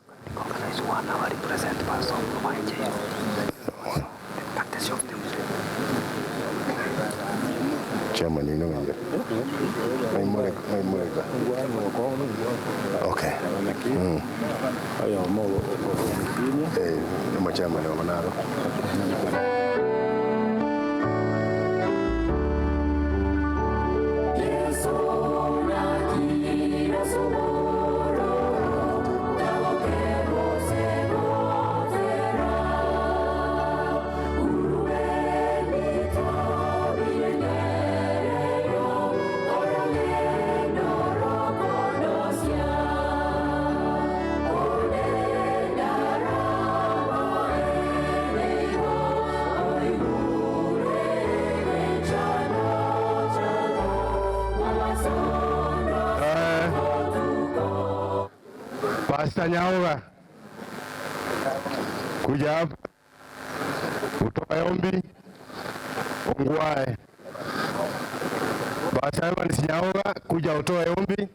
Chairman, you know me. Okay. I'm a chairman of Manado. Pastor Nyaoga kuja hapa utoa ombi ongwae. Pastor Evans Nyaoga kuja utoa ombi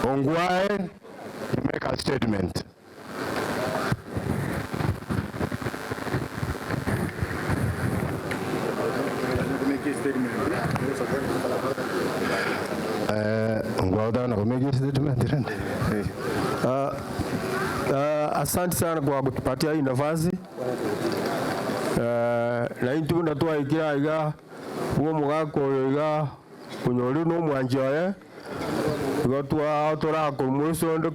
ongwae, you make a statement. Asante sana kwa kutupatia hii nafasi. Na intu ndatwa ikira iga uwo mugako iga kunyori no mwanjoye gotwa otora ko musonde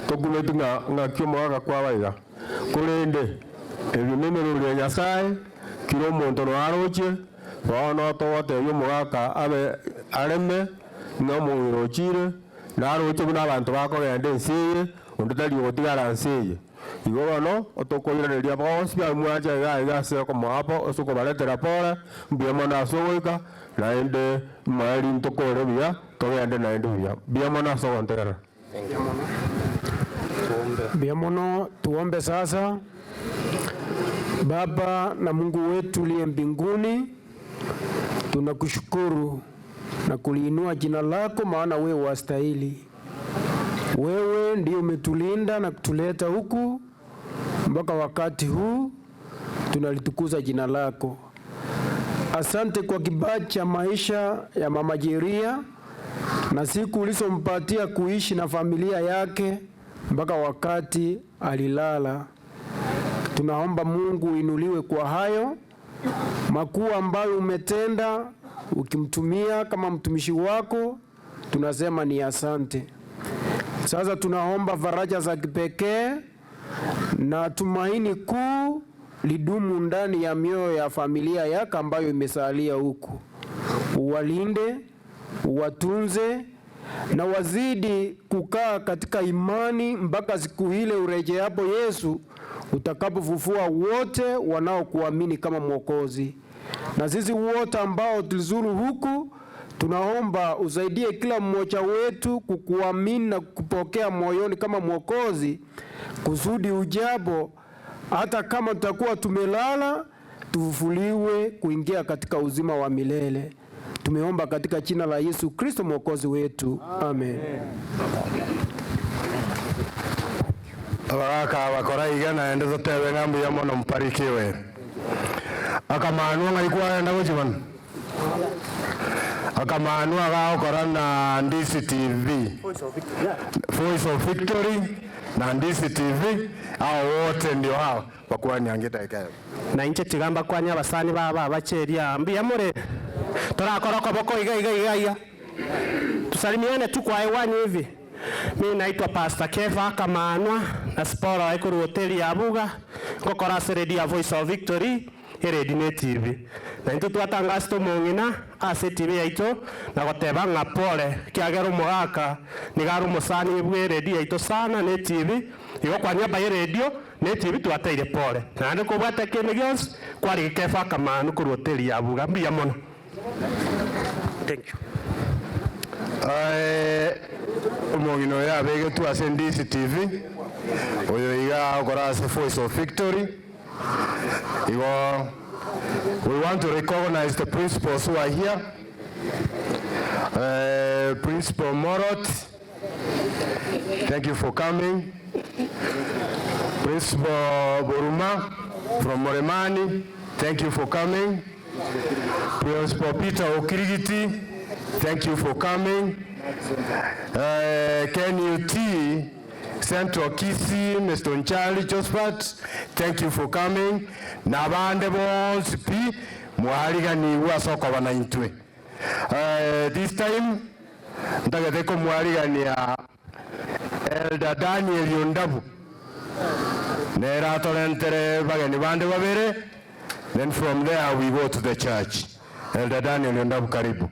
tokumetinga ngakyo mwaga kwa baiga kurende ebinene rya Nyasaye kiro muntu no aroche bono tote yo mugaka abe areme no muirochire na aroche buna abantu bakogende nsiye undutali gotigara nsiye Igono otokoirereria bonsi bya mwaje ga se como hapo osuko baletera pole mbiyamo na sogoika naende maeri ntokore bya togende naende biyamo na sogontera. Biamono, tuombe sasa. Baba na Mungu wetu uliye mbinguni, tunakushukuru na kuliinua jina lako, maana wewe wastahili. Wewe ndio umetulinda na kutuleta huku mpaka wakati huu, tunalitukuza jina lako. Asante kwa kipaji cha maisha ya Mama Jeria na siku ulizompatia kuishi na familia yake mpaka wakati alilala. Tunaomba Mungu inuliwe kwa hayo makuu ambayo umetenda ukimtumia kama mtumishi wako, tunasema ni asante. Sasa tunaomba faraja za kipekee na tumaini kuu lidumu ndani ya mioyo ya familia yake ambayo imesalia huku. Uwalinde, uwatunze na wazidi kukaa katika imani mpaka siku ile urejeapo Yesu, utakapofufua wote wanaokuamini kama Mwokozi. Na sisi wote ambao tulizuru huku, tunaomba usaidie kila mmoja wetu kukuamini na kupokea moyoni kama Mwokozi, kusudi ujabo hata kama tutakuwa tumelala, tufufuliwe kuingia katika uzima wa milele. Tumeomba katika jina la Yesu Kristo Mwokozi wetu. Amen. Baraka bakora igana endezo tewe ngambu ya mono mparikiwe. Akamanua ngaikuwa enda kuchiman. Akamanua gao korana Ndisi TV. Voice of Victory na Ndisi TV. Hao wote ndio hao wakuwa niangita ikayo. Na inche tigamba kwanya basani baba bacheria mbia more. Turakora kwa boko iga. Tusalimiane tu kwa hewani hivi. Mimi naitwa Pastor Keva Kamanwa na spora wa Ikuru Hoteli ya Buga ngokora seredi ya Voice of Victory Heredine TV. Na into twatangasa tumongina ase TV yaito na goteba nga pole kiagero mwaka nigaru musani bwe radio yaito sana ne TV igo kwanya ba radio ne TV twateire pole. Na ndiko bwata kemigions kwari Keva Kamanwa Ikuru Hoteli ya Buga mbia mono. Thank you. Umongino ya bege tu ase Ndisi TV oyo iga okora ase Voice of Victory. We want to recognize the principals who are here. Principal Morot, thank you for coming. Principal Boruma from Moremani, thank you for coming. Principal Peter Okirigiti, thank you for coming. KNUT Central Kisii, Mr. Nchali Josephat, thank you for coming. Nabande bonsi pi mwaliga wasoko wanaintwe. This time ndagateko mwaliga ni Elder Daniel Yondabu. Nera tolentere bagani bande babere. Then from there we go to the church. Elder Daniel Yondabu, karibu.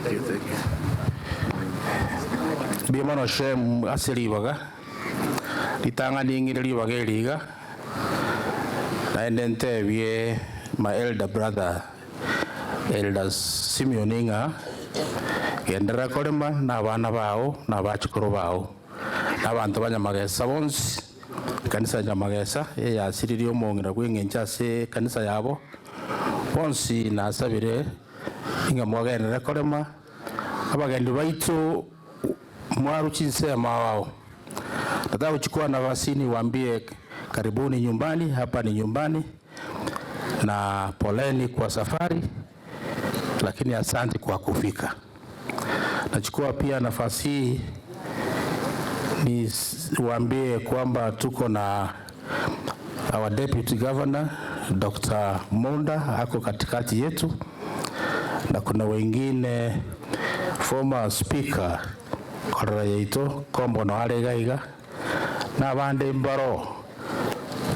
Thank you. Bimano shem asiri baga. Litanga ningiri baga liga. Naendente wie my elder brother Elder Simeon Inga. Gendera korema na bana bao na bachukuru bao. Na bantu banyamagesa bonsi. Kanisa nyamagesa ya siririo mongira kwingencha se kanisa yabo. Bonsi na sabire inga mwagendera korema. Abagendu baitu mwaru chinsema wao. Nataka kuchukua nafasi niwaambie karibuni nyumbani, hapa ni nyumbani. Na poleni kwa safari, lakini asante kwa kufika. Nachukua pia nafasi hii niwaambie kwamba tuko na our Deputy Governor Dr. Monda ako katikati yetu, na kuna wengine former speaker korora yeito kombo no aregaiga na bande mbaro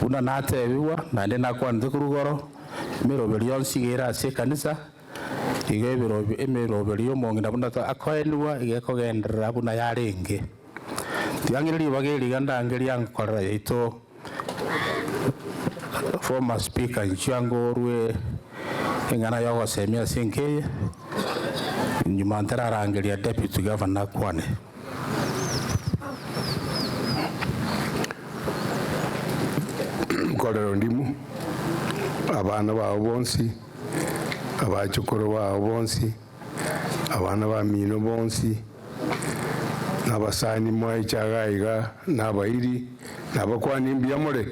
una natebiwa na ndi nakwande kurugoro miroberi onsigera ase kanisa igebirobi emiroberi omongi nabunda akoenwa igekogendera buna yarenge tiangiriri bageri ganda ngeri yankorera ito former speaker Nchangorwe ingana yogo semia sinke nyumantera rangeria deputy governor Kwane. Korero ndimu abana ba bonsi abachukuru ba bonsi abana ba mino bonsi n'abasani mwa chagaiga n'abairi n'abakwani mbiamore.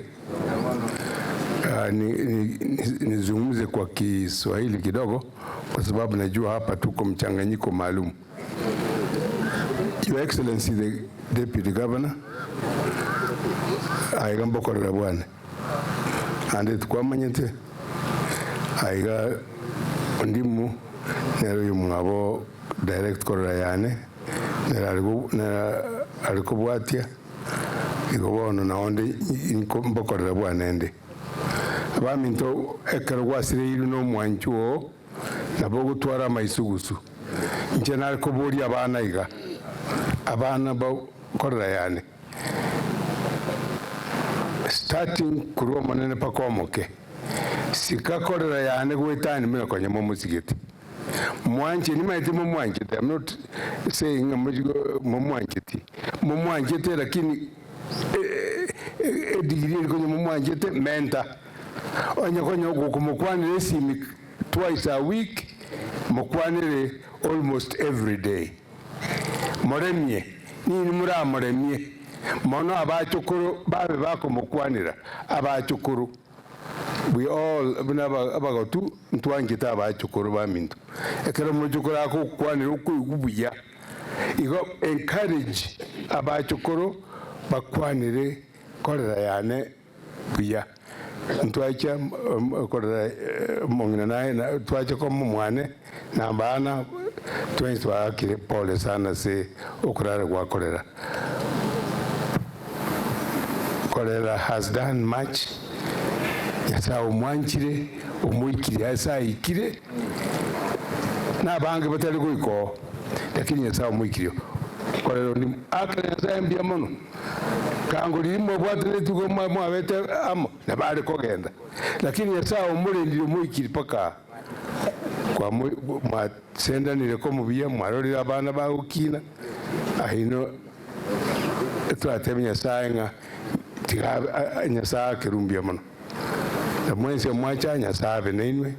Nizungumze kwa Kiswahili kidogo kwa sababu najua hapa tuko mchanganyiko maalum. Your Excellency the Deputy Governor aiga mbokorera bwana ande twamanyete aiga ndimu nero yumwabo direct korera yane aliko bwatia igobono naonde mbokorera bwana ende abaminto ekero gwasire iru no mwanchuo nabo gutwara maisugusu nje nariko buri abana iga abana ba korera yane starting kuruo manene pakomoke sikakorera yane gwetani mina kwenye musigiti mwanje ni maiti mumwanjete. I'm not saying mumwanjete lakini digiri kwenye mumwanjete menta onye kwenye kumukwanire simi twice a week mukwanire almost every day moremye nini muramoremye mono abachukuru babe bako mukwanira abachukuru we all abagatu ntwangita abachukuru bamintu ekero mujukura ko kwanira ukubuya igo encourage abachukuru bakwanire korera yane buya ntwacha korera mongina naye twacha ko mumwane nambana twenswa akire pole sana se okurara kwa korera. Korera has done much. Yasa umwanchire umwikire yasa ikire na bange batari kuiko lakini yasa umwikire korera ni akare yasa mbia mono kango limo bwatire tuko mwabete amo na bari kogenda lakini yasa umurindire umwikire paka kwa mwa senda nireko mubiye mwarorira abana ba ukina ahino twatemenya saenga tiga nyasa kerumbia mono na mwense mwacha nyasa benenwe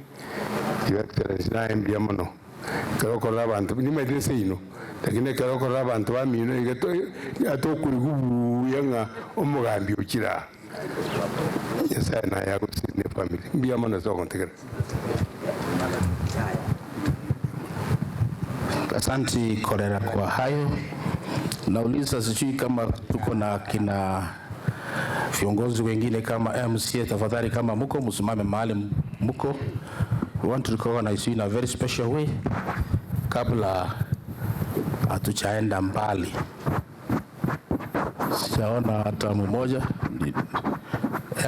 Your Excellency na mbia mono karoko labantu ni medese ino lakini karoko labantu bamino igato atokurigu yanga omugambi ukira nyasa na yako sine family mbia mono soko ntegera. Asante Korera kwa hayo. Nauliza sijui kama tuko na kina viongozi wengine kama MCA, tafadhali kama muko msimame mahali muko. We want to recognize you in a very special way kabla hatujaenda mbali. Sijaona hata mmoja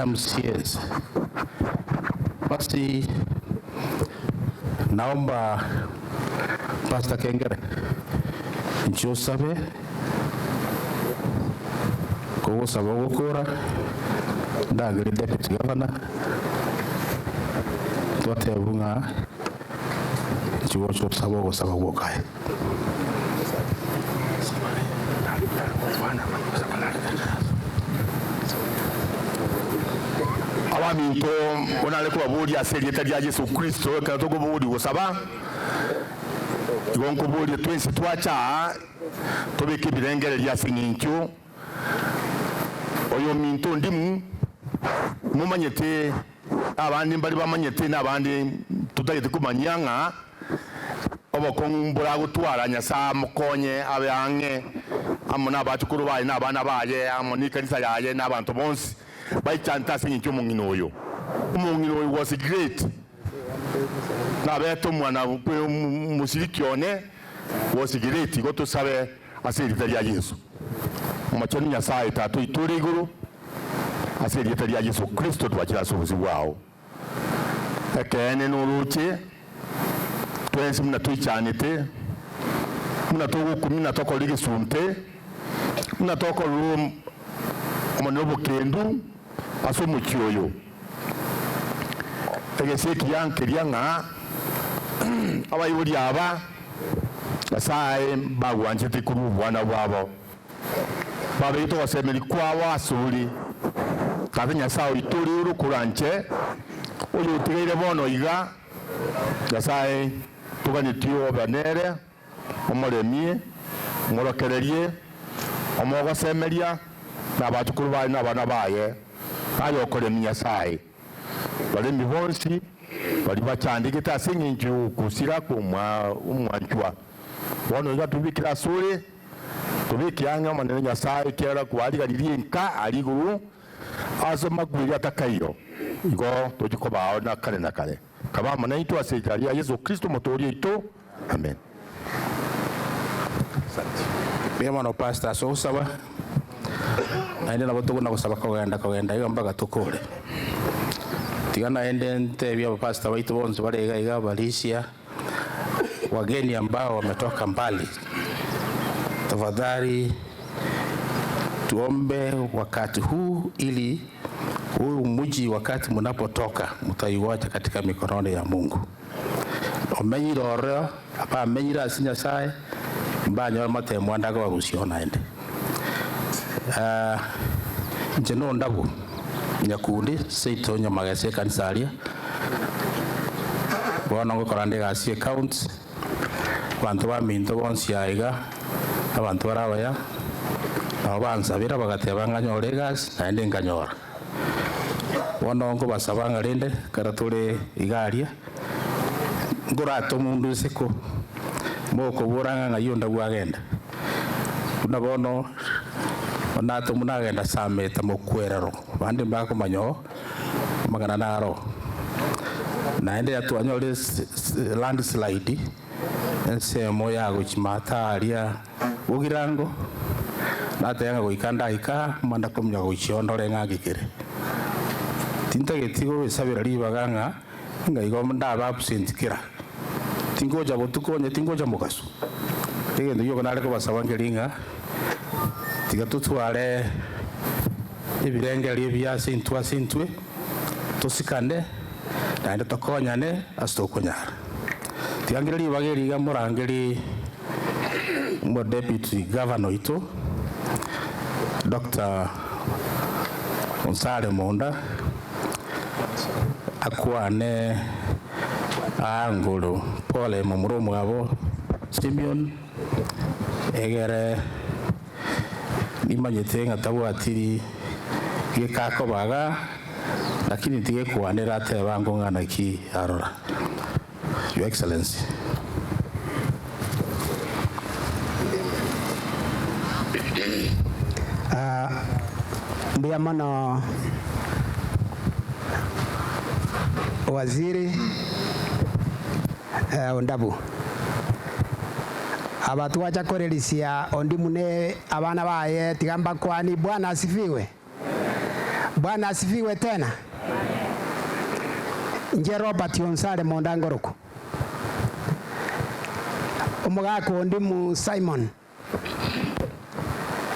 MCAs. Basi naomba Pastor Kengere Njosabe ko saba gukora ndagire deputy governor twatebunga chiwo cyo saba gukaye abaminto onale ko babuli aserieta lya Yesu Kristo ka to gobuli gusaba igonko buli twensi twacha tobeke birengere lya sinyinkyo oyo minto ndimu mumanyete abandi mbali bamanyete nabandi tutayete kumanyanga obokongbura gutwara nyasa mukonye abange amuna batukuru baye nabana baye amuni kanisa yaye nabantu bonsi bayichanta sinyinkyo mungino oyo was great nabeto mwana musirikione was great goto sabe asirita lya Yesu machoni nyasaye tatu ituri iguru asirita lya Yesu Kristo twakira sobuzi bwao ekene nuruche twensi muna twichanite muna togo kumina toko ligi sunte muna toko room omanobo kendu aso muchioyo egeseki yanke lyanga abayuri aba Nyasaye bagwanjete kuri bwana bwabo babito basemeri kwawo asuri kandi Nyasaye ituri urukuranje uyu tigire bono iga Nyasaye tuganitio banere omoremie ngorokererie omogosemeria n'abajukuru bawe n'abana baye bayokoremye Nyasaye baremi bonsi bari bacandikite ase ng'enju kusira umwanjwa bono iga tubikira suri tubikianga manene Nyasaye kera kwarigaririye nka ari iguru asoma kwiri atakairo igo tujiko bawo na kare kaba mana itu asejari ya Yesu Kristo motori itu amen. Bema no pastor so saba aende na botugo na kusaba kogenda iyo mbaga tukore tigana ende nte bya pastor waitu bonzo barega iga balisia wageni ambao wametoka mbali. Tafadhali tuombe wakati huu ili huu mji wakati mnapotoka mtaiwacha katika mikononi ya Mungu. Omenyirora apa amenyira asinya sai mbanya mate mwanda kwa gusiona ende. Njeno ndabu nyakundi seito nyamagese kansalia. Bwana ngo korande gasi account bantu ba minto bonsi aiga abantu barabaya abanza bira bagateba nganyore gas naende nganyora. Bwana ngo basabanga rende karatore igaria ngurato mundu seko moko buranga ngayonda bwagenda kuna bono onato munagenda sameta mokwerero bande mbako manyo magana naro naende yatwanyore landslide ensemo yago chimata aria ugirango natayanga goikanda ika manda komnya goichondore ngagikire tintagetigo besabira libaganga ngaigo ndaba absent kira tingoja botukonye tingoja mugaso egendo yo kanale ko basabangeringa tigatutware ibirengeri byase intwa sintwe tosikande naende tokonyane astokonyara tiangiriri bageri ga murangeri mo deputy governor ito Dr. Onsare Monda akwane angolo pole mumuro mwabo Simeon egere nimanyete ngatabu atiri gekako baga lakini tige kuanira te bango ngana ki arora. Your Excellency. Mbia mana waziri ondabu abatu wacha korelisia ondimune abana baye tigamba kwani Bwana asifiwe. Bwana asifiwe tena. Nje Robert Onsare Monda Ngoroko omugako ondimu Simon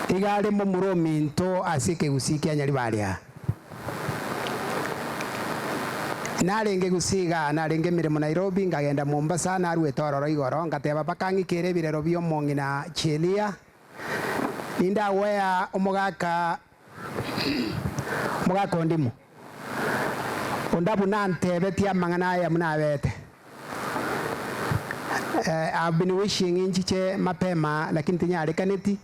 igari mu murominto asike gusike anyari baria narenge gusiga narenge mirimo Nairobi ngagenda Mombasa narwe tororo igoro ngateba bakangi kere birero byo mongina chelia ninda wea omugaka ondimu ondabu nantebe tia mangana ya munabete. I've been wishing inchiche mapema lakini tinyarekaneti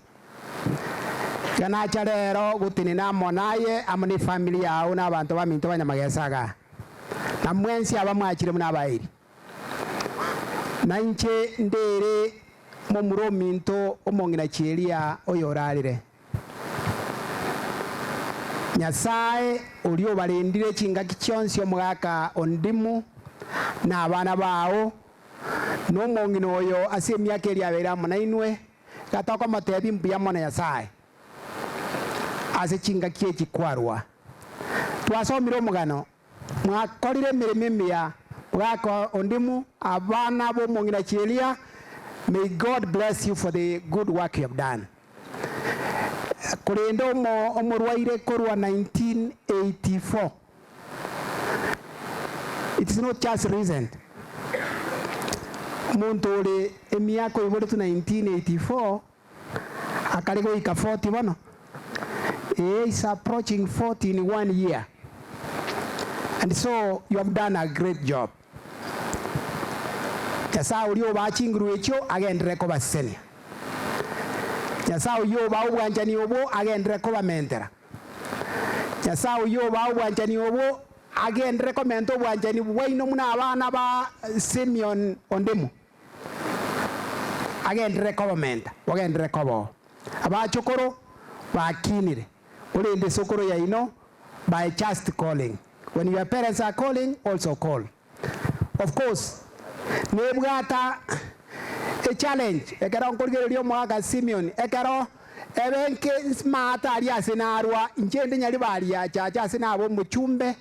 kana charero gutini na monaye amuni familia au na abantu baminto banyamagesaga na mwensi abamwakire munabairi na nche ndere mu murominto omongina chelia oyorarire Nyasaye ulio barindire chingaki kyonsi omugaka ondimu na abana bawo no mongino oyo ase myaka eri abera munainwe gatoko matebi mbuya mona Nyasaye ase chingaki ekikwarwa twasomire omugano mwakorire emirimo emiya mugaka ondimu abana bomongina chelia. May God bless you for the good work you have done. kurenda omurwaire korwa 1984. It is not just recent. Muntu uri emiaka iburi tu 1984 akarigo ika 40 bono. He is approaching 40 in 1 year. And so you have done a great job. Yasa ulio bachinguru echo agendere ko basenia. Yasa ulio ba ubwanjani obo agendere ko bamentera. Yasa ulio ba ubwanjani obo agendere ko mento ubwanjani bwaino muna abana ba Simeon Ondemu. Agendere ko bamenta, wagendere ko bo. Abachokoro bakinire. Ulinde sokoro ya ino by just calling. When your parents are calling, also call. Of course, nebwata a challenge. Ekero nkorgererio mwaka Simeon. Ekero ebenke smart aria sinarwa inchende nyali bali ya chacha sinabo muchumbe.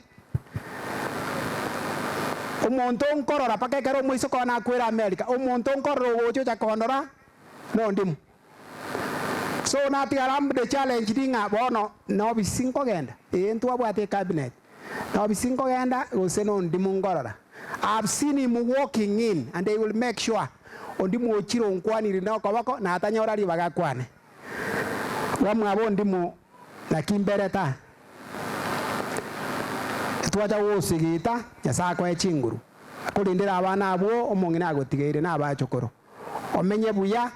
Umuntu nkorora paka ekero mwiso kona kwera America. Umuntu nkorora gocho cha kondora no ndimu. So nati arambe the challenge dinga bono no bisinko genda. Entu abwate cabinet. No bisinko genda goseno ndimu ngorora. I've seen him walking in and they will make sure ondimu ochiro nkwani rino kabako na atanyora ri bagakwane. Wamwe abo ndimu na kimbereta. Twaja wosigita yasako echinguru. Kulindira abana abo omongina agotigeire na abachokoro. Omenye buya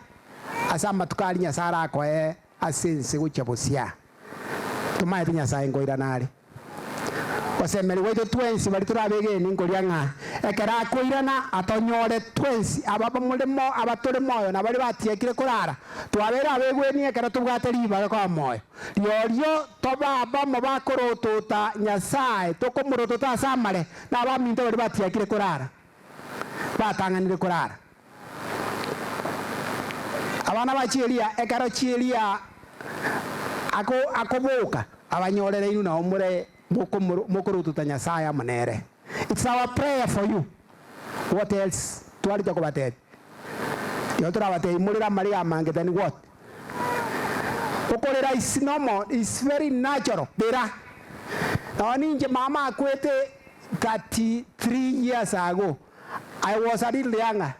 asamba tukali nyasara akwe asense guchabusia. Tumaye tunyasaye ngoira nari. Osemeri wejo twensi bali turabege ningoria nga ekera koirana atonyore twensi ababa mulimo abatore moyo na bali batiekire kurara twabera abegweni ekera tubwate riba kwa moyo riorio tobaba mo bakorotota nyasaye tokomurotota samare na baminto bali batiekire kurara batanganire kurara abana bachiria ekera chiria akoboka abanyorere inu na omure mokorututa nyasaye manere. It's our prayer for you. What else? Tuwali chako batete. Yotura batete imulira Maria mangeta ni what? Okolera is normal, it's very natural. Dera. Na ninje mama akwete 33 years ago. I was a little younger.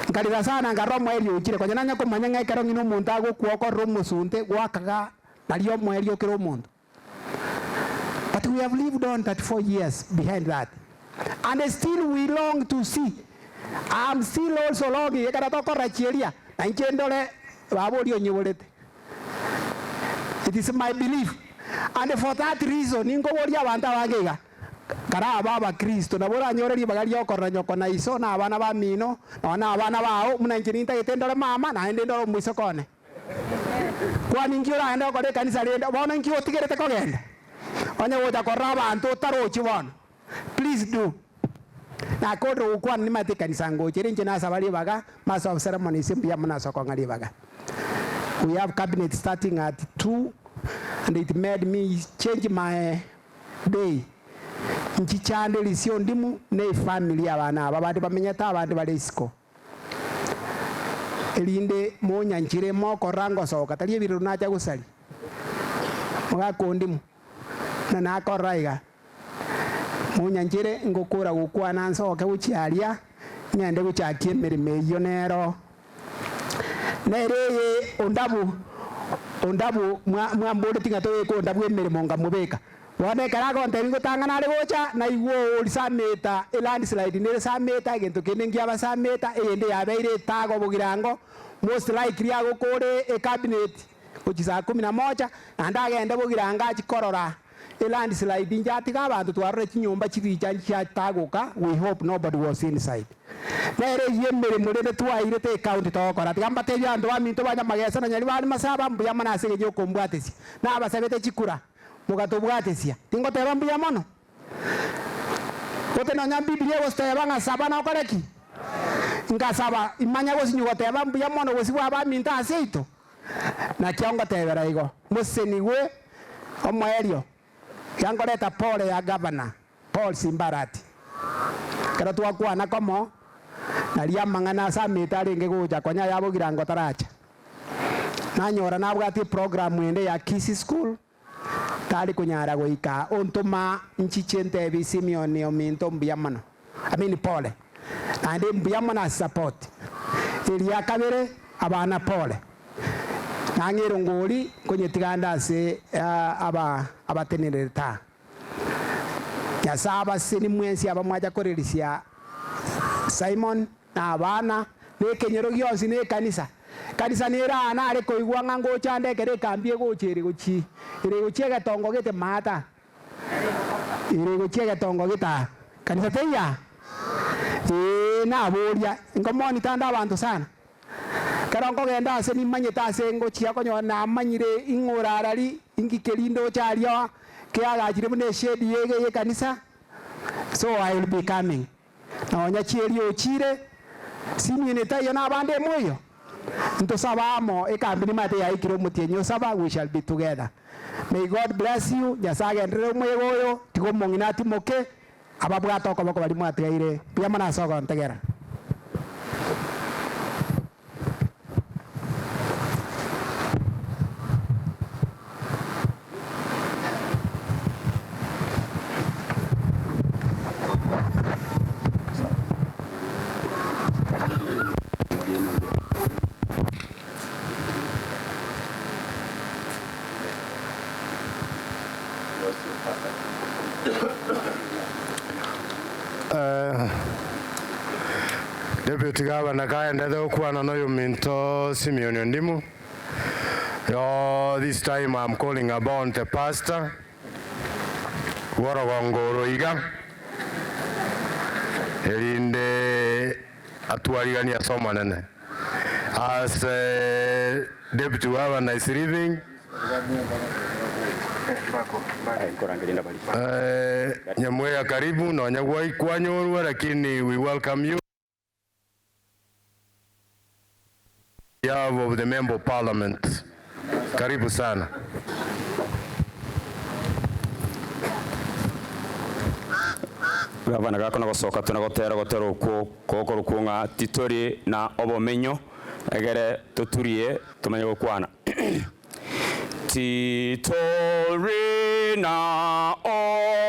Ngalira sana ngaro mweli ukire kwa nanya ko manyanga ikaro ngino muntu ago kuoko romo sunte gwakaga nalio mweli okero muntu. But we have lived on 34 years behind that. And still we long to see. I'm still also longing. It is my belief. And for that reason, kara baba Kristo na bora nyoreri bagali yokorra nyokona iso na abana ba mino na abana bao muna nchirinta itendole mama na endendo mwiso kone. Kwa ningiora enda kore kanisa lenda bona ngio tigerete kogenda. Onye woja korra abantu tarochi bona. Please do. Na kodro ukwan ni mate kanisa ngoche rinje na sabali baga master of ceremony simpia muna sokongali baga. We have cabinet starting at 2 and it made me change my day. Nchichande lisio ndimu ne family abana abandi bamenyeta abandi bali isiko. Elinde monya nchire moko rango soka tali biru nacha gusali. Mwako ndimu na nakoraiga. Monya nchire ngokura gukwana nsoke uchialia nyande guchakie mirime yo nero. Nereye ondabu mwambode tingatoye ko ondabu emirimo ngamubeka. Wone karago nteringo tangana ari gocha na igwo ulisameta landslide ne sameta gento kenengi abasameta eyende yabeire tago bugirango most likely agokore e cabinet kuchisa 11 anda agende bugiranga chikorora landslide njatiga abantu twarore chinyumba chibicha chatagoka. We hope nobody was inside. Nere yemere murende twaire te county tokora tigamba te byandu baminto banya magesa na nyari bali masaba mbuya manase gejo kombwatesi na abasabete chikura mugatobwatesia tingoteba mbuya mono ote na Biblia gosteba ngasaba na okoreki ngasaba imanya gosinyugoteba mbuya mono gosibwa baminta aseito na kiongo tebera igo museniwe omwerio yangoreta pole ya governor Paul Simbarati kara twakwana komo na ria mangana samita ringe goja konya yabo girango taracha nanyora nabwati program ende ya Kisi School tali kunyara goika ontoma nchichente Simeon ominto mbiyamano amini pole ande mbiyamana support ilia kabere abana pole nangero ngoli kwenye tiganda se abatenereta ya saba sini mwensi abamwaja korelisia Simon na abana nekenyero gyosi ne kanisa nera na are koigwa ngango chande kere kambie gochiri gochi ire gochiega tongo gete mata ire gochiega tongo gita kanisa teya na boria ngomoni tanda abantu sana karongo genda ase ni manyeta ase ngochia konyo na manyire ingorarari ingikerindo chario kiagajire bune shedi ye kanisa so I will be coming na onya chieri ochire simi ne tayo na bande moyo nto sabamo e kambini mate ya ikiro mutienyo saba we shall be together. May God bless you. Nyasaye ndere moyo tigo mongina timoke ababwa toko bako bali mwatire pia mana sogo ntegera. Deputy Governor kaenda okwana noyo minto Simeon Ondimu. This time I'm calling about the pastor Warogongoro iga elinde atuarigania somanene as Deputy Governor is leaving. Nyamwea karibu na nyagwai kwanyorwa lakini we welcome you. Of the member of parliament. Karibu sana. Gavana gako na gosoka tunagotera uko koko rukunga titori na obomenyo egere tuturie tumenye gukwana titori na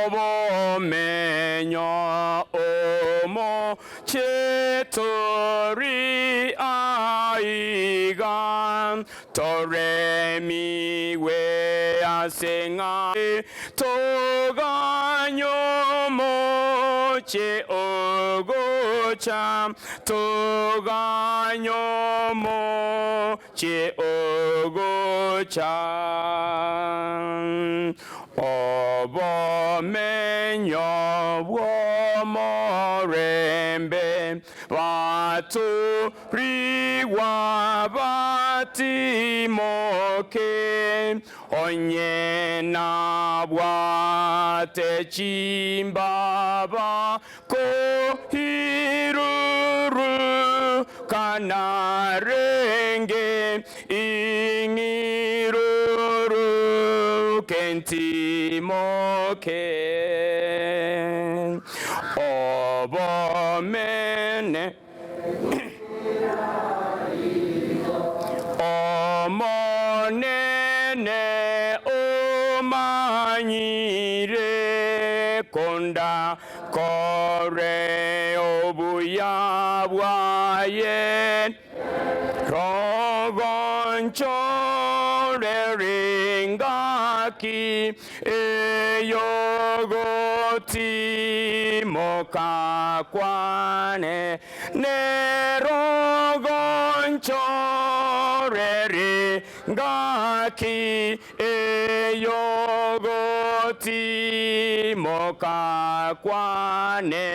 obomenyo omo chetori aigan tore mi we asenga toganyo moche ogocha toganyo moche ogocha obomenyo womorembe batu riwa batimoke onye na bwate chimbaba kohiruru kanarenge ingiruru kentimoke obomene omonene omanyire konda kore obuya bwaye rogonchore ringaki eyogoti mokakwane nerogonchore ringaki eyogoti mokakwane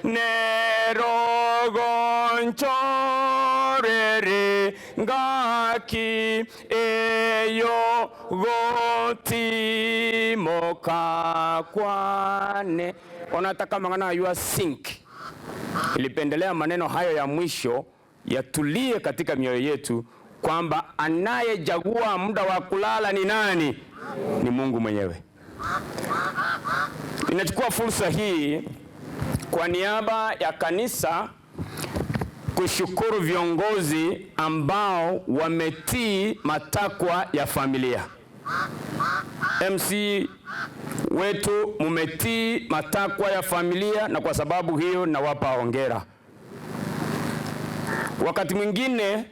nerogonchore ringaki eyogoti mokakwane. Onataka mangana yua sink. Ilipendelea maneno hayo ya mwisho yatulie katika mioyo yetu kwamba anayejagua muda wa kulala ni nani? Ni Mungu mwenyewe. Ninachukua fursa hii kwa niaba ya kanisa kushukuru viongozi ambao wametii matakwa ya familia. MC wetu mumetii matakwa ya familia, na kwa sababu hiyo nawapa hongera. Wakati mwingine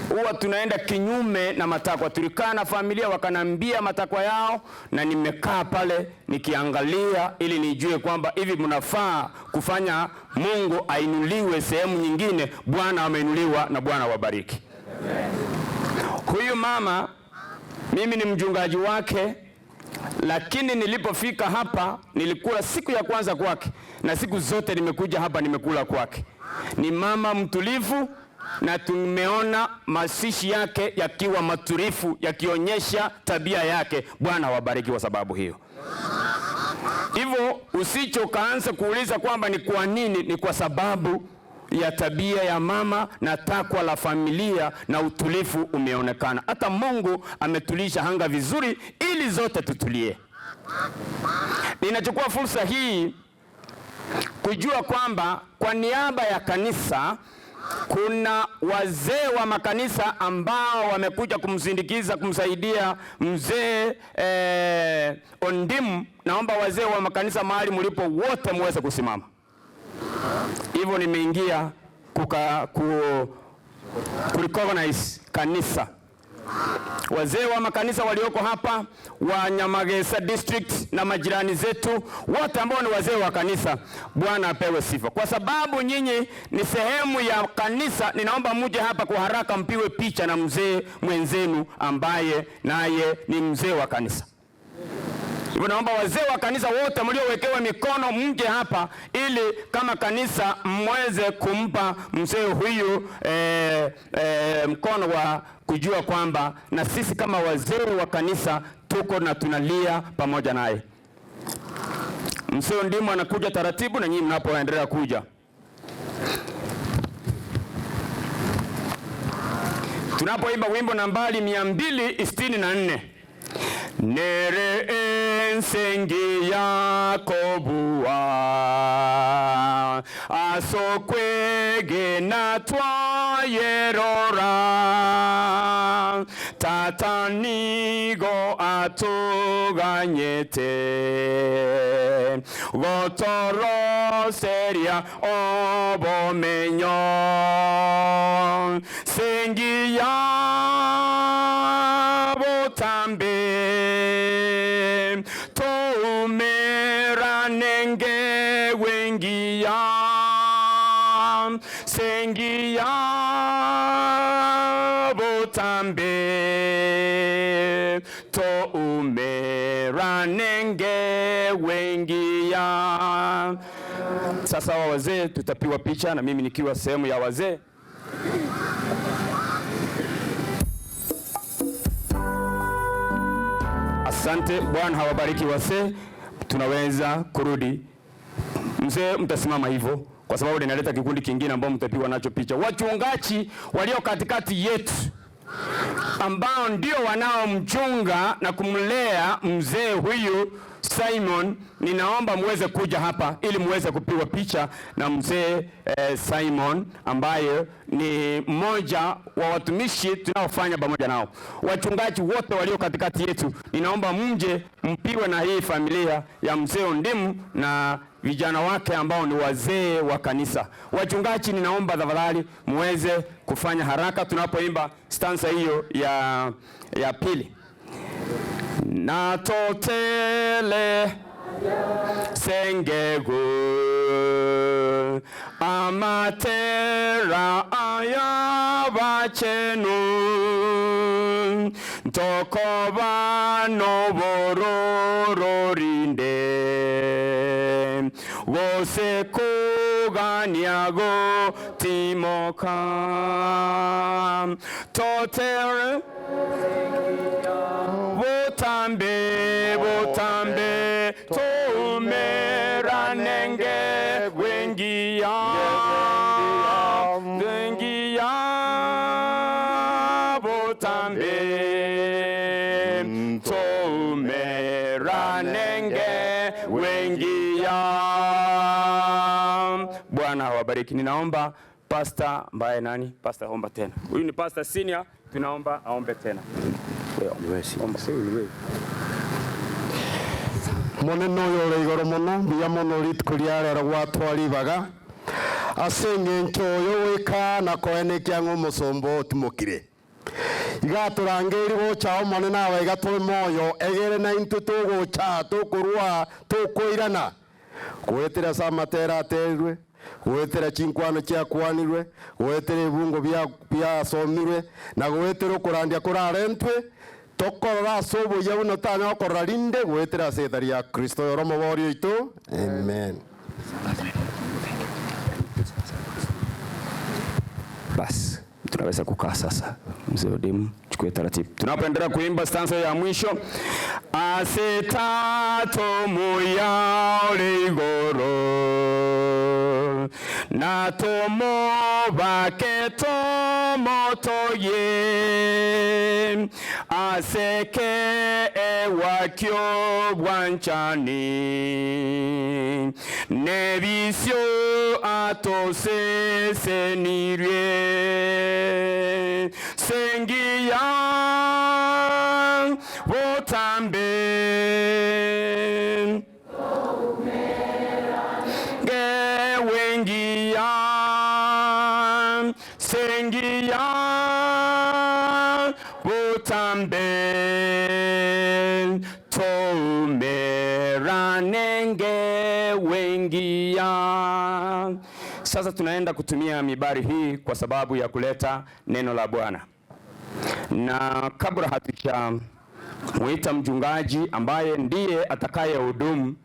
huwa tunaenda kinyume na matakwa. Tulikaa na familia wakanambia matakwa yao, na nimekaa pale nikiangalia ili nijue kwamba hivi mnafaa kufanya Mungu ainuliwe sehemu nyingine. Bwana ameinuliwa na Bwana wabariki. Huyu mama mimi ni mchungaji wake, lakini nilipofika hapa nilikula siku ya kwanza kwake, na siku zote nimekuja hapa nimekula kwake. Ni mama mtulivu, na tumeona masishi yake yakiwa maturifu, yakionyesha tabia yake. Bwana wabariki kwa sababu hiyo. Hivyo usichokaanza kuuliza kwamba ni kwa nini, ni kwa sababu ya tabia ya mama na takwa la familia, na utulifu umeonekana. Hata Mungu ametulisha hanga vizuri ili zote tutulie. Ninachukua fursa hii kujua kwamba kwa niaba ya kanisa kuna wazee wa makanisa ambao wamekuja kumsindikiza, kumsaidia mzee Ondimu. Naomba wazee wa makanisa mahali mlipo wote muweze kusimama. Hivyo nimeingia kurecognize kanisa. Wazee wa makanisa walioko hapa wa Nyamagesa district na majirani zetu wote ambao ni wazee wa kanisa, Bwana apewe sifa. Kwa sababu nyinyi ni sehemu ya kanisa, ninaomba muje hapa kwa haraka mpiwe picha na mzee mwenzenu ambaye naye ni mzee wa kanisa. Hivyo naomba wazee wa kanisa wote mliowekewa mikono mje hapa, ili kama kanisa mweze kumpa mzee huyu mkono wa kujua kwamba na sisi kama wazee wa kanisa tuko na tunalia pamoja naye. Mzee Ndimu anakuja taratibu, na nyinyi mnapoendelea kuja. Tunapoimba wimbo nambari 264, nere ensengi yakobua asokwege na twayerora tatanigo atuganyete gotoroseria obomenyo sengi ya botambe toumera nenge wengia sengi ya botambe toumera nenge wengia. Sasa wazee tutapiwa picha na mimi nikiwa sehemu ya wazee. Asante. Bwana hawabariki wazee. Tunaweza kurudi. Mzee mtasimama hivyo kwa sababu ninaleta kikundi kingine ambao mtapiwa nacho picha. Wachungaji walio katikati yetu ambao ndio wanaomchunga na kumlea mzee huyu Simon, ninaomba muweze kuja hapa ili muweze kupiwa picha na mzee Simon ambaye ni mmoja wa watumishi tunaofanya pamoja nao. Wachungaji wote walio katikati yetu, ninaomba mje mpiwe na hii familia ya mzee Ondimu na vijana wake ambao ni wazee wa kanisa. Wachungaji, ninaomba tafadhali muweze kufanya haraka tunapoimba stanza hiyo ya pili. Na totele sengegu amatera ayabachenu ntokoba noborororinde gose kuganiago timoka totele botambe botambe tumera nenge wengia wengia botambe tumera nenge wengia. Bwana hawabariki. Ninaomba pastor ambaye nani? Pastor omba tena. Huyu ni pastor senior, tunaomba aombe tena. Moneno yore igoro mono biya mono ritkuria rwa twaribaga asenge nchoyo wika na koene kyango musombo tumukire igaturangiri gocha mone nawe igatwe moyo egere na into tugocha tukurwa tukoirana gwetera samatera aterwe gwetera chinkwano cia kwanirwe gwetera ibungo bya somirwe na gwetera kurandia kurarentwe tokorora sobo yabu no tanya okorora rinde gwetera setari ya Kristo yoromo borio itu amen. Basi tunaweza kukaa sasa. Mzee Odimu, chukue taratibu. Tunapoendelea kuimba stanza ya mwisho, asetato moya rigoro na tomo baketo motoye aseke ewakyo bwanchani nebisyo atosesenirye sengiya botambe gewengiya sengiya botambe tomeranenge wengiya. Sasa tunaenda kutumia mibari hii kwa sababu ya kuleta neno la Bwana. Na kabla hatujamuita mchungaji ambaye ndiye atakaye hudumu,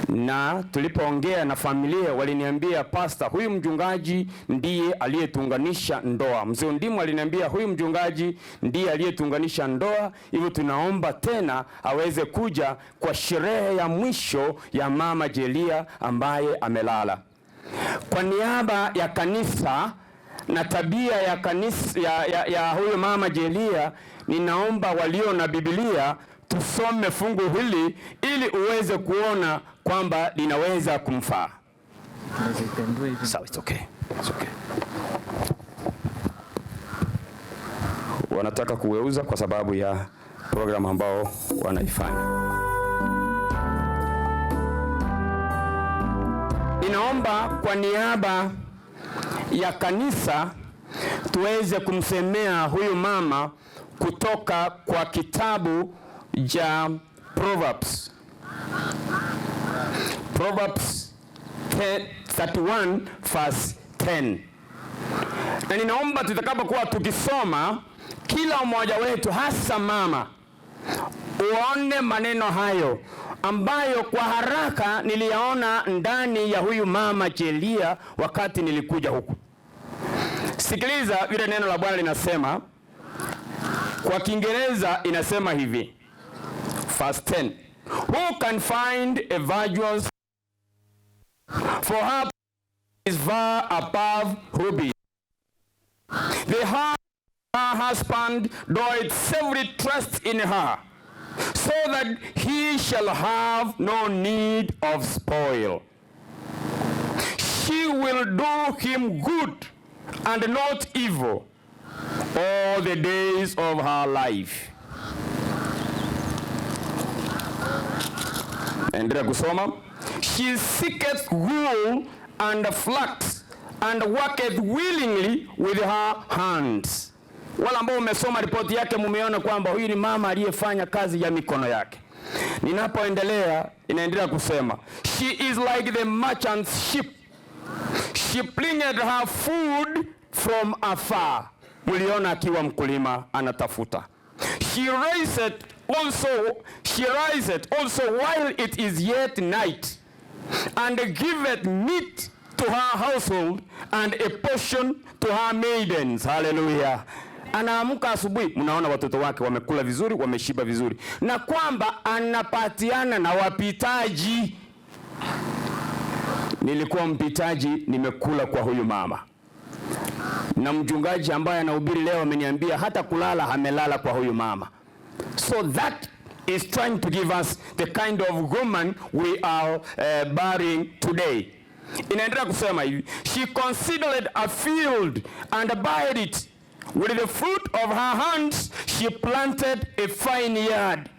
na tulipoongea na familia waliniambia, pastor, huyu mchungaji ndiye aliyetuunganisha ndoa. Mzee Ndimu aliniambia huyu mchungaji ndiye aliyetuunganisha ndoa, hivyo tunaomba tena aweze kuja kwa sherehe ya mwisho ya mama Jelia ambaye amelala. Kwa niaba ya kanisa na tabia ya kanisa ya huyo mama Jelia, ninaomba walio na Biblia tusome fungu hili ili uweze kuona kwamba linaweza kumfaa. Sawa, it's okay. It's okay. Wanataka kuweuza kwa sababu ya program ambao wanaifanya. Ninaomba kwa niaba ya kanisa tuweze kumsemea huyu mama kutoka kwa kitabu cha Proverbs. Proverbs 31 verse 10. Na ninaomba tutakapokuwa tukisoma, kila mmoja wetu, hasa mama, uone maneno hayo ambayo kwa haraka niliyaona ndani ya huyu mama Jelia wakati nilikuja huku. Sikiliza vile neno la Bwana linasema. Kwa Kiingereza inasema hivi, verse 10. Who can find a virtuous, for her is far above rubies. The heart of her husband doeth every trust in her, so that he shall have no need of spoil. She will do him good and not evil all the days of her life. Endelea kusoma. She seeketh wool and flax and worketh willingly with her hands. Wala ambao umesoma ripoti yake mumeona kwamba huyu ni mama aliyefanya kazi ya mikono yake. Ninapoendelea inaendelea kusema, she is like the merchant's ship. She bringeth her food from afar. Muliona akiwa mkulima anatafuta. She riseth also while it is yet night, and giveth meat to her household and a portion to her maidens. Hallelujah. Anaamka asubuhi, mnaona watoto wake wamekula vizuri, wameshiba vizuri, na kwamba anapatiana na wapitaji. Nilikuwa mpitaji, nimekula kwa huyu mama. Na mchungaji ambaye anahubiri leo ameniambia hata kulala amelala kwa huyu mama. So that is trying to give us the kind of woman we are burying today. Inaendelea kusema hivi, she considered a field and buried it. With the fruit of her hands she planted a vineyard.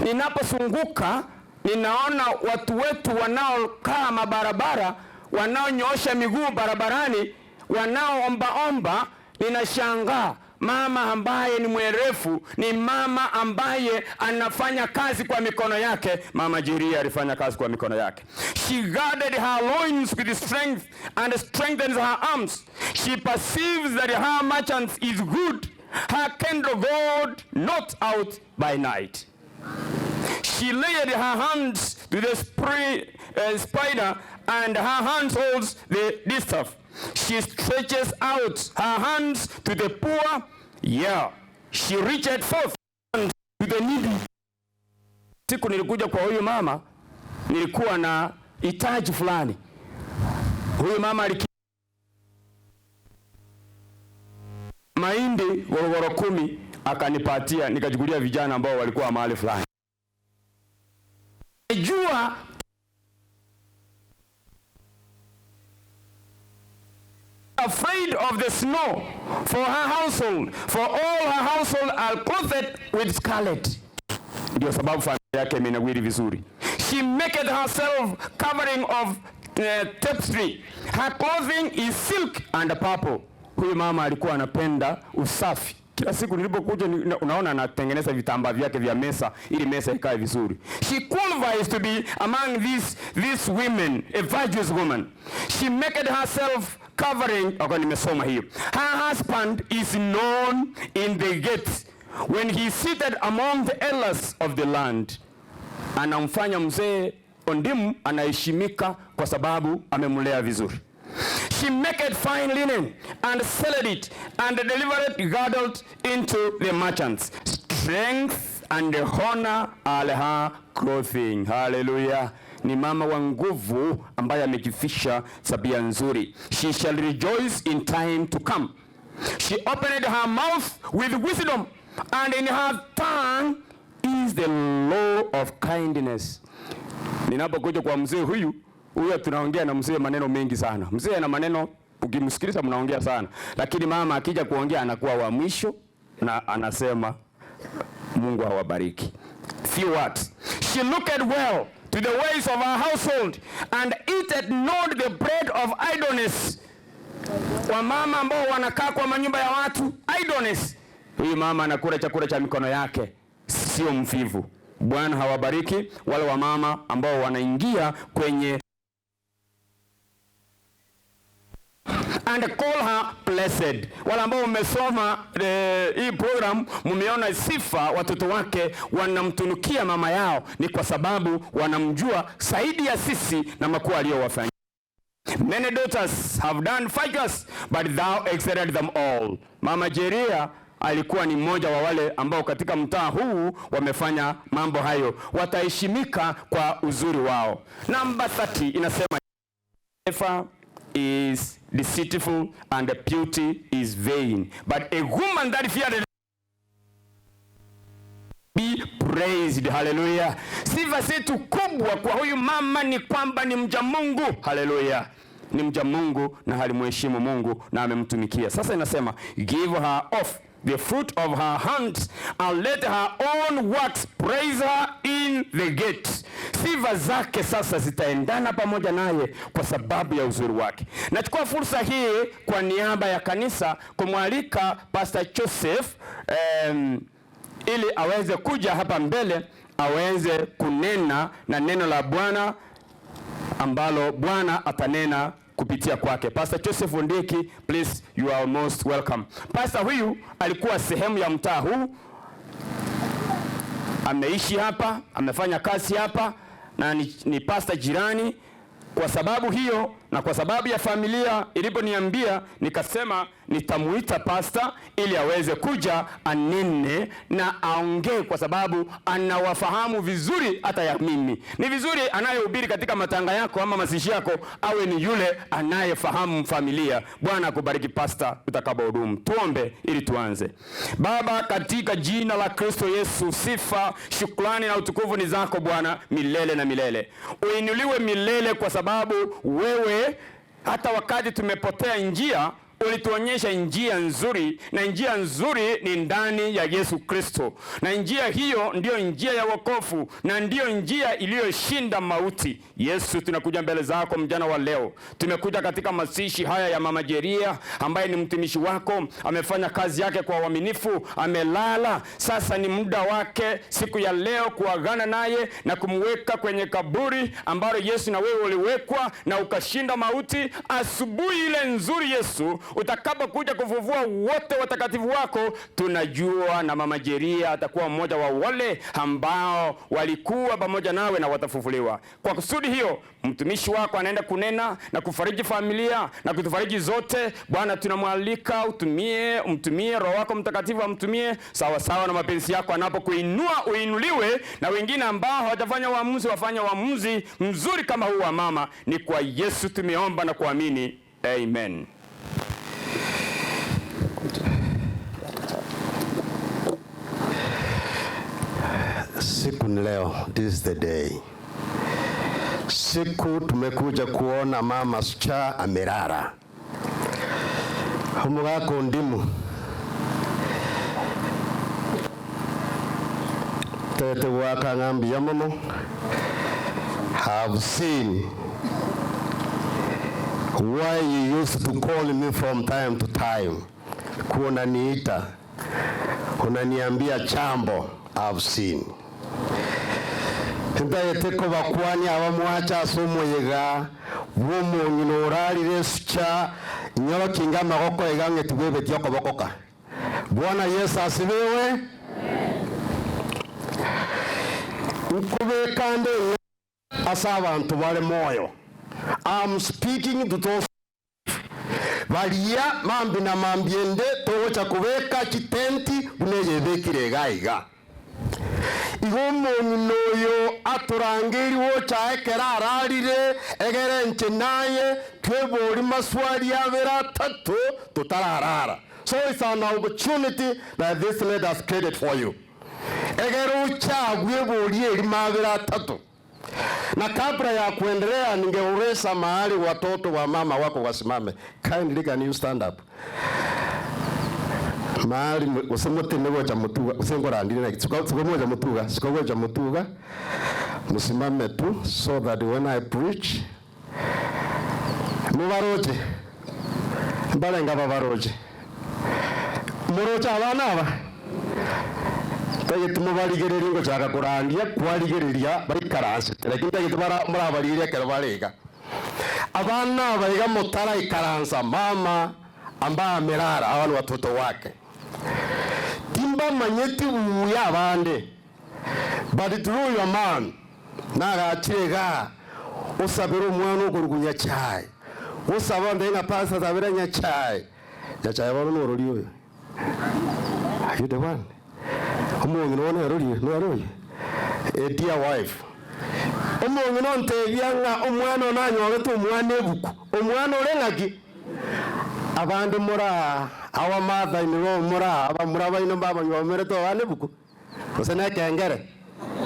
Ninaposunguka ninaona watu wetu wanaokaa mabarabara, wanaonyoosha miguu barabarani, wanaoomba. Ninashangaa, mama ambaye ni mwerefu ni mama ambaye anafanya kazi kwa mikono yake. Mama Jeria alifanya kazi kwa mikono yake. She guarded her loins with strength and strengthens her arms. She perceives that her merchant is good. Her candle goes not out by night. She laid her hands to the spider, and her hands holds the distaff. She stretches out her hands to the poor. Yeah, she reached forth to the needy. Siku nilikuja kwa huyu mama, nilikuwa na hitaji fulani. Huyu mama mahindi gorogoro 10 akanipatia, nikachukulia vijana ambao walikuwa mahali fulani. Najua afraid of the snow for her household, for all her household are clothed with scarlet. Ndio sababu familia yake imenawiri vizuri. She maketh herself covering of tapestry. Her clothing is silk and purple. Huyu mama alikuwa anapenda usafi. Kila siku nilipokuja unaona anatengeneza vitambaa vyake vya mesa ili mesa ikae vizuri. She qualifies to be among these women, a virtuous woman. She maketh herself covering. Nimesoma hiyo. Her husband is known in the gates when he is seated among the elders of the land. Anamfanya mzee Ondimu anaheshimika kwa sababu amemlea vizuri. She maketh fine linen and selleth it and delivereth girdled into the merchants. Strength and honor are her clothing. Hallelujah. Ni mama wa nguvu ambaye amejifisha tabia nzuri. She shall rejoice in time to come. She opened her mouth with wisdom, and in her tongue is the law of kindness. Ninapokuja kwa mzee huyu tunaongea na mzee maneno mengi sana. Mzee ana maneno, ukimsikiliza mnaongea sana. Lakini mama akija kuongea anakuwa wa mwisho na anasema Mungu awabariki. Few words. She looked well to the ways of her household and eateth not the bread of idleness. Kwa mama ambao wanakaa kwa manyumba ya watu, idleness. Huyu mama anakula chakula cha mikono yake, sio mvivu. Bwana hawabariki wale wa mama ambao wanaingia kwenye and call her blessed. Wala ambao umesoma hii program mumeona sifa watoto wake wanamtunukia mama yao ni kwa sababu wanamjua zaidi ya sisi na makuu aliyowafanyia. Many daughters have done vigorous, but thou excelled them all. Mama Jeria alikuwa ni mmoja wa wale ambao katika mtaa huu wamefanya mambo hayo. Wataheshimika kwa uzuri wao. Number 30 inasema is deceitful and the beauty is vain, but a woman that feareth be praised. Hallelujah. Sifa zetu kubwa kwa huyu mama ni kwamba ni mja Mungu. Hallelujah. Ni mja Mungu na halimheshimu Mungu na amemtumikia. Sasa inasema give her off the fruit of her hands and let her own works praise her in the gates. Sifa zake sasa zitaendana pamoja naye kwa sababu ya uzuri wake. Nachukua fursa hii kwa niaba ya kanisa kumwalika Pastor Joseph ili aweze kuja hapa mbele aweze kunena na neno la Bwana ambalo Bwana atanena kupitia kwake. Pastor Joseph Ondeki, please, you are most welcome. Pastor huyu alikuwa sehemu ya mtaa huu, ameishi hapa, amefanya kazi hapa na ni pastor jirani. Kwa sababu hiyo na kwa sababu ya familia iliponiambia, nikasema nitamuita pasta ili aweze kuja anene na aongee, kwa sababu anawafahamu vizuri hata ya mimi. Ni vizuri anayehubiri katika matanga yako ama mazishi yako awe ni yule anayefahamu familia. Bwana akubariki pasta utakapohudumu. Tuombe ili tuanze. Baba, katika jina la Kristo Yesu, sifa, shukrani na utukufu ni zako Bwana milele na milele. Uinuliwe milele, kwa sababu wewe hata wakati tumepotea njia ulituonyesha njia nzuri, na njia nzuri ni ndani ya Yesu Kristo, na njia hiyo ndiyo njia ya wokovu, na ndiyo njia iliyoshinda mauti. Yesu, tunakuja mbele zako mjana wa leo. Tumekuja katika mazishi haya ya Mama Jeria ambaye ni mtumishi wako, amefanya kazi yake kwa uaminifu, amelala. Sasa ni muda wake siku ya leo kuagana naye na kumweka kwenye kaburi ambalo Yesu na wewe uliwekwa na ukashinda mauti. Asubuhi ile nzuri Yesu, utakapokuja kufufua wote watakatifu wako, tunajua na Mama Jeria atakuwa mmoja wa wale ambao walikuwa pamoja nawe na watafufuliwa. Kwa kusudi hiyo, mtumishi wako anaenda kunena na kufariji familia na kutufariji zote. Bwana, tunamwalika umtumie Roho wako Mtakatifu, amtumie sawa sawa na mapenzi yako. Anapokuinua uinuliwe, na wengine ambao hawajafanya uamuzi wafanye uamuzi mzuri kama huu wa mama. Ni kwa Yesu tumeomba na kuamini. Amen. Siku ni leo, this is the day. Siku tumekuja kuona mama Sucha amerara. Humugako ndimu. Tete waka ngambi ya mama. Have seen why you used to call me from time to time. Kuona niita. Unaniambia chambo. I've seen. Ndayeteko bakwani abamwacha asomo yega womo nyinorari rescha nyoro kinga magoko egange tubebe tioko bokoka. Bwana Yesu asifiwe. Ukube kande asabantu bale moyo. I'm speaking to those Valia mambi na mambiende tocha kubeka kitenti uneyebekire gaiga. Igomo noyo aturangiri wo chaekera ararire egere nchenaye twebori maswali yabera tatu tutararara. So it's an opportunity that this lady has created for you. Egere uchagwe bori eri mabera tatu. Na kabla ya kuendelea, ningeuresa mahali watoto wa mama wako wasimame. Kindly can you stand up? Mahali usemote nebo cha mutuga, usengora ndine na kitsuka moja mutuga, sikogo cha mutuga. Musimame tu so that when I preach mubaroje. Mbale ngaba baroje. Murocha abana aba. Taye tumubaligereri ngo chaka kurandia kwaligereria bari karanse lakini taye tumara murabalire karabalega abana baiga mutara ikaransa mama amba amerara abantu watoto wake timba manyeti uya abande but through your man naga chega usabiro mwana ugurugunya chai usaba ndenga pasa zabiranya chai ya chai baro norori oyo you the one. Omongi no arori a dear wife. Omongi no ntebyanga omwana nanyo to omwana ebuku omwana olengaki abandu mura our mother in law mura abamura bayino baba nyomere to abana ebuku usene kengere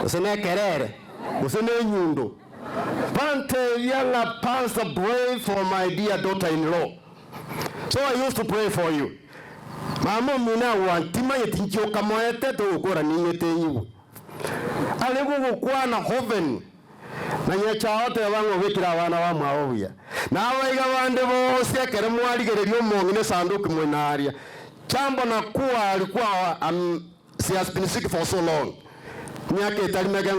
usene kerere usene nyundo pante yanga pastor pray for my dear daughter in law. So I used to pray for you. Mama mina wantima yetinchio kamoete to ukora ninyete yiwu. Alego gukwana hoven. Na nyecha wote bango bekira abana ba mwaobya. Nabaiga bande bose akere mwaligererio mongine sanduku mwenaria. Chambo na kuwa alikuwa she has been sick for so long. Miaka italimega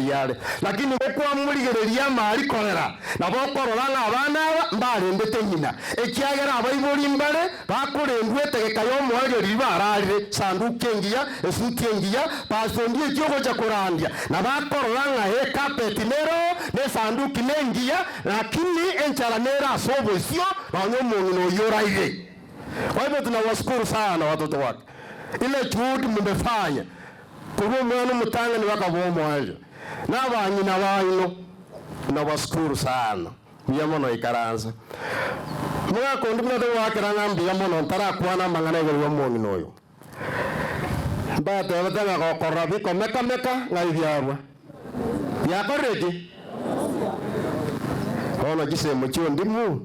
yale lakini kwa muligereria mali kolera na bokororanga abana mbale ndete nyina ekiagera abayibori mbale bakorendwe tegekayo mwaje ribararire sanduke ngiya esuti ngiya pasondie kyogo cha kurandia na bakororanga he carpet nero ne sanduki nengia lakini enchara nera sobo sio na nyomo yoraire. Kwa hivyo tunawashukuru sana watoto wake. Ile juhudi mmefanya. Kwa mwana mtanga ni wakabomwa hayo. Na banyina banyu tunawashukuru sana. Muyamono ikaranza. Mwako ndimwe wakira ngambi yamono ntarakwana mangana yo mwana oyo. Bata batanga ko korabi ko meka ngaibyarwa. Yakoreki. Ona gisemo cyo ndimu.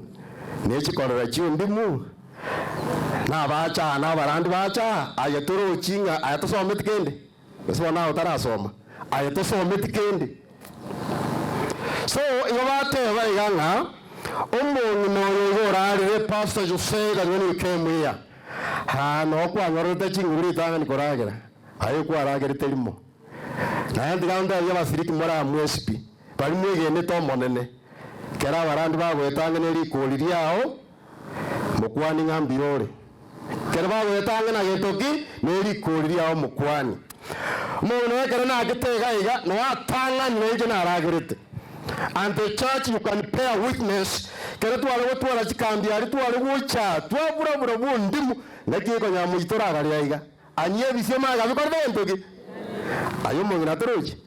Neki korera cyo ndimu. Na bacha na barandi bacha ayatoro chinga ayatosoma tikende. Bese na utarasoma. Ayatosoma tikende. So iyo bate bayanga umuntu no yorari pastor Jose ngani kemia. Ha no kwa ngorota chinguri tanga nikoragera. Ayo kwa ragera telimo. Na ndiganda ya basiriki mora mwespi. Bali mwegende to monene. Kera barandi bagwetanga neri kuliriao. Mukwani ngambirore. Kera bagwetanga na getoki neri kuliriao mukwani. Umuntu wekera na gitega iga no atanga nyeje na ragerete. And the church you can bear witness. Kera twale gutwara chikambi ari twale gucha twabura bundimu nakiko nyamuitora gari aiga. Anye bisema ga bikorde ntoki. Ayo mungina turuji.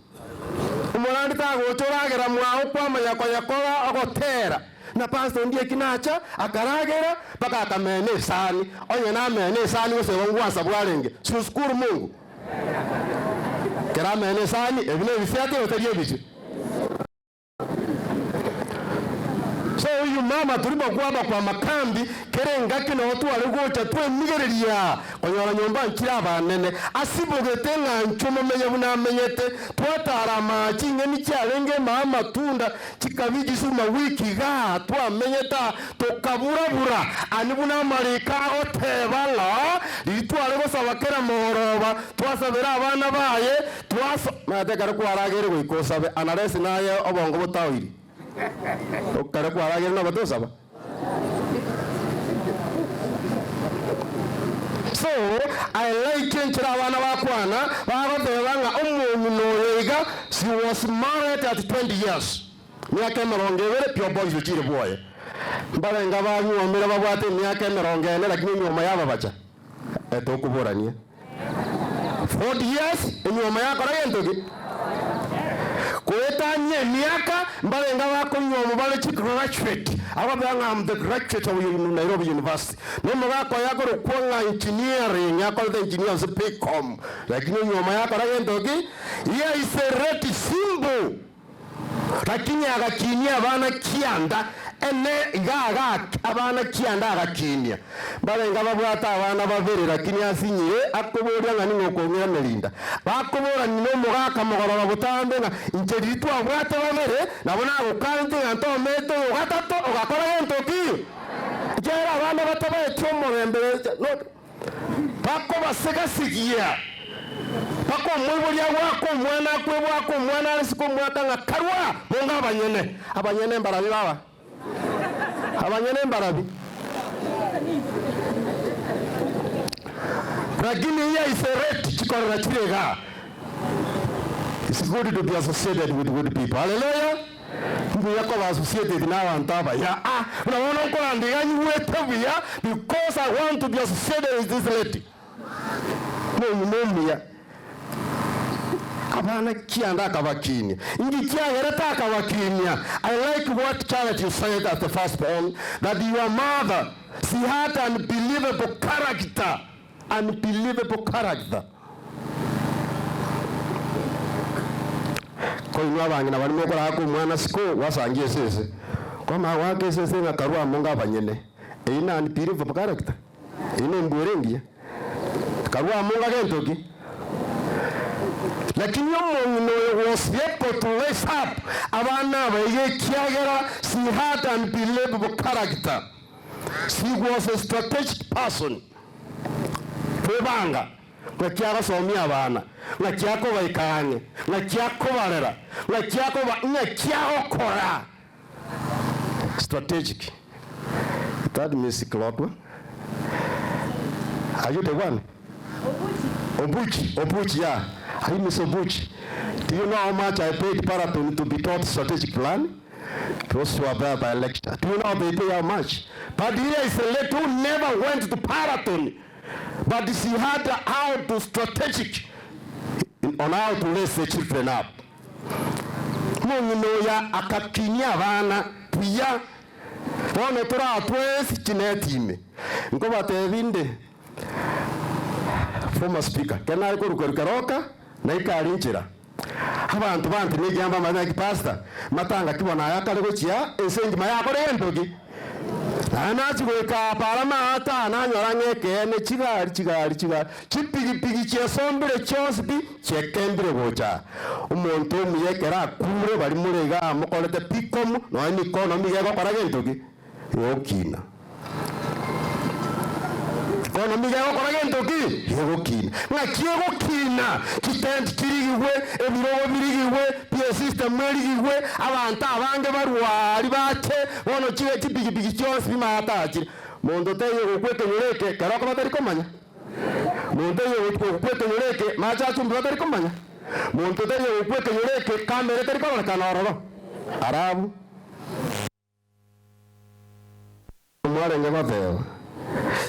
Umurandi tago toragera mwaho kwamanya kwa yakoba agotera. Na pastor ndiye kinacha akaragera paka akamene sani. Onye na mene sani wose wangwasa bwarenge. Suskuru Mungu. Kera mene sani ebine bisiate otarie bichi. So uyu mama tulipo kwaba kwa makambi kerenga kino watu walikuwa twe migereria onyora nyomba nkira banene asibogete nganchumo menye buna menyete twatara machinge ni cyarenge mama tunda kikabiji suma wiki ga twamenyeta tokaburabura ani buna marika otebala litwale gosabakera mohoroba twasabera abana baye twasa matekara kwaragere gwikosabe anaresi naye obongo butawiri okare kwaragere no batosaba. So I like enchira abana bakwana bagotebanga umuntu noyega she was married at 20 years. Myaka 20 pure boys ukire boye. Mbarenga banyuomera babwate myaka 40 lakini nyoma yaba bacha. Etokuborania. 40 years nyoma yako rayentoki. Kuetanye miaka mbalenga bako nyomo bale graduate ababanga am the graduate of Nairobi University nomo bako yako rukwanga engineering yako the engineers PCOM lakini nyoma yako rayendogi ya isereti simbo lakini agakinia bana kianda ene gaga abana kianda agakinia balenga babwata abana babere lakini asinyire akoborya ngani ngokongera melinda bakobora nino mugaka mogorora butambe nga injeritu abwata babere nabona gukante nganto meto gatatu ugakora entoki jera abana batabaye tyomo mbere no bako basegasigia bako mwebolya wako mwana kwe wako mwana arisiko mwaka nga karwa bonga abanyene mbarabi baba abanyene mbarabi lakini ya isereti chikorera chirega. It's good to be associated with good people. Hallelujah. We are associated now and taba ya unaona uko andiganyi wetu ya because I want to be associated with this lady. Mumia abana kianda kabakinya ingi kiagereta akabakinya. I like what Charlotte you said at the first point that your mother, she had an unbelievable character. Unbelievable character. Kwa hiyo abangina bali mukora ko mwana siko wasangiye sese kwa mawake sese ngakarwa munga abanyene ina unbelievable character ine mbwerengia karwa munga gentoki lakini umuntu was able to raise up abana baye kiagera. She had an unbelievable character. She was a strategic person. Kwebanga ngakyako somya abana ngakyako baikanye ngakyako balera ngakyako ngakyako kora strategic. That means klotwa ayo the one Obuchi yeah I miss Obuchi. Do you know how much I paid Paraton to be taught strategic plan? Those who are there by lecture. Do you know they pay how much? But here is a lady who never went to Paraton, but she had how to strategic on how to raise the children up. Mungunoya akakinya abana puya. Wana tora atwesi chinetime. Nko batevinde. Former speaker. Kena ariko rukaroka na ikarinjira. Abantu bantu nigamba manaki pastor matanga kibona yakale chia ensengi mayakore endogi anachi kweka parama hata nanyora ngeke ne chigari chipigi chesombere chosbi chekembere bocha umuntu muyekera kure bari murega mukolete pikomu no ni kono migego paragendogi yokina kono migego paragendogi yokina ngakiego kina kitend kirigwe ebirogo birigwe pie system merigwe abantu abange barwari bake bono kiwe kipigipigi cyose bimatakira muntu teye gukwete nyureke karako batari komanya muntu teye gukwete nyureke macha chumbi batari komanya muntu teye gukwete nyureke kamere tari komanya kanororo arabu mware ngebateo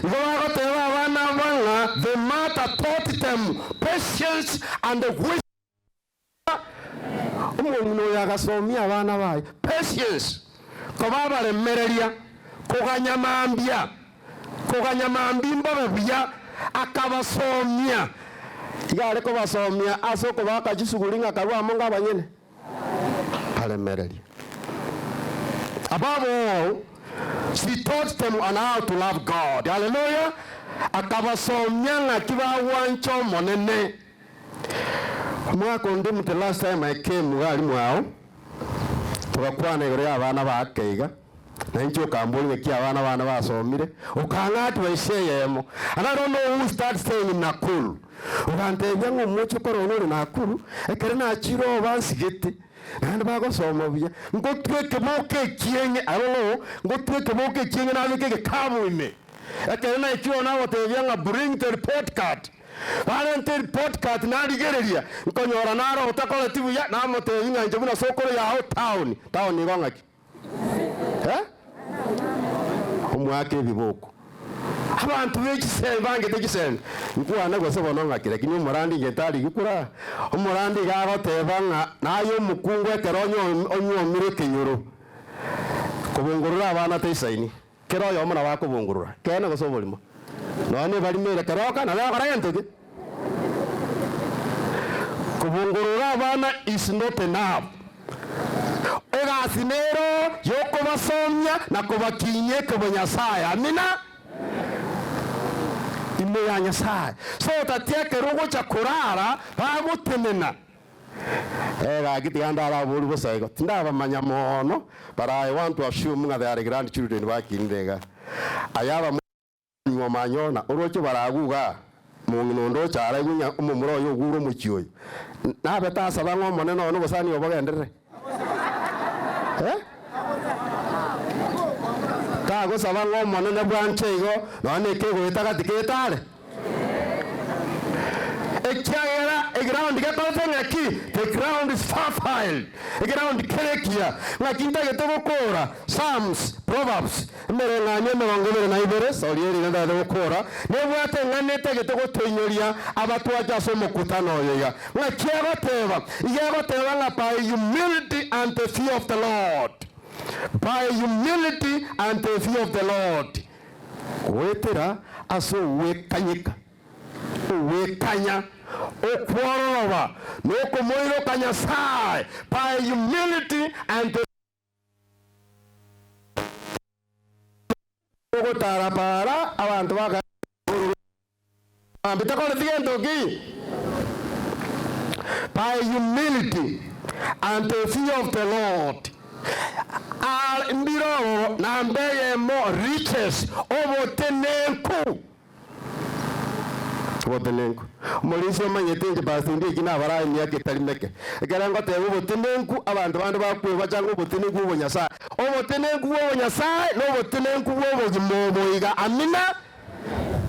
Igoagoteva abana banga the mother taught them patience and the wisdom. Umuntu yagasomya abana bayo patience kobaba remereria kuganyamambia imbabebuya akabasomya igare ko basomya asoko bakajisugulinga karwamo ngabanyene alemereria ababo. She taught them on how to love God. Hallelujah. Akabasomya ngakibawancho monene. Mwaka ndimu the last time I came wali mwao. Tukakwana igore abana bakeiga. Na incho kambuli ngekia abana basomire. Ukangati wesheyemo. And I don't know who started saying in Nakuru. Ukantebya ngo mucho koronori Nakuru. Ekere na chiro bansigete. Nandi bagosoma bya ngo tweke boke kienge aro ngo tweke boke kienge na bike kabuime ekere na ikyo na botebya nga bring the report card valente report card na ligereria nkonyora naro utakole tibu ya na motebi nga nje buna sokoro ya town ngongaki umwake biboko abantu bekisembe bange tekisembe nkwana gose bononga kire kinyo murandi ngetali gikura umurandi gagoteba nga nayo mukungwe keronyo onyomire kenyoro kubungurura abana teisaini kero yo muna bakubungurura kene gose bolimo none bali mere keroka na barentoge kubungurura abana is not enough. Egasinero yoko basomya na kubakinye kubonyasaya amina ya Nyasaye so tatiake rogo cha kurara bagutenena gitianda ala bulu bosaigo tinda bamanya mono but I want to assume that they are grandchildren bakindega ayaba mu manyona uroche baraguga mu nginondo cyara gunya umumuro yo guro mu kiyoyo na beta saba ngo moneno no bosani obagendere Kago saba ngo monene bwanchego none kego itakatiketale ekyagera ground gatotenga ki the ground is fertile ground kerekia ngakinta getogokora Psalms Proverbs merenganye merongere na ibere solieri nganda gokora nebwate nganete getogotenyoria abatwaja somo kutano yega ngakyagoteba igagoteba nga by humility and the fear of the Lord. By humility and the fear of the Lord. Wetera aso wekanyika. Wekanya. Okworova. Noko moiro kanya sai. By humility and the tarapara abantu baka bitakole tiendo ki. By humility and the fear of the Lord. Al mbiro na mbeye mo riches obotenenku Molisi manyete basi ndi kina bara ni yake talimeke egera ngote obotenenku abantu bandi bakwe bacanga obotenenku obonyasa obotenenku obonyasa no obotenenku obogimoboiga amina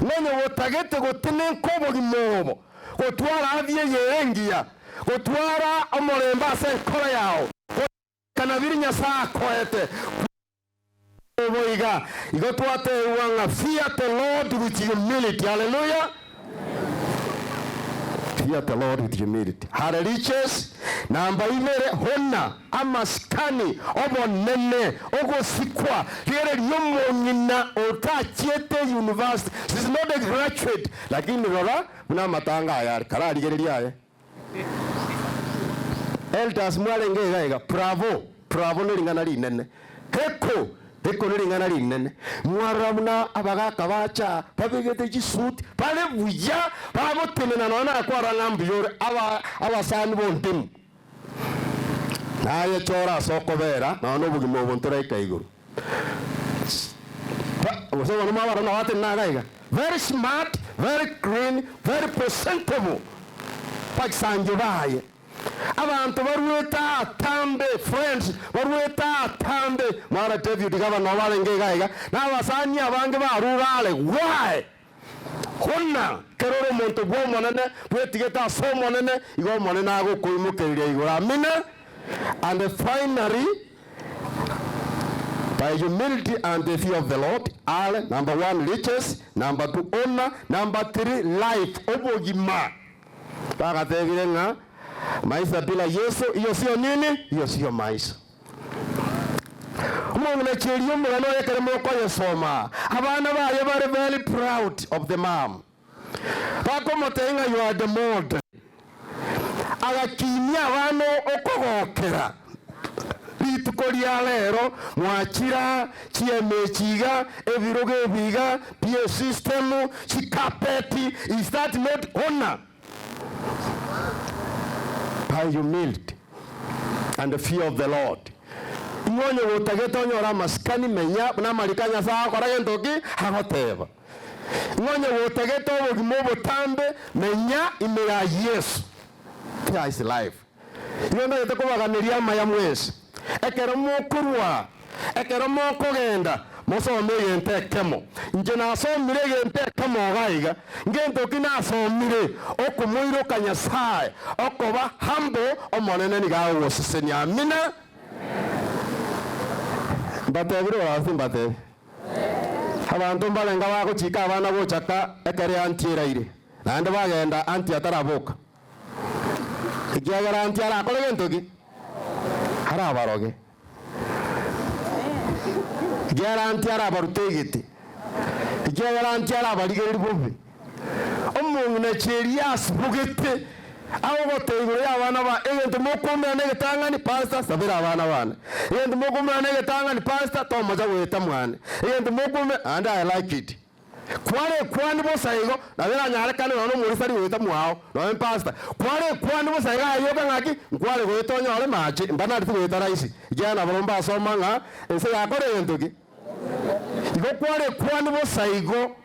nene wotagete gotenenku obogimobo gotwara avye yerengia gotwara omoremba se kora yao kana biri Nyasaye akoete boiga igo twateuanga fear the Lord with humility. Hallelujah. Fear the Lord with humility. Hare riches namba ibere hona amaskani obonene ogosikwa here lyomonyina otachiete university. This is not a graduate lakini rora muna matanga aya kararigereria aya elders mwalenge gaiga bravo nilingana linene heko nilingana linene mwaramuna abagaka bacha babegete jisuti pale buya babotenena nona akwara ngambi yore abasani bondimu naye chora sokobera none bugimo obuntura ikaiguru osaba no mabara na wate nagaiga very smart, very clean, very presentable pakisanje baye abantu barueta atambe friends barueta atambe mara David governor balenge gaiga nabasani abange barurale why honna keroro muntu bwo monene bwetigeta so monene igo monene agokuimukeria igoro amina. And finally, by humility and the fear of the Lord are number 1 riches, number 2 honor, number 3 life obogima. Bagatevirenga maisha bila Yesu hiyo sio nini? Hiyo sio maisha. Umongene chiriyo mwana yekere moko yesoma abana baye bari very proud of the mom. Bakomotenga you are the model. Agakinya abano okogokera rituko lya lero mwachira chiemechiga ebiroge biga PA system chikapeti. Is that not honor? By humility and the fear of the Lord. Ingonye wotageta nyora maskani menya na malikanya saa korage ntoki hagoteba. Ingonye wotageta obugimo botambe menya imera Yesu. Here is life. Iyondo yetokubaganiria maya mwezi. Ekero mokurwa, ekero mokogenda mosome yente kemo. Nje nasomire yente kemo gaiga. Ngento kinasomire okumuiruka Nyasaye. Okoba humble omonene ni gawo woseseni amina. Batebiro wasimbatebe. Abantu mbalenga baguchika abana bochaka ekere antiraire. Nande bagenda anti ataraboka. Ikiagera anti arakore gentoki harabaroge ikiagera anti arabarutegete ikiagera anti arabarigeri bobe omungna cherias bugete aho goteguro y'abana ba egento mokumya negetanga ni pastor sabira abana bana egento mokumya negetanga ni pastor tomoja weta mwana egento mokumya and I like it. Kwani bosaigo nabera nyarekane no muri sari weta mwao no pastor kwani bosaiga ayoga ngaki kwale weta nyore machi mbana ari weta raisi jana baromba soma nga ense yakore yentoki igo kwani bosaigo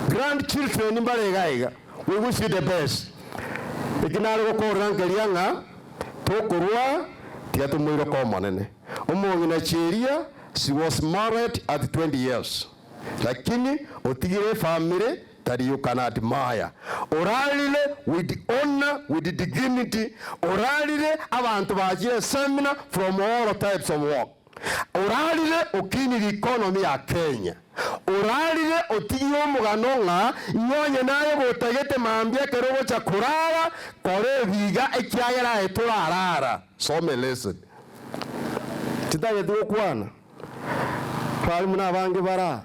grandchildren mbare gaiga we wish you the best ikinari go korangeliya nga tokurwa tiatumwiro ko monene omongina cheria. She was married at 20 years. Lakini otigire family that you can admire. Oralile with honor, with dignity. Oralile abantu bajire seminar from all types of work. Oralile okini the economy ya Kenya. Oralile otiyo muganonga nyonye nayo gotagete mambia kerogo cha kurara kore biga ekiagera eturarara. So me listen. Titaye tukwana. Pali muna abange bara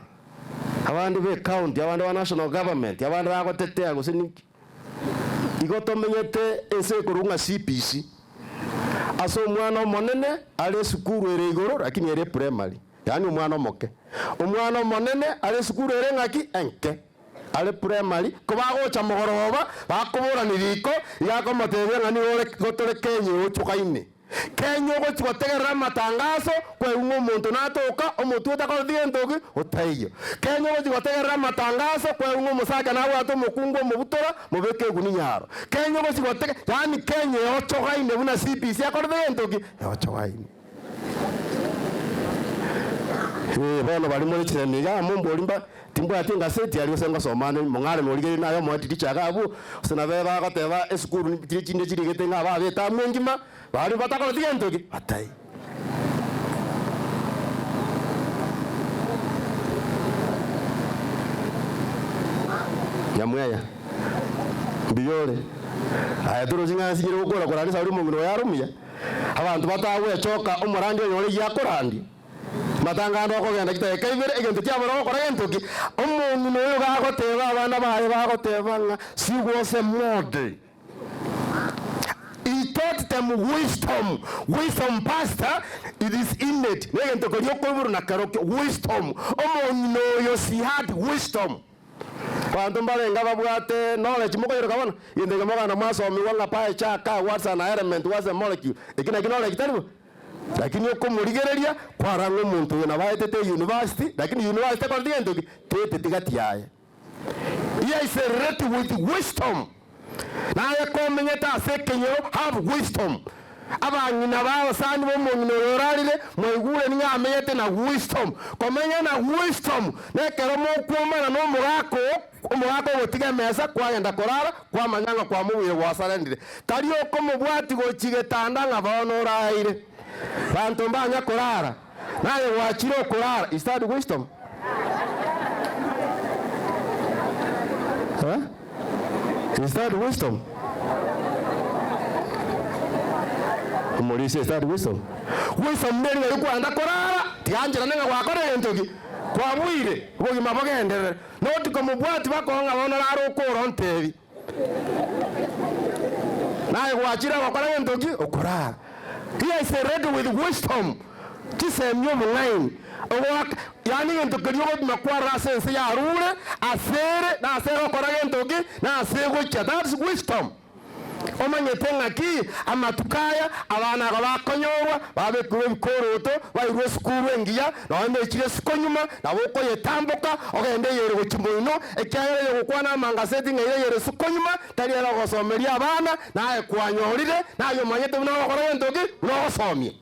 abandi be county abandi wa national government abandi bagotetea gusiniki igotomenyete ese kurunga CPC aso mwana monene ale sukuru ere igoro lakini ere primary yani umwana moke umwana monene ale sukuru ere ngaki enke ale primary ko bagocha mogoroba bakobora niriko yakomotebya ngani ore gotore Kenya ochukaine Kenya go twategera matangazo kwa umuntu natoka omuntu utakothie ntoki utaiyo Kenya go twategera matangazo kwa umusaga nawe atomukungu mubutora mubeke guninyaro Kenya go twategera yani Kenya ochogaine buna CPC akothie ntoki ochogaine bono bali muri chemiga mumbo limba timbo atinga seti ali osenga somane mongare norige nayo mwati tichaga abu sina beba gateba esukuru chinde chiri getenga ba beta mengima bali batako tigentoki atai nyamweya biyore aya turo zinga sigire gukora korani sauri mungino yarumya abantu batawe choka umurandi yore yakorandi matangano ko genda kiteke ibere egento cyaboro ko rentoki umuntu no gagoteba abana baye bagotebanga sigwose mode. He taught them wisdom pastor, it is innate. Negento ko yokoburu na karoke wisdom umuntu no she had wisdom. Kwanto mbale ngaba bwate knowledge muko yoro kabona yende ngama masomi wanga pae chaka what's an element what's a molecule ikina knowledge taribu lakini uko murigereria kwaranga umuntu na baetete university lakini university kwa ndiye ndoki tete tigati yaye he is ready with wisdom na yakomenyeta sekenyo have wisdom abanyina bawo sani bo munno yorarire mwigure nyamenyete na wisdom komenya na wisdom nekero mo kuomana no umugako gotiga mesa kwagenda korara kwa manyanga kwa mubire wasarendire tari uko mubwati gochigetanda ngabono raire bantu mbanya korara naye wachiro korara is that wisdom? Is that wisdom? Umurisi is that wisdom? Wisdom neri yuko anda korara tianjira nenga wakore entoki kwa mwire ubogi mabagendere noti ko mubwati bakonga bona raro ukoro ntebi naye wachira wakore entoki okorara. He is ready with wisdom. Tisemyo mulain. Yani ngento kiriyo makwara sense ya rule asere na asere koragento ki na asego cha. That's wisdom. Omanyetenga ki amatukaya abana abakonyorwa babe kuwe bikoroto bayirwe skuru engiya na wende chire sikonyuma na boko yetambuka ogende yere gochimboino ekyaye gukwana mangaseti ngere yere sikonyuma tari era gosomeria abana naye kwanyorire nayo manyete buna bakoragento ki no gosomie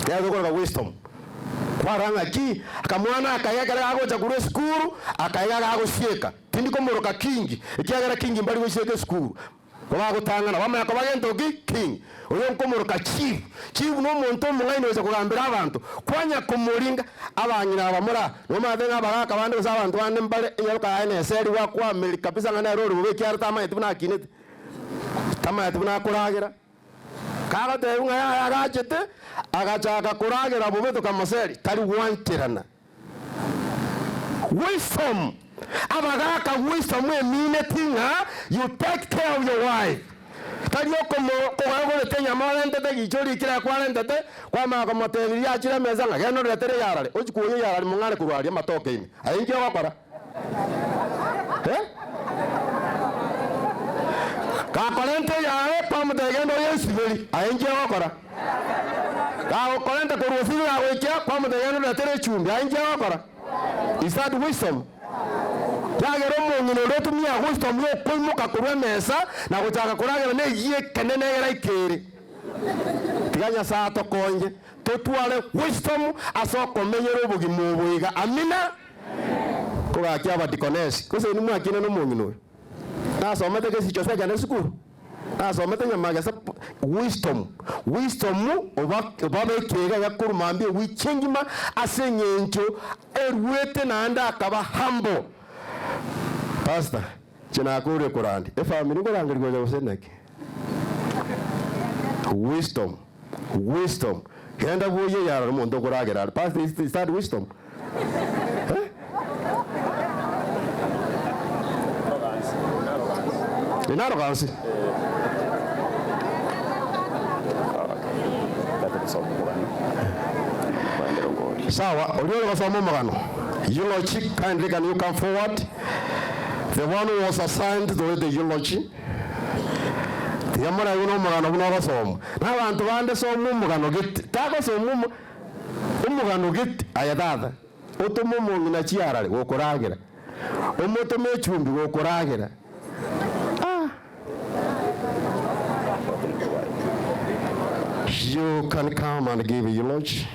yazo kwa wisdom kwaranga ki akamwana akayagara agoja kure skuru akayagara agosieka tindiko moroka kingi ikiagara kingi mbali wisheke skuru bagutangana bamaya ko bagento king oyo nkomoroka chief no muntu mungaine wese kugambira abantu kwanya kumuringa abanyina abamura no madenga bagaka bande za abantu bande mbale yaruka ane seri wa kwa America kabisa ngana roro bube kyara tama yetuna kinete tama yetuna kuragira kaga te unga ya gachete agachaka kuragira bube to kamaseri tari wantirana wisdom. Abagaka wisdom we mean you take care of your wife. Tadio como ko tenya malente de gichori kira kwalente te kwa ma como te ya chira meza nga no retere yarale ojikuye yarale mungane kurwali matoke ini ayinje wakora ka kwalente ya pamu de gendo yesibeli ayinje wakora ka kwalente kurwosiri ya wekia pamu de gendo retere chumbi ayinje wakora. Is that wisdom? Yagero mungino rotumia wisdom yo kwimuka kurwe mesa na guchaka kuragera ne yiye kenene gera ikere tiganya saa tokonje totwale wisdom asoko menyero bugi mubuiga amina kuga kyaba dikonesh kuse ni mwakine no mungino na so mete kesi chose gane sukuru na so mete nyamaga sa wisdom oba kega yakuru mambie wichengima asenyencho erwete na anda akaba humble. Pastor, china kure kurandi. Family kurandi ngoja useneke. Wisdom. Kenda buye yara muntu kuragera. Pastor is that wisdom? Inaro kansi. Sawa, uliona masomo magano. Eulogy, kindly can you come forward? The one who was assigned to read the eulogy. Yamara yuno magano buno basomo. Na bantu bande somo magano git. Tago somo umugano git ayadada. Otomo ngina chiarale gokoragera. Omoto mechumbi gokoragera. You can come and give a eulogy.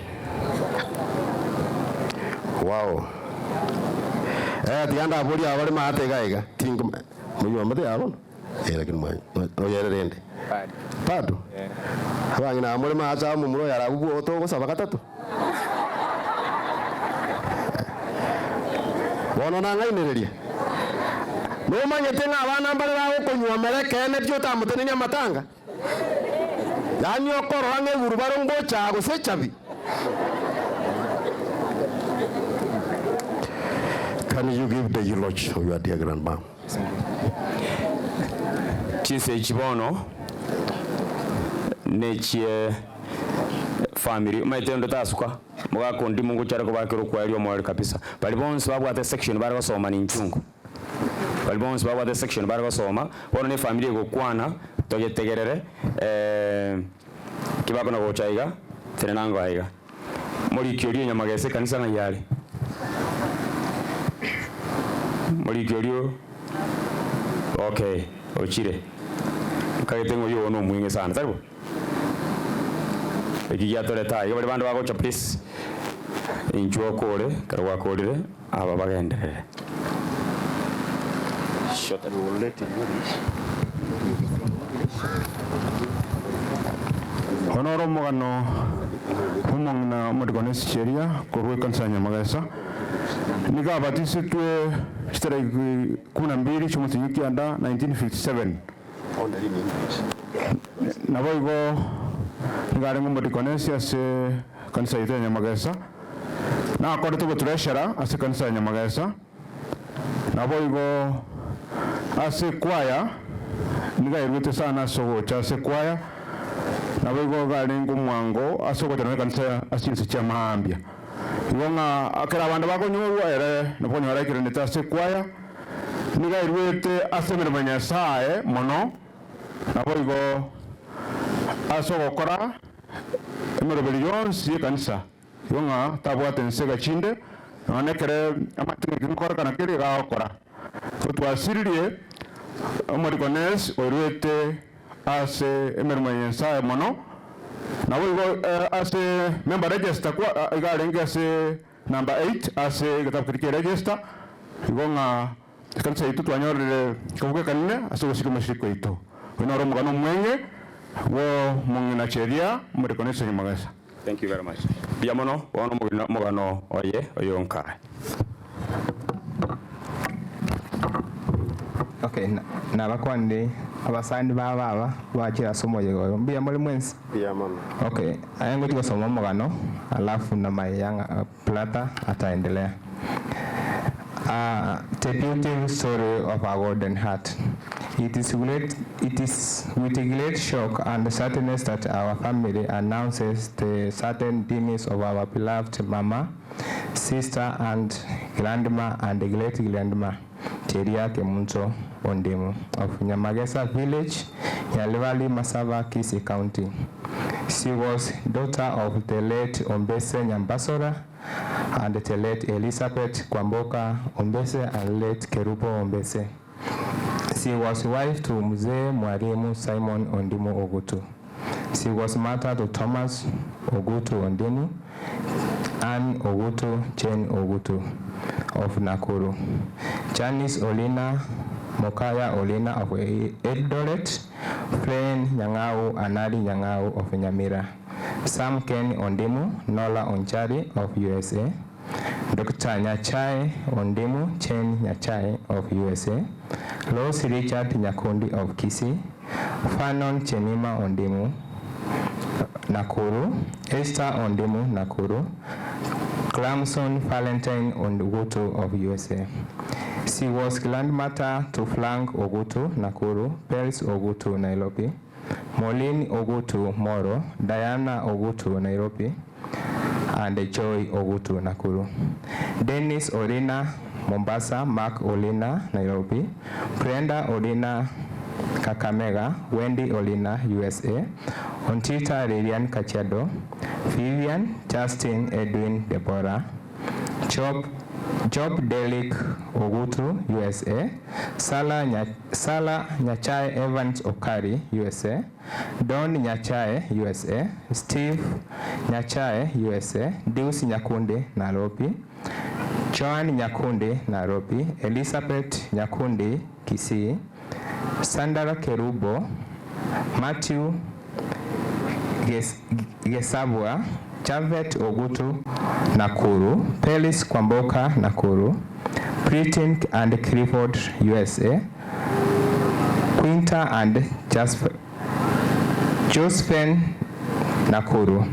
Wow. Tianda aburi abari mate gaiga. Tingo muyo mate abon. Lakini mwa. Oyere rende. Padu. Abangi na amuri macha mumuro yarabu oto go sabaka tatu. Wono na ngai nereria. No manyete nga abana mbale bago kunywa mereke ne byo tamutene matanga. Yani okoro ange gurubaro ngocha go sechabi. Can you give the eulogy of your dear grandma? Chise chibono nechie family maitendo tasuka mugakondi mungu chara ko bakiro kwa elio mwali kabisa bali bonse babwate section bari basoma ni nchungu bali bonse babwate section bari basoma wono ne family go kwana togetegerere kibako na gochaiga tenango aiga muri kyori nyamagese kanisa na yali muri kyori okay ochire kaitengo yo no mwinge sana taribo ekigia toleta yo bali bandu bagocha please injuo kore karwa korire aba bagenderere shot and we'll let it honoro mogano humongna modgones cheria korwe kansanya magasa niga batisi tue stray kuna mbili chumutiniki anda 1957 na boigo ngare ngo modgones ase kanisa ite nyamagasa na akore to treasurer ase kanisa nyamagasa na boigo ase kwaya niga irute sana sogo cha ase kwaya na boigo gare ngo mwango asoko tena kanisa asisi cha maambia yonga akara bandu bakonyorwa ere nabonye barakire netase kwaya niga irwete asemere manyasaye mono na boigo asoko kora emero billions kanisa yonga tabwate nsega chinde onekere amatinga kinkora kana kiri ga okora tutwasiririe omorikones orwete ase emero manyasaye mono na boigo ase member register kwa igarenge ase number 8 ase gatabkirike register igonga kanisa itu twanyorere kubuke kanne ase gusika mashiko itu winoro mugano mwenye wo mungina cheria muri connection magasa. Thank you very much. Biamono wono mugano oye onkara. Okay, na bakwande abasandi baba bachira somo yego mbia muri mwensi bia mama. Okay, ayango tiko somo mugano alafu na mayanga plata ataendelea. The beautiful story of our golden heart. It is with great shock and sadness that our family announces the sudden demise of our beloved mama, sister and grandma and great-grandma, Cheria Kemunto Ondemu of Nyamagesa village, Yalivali, Masava, Kisii County. She was daughter of the late Ombese Nyambasora and the late Elizabeth Kwamboka Ombese and late Kerubo Ombese. She was wife to Mzee Mwalimu Simon Ondimu Ogutu. She was mother to Thomas Ogutu Ondemu, Anne Ogutu, Jane Ogutu of Nakuru, Janice Olina, Mokaya Olina of Eldoret, Fren Nyang'au Anadi Nyang'au of Nyamira, Sam Ken Ondemu, Nola Onchari of USA, Dr. Nyachai Ondemu, Chen Nyachai of USA, Rose Richard Nyakundi of Kisii, Fanon Chemima Ondemu, Nakuru, Esther Ondemu, Nakuru, Clamson Valentine Ogutu of USA. She was grandmother to Frank Ogutu, Nakuru, Pels Ogutu, Nairobi, Moline Ogutu, Moro, Diana Ogutu, Nairobi, and Joy Ogutu, Nakuru. Dennis Olina, Mombasa, Mark Olina, Nairobi, Brenda Olina, Kakamega, Wendy Olina, USA, Ontita Lilian Kachedo, Vivian, Justin, Edwin, Deborah, Job Job Delic Ogutu, USA. Sala Nyachae Evans Okari, USA. Don Nyachae, USA. Steve Nyachae, USA. Deus Nyakundi, Nairobi. Joan Nyakundi, Nairobi. Elizabeth Nyakundi, Kisii. Sandra Kerubo. Matthew Gesabwa. Javet Ogutu, Nakuru. Pelis Kwamboka, Nakuru. Pritin and Clifford, USA. Quinta and Josephine, Nakuru.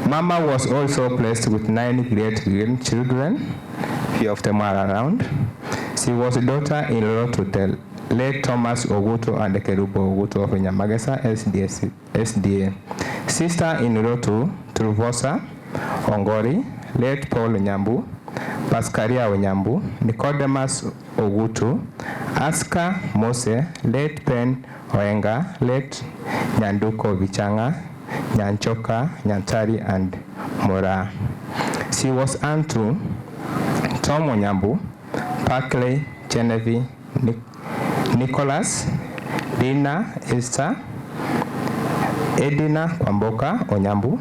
Mama was also blessed with 9 great-grandchildren. Few of them are around. She was a daughter-in-law to the late Thomas Ogutu and Kerubo Ogutu of Nyamagesa SDA. Sister-in-law to Truvosa Ongori, late Paul Nyambu, Pascaria Onyambu, Nicodemus Ogutu, Aska Mose, late Pen Oenga, late Nyanduko Vichanga, Nyanchoka, Nyantari, and Mora. She was aunt to Tom Onyambu, Parkley, Genevieve, Nicholas, Dina, Esther, Edina Kwamboka Onyambu,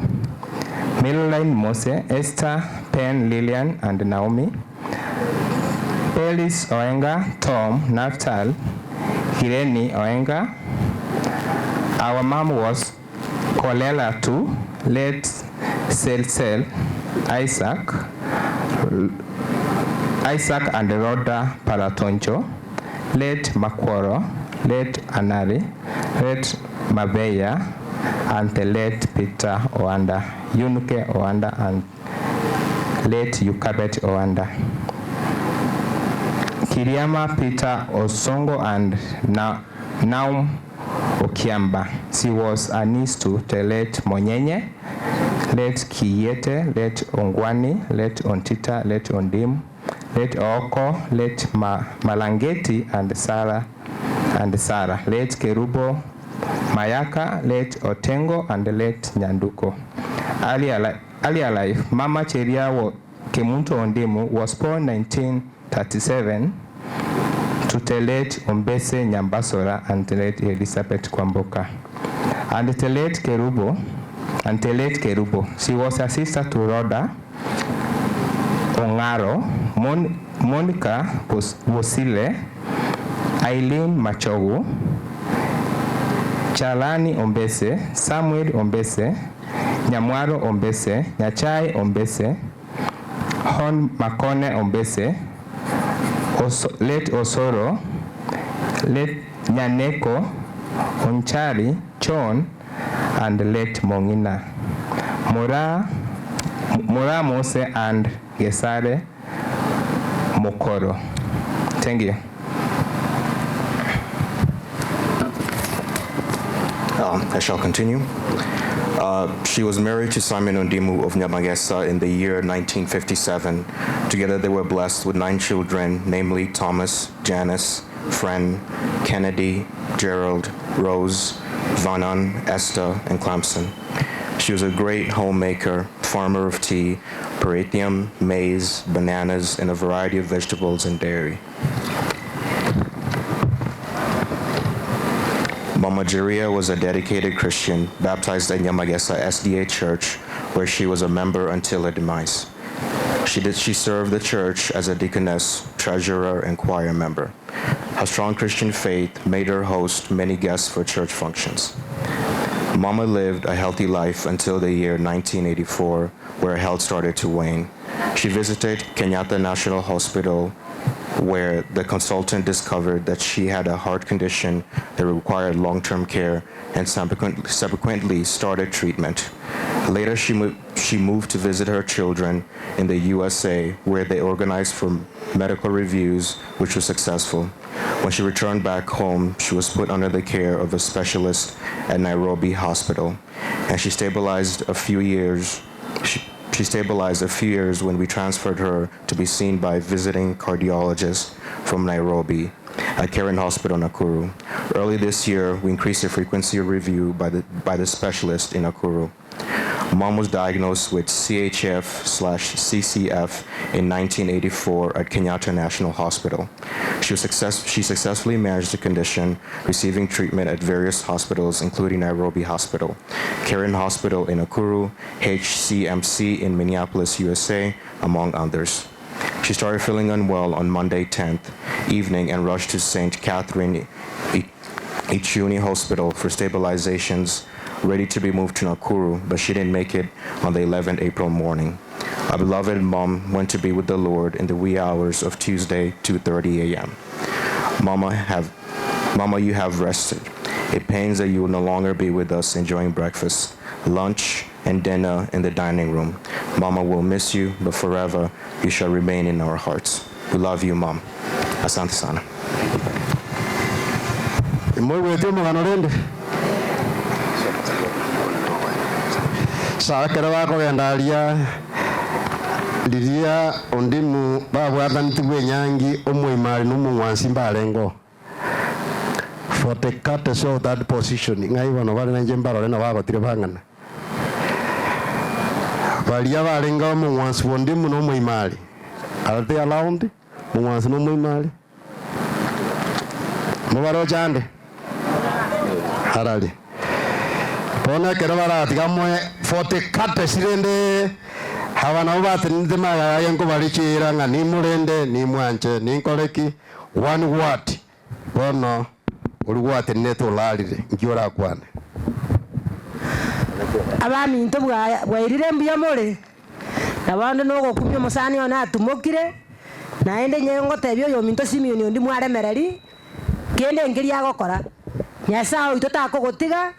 Miloline Mose, Esther, Pen, Lillian, and Naomi, Pelis Oenga, Tom, Naftal, Hireni Oenga. Our mom was Kolela too, late Sel, Isaac and Rhoda Paratoncho, late Makworo, late Anari, late Mabeya, and the late Peter Oanda, Yunuke Oanda, and late Yukabet Oanda. Kiriama Peter Osongo and Naum Okiamba. She was a niece to the late Monyenye, late Kiyete, late Ongwani, late Ontita, late Ondim, late Oko, late Malangeti, and Sarah, late Kerubo Mayaka, late Otengo, and late Nyanduko. Earlier life, Mama Cheria Kemunto Ondimu was born 1937 to the late Ombese Nyambasora and the late Elizabeth Kwamboka. And the late Kerubo, she was a sister to Rhoda Ongaro, Monica Wosile, Eileen Machogu, Chalani Ombese, Samuel Ombese, Nyamwaro Ombese, Nyachai Ombese, Hon Makone Ombese, late Osoro, late Nyaneko, Onchari, John, and late Mongina. Mora Mose and Gesare Mokoro. Thank you. I shall continue. She was married to Simon Ondimu of Nyamagesa in the year 1957. Together they were blessed with 9 children, namely Thomas, Janice, Fren, Kennedy, Gerald, Rose, Vanan, Esther, and Clamson. She was a great homemaker, farmer of tea, parathium, maize, bananas, and a variety of vegetables and dairy. Mama Jiria was a dedicated Christian, baptized at Nyamagesa SDA Church, where she was a member until her demise. She served the church as a deaconess, treasurer, and choir member. Her strong Christian faith made her host many guests for church functions. Mama lived a healthy life until the year 1984, where her health started to wane. She visited Kenyatta National Hospital, where the consultant discovered that she had a heart condition that required long-term care and subsequently started treatment. Later, she moved to visit her children in the USA, where they organized for medical reviews, which was successful. When she returned back home, she was put under the care of a specialist at Nairobi Hospital, and she stabilized a few years. She stabilized a few years when we transferred her to be seen by visiting cardiologists from Nairobi at Karen Hospital, Nakuru. Early this year, we increased the frequency of review by the specialist in Nakuru. Mom was diagnosed with CHF/CCF in 1984 at Kenyatta National Hospital. She successfully managed the condition, receiving treatment at various hospitals, including Nairobi Hospital, Karen Hospital in Nakuru, HCMC in Minneapolis, USA, among others. She started feeling unwell on Monday 10th evening and rushed to St. Catherine Ichuni Hospital for stabilizations, ready to be moved to Nakuru, but she didn't make it on the 11th April morning. Our beloved mom went to be with the Lord in the wee hours of Tuesday, 2:30 a.m. Mama, you have rested. It pains that you will no longer be with us enjoying breakfast, lunch, and dinner in the dining room. Mama will miss you, but forever you shall remain in our hearts. We love you, Mom. Asante sana. Sakera wako gendaria liria ondimu babwathaniti bwenyangi omwimari n'omung'wansi mbarengo for the courtesy of that position ng'ai bono bari nanje mbarore na bagotire bang'ana baria barenga omung'wansi bondimu n'omwimari are they allowed mung'wansi n'omwimari mubaro chande harali bona kero baratiga mwe forte kate sirende habana batinze magara yango barichira nga ni murende ni mwanje ni nkoreki one word bono urugwate neto lalire ngiora kwane abami into bwairire mbuya more nabande no gokubya musani ona atumokire naende nyengo tebyo yo minto Simeon ndi mwaremereri kende ngiria gokora nyasao itotakogotiga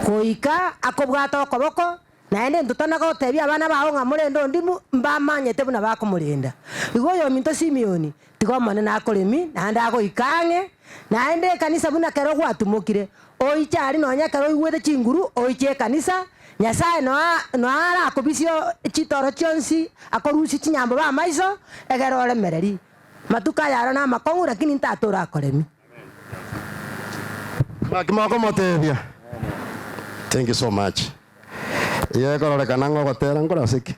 koika akobwata okoboko naende ntutana gotebia abana baho nga murendo ndimu mbamanyete buna bakumurinda igo yo minto Simeon tigomone na akoremi naende agoikange naende kanisa buna kero gwatumokire oichari nonya kero igwete chinguru oiche kanisa nyasaye no ara akobisio chitoro chionsi akorusi chinyambo ba maiso egero remereri matuka yaro na makongu lakini ntatora akoremi makimoko motebia. Thank you so much. Iye korore kanango gotera ngora siki.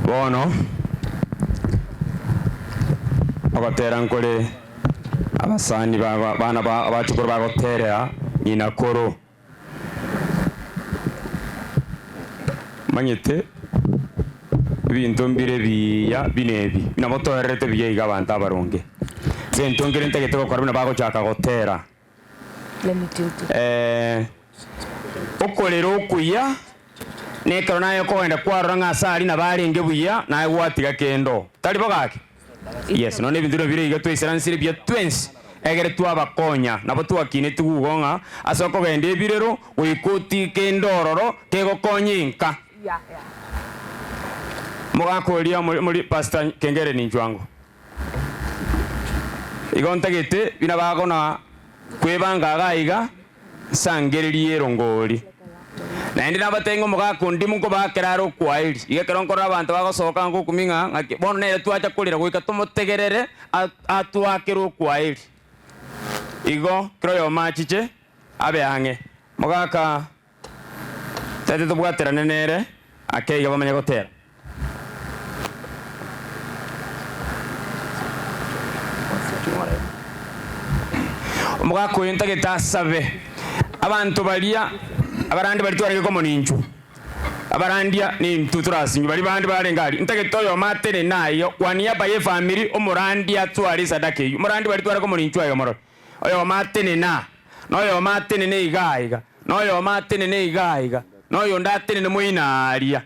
Bono agotera nkore abasani bana abachukuru bagotera nyina koro manyete bintu mbire biya binebi binabotorerete biye igabanta abaronge sentongere ntegete gukora bina bagochaka gotera okolera okuya nekero nayo kogenda kwarora ng'asari na barenge buya naye gwatiga kendo tari bogake yes none ebintu bire iga twisiransire bya twensi egere twabakonya nabo twakine tugugonga ase okogenda ebirero goikoti kendororo kegokonyinka mogakoria muri pastor Kengere ninjwango igontagete bina bagona kwebanga gaiga sangererie erongori naende nabatengo mugakundi munko bakeraro kwairi igekero nkora abantu bagosoka ngo kuminga ngaki bono nere twacha kulira goika tumutegerere atwakero kwairi igo kroyo machiche abe ange mugaka tete tubwatera nenere akeiga bamanya gotera mugako yentageta sabe abantu balia abarandi bali twareke komo ninju abarandia ni mtuturasinyu bali bandi barengali ntageta yo matere nayo kwaniya baye family omurandi atwari sadake yu murandi bali twareke komo ninju ayo moro oyo matene na noyo matene ne igaiga noyo matene ne igaiga noyo ndatene ne muinaria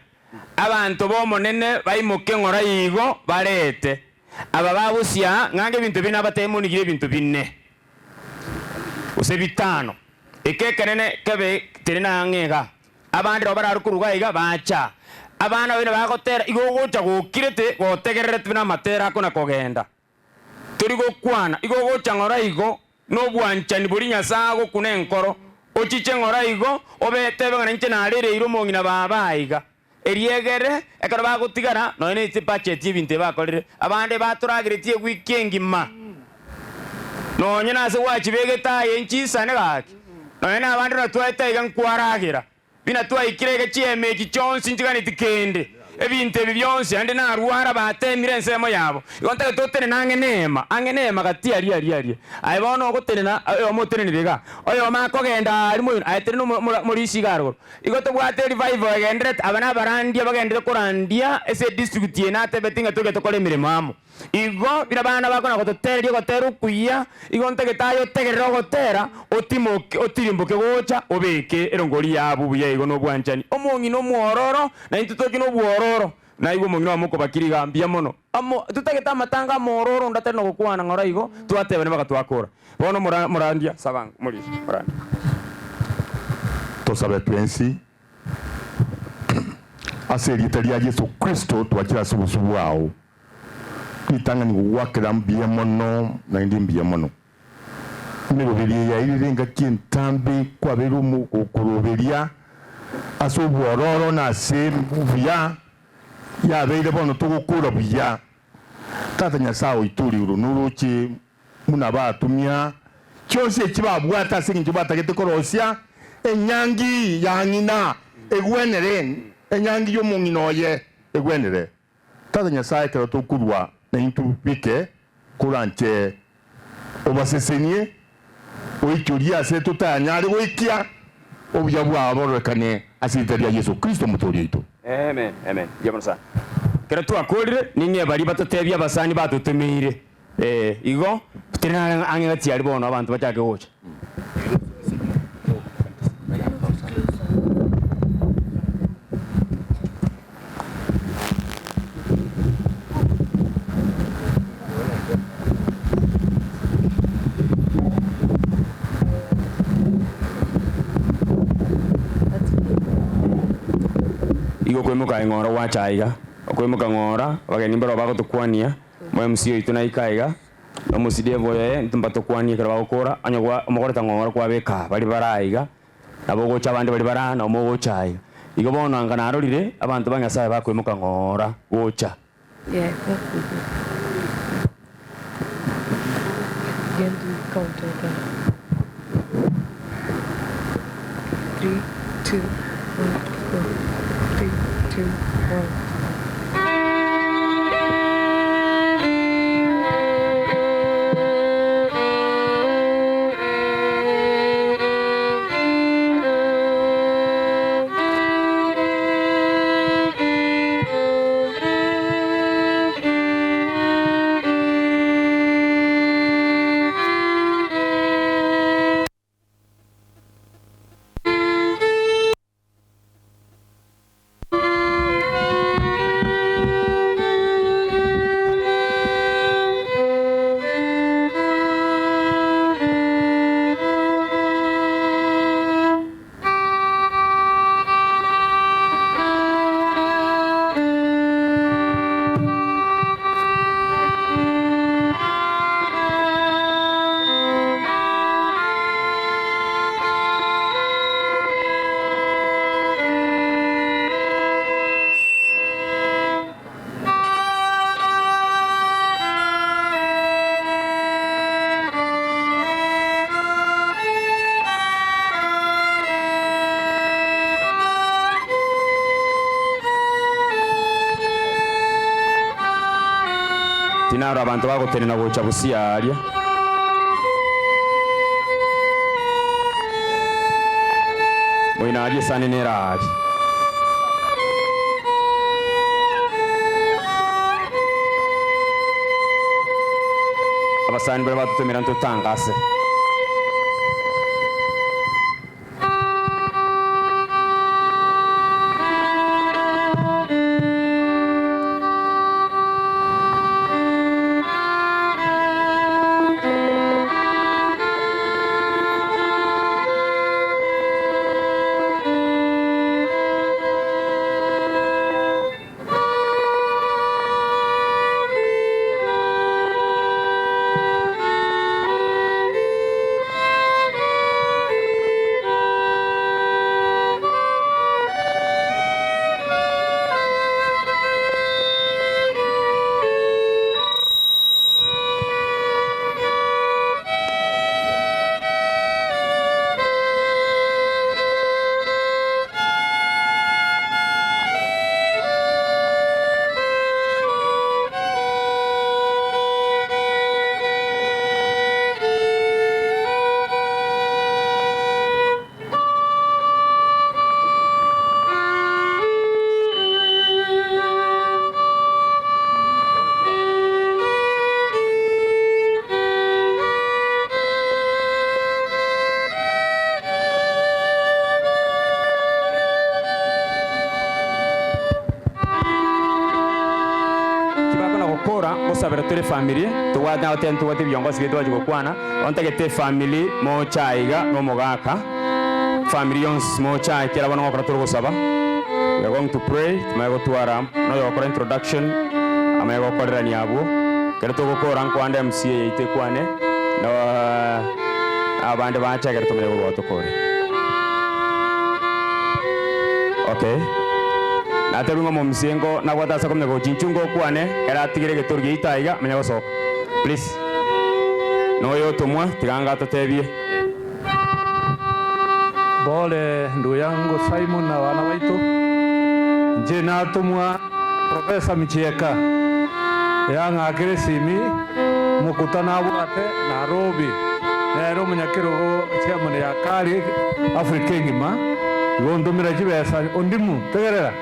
abantu bomonene bayimuke ngora igo barete aba babusia ngange bintu bina batemunigire bintu binne use bitano ekekenene kebe terina ngega abandi robara kuruga iga bacha abana bine bagotera igo gocha gokirete gotegererete bina matera kona kogenda turi gokwana igo gocha ngora igo no bwanchani buri nyasago kunenkoro ochiche ngora igo obete bangana nche narere iro mongina baba iga eriegere ekara bagotigara no ene ite budget y'ibinte bakorere abandi baturagiretie weekend ma no nyina se wachi begeta yenchi sane gaki noena abandu natwaete iga nkwaragira bina twaikire chieme kichonsi ntigani tikende ebintu ebi byonse ande narwara batemire ensemo yabo igonta totene nange nema gati ari aibono ogotenena oyo motenenirega oyo makogenda ari moyo aetene no muri sigaro igoto bwate revival agendere abana barandia bagendere kurandia ese district yena tebetinga toge tokole mirimo amo igo bira bana bakona gototereria gotera kuya igonta getayo tegerera gotera otimoke otirimboke gocha obeke erongori yabu buye igo no bwanchani omongi no muororo na intutoki no buororo na igo mongi no amoko bakiriga mbia mono amo tutageta matanga mororo ndatari no gukwana ngora igo twatebane bagatwakora bono murandia sabangu muri murandia tosabe twensi aserieta lya Yesu Kristo twakira subusubu wao itanga ni gwakira mbia mono na ndi mbia mono niroberia ya irenga kintambi kwa berumu okuroberia asobororo na sembuvia ya beire bono tugukura buya tata Nyasaye ituri urunuruki muna batumya cyose kibabwata singi batagete korosia enyangi ya nyina egwenere enyangi yo munginoye egwenere tata Nyasaye kero tukurwa na intubike kuranche obasesenie oichuria se tutanyari wikia obuya bwabo rekane asiteria Yesu Kristo mutori itu. Amen yabona sa kera twakorire ninge bari batotebya basani batutumire igo tena angati ari bono abantu bachake gocha igo kwemuka ngora wachaiga kwemuka ngora bageni mbaro bagotukwania mwe msio ituna ikaiga no musidie boye ntumbatukwania kera bagokora anyogwa omogoreta ngora kwa beka bali baraiga nabo gocha abandi bali bara na omo gochaiga igo bono angana arorire abantu banyasaye bakwemuka ngora gocha Yeah, again to count again. 3, 2, 1, go. 3, 2, 1. tinaro abantu bagotenena gocha busiaria moina arie sane nerari abasani bari batutemera ntutangase tuli family tuwata otentu wati biongozi gitu wajikokwana ontagete family mocha iga no mogaka family yons mocha kila bana ngokora turu gusaba we are going to pray tumaye gotwara no yokora introduction amaye gokorera ni abo kero tugokora nkwande MCA yite kwane no abande bacha kero tumaye gotokore okay naterunga mu msiengo na gwatasa komne go chinchungo kwane era tigire geturgi itaiga menya gosoka please no yo tumwa tiganga tatebie bole ndu yangu Simon na wana baitu nje natumwa Profesa Michieka yanga akresimi mukutana abwate Nairobi nero munyakirogo chairman ya kari Africa ngima gondomira chibesa ondimu tegerera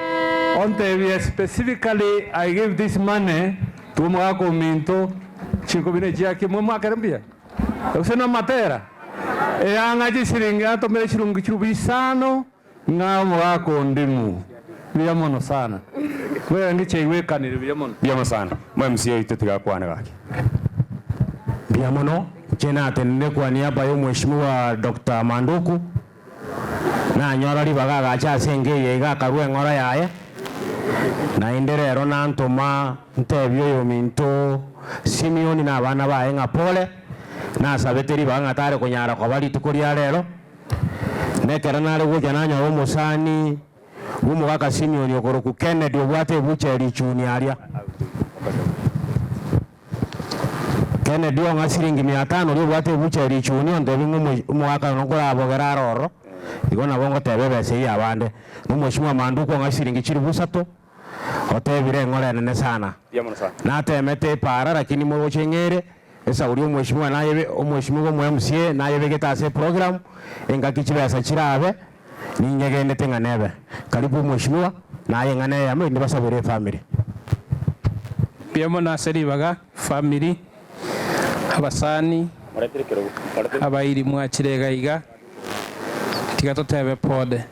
onte specifically I give this money to mwako minto chiko bine jaki mwa karambia usena matera yanga jisiringa tomere chirungu chirubisano ngamo wako ndimu biyamono sana wewe ndiche iwekanire biyamono sana mwe MCA itetiga kwana gaki biyamono chena atende kwa niaba ya mheshimiwa Dr. Manduku na nyora libaga acha senge yega karwe ngora yaye na inderero na ntoma ntebyo yo minto Simeon na bana bae ngapole na sabeteri banga tare kunyara kwa bali tukuria lero nekera nare goja nanya wo musani umugaka Simeon yokoroku Kennedy obwate bucheri chuni aria Kennedy onga siringi 500 obwate bucheri chuni ondebi umugaka nokora abogera roro igona bongo tebebese ya bande n'umushimwa Manduku onga siringi chiri busato otebire ngore nene sana na temete para lakini mo chengere esa uri umweshimwa naye umweshimwa mu MCA naye begetase program engakichibesa chirabe ninyegende tenganebe karibu umweshimwa naye ngane yamwe ndibasabire family piemo na seribaga family abasani abairi mwachirega iga tigato tebe pode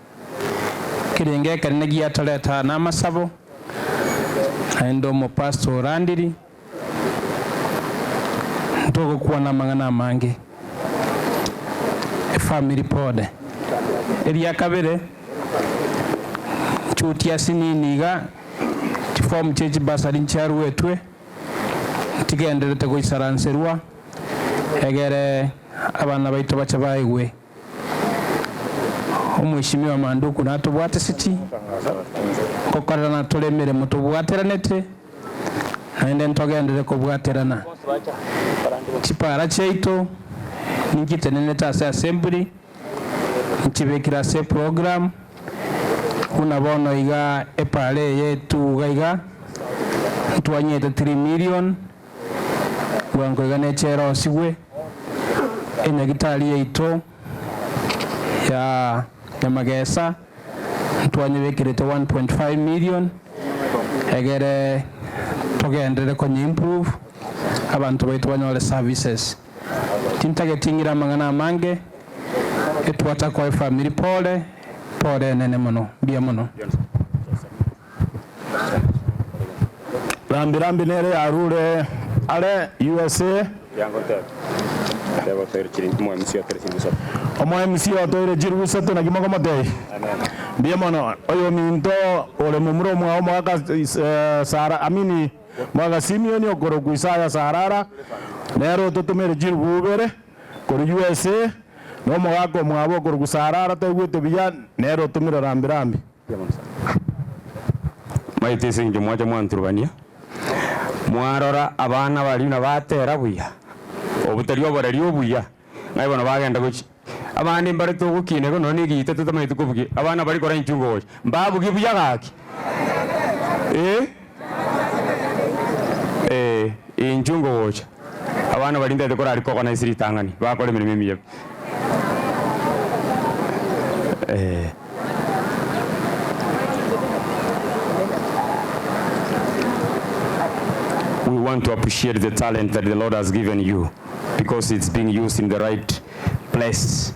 kirenge kanne giya toleta na masabo endo mo pastor Randiri ntogo kuwa na mangana mange family pode eria kabere chutia sininiga form chechi basari ncharu wetwe tigenderete go isaranserwa egere abana baitu bacha baigwe umwishimiwa Manduku natubwate siti kokorana na tulemere mutubwateranete naende ntogendere kubwaterana chipara cheito nikitenene tase assembly nchibekira se program kuna bono iga epale yetu gaiga twanyete 3 million wango iga nechero sigwe ene gitali yeito ya magesa twanyebekirete 1.5 million egere togendere konye improve abantu baitu banyole services tintagetingira mangana mange etwata kwa family pole nene mono bia mono rambi nere arure ale USA omo MCA otoire jirusa to nagimoko motei bia mono oyo minto ole mumuro mwa mwaka sara amini mwaka Simeon okoro kuisaya sarara nero totumere jirubere koro USA no mwako mwabo koro kusarara tegwete biya nero tumira rambi maite singe mwaje mwanturubania mwarora abana bali na batera buya obutariyo barariyo buya ngai bana bagenda guki abandi mbare to gukine go none gite tutamanye tukuvuge abana bari kora inchungo mbabu gibuya gaki inchungo wocha abana bali ndede kora ariko kona isiri tangani bakore mirimo miye we want to appreciate the talent that the Lord has given you because it's being used in the right place.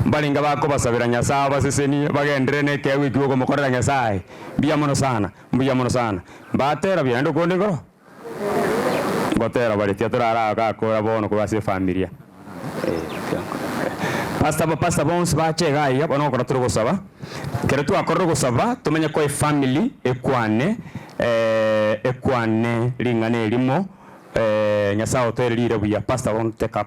Mbalinga bako basabira Nyasaye baseseni bagendere ne kewe kigo mukorera Nyasaye biya mono sana batera byando konde ngoro ngotera baritia turara gakora bono kubase familia Pastor bonse bachega iya bono kora turi gusaba kero twakorera gusaba tumenye ko family ekwane ringane limo Nyasaye oterire buya. Pastor won't take up.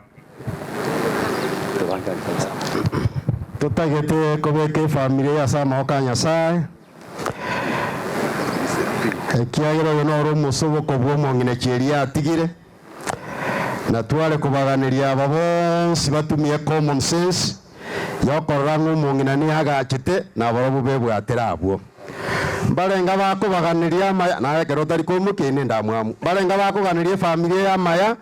Tutagete kobeke family ya sama oka Nyasaye ekiagera yono ro musobo kobwo mongine cheria atigire na twale kubaganiria ababonsi batumie common sense yokorora ng'umongina ni agachite na borobu bebwatera abwo barenga bakubaganiria maya nawe kero tari kumukine ndamwamu barenga bakuganiria family ya maya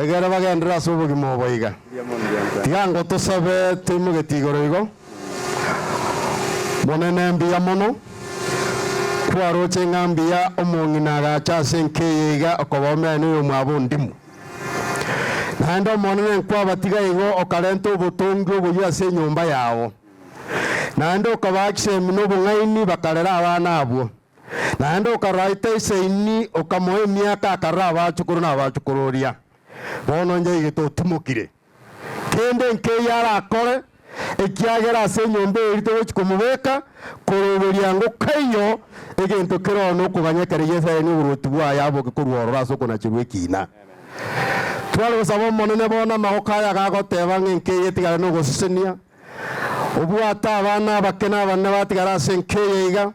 egera bagendera subugi moboiga tigango tusabe tumugetigoro igo monene mbia mono kwaroche ngambia omongina agachase nkeyega okobomene yo mwabundimu naendo monene kwa batiga igo okarento ubutungi ubuya se nyumba yawo naendo ukabakise mino bungaini bakarera abana abo naendo ukaraita iseini ukamoe miaka akarra abachukuru na abachukururia bono nje igito tumukire kende nkeyara akore ekiagera se nyumba erito gochikumubeka kuruberia ngo kayo egento kero no kubanyekere yesa ni urutu bwa yabo kurworora soko na chirwekina twale gusaba monene bona mahokaya gagoteba ng'enkeye tigara no gusisenia ubwata abana bakena bana batigara senkeye iga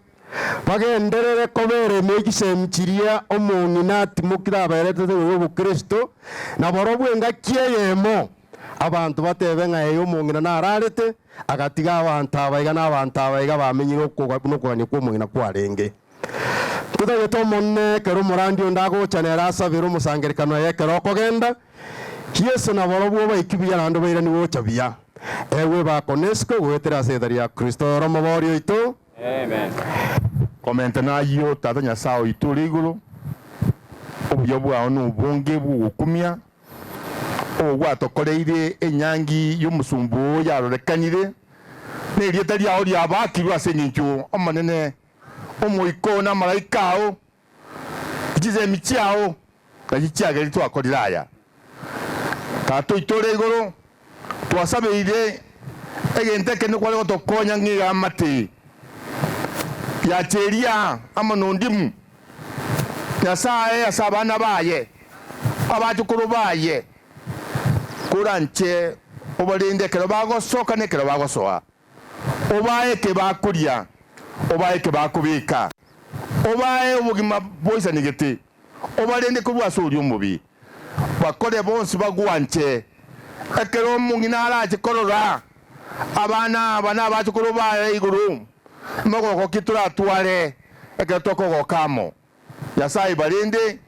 bagenderere kobere megisemchiria omong'ina timukira aberete ubu Kristo na borobwenga kieyemo abantu batebe ng'ayo omong'ina nararete agatiga abantu abaiga n'abantu abaiga bamenyire okugania kwa omong'ina kwarenge tutagete omonene kero morandi ondagocha asabire omosangerikano yekero okogenda Yesu na borobwo baikibia nando baira ni wocha ewe bakonesko gwetera cethari ya Kristo romo borio itu amen komenta nayo tata Nyasaye itu riguru obuyo bwa onu bonge bukumia ogwatokoreire enyangi y'omusumbu yarorekanire nerie tari aho ria bakirwa senyinchu omanene omoiko na malaikao kize michiao kajichiageri twakoriraya tato itore igoro twasabeire egente kene kwale gotokonya ngiga mati ya cheria amanondimu Nyasaye asabana baye abachukuru baye kuranche obalinde kero bagosoka ne kero bagosoa obaye ke bakuria obaye ke bakubika obaye ubugima boisa nigete obalinde kurwa suri umubi bakore bonsi bagwanche ekero mungina araje korora abana bachukuru baye iguru mogoko kitura tware ekero toko kamo Nyasaye balinde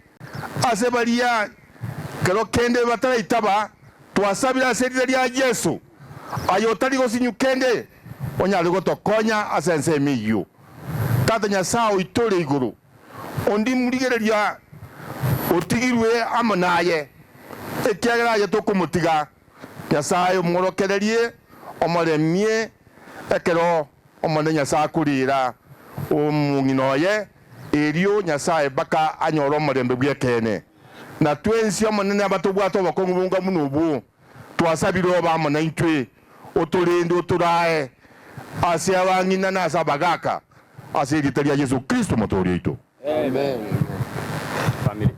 ase balia kero kende batara itaba twasabira serire lya Yesu ayotari gosinyukende onyali gotokonya asense miyu tata Nyasaye itore iguru ondi murigereria otigirwe amonaye ekiagera ye tokumutiga Nyasaye omworokererie omoremie ekero omone Nyasaye kurira omung'inoye erio Nyasaye baka anyoro omorembe bwekene na twensi omonene abatobwata obakongu bunga munubu twasabire obamona intwe oturinde oturae ase abang'ina na ase abagaka ase erita ria Yesu Kristo motori oito amen family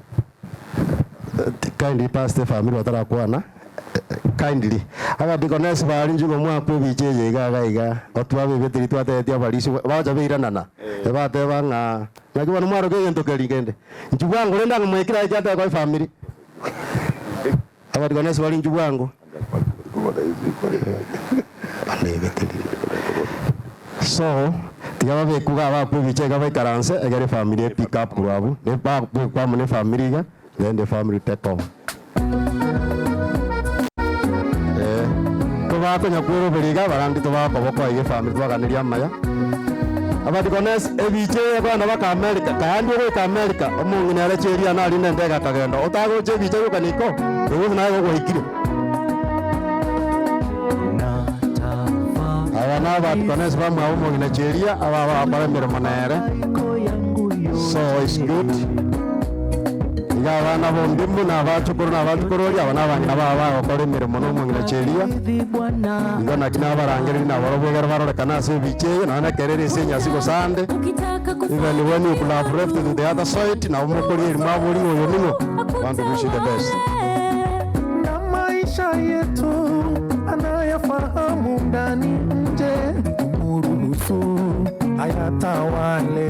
kindly pastor family watarakwana kindly aba dikonesi bali njugo mwapo biche yega iga otwabe betiri twatetia balisi baja biranana ebate banga nakiba numaro ke gento keringende njugwango lenda ngumwekira ikyata kwa family aba dikonesi bali njugwango so tigaba bekuga abapo biche ga baikaranse egere family pick up kurwabu ne ba kwa mune family ga then the family take off bako nyakuru beriga barandi to bako boko ige family twaganiria maya abati kones ebiche bana baka America kandi go America omungine ara cheria na ari nende gakagenda otago che biche yo kaniko ubu na go hikire abana abati kones bamu omungine cheria aba bara mere monere so it's good iga abana bondimu na abachukuru na abachukurori aba nabanyina baba bagokora emirimo n'omong'ina cheria igo naki nabarangeri naboro bwegere barorekana ase ebicheye none kerere ase enyasi gosande even when you could have left to the other side nabo mokori erimo abori oyo nimo want to wish you the best. Na maisha yetu anayafahamu ndani nje, muruhusu ayatawale.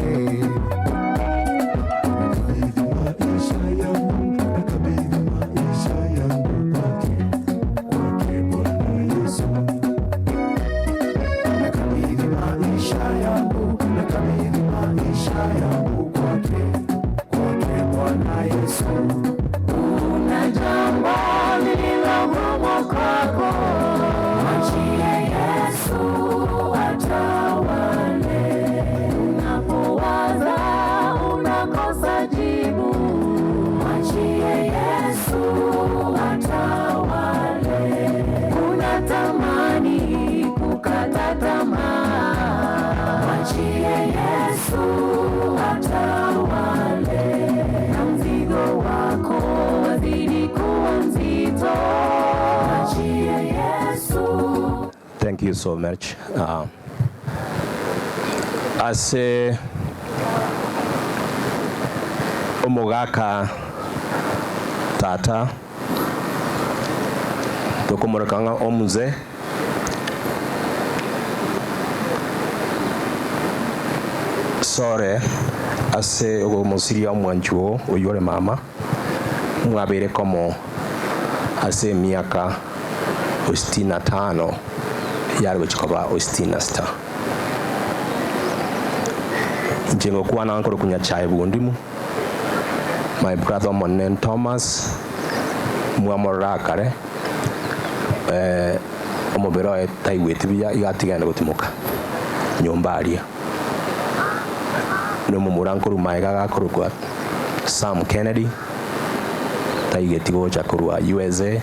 Una jambo lililogumu kwako, mwachie Yesu atawale. Unapowaza unakosa jibu, mwachie Yesu atawale. Unatamani kukata tamaa, mwachie Yesu atawale. Na mzigo wako wazidi kuwa mzito, mwachie Yesu. Thank you so much. As omogaka tata tokomorekanga omuze sore ase ogomosiria omwanchuo oyore mama mwabere komo ase miaka 65 yarwe chikoba 66 njengo kuwa na nkoro kunya chai bundimu my brother Monen Thomas mwamorakare omobero taigwete biya igatigana gutimuka nyomba aria no mumurankoru maiga gakorwa Sam Kennedy taigetigo chakorwa USA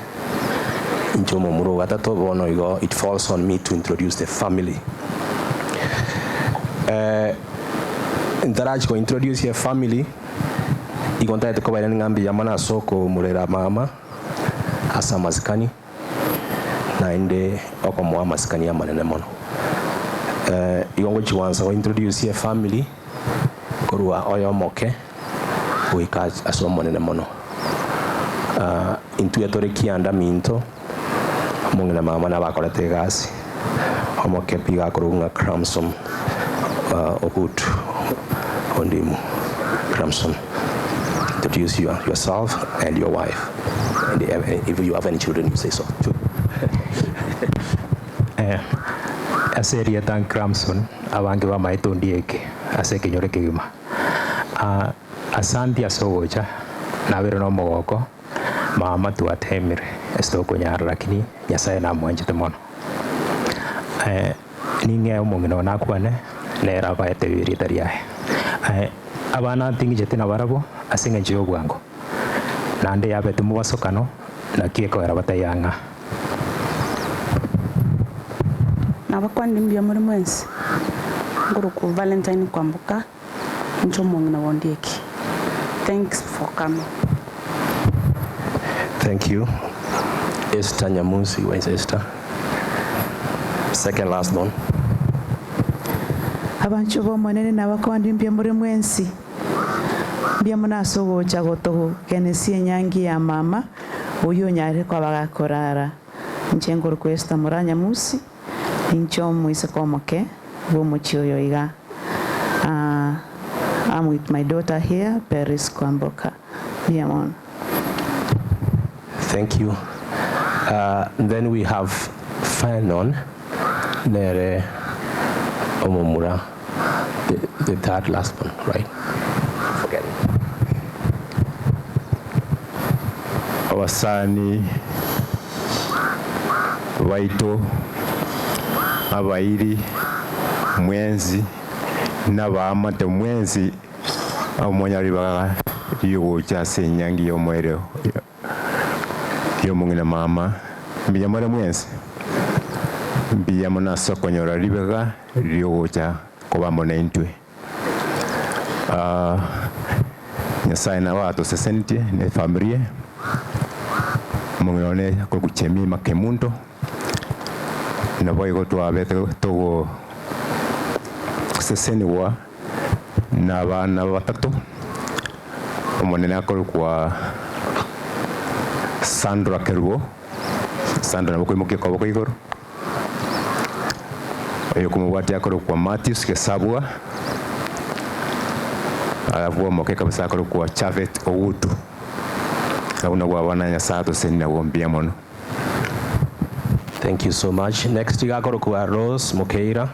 inchomo muro gatato bono igo. It falls on me to introduce the family. Interact ko introduce your family igonta ko bayani ngambi yamana soko murera mama asa maskani na inde okomwa maskani ya manene mono igongo chiwanza ko introduce your family korwa oyo moke wika aso manene mono intu yatoreki anda minto mongena mama na bakorete gasi omoke piga korunga Cramson okut ondimu Cramson. Introduce yourself and your wife, and if you have any children you say so too. Aseria tan Cramson abange ba maito ndieke ase kenyore kigima asante asogocha na bero no mogoko mama tu atemire esto konyara lakini nyasaye na mwanjite mono ninge omongino nakwane nera ba etebiri tariae abana tingi jetina barabo asinga njiyo bwango nande yabete mu basokano na kieko era batayanga nabakwandi mbia muri mwensi nguruku Valentine kwambuka njomongina wondieki. Thanks for coming. Thank you. Esther Nyamusi, where is Esther? Second last one. Abanchu bo monene nabakwandi mbia muri mwensi mbia munasogo chagotogo kenesi nyangi ya mama uyo nyare kwa bagakorara nchengoro kwesta muranya musi incho muise komoke bo muchioyo iga. I'm with my daughter here, Paris Kwamboka. Biamon. Thank you. Then we have Fanon Nere Omomura, the third last one, right? Forget it. Abasani Waito Abairi Mwenzi Nabamate Mwenzi Omonyariba Yo Jase Nyangi Yomwero Yomungina Mama Mbiyamara Mwenzi Mbiyamana Sokonyora Ribega Ryoja Kobamona Intwe Nyasaye na watu sesenitie ne familia mungone ko kuchemi makemundo na boy go to abete to seseniwa na bana batatu umonene akoro kwa Sandra Keruo Sandra naboko imuke kwa boko igoro ayo kumubati akoro kwa Matthews Kesabwa alafu moke kabisa akoro kwa Chavet Outu kauna kwa wana Nyasaye tuseni na wombia mono. Thank you so much. Next igakoro kwa Rose Mukeira.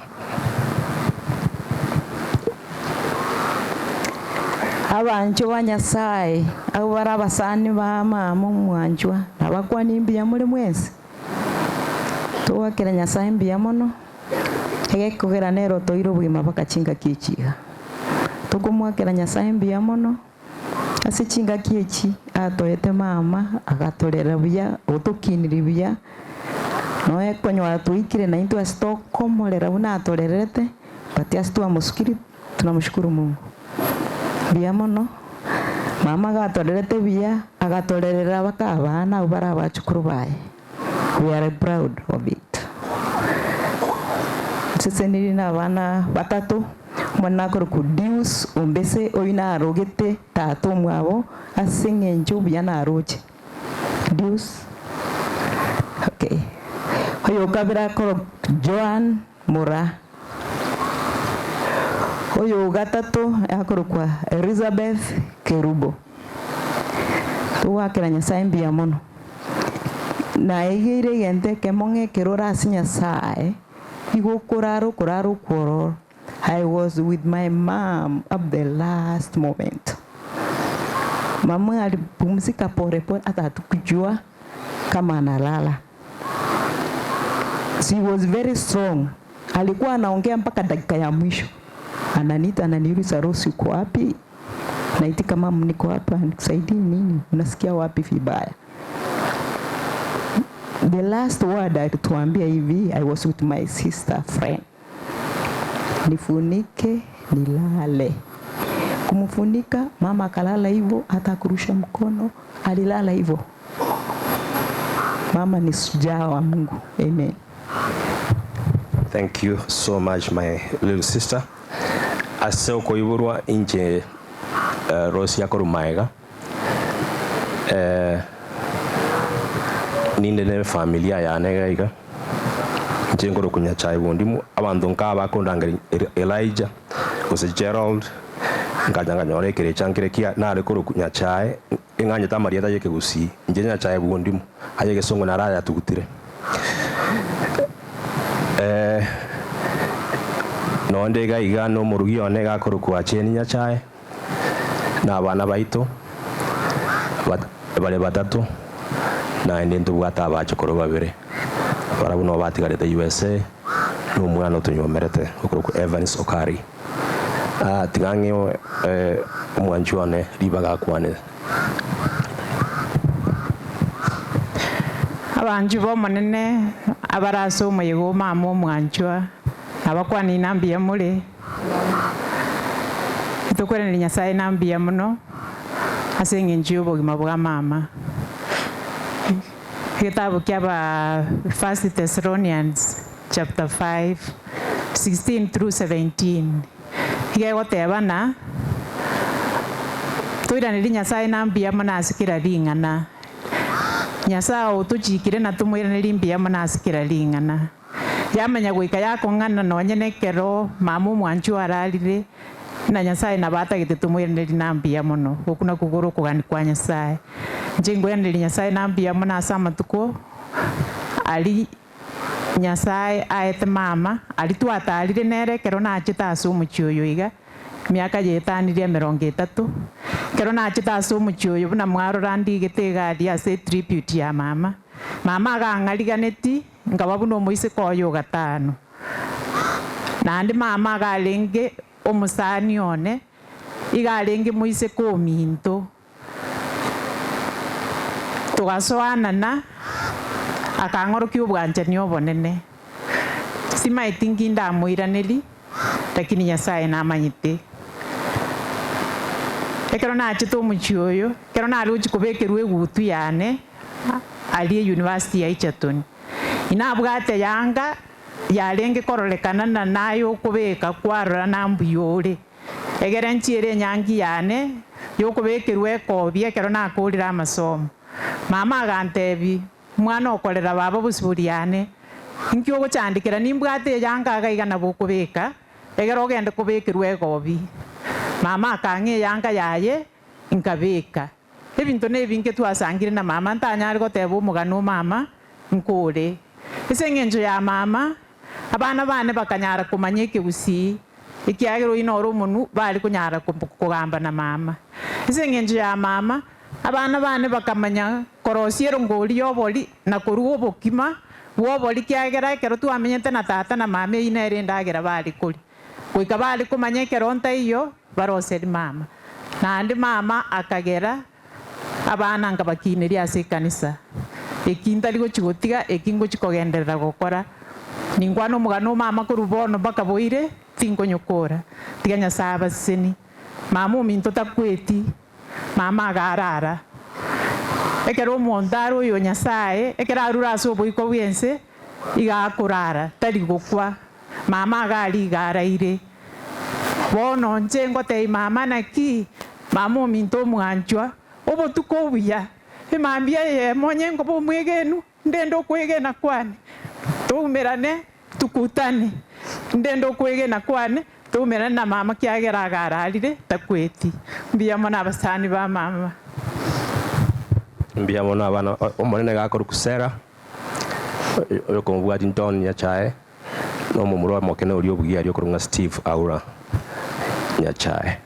Abanjo ba Nyasaye abo bari abasani ba mama mwanjwa nabakwani mbia muri mwese tuwakira Nyasaye mbia mono egekugera nero toiro bwima bakachinga kichiga tukumwakira Nyasaye mbia mono asichinga kichi atoyete mama agatorera buya utukiniri buya noe konywa tuikire na into astokomorera una atorerete pati astu musukiri tunamshukuru Mungu bia mono mama agatorerete bia agatorerera bakabana ubara bachukuru baye. We are proud of it. Sese niri na bana batatu mwana koro kudius umbese oina arogete tatu mwabo asinge njubu yana aroje dius. Okay, hoyo kabira koro Joan Mura. Hoyo gatatu akoro kwa Elizabeth Kerubo. Tuwakira Nyasaye mbia mono na igire gente kemonge kerora Nyasaye igukuraru kuroro. I was with my mom up the last moment. Mama alipumzika pole hata hatukujua kama analala. She was very strong. Alikuwa anaongea mpaka dakika ya mwisho. Ananiita ananiuliza Rose uko wapi? Naitika mama niko hapa, nikusaidie nini? Unasikia wapi vibaya? The last word alituambia hivi, I was with my sister friend. Nifunike nilale. Kumfunika mama akalala hivyo, hata kurusha mkono alilala hivyo. Mama ni shujaa wa Mungu. Amen. Thank you so much my little sister. Aseo ko iburwa inje Rose yakoro maiga. Ninde ne familia ya negaiga. Jengoro kunya chai bondimu abantu nkaba kondangari Elijah ose Gerald ngajanga nyore kire chankire kia na rekoro kunya chai inganye tamaria ta yeke gusi njenya chai bondimu ayeke songo na raya tukutire no ndega igano murugi one gakoro kwa cheni nya chai na abana baito bale batatu na ndendo bwata bachokoro babere barabuno batigarete USA n'umwana utunyomerete ukuru ku Evans Okari tigangyo umwanjwane libaga kwane abanju bo monene abaraso muyigo mama umwanjwa abakwani nambia mule tukorene Nyasaye nambia muno asenge njubo bugima bwa mama. Kitabu kiaba 1 Thessalonians chapter 5 16 through 17. Higa tebana tuira ni Nyasaye nambia mana asikira ringana. Nyasaye utuchikire na tumwira ni limbia mana asikira ringana. Yamenya gwika yako ngana no nyenekero mamu mwanju aralire na Nyasaye na bata gite tumwira ni nambia muno okuna kuguru kugani kwa Nyasaye. Njengwe ndili Nyasaye nambia muna asama tuko ali Nyasaye aete mama ali tuata alire nere kero na achita asumu chioyo iga miaka yetanire 30 kero na achita asumu chioyo buna mwaro randi gitega ali ase tribute ya mama agangaliganeti ngaba buno moise koyo gatano nandi mama agalenge omusani one igalenge moise ko minto tugasoanana akangoroki ubwanjani obonene simaitingi ndamwiraneri lakini Nyasaye namanyite ekero nachete omochi oyo ekero nare gochi kobekerwa egutu yane arie university ya Egerton inabwate yanga yarenge kororekana na nayo okobeka kwarora nambuya ore egere nchiere enyangi yane yokobekerwa ekobi ekero nakorire amasomo mama agantebi mwana okorera baba bosibori yane inki ogochandikera nimbwate yanga agaigana bokobeka egero ogende kobekerwa egobi mama akang'e yanga yaye nkabeka ebinto nebinge twasangire na mama ntanyare goteba omogano mama nkore ase eng'encho ya mama abana bane bakanyara komanya ekegusii ekiagero inoro omonu bari konyara kogamba na mama ase eng'encho ya mama abana bane bakamanya korosia erongori obori na koruga obokima bwobori kiagera ekero twamenyete na tata na mama eyine ere endagera bari kori goika bari komanya ekero ntaiyo baroseri mama naende mama akagera abana nkabakineria ase ekanisa ekintari gochi gotiga ekingochi kogenderera gokora ningwana omogano mama korwa bono mpaka boire tinkonyokora tiga Nyasaye abaseni mama ominto takweti mama agarara ekero omonto are oyo Nyasaye ekero arure ase oboiko bwense iga akorara tari gokwa mama agari igaraire bono nche ngotei mama naki mama ominto omwanchwa obotuko obuya emambia yemonye ngoba omwegenu ndende okwegena kwane tumerane tukutane ndende okwegena kwane tumerane na mama kiagera agararire takweti mbiyamo n'abasani ba mama mbiyamo n'abana omonene gakora kusera oyo komubwati Ntoni Nyachae n'omumuro amokene ori obugia ari okorunga Steve Aura Nyachae.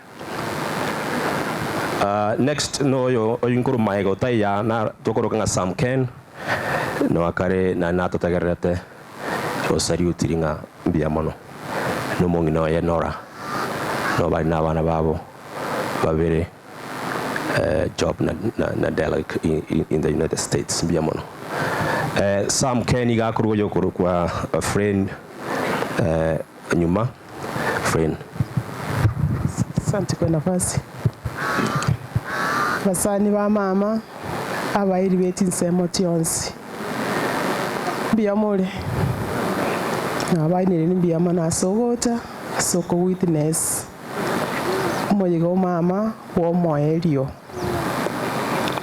Next no yo oyinkuru maigo taya na tokoroka nga Sam Ken no akare na nato tagarete rosari utiringa mbiamono no mongino ya Nora no bali na bana babo babere job na delegate in the United States mbiamono Sam Ken igakuru yo kwa a friend nyuma friend. Asante kwa nafasi. Basani ba mama abairi beti nsemo tionsi mbiyamole nabainire nimbiyama nasogota soko witness moyigo mama wo moelio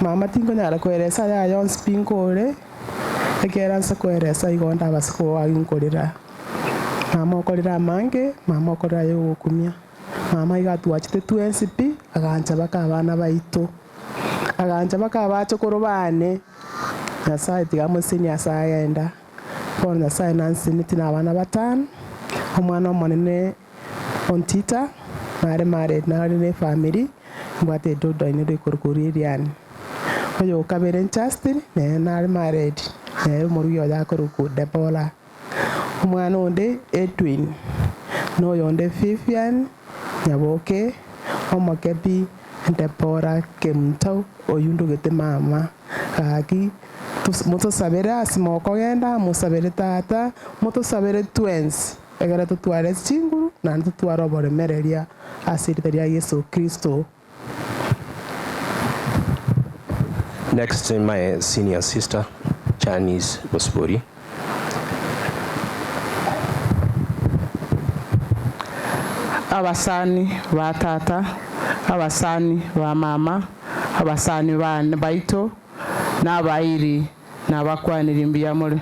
mama tingo nyara kweresa ya yons pinkore ekeransa kweresa igonda abasiko aginkorera mama okorera mange mama okorera yo gukumia mama igatuachite twensipi aganja baka abana baito aganja baka abachokoro bane Nyasaye tigamusini asagenda bono Nyasaye nansini tina abana batano omwana omonene ontita nare married nare ne family mbate dodo ine rekorokori eriani oyo kabere Justin ne nare married ne moruyo yakoroku Debola omwana onde Edwin no yonde Vivian Nyaboke omokebi Debora Kemtau oyundo gete mama aki moto sabere asimoko genda musabere tata moto sabere twins egara tutware chinguru na tutwara oboremereria asiriteria Yesu Kristo. Next my senior sister Janice Bosbori. Abasani ba tata abasani ba mama abasani bane baito n'abairi n'abakwanira imbiyamore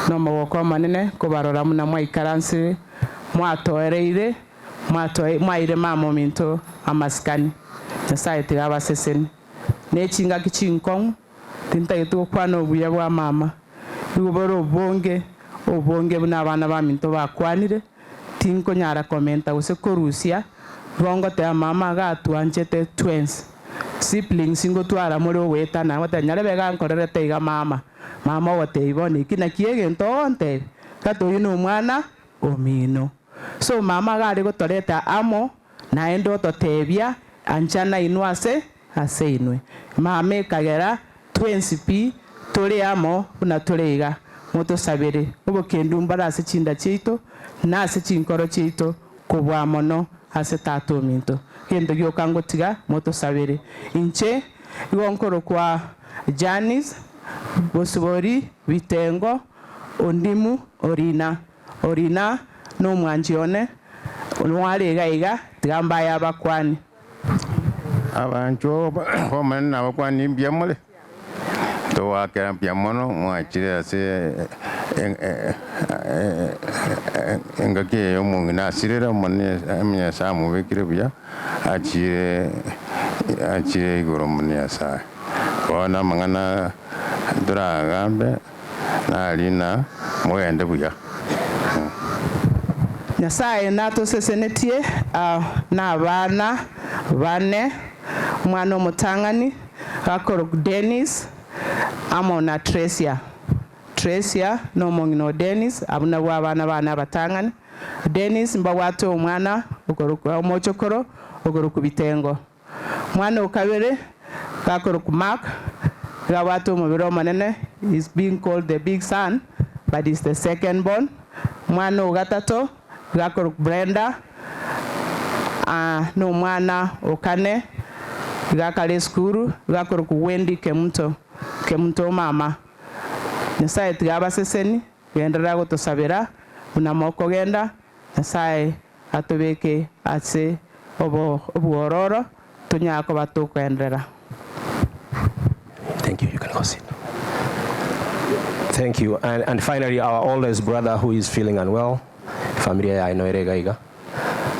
n'omogoko manene kubarora muna mwaikaransi mwatoereire mwaire mama minto amaskani Nyasaye tirabaseseni nechinga kichinkong tintaito kwana obuya bwa mama igoboro obonge buna abana ba minto bakwanire tinko nyara komenta use korusia rongo te mama gatuanchete twins siblings singo twara muri weta na wata nyare bega nkorere teiga mama wote ibone kina kiege ntonte kato yino mwana omino so mama gari gotoreta amo naendo totebia anchana inwase aseinwe mama kagera twins pi tore amo una torega moto sabere obo kendu mbara se chinda chito na se chinkoro chito kubwa mono ase tata ominto kendo gioka ngotiga motusabire inche igonkoro kwa Janice Bosibori Bitengo Ondimu Orina no mwanjione onware gaiga tigamba ya bakwani abancho bomanena bakwani mbiamole to wakera mbiamono mwachire ase engake yo mungina asirera mone amya samu bekire bya achire igoro mone asa bona mangana dura gambe na alina mwende buya Nyasaye natosesenetie na bana bane mwana omutang'ani Gakorok Dennis amona Tresia n'omong'ina Dennis abuna bwa bana batang'ani Dennis mbawate omwana omochokoro Ogorok Bitengo mwana okabere Gakorok Mark gawate omubiri omonene is being called the big son but is the second born mwana ogatato Gakorok Brenda no mwana okane gakale skuru Gakorok Wendy Kemunto mama Nyasaye tigabaseseni gendera gotosabira unamoko genda Nyasaye atobeke ase obuororo tunyako batukwendera. Thank you. You can go sit. Thank you. And finally, our oldest brother who is feeling unwell, familia ya Inoere Gaiga.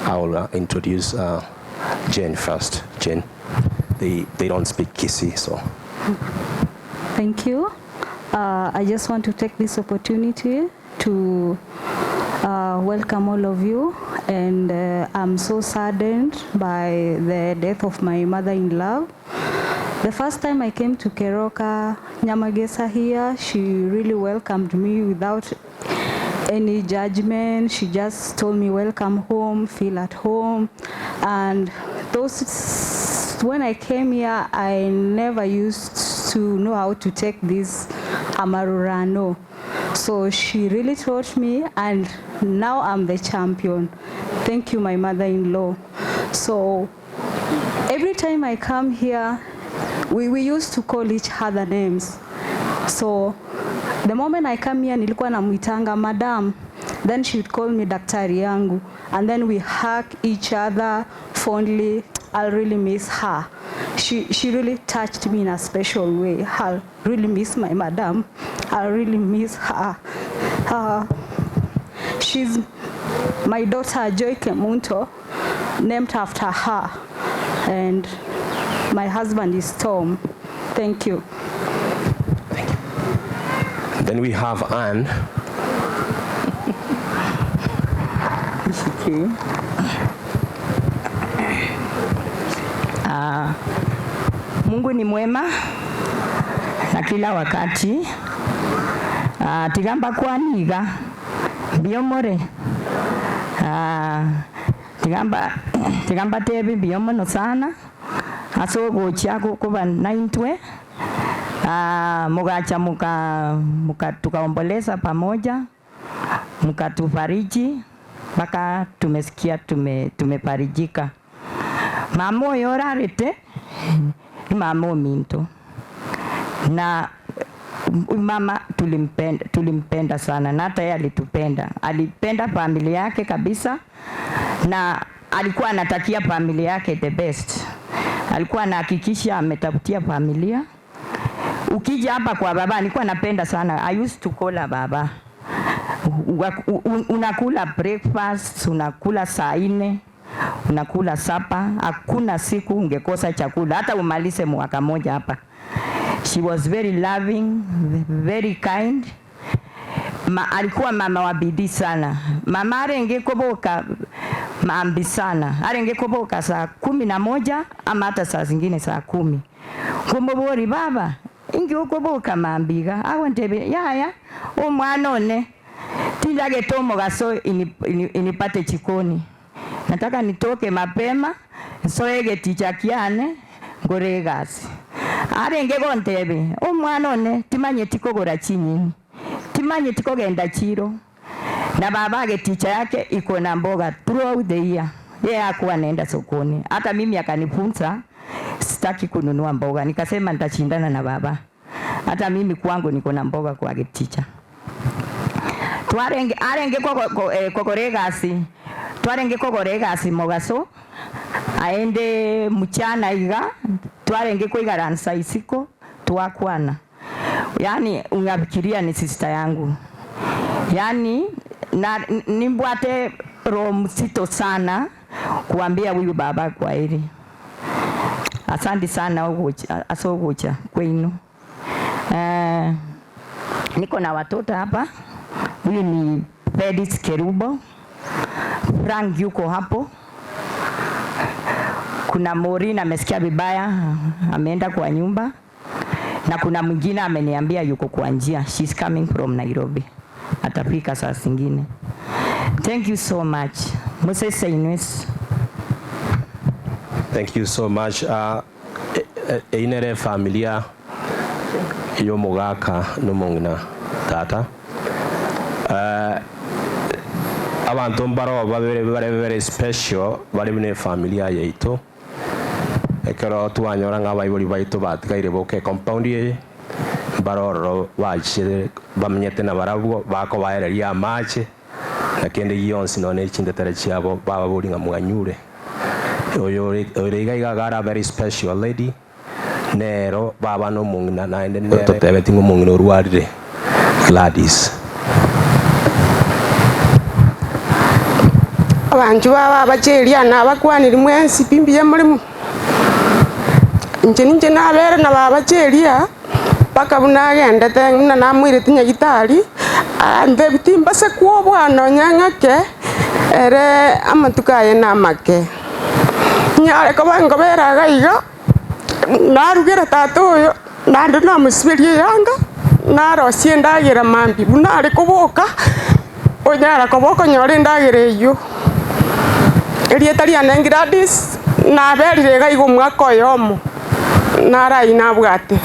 I will introduce Jen first. Jen, they don't speak Kisii, so. Thank you. I just want to take this opportunity to welcome all of you, and I'm so saddened by the death of my mother-in-law. The first time I came to Keroka Nyamagesa here, she really welcomed me without any judgment. She just told me, welcome home, feel at home. And when I came here, I never used to know how to take this Amarurano. So she really taught me, and now I'm the champion. Thank you, my mother-in-law. So every time I come here, we used to call each other names. So the moment I come here, nilikuwa namuitanga madam, then she would call me daktari yangu, and then we hug each other fondly. I'll really miss her. She really touched me in a special way. I'll really miss my madam. I'll really miss her. She's my daughter Joy Kemunto, named after her, and my husband is Tom. Thank you. Thank you. Then we have Anne. Mungu ni mwema na kila wakati. Tigamba kwaniga biomore. Tigamba tebi biomono sana. Asogo chako kuba naintwe. Mugacha tukaomboleza pamoja. Mukatufariji mpaka tumesikia tumeparijika. Mama yorarete mama Minto, na mama tulimpenda sana, na hata yeye alipenda familia yake kabisa, na alikuwa anatakia familia yake the best. Alikuwa anahakikisha ametafutia familia. Ukija hapa kwa baba, alikuwa anapenda sana. I used to call her baba. Unakula breakfast, unakula saa 4, unakula sapa, hakuna siku ungekosa chakula, hata umalize mwaka moja hapa. She was very loving, very kind. Alikuwa mama wa bidii sana. Mama arengekoboka maambi sana. Arengekoboka saa 11 ama hata saa zingine saa 10. Kumubori baba, ingi ukoboka maambiga. Awe ntebe, yaya, umwana one. Tindage tomo gaso inipate chikoni. Nataka nitoke mapema, soege tichakiane, ngore gasi. Arenge gontebe, umwana one, timanye tikogora chinyini. Timanye tikogenda chiro. Na babage ticha yake iko na mboga throughout the year. Yeye hakuwa anaenda sokoni. Hata mimi akanifunza sitaki kununua mboga. Nikasema nitashindana na baba. Hata mimi kwangu niko na mboga kwa geticha. Arenge kokoregasi. Twarenge kokoregasi mogaso. Aende mchana iga. Twarenge kuigaransa isiko. Tuakwana. Yani ungafikiria ni sister yangu. Yani na nimbwate roho mzito sana kuambia huyu baba kwa heri. Asante sana asogocha kwenu. Niko na watoto hapa. Huyu ni Felix Kerubo. Frank yuko hapo. Kuna Maureen amesikia vibaya, ameenda kwa nyumba. Na kuna mwingine ameniambia yuko kwa njia. She's coming from Nairobi. Atafika saa zingine. Thank you so much. Moses Inwes. Thank you so much. Inere familia yo mugaka n'umungina tata. Abantu mbaro very special bari mune familia yeito. Ekero tuanyora ng'abayibuli baito batikaire boke compound ye baroro bachire bamenyete na barabugo bako baereria amache na kende yonsi none chindetera chiabo baba buri ngamuganyure. Oyo igaiga very special lady nero baba no mungina na ende nero tebetingo mungina urwarire Gladys. Abantu baba bacheria na bakwaniri mwensi pimbiye mulimu. Nje nabere na baba cheria paka bunagenda tena namwire tinya gitari ande bitimba se kwa bwana nyangake ere amatukaye namake nyare ko bango bera gaiga narugera tatoyo nando namusbirie yanga naro siendagira mambi bunare kuboka onyara kuboko nyore ndagire yo erietari anengradis na berire gaigo mwako yomo nara inabwate.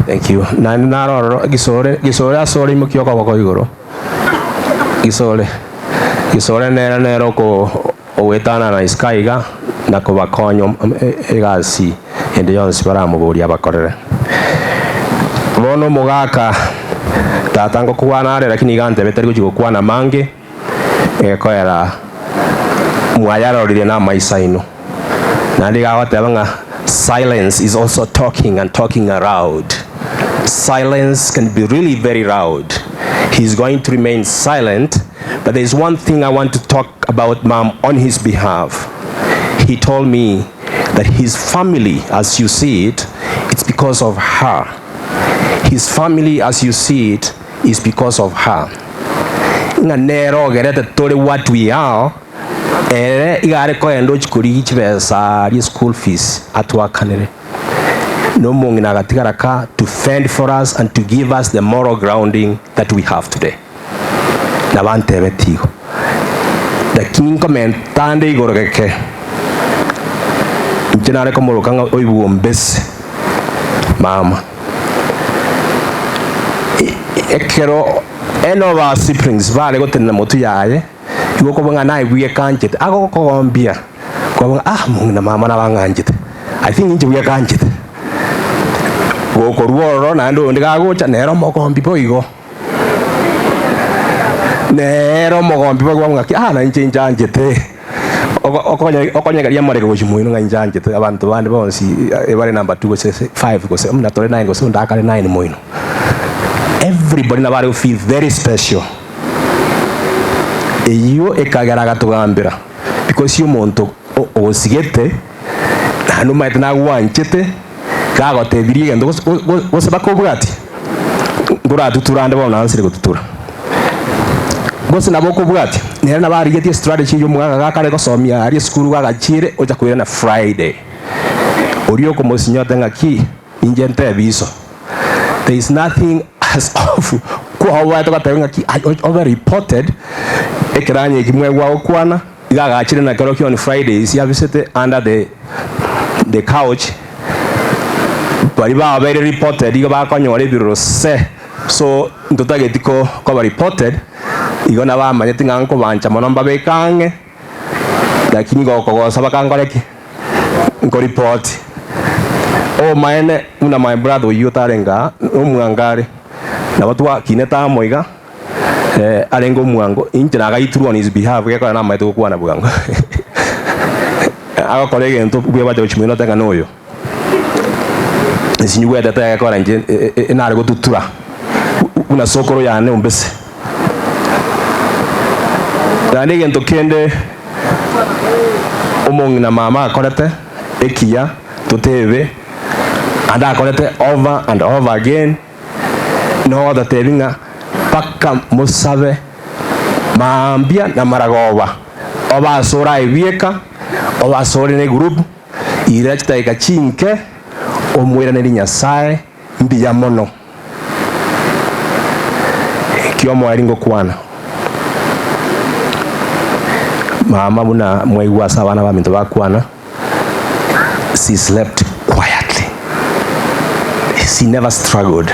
Thank you. Na naroro gisore asore mukyo kwa bako igoro. Gisore nero ko owetana na iskaiga na ko bakonyo egasi ende yonsi baramuburi abakorere. Bono mugaka tatango kuwana are lakini gante betari kujigo kuwana mange ekoera mwayarorire na maisaino. Na ndiga watebanga silence is also talking and talking around. Silence can be really very loud. He's going to remain silent, but there's one thing I want to talk about Mom on his behalf. He told me that his family, as you see it, it's because of her. His family, as you see it, is because of her. Nganero gerete tore what we are. Igare ko endo chikuri chibesa school fees atwakanire. No mongina gatigaraka to fend for us and to give us the moral grounding that we have today. Nabante betigo. The king commentande igoreke. Mchenare ko molokanga oibuombese. Mama. Ekero enova siblings vale gotena motu yaye. Yuko banga na ibuye kanjete. Ako ko gombia. Ko banga mongina mama na banganjete. I think inje buye kanjete. Goko ruoro na ndo ndigagocha nero mogombi boigo nero mogombi boigo ngaki na nchinja njete okonya garia marego chimuino nganja njete abantu bandi bonsi ebare number 2 gose 5 gose mna tore 9 gose ndakale 9 moino. Everybody na bari feel very special eyo ekagaraga tugambira because you monto osigete na no maite na gwanchete kago te birie ndo gose bakobwati ngura tuturande bona ansire gututura gose nabo kobwati nera na bari geti strategy yo mwaga gakare go somia ari school ga gachire oja kwira na Friday orio como sinyota ngaki injente biso. There is nothing as of kwa wato katenga ki over reported ekranye kimwe gwa okwana ga gachire na kero on Fridays ya visite under the couch. Bari ba very reported igo ba konyore birose so ntotagetiko ko ba reported igo na ba manyeti nganko bancha mono mba bekange lakini go saba kangoreki ngo report maene una my brother you tarenga umwangare na watu wa kineta moiga alengo mwango injira gaituru on his behalf geko na maitu kwa na bwango aga kolege nto bwe baje chimino tanga noyo sinyuwe data ya kwa nje na arego tutura una sokoro ya ne umbese na nige nto kende omongi na mama akorete ekia tutebe anda akorete over and over again no other tevinga paka musabe maambia na maragoba oba sora ibieka oba sora ne group irachita ikachinke omwira ne Nyasaye mbiya mono kiomo aringo kwana mama buna mwaigwa sabana ba minto bakwana. She slept quietly. She never struggled.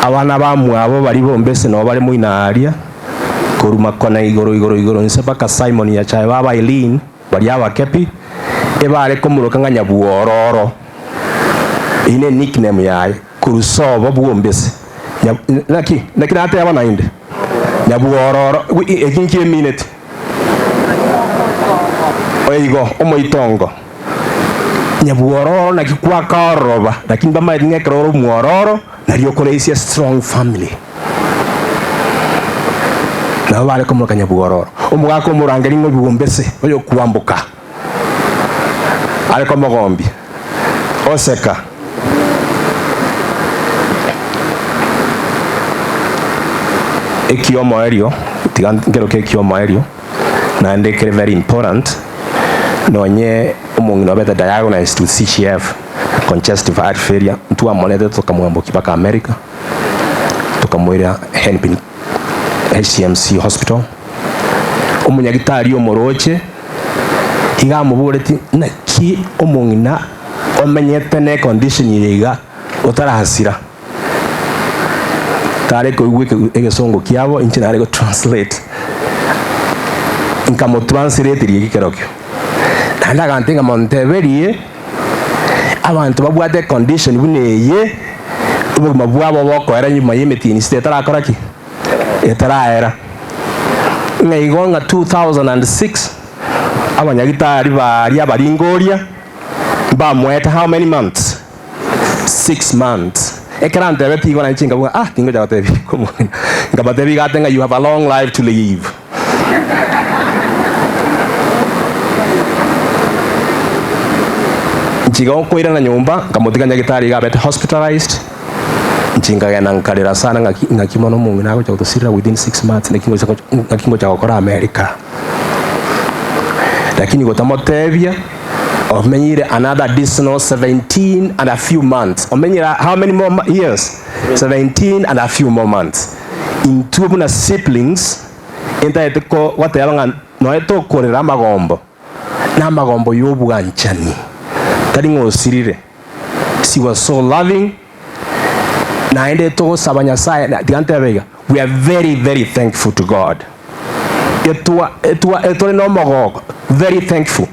Abana bamwabo bari bombese no bari muinaria kuruma kona igoro nsepa ka Simon ya chaye baba Eileen bari abakepi ebare kumuruka nganya buororo ine nickname yaye kurusobo bombese naki ate abana inde nyabuororo ekinki minute oigo omoitongo nyabuororo na kikwa karoba lakini bama edinge kroro muororo na riokoleisia strong family na wale komo kanyabuororo omugako murangeri ngo bigombese oyo kuambuka ale komo gombi oseka ekiomo aéreo tigangero ke ekiomo aéreo na ndekere very important nonye omongino beta diagnosed to CCF congestive heart failure mtu amonete tukamwambuki paka America tukamwira Hennepin HCMC hospital umunyagitari omoroche igamubuleti na ki omongina omenyete ne condition yiga utarahasira tare ko wike egesongo kiabo inchinare go translate nkamo translate rigikerokyo nanda kantenga monteberie abantu babwate condition buneye ubugima bwabo bokoera nyuma yemetini stetara koraki etaraera ngaigonga 2006 abanyagitari bari abaringoria bamweta how many months 6 months ekrante beti gona nchinga bwa tingo jabatebi komo ngabatebi gatenga you have a long life to live nchiga okoira na nyumba kamutika nyagitari gabete hospitalized nchinga gena nkarira sana ngakimono mungu nako cha kutosira within 6 months nakingo cha gukora America lakini gotamotebia omenyire another additional 17 and a few months omenyira how many more years 17 and a few more months into buna siblings entaeteko wateyabanga noeto korera magombo na magombo yobwanchani karingo sirire. She was so loving na ende to sabanya sai digantebega. We are very very thankful to God. Etwa no mogo very thankful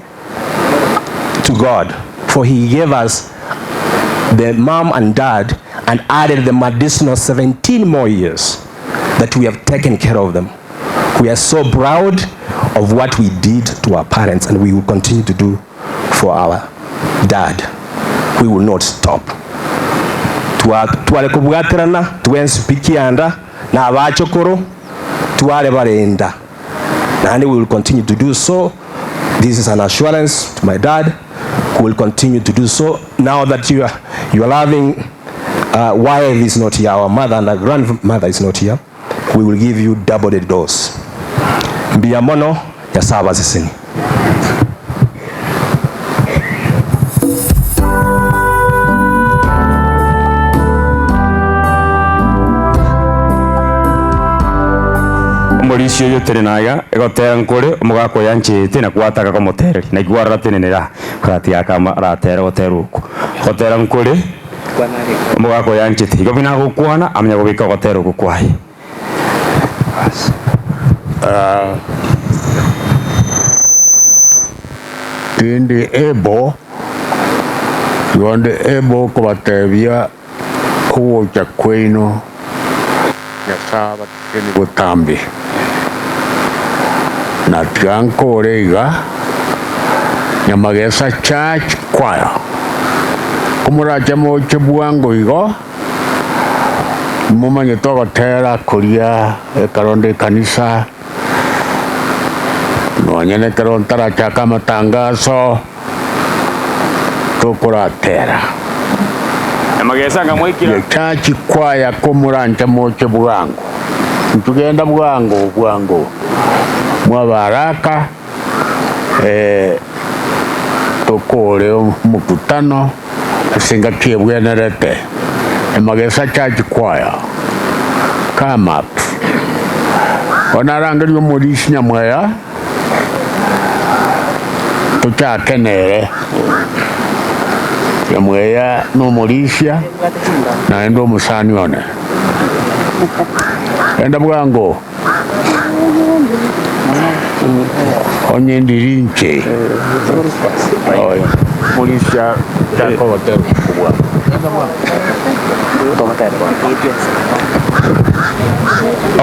to God for he gave us the mom and dad and added the additional 17 more years that we have taken care of them. We are so proud of what we did to our parents and we will continue to do for our dad. We will not stop. Tuwale kubwaterana tuwensipikianda na abachokoro tuwale barenda and we will continue to do so. This is an assurance to my dad. We will continue to do so now that you are loving wife is not here, our mother and our grandmother is not here. We will give you double the dose. Mbiyamono ya saba sisini. Omoricio yo terenaga egotera nkore omugako yanchete na kwataka ko motereri na igwara tenenera kati akama ratera goteruko gotera nkore omugako yanchete igobina gukwana amenya gobika gotera gukwahi tindi ebo yonde ebo kubatebia kuocha kwino nyasaba tini gutambi na tianko orega Nyamagesa Church Choir kumuracha moche bwango igo mumanye togotera kuria ekaronde kanisa nonyene karontara chaka matangazo tukuratera Nyamagesa ngamwikira Church Choir kumurancha moche bwango ntugenda bwango mwa baraka tukore mukutano singatie bwenerete Nyamagesa Church Choir come up onarangerio Morisi Nyamweya tuchakenere Nyamweya no Morisia na endo musani one enda bwango onye ndirinche Morisia tako hotel kubwa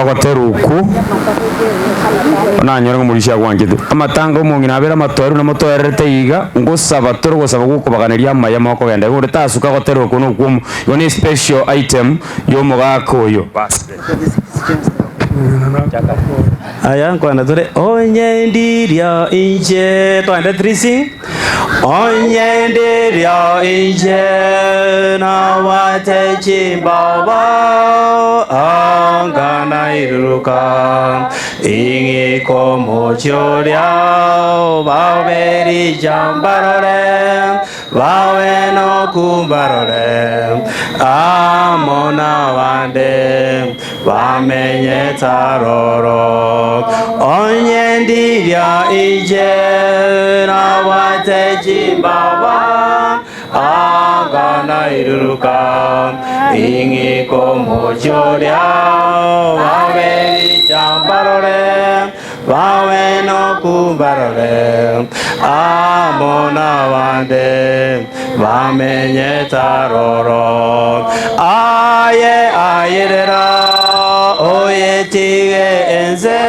ogoteruku onanyora Morisia gwangitu amatango mongina abera matoru na motoerete iga ngosaba toro gosaba gukubaganiria amaya moko genda gore tasuka goteruku no kumu yone special item yo mogako yo aya nkwana tore onye ndiria inje twende trisi onye ndiria inje na wate chimbaba angana iruka ingi komo choria baveri jambarore vawe no kumbarore amona wande vamenye taroro onye ndiria ije na wate chimbaba agana iruka ingi komo choria vaveri jambarore vawe no kumbarore amona wande vamenye taroro ayerera oye tige enze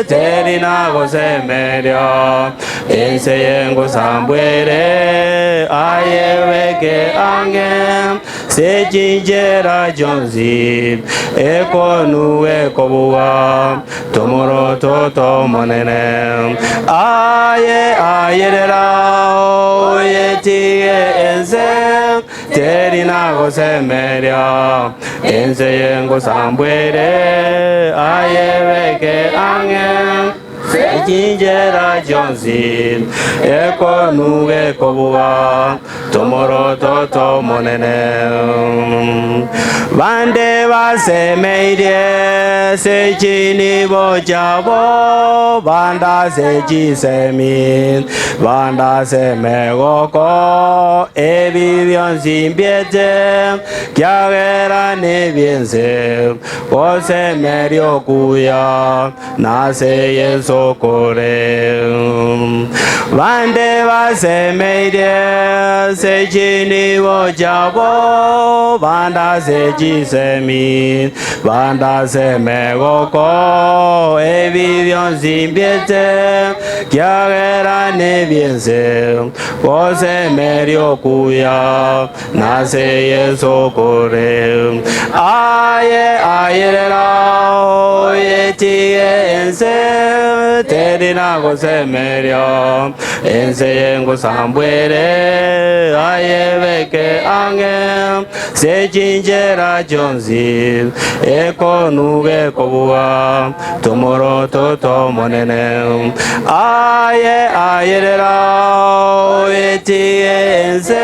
terina gosemerio ense yengo sambwere ayeweke ange sejinjera jonzi ekonu ekobuwa tomoro toto monene ayerera oye tige enze terina gosemerio ense yengo sambwere ayeweke ange sejinjera jonzi ekonu ekobuwa tomoro toto monene bande basemeire sejini bojabo banda sejisemi banda semegoko ebibyonzimbiete kyagera nebiense osemerio kuya nase yesokore bande basemeire sejini bojabo banda sejisemi banda semegoko ebibyonzimbiete kyagera nebiense osemerio kuya nase yesokore ayerera oyetie ense terina gosemerio ense yengo sambwere ayebeke ange sejinjera jonzi ekonuge kobuwa tomoro toto monene ayerera oyetie ense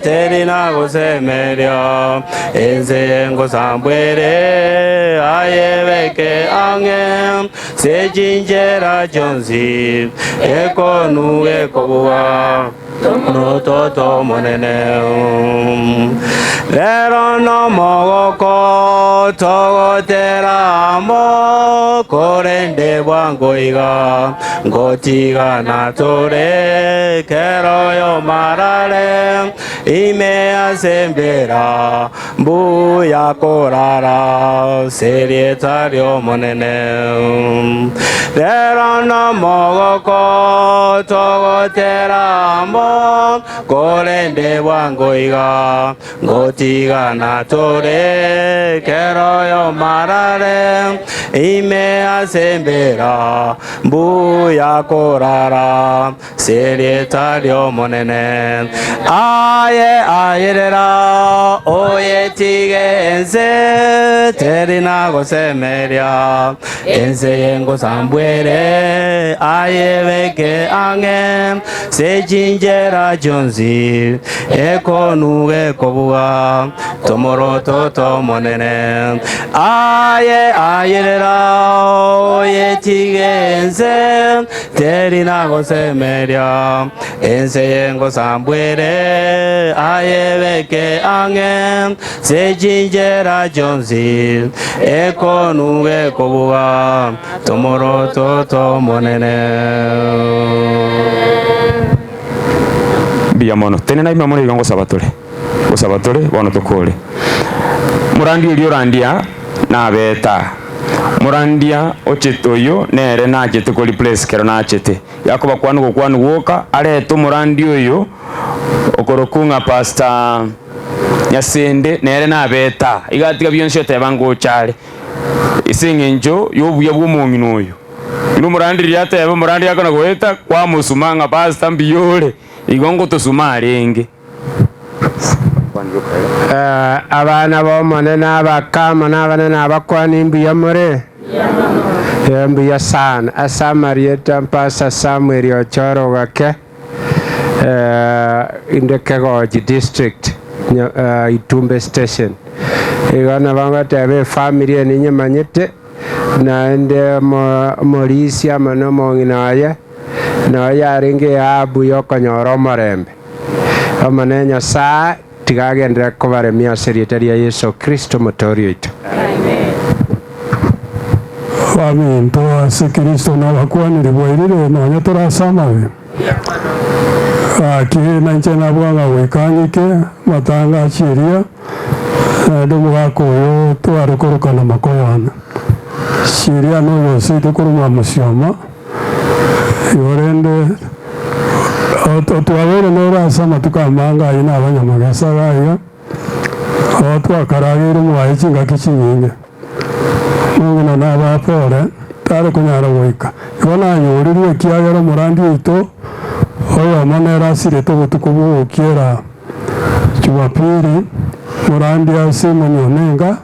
terina gosemerio ense yengo sambwere ayebeke ange sejinjera jonzi ekonu ekobuwa tomoro toto monene lero no mogoko togotera amo korende bwango iga ngotiga na tore kero yo marare ime asembera mbuya korara serietario monene Dera na mogoko togotera mo korende bwango iga ngotiga na tore kero yo marare ime asembera mbuya korara serietario monene aye ayerera oye tigenze terina gosemeria ense yengo sambwere aye veke ange sejinjera jonzi ekonuge kobuga tomoro toto monene aye ayerera oye tigenze terina gosemeria ense yengo sambwere aye veke ange sejinjera jonzi ekonuge kobuga tomoro toto monene bia mono tene na imamore igongo sabatore bono tokore murandi iri orandia na beta murandia ochetoyo nere na chete ko replace kero na chete yakoba kwanu woka areto murandi oyo okorokunga pastor Nyasende nere na beta igatiga byonse tebango chale isengenjo yobuya bw'omongino oyo ino murandi ryatebe murandi yakona goeta kwa musumanga pastor mbiyole igongo tosumarenge abana b'omonene abakama n'abanene abakwani mbiyamore mbiya sana asamarieta mpasa Samuel Ochoro gake Indekegoji district Itumbe station igana banga tebe family ninye manyete naende morisia mano monginaye na yaringe abu yokonyoro morembe amanenya saa tigagendera kubaremia serietaria Yesu Kristo motorio itu amen to ase Kristo na bakwani riboirire no nyatora samawe aki nanchena bwanga wikangike matanga chiria ndugu wako yo twarukoroka na makoyana chiria no yose tukuruma musioma yorende twabere no rasama tukamanga ina abanyamagasa gaya twakaragire mwaye kinga kikinyinge nungina nabapore tare kunyara goika ibona nyorirwe kiagera murandi ito oyo manera asire tobutukubu kiera Jumapili murandi asimo nyonenga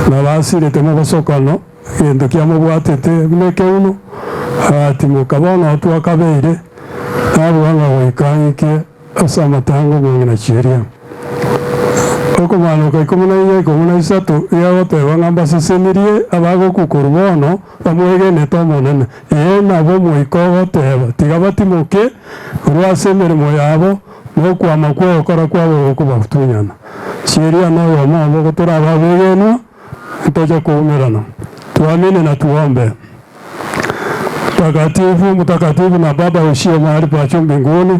na basire temo basokano endo kiamo bwatete meke uno ati mukabona twakabeire abwanga goikangike asama tango ngina chiria okomano kai komuna isato yagote wangamba sesenirie abago kukurbono bamwegene tomonene nabo moikogo teba tigabati muke rwasemere moyabo nokwama kwokora kwabo okubatunyana chiria no mamo gotora babegeno ntoje kuumerana tuamini na tuombe. Mtakatifu na Baba ushie mahali pa mbinguni,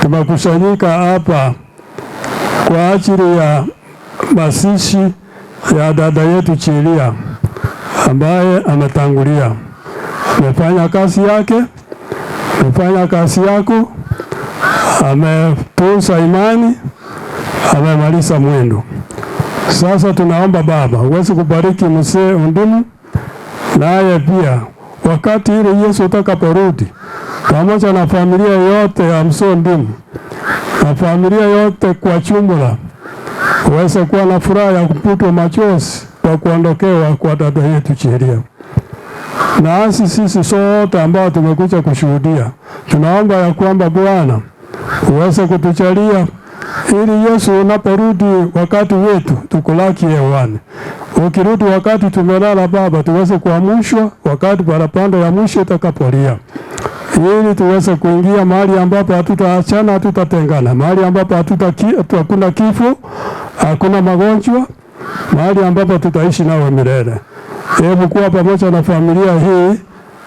tumekusanyika hapa kwa ajili ya mazishi ya dada yetu Chilia ambaye ametangulia. Amefanya kazi yake, amefanya kazi yako, ametunza imani, amemaliza mwendo. Sasa tunaomba Baba uweze kubariki mzee Undumu, naye pia wakati ile Yesu atakaporudi pamoja na familia yote ya mzee Undumu na familia yote kwa jumla uweze kuwa na furaha ya kuputwa machozi kwa kuondokewa kwa dada yetu Chilia. Na sisi sote ambao tumekuja kushuhudia, tunaomba ya kwamba Bwana uweze kutujalia ili Yesu unaporudi wakati wetu tukulaki hewani. Ukirudi wakati tumelala Baba, tuweze kuamshwa wakati parapanda ya mwisho itakapolia, ili tuweze kuingia mahali ambapo hatutaachana, hatutatengana, mahali ambapo hakuna kifo, hakuna magonjwa, mahali ambapo tutaishi nawe milele. Hebu kuwa pamoja na familia hii.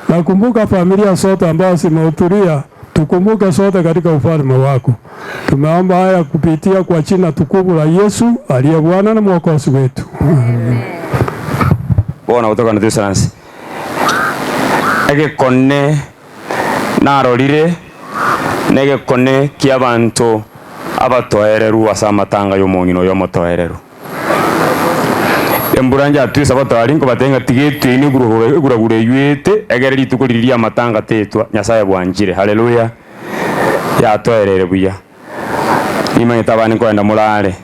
Nakumbuka familia sote ambao zimehudhuria, tukumbuke sote katika ufalme wako. Tumeomba haya kupitia kwa jina tukufu la Yesu aliye Bwana na Mwokozi wetu. Bona kutoka na sansi. Ege konne narorire nege konne kiabantu abatoereru asamatanga y'omongino y'omotoereru. Emburanja twisa batwari ngo batenga tigete ni guragure ywete egereri tukuriria amatanga tetwa Nyasaye bwanjire. Haleluya. Ya toerere buya. Imanye tabani kwenda mulale.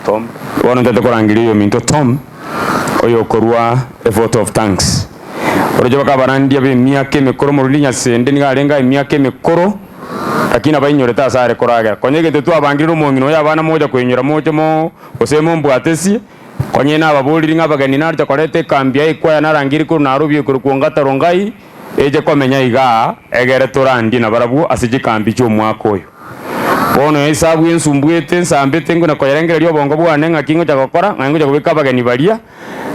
Tom. Wono ndete korangiriyo minto Tom. Oyo korwa a vote of thanks. Oroje bakabarandia be miaka emikoro murulinya sende nigarenga emyaka emikoro. Lakini abainyoreta asare koraga konyegete tu abangiriro mongino yabana moja kwenyora moja mo osemo mbwatesi konye na ababuliri ngabagani narita korete kambia ikwaya narangiri ko narubye ko kuongata rongai eje komenya iga egere torandi na barabu asije kambi cyo mwako oyo bono isabu yensumbwete nsambete ngo nakoyerengera ryo bongo bwane ngakingo cyagokora ngango cyagobeka abagani baria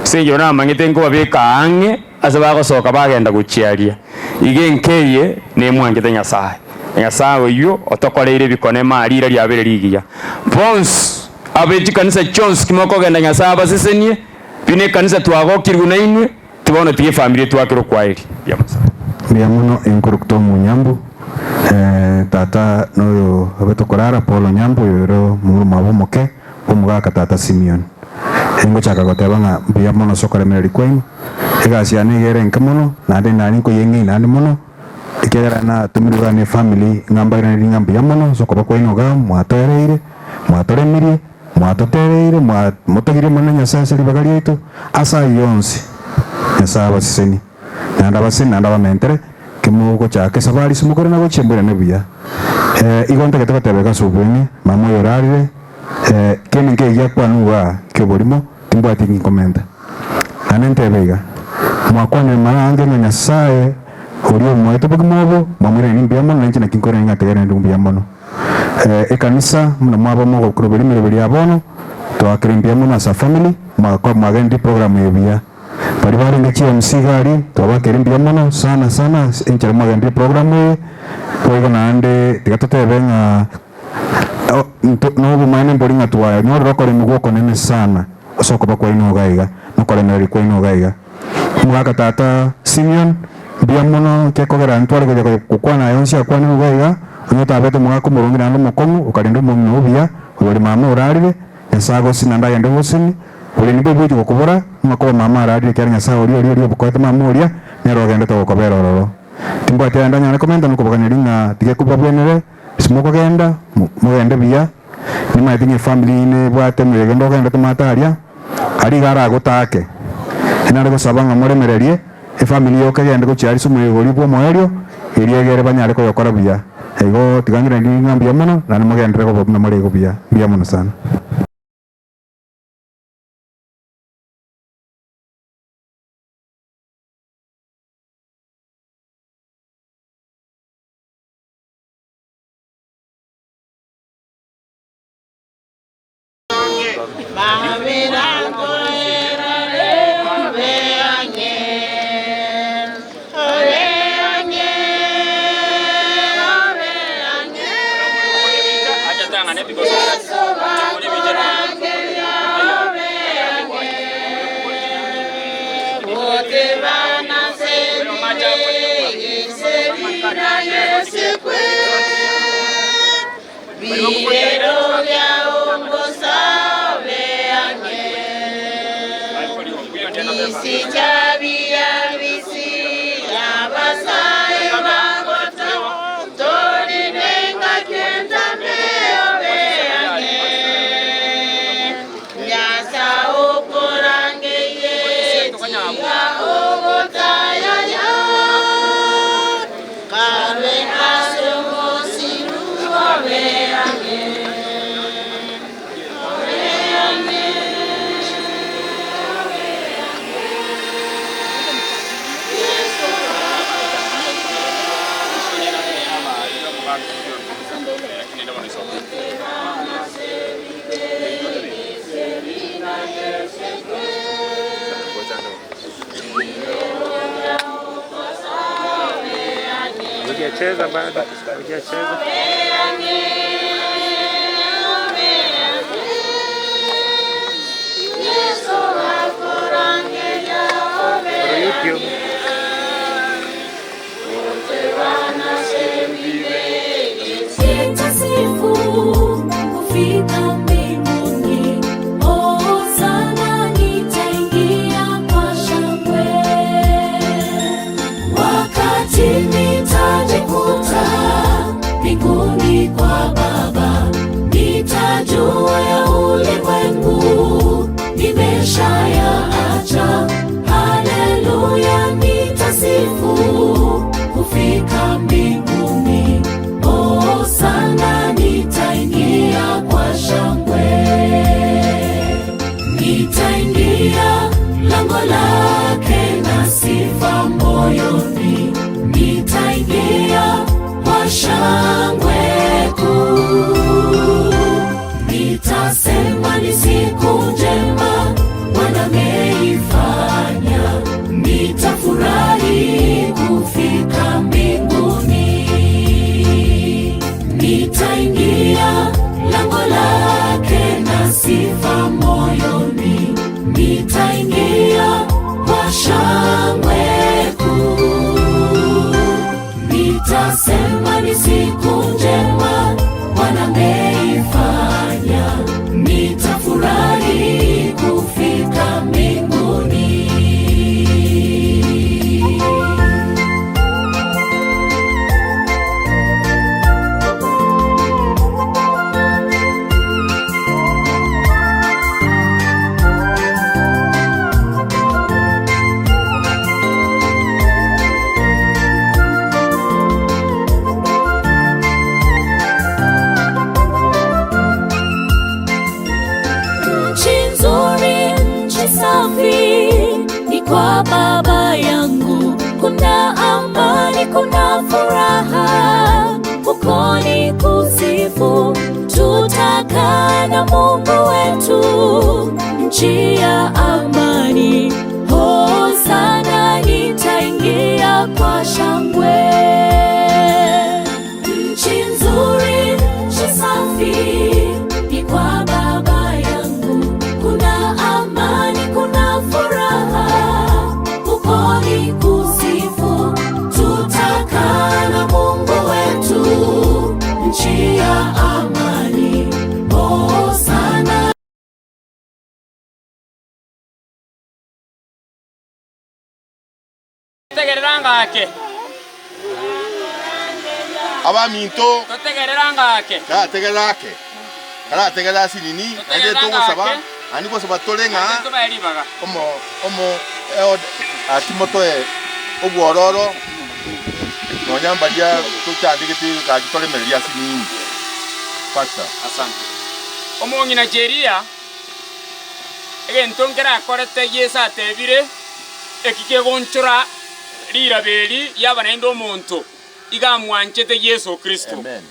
senjyo na mangete ngo babeka ange asaba gosoka bagenda guchiaria igenkeye ne mwangete Nyasaye Nyasawe yo otokoreire bikone marira lyabere ligiya Pons abeji kanisa Jones kimoko genda Nyasaye basesenie bine kanisa twagokirwe na inwe tubone tiye family twakiro kwairi muno enkorokto munyambu tata no abetokorara Paulo nyambu yoro muru mabomoke omugaka tata Simeon engo chaka gotebanga bya muno sokore meri kwenu egasi anegere nkamuno nande nani ko yengi nani muno ikegera na tumiruga ne family ngambaira ni ngambi ya muno sokoba kwenu ga mwatoreire mwatoremirie mwatotereire mwatogire muno Nyasaye seri bagari yetu asa yonse Nyasaye baseni nanda baseni nanda bamentere kimugo chake sabari simukore na gochembere ne buya igonta ketaka tebeka subweni mamo yorarire kene ngeya kwanuwa keborimo timbati ngikomenda anentebega mwakwane marange na Nyasaye Orio mweto bagmobo mamure ni biamo nanchi na kinkore nga tegere ndu biamo kanisa mna mwabo mo kurubiri mirubiri abono to akrimbia muna sa family kwa magendi program yebia bari bari ngachi msigari to bakrimbia muna sana enchara magendi program ko na ande tigatote benga no bumane boringa tuwa no rokore mugoko nene sana soko bakwa ino gaiga no kole nari kwa ino gaiga mwaka tata Simeon biamono kekogera ntware kujya kukwana yonsi akwana ugaiga onyota abeto mwako murongira ndo mukomu ukarindo mu ubia uri mama urarire Nyasago sinanda yende hosini uri nibo buje kokubora mwako mama ararire kyari Nyasago uri bukwete mama uria nero gende to kokobera roro timbo atenda nyane komenda nuko bakaniringa tige kubabwenere simoko genda mugende bia ni matinye family ne bwate mwegendo genda tumataria ari gara gutake inare gusabanga muremererie family yoke gende kuchari sumuyegori bwo moerio iriegere banyare ko yokora bia ego tigangira ndi ngambia muno na mugendere ko bobna murego bia muno sana Hujacheza bado. Hujacheza. YouTube. Nitasifu kufika mbinguni, oh sana nitaingia kwa shangwe. Wakati nitajikuta mbinguni kwa Baba, nitajua ya ulimwengu nimeshayaacha. Haleluya, nitasifu kufika mbinguni, oh sana nitaingia kwa shangwe. Nitaingia lango lake na sifa moyoni, nitaingia kwa shangwe kuu. Nitasema ni siku njema Bwana ameifanya, nitafurahi kufika mbinguni. Nitaingia lango lake na sifa moyoni, nitaingia kwa shangwe kuu. Nitasema ni siku njema Bwana ameifanya, nitafurahi kufika mbinguni. Nchi nzuri, nchi safi ni kwa Baba yangu. Kuna amani, kuna furaha, huko ni kusifu. Tutakaa na Mungu wetu, nchi ya amani. Hosana, nitaingia kwa shangwe. Nchi nzuri, nchi safi ni kwa Baba yangu. Kuna amani, kuna furaha, huko ni kusifu. Tutakaa na Mungu wetu, nchi ya amani. Hosana. Tegereranga ake. Abaminto. Totegereranga ake. Ka tegerera ake. Kala tegerera sinini. Ande togo saba. Ani ko saba tolenga. Tobalibaga. Omo atimoto e ogwororo. Nonyamba dia tuchandikiti ka kitole melia sinini. Pasta. Asante. Omongi Nigeria. Egentongera akorete Yesu atebire ekike gonchora lirabeli yabana ndo omonto igamwanchete Yesu Kristo. Amen.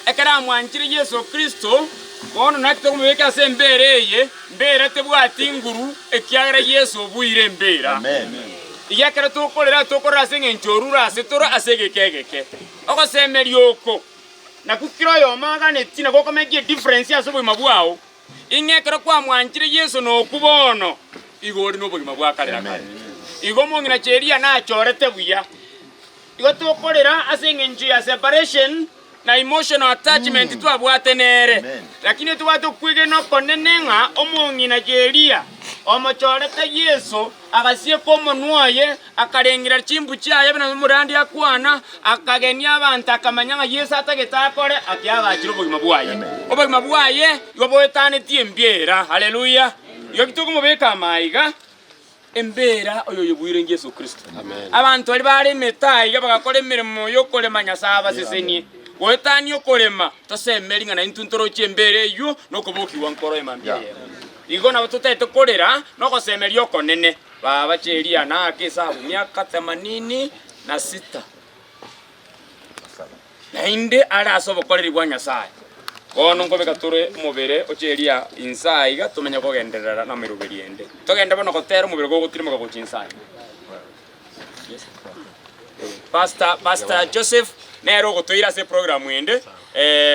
Ekera mwanchire Yesu Kristo bono nakite kumweka se mbereye mbere tebwati nguru ekiagera Yesu obuire mbera. Amen. Iyakera tukorera senge nchorura asetora asegekegeke ogosemerioko nakukiro yo magane tina goko megie difference asobo mabwao ingekera kwa mwanchire Yesu no kubono igori no bugima bwakarera kare igo mongi na cheria na chorete buya igo tukorera asenge nchi ya separation na emotional attachment tu abwatenere lakini tu watu kwige no konenenga omongi na cheria omochorete Yesu agasie komo nuaye akarengira chimbu chaye bina murandi akwana akagenia abantu akamanyanga Yesu atagetakore akiagachiro bugima bwaye obugima bwaye igo boetane tiembiera haleluya yo kituko mubeka maiga embera oyo yobwire Yesu Kristo abantu bali bali metaiga bagakora emirimo yo kolema nyasaba sesenie goetani okolema tosemeringa na intuntoro chiembere yo nokoboki wankoro emambia igo na tutete korera no gosemeria okonene baba cheria na kisabu miaka 86 nainde ara asobo koreri bwa Nyasaye ono ngobeka tore mubere ocheria insai ga tumenya kogenderera na miruberi ende togenda bono gotera mubere go gotire mugago chinsai Pastor Joseph nero gotoira se program ende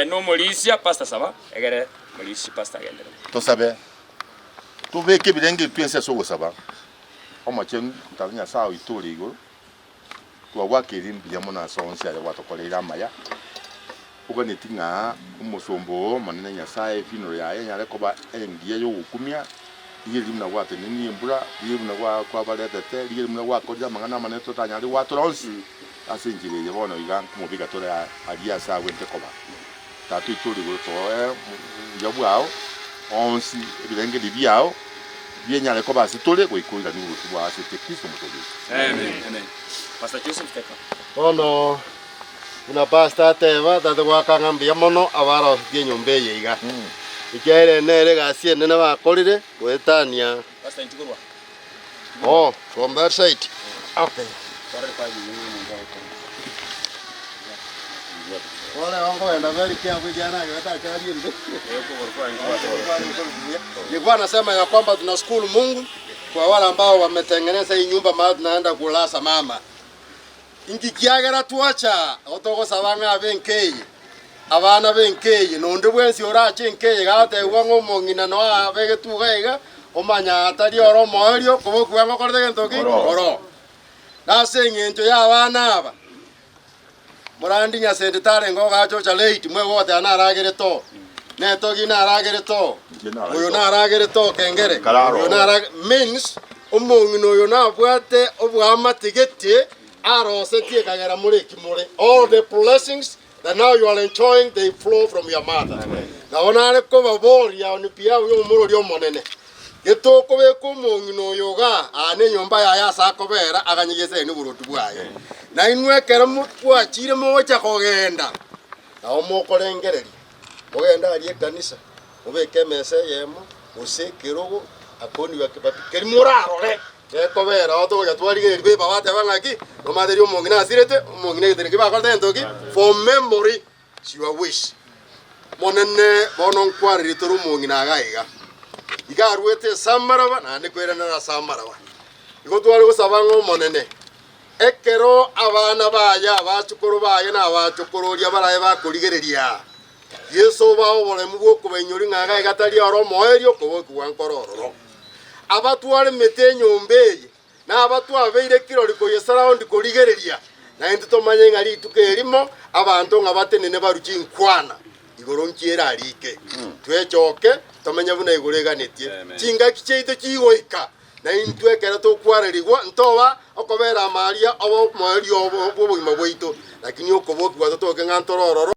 no Mauricia pastor saba egere Mauricia pastor agende to sabe to be ke bilenge tuense so saba o ma chen tanya sao itori go to wa ke rimbi ya mona so onse ya wato kolera maya uko netinga umusombo manene nyasaye fino ya nyale koba engie yo gukumia yiri mna wate nini mbura yiri mna wa kwa balete yiri mna wa koja mangana maneto tanyali watu ronsi asinjire ye bono iga kumubiga tore aria sa wente koba tatu itori go to yabwao onsi bilenge libiao nyale koba sitole go ikuira ni utu wa sete Kristo mutoli amen Pastor Joseph Teka ono una pasta teva tata kwa kangambia mono avaro tie nyombe yiga ikere nere gasie nene bakorire gwetania Pastor Ntikurwa from that side okay wale wango enda very careful jana hata kali ndio nilikuwa nasema ya kwamba tuna shukuru Mungu kwa wale ambao wametengeneza hii nyumba mahali tunaenda kulasa mama ingikiagera tuacha otogo sabanga benkeye abana benkeye nonde bwensi orache nkeye gate wango mongina no abege tugaiga omanya atari oro moerio kubo kuango korde gentoki oro nase ngento ya abana aba morandi nya senditare ngo gacho cha late mwe wote anaragere to neto gina aragere to uyo na aragere to kengere uyo na means omongino uyo na bwate obwa tigete arosetie kagera mureki mure all the blessings that now you are enjoying they flow from your mother na onare ko baboria oni pia uyo murori omonene getoko beko mongino yoga ane nyomba ya yasa kobera aganyigese ni burutu bwaye na inwe kera mutwa chire mocha kogenda na omokorengereri ogenda ali kanisa obeke mese yemo usekerogo akoni bakibati murarore ekobera oto gatwarige be babate bangaki no maderi omongina asirete omongina gitereke bakorda entoki for memory your wish monene bono nkwariri toru omongina agaiga igarwete samaraba na ndikwera na samaraba igotwari gusabanga monene ekero abana baya abachukuru baye na abachukururia baraye bakurigereria Yesu bawo bole mugo kubenyuri ngaga gatari oro moerio kuboku wankororo abatware mete nyombe na abatu abeire kirori ko yesaraundi kurigereria na into manye ngari tukerimo abantu ngabatenene baruki nkwana igoro nkiera arike twechoke tomenya buna igureganetie kinga kicheito kigoika na intwekera to kwarerigwa ntoba okobera maria obo moerio obo bugima bwito lakini okoboku watotoke ngantororo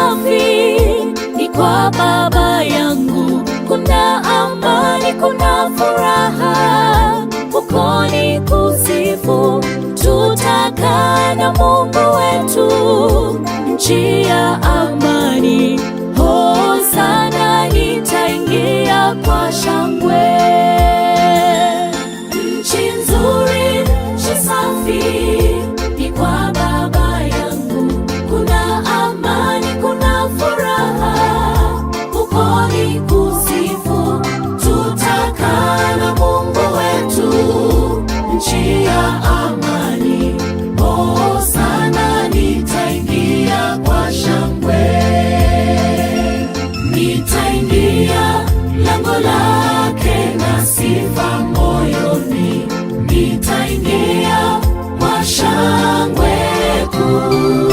safi, ni kwa Baba yangu. Kuna amani, kuna furaha, huko ni kusifu. Tutakaa na Mungu wetu, nchi ya amani. Hosana, nitaingia kwa shangwe. Nchi nzuri, nchi safi, ni kwa Baba yangu. Kuna amani, kuna furaha, huko ni kusifu. Tutakaa na Mungu wetu, nchi ya amani. Hosana, nitaingia kwa shangwe. Nitaingia lango lake na sifa moyoni. Nitaingia kwa shangwe kuu.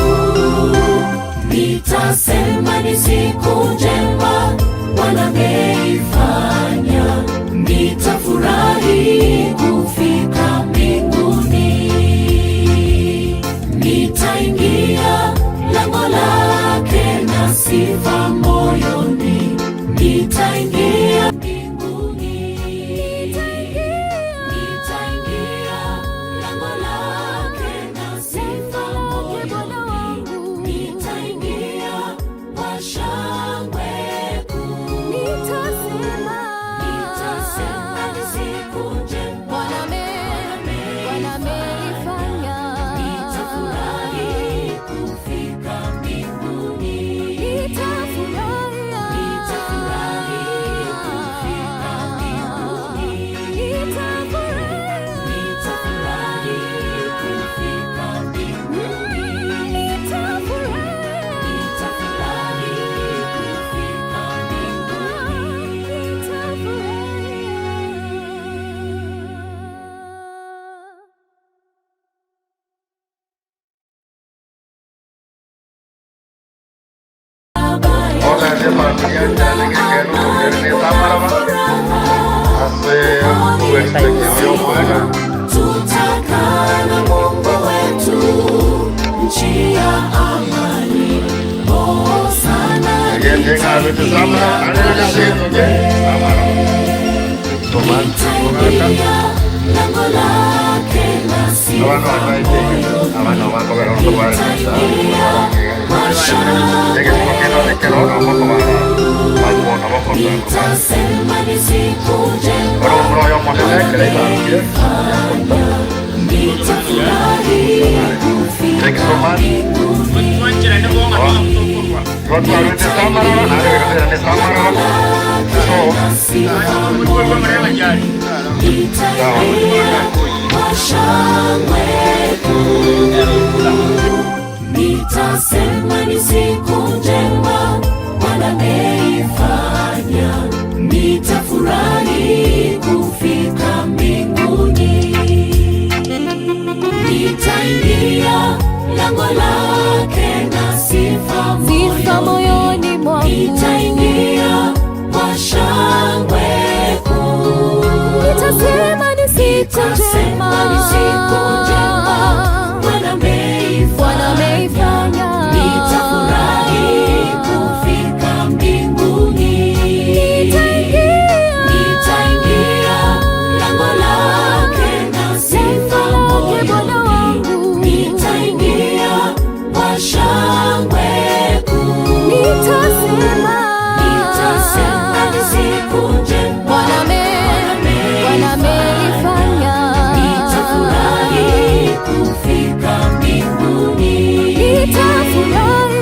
Nitasema ni siku njema Bwana ameifanya. Nitafurahi kufika mbinguni. Nitaingia lango lake na sifa moyoni. Nitaingia mbinguni. Nitaingia lango lake na sifa moyoni. Nitaingia kwa shangwe kuu. Nitasema ni siku njema Bwana ameifanya. Nitafurahi kufika mbinguni. Nitafurahi kufika mbinguni. Nitafurahi kufika mbinguni. Nitafurahi kufika Tutakaa na Mungu wetu, nchi ya amani. Hosana, nitaingia lango lake na sifa moyoni. Nitaingia kwa shangwe. Nitasema ni siku njema Bwana ameifanya. Nitafurahi kufika mbinguni. Nitaingia kwa shangwe kuu. Nitasema ni siku njema Bwana ameifanya. Nitafurahi kufika mbinguni. Nitaingia lango lake na sifa moyoni mwangu. Nitaingia kwa shangwe kuu. Nitasema ni siku njema Bwana ameifanya. Nitafurahi kufika mbinguni. Nitaingia lango lake na sifa moyoni. Nitaingia kwa shangwe kuu. Nitasema ni siku njema Bwana ameifanya. Nitafurahi kufika mbinguni. Nitafurahi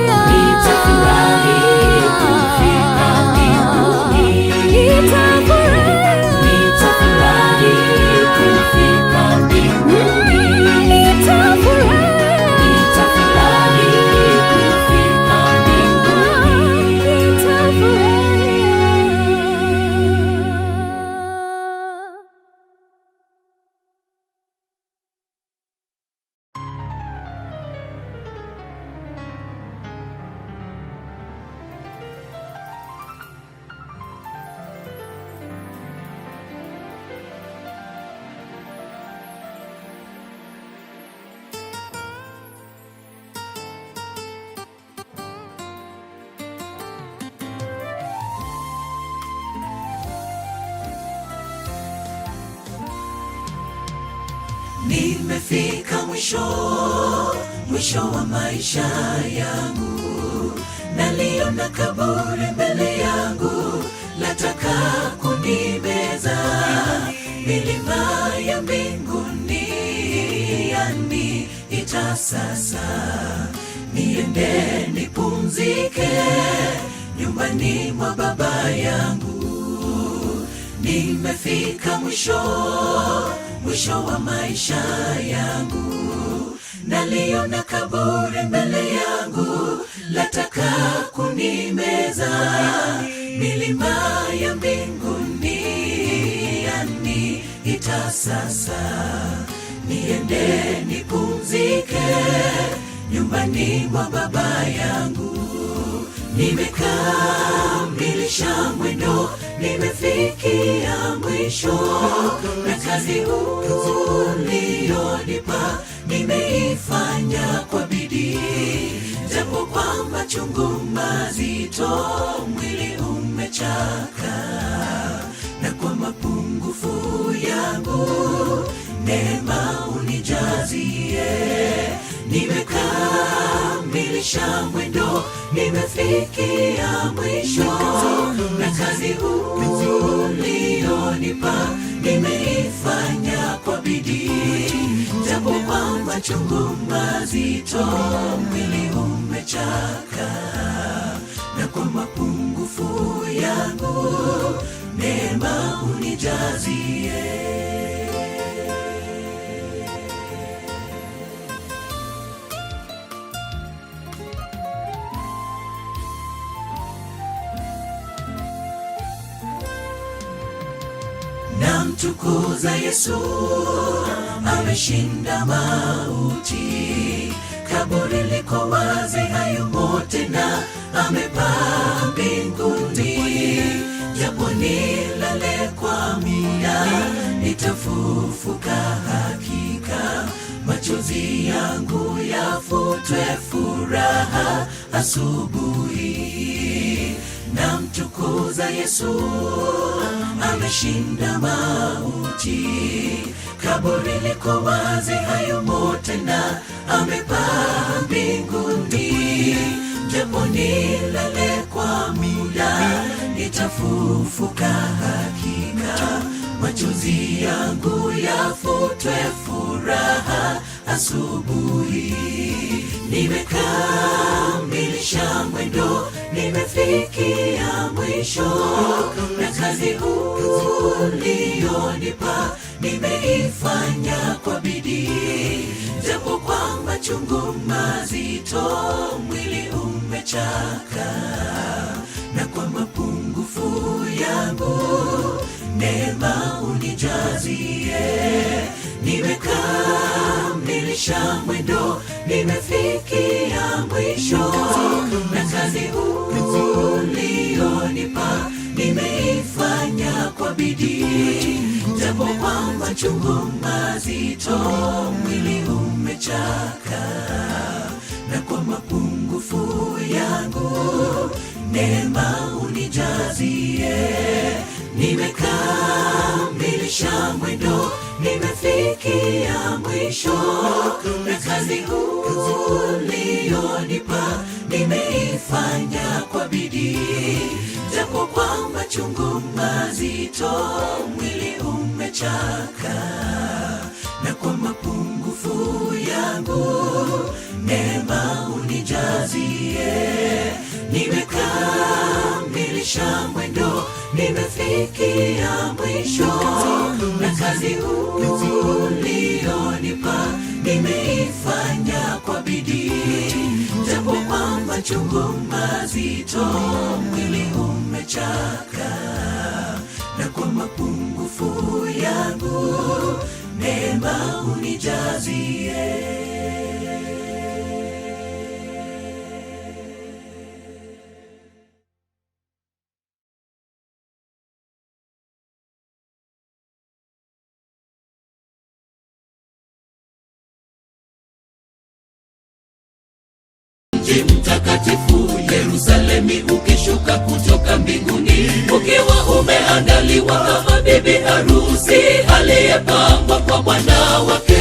nimefika mwisho wa maisha yangu, naliona kaburi mbele yangu, lataka kunimeza. Milima ya mbinguni yaniita sasa, niende nipumzike nyumbani mwa baba yangu. Nimefika mwisho wa maisha yangu, naliona kaburi mbele yangu, lataka kunimeza. Milima ya mbinguni yaniita sasa, niende nipumzike nyumbani mwa baba yangu. Nimekamilisha mwendo, nimefikia mwisho, na kazi ulionipa nimeifanya kwa bidii. Japo kwa machungu mazito mwili umechoka, na kwa mapungufu yangu neema unijazie. Nimekamilisha mwendo, nimefikia mwisho, na kazi ulionipa nimeifanya kwa bidii. Japo kwa machungu mazito mwili umechoka, na kwa mapungufu yangu neema unijazie. Namtukuza Yesu, ameshinda mauti. Kaburi liko wazi, hayumo tena, amepaa mbinguni. Japo nilale kwa muda, nitafufuka hakika. Machozi yangu yafutwe, furaha asubuhi. Namtukuza Yesu, ameshinda mauti. Kaburi liko wazi, hayumo tena, amepaa mbinguni. Japo nilale kwa muda, nitafufuka hakika. Machozi yangu yafutwe, furaha asubuhi. Nimekamilisha mwendo, nimefikia mwisho, na kazi ulionipa nimeifanya kwa bidii. Japo kwa machungu mazito mwili umechoka, na kwa mapungufu yangu neema unijazie. Nimekamilisha mwendo, nimefikia mwisho, na kazi ulionipa nimeifanya kwa bidii. Japo kwa machungu mazito mwili umechoka, na kwa mapungufu yangu neema unijazie. Nimekamilisha mwendo, nimefikia mwisho, na kazi ulionipa nimeifanya kwa bidii. Japo kwa machungu mazito mwili umechoka, na kwa mapungufu yangu neema unijazie. Nimekamilisha mwendo, nimefikia mwisho, na kazi ulionipa nimeifanya kwa bidii. Japo kwa machungu mazito mwili umechoka, na kwa mapungufu yangu neema unijazie. mji mtakatifu Yerusalemi, ukishuka kutoka mbinguni, ukiwa umeandaliwa kama bibi harusi aliyepambwa kwa bwana wake.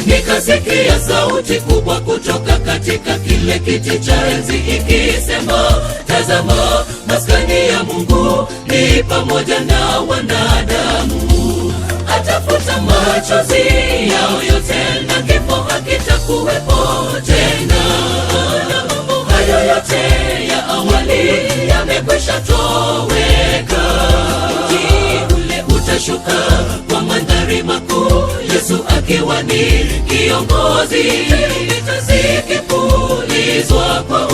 Nikasikia sauti kubwa kutoka katika kile kiti cha enzi ikisema, tazama, maskani ya Mungu ni pamoja na wanadamu. Atafuta machozi yao yote na kifo hakitakuwepo tena. Hayo yote ya awali yamekwisha toweka. Mji ule utashuka kwa mandhari makuu, Yesu akiwa ni kiongozi. Vita zikipulizwa kwa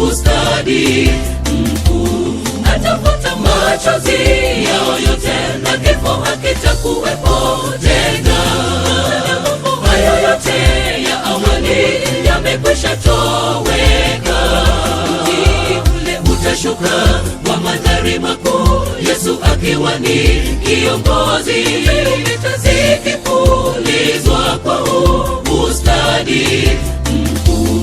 ustadi mkuu. Atafuta machozi yao yote na kifo hakitakuwepo tena. Hayo yote ya awali yamekwisha toweka. Mji ule utashuka kwa mandhari makuu, Yesu akiwa ni kiongozi. Vita zikipulizwa kwa ustadi mkuu.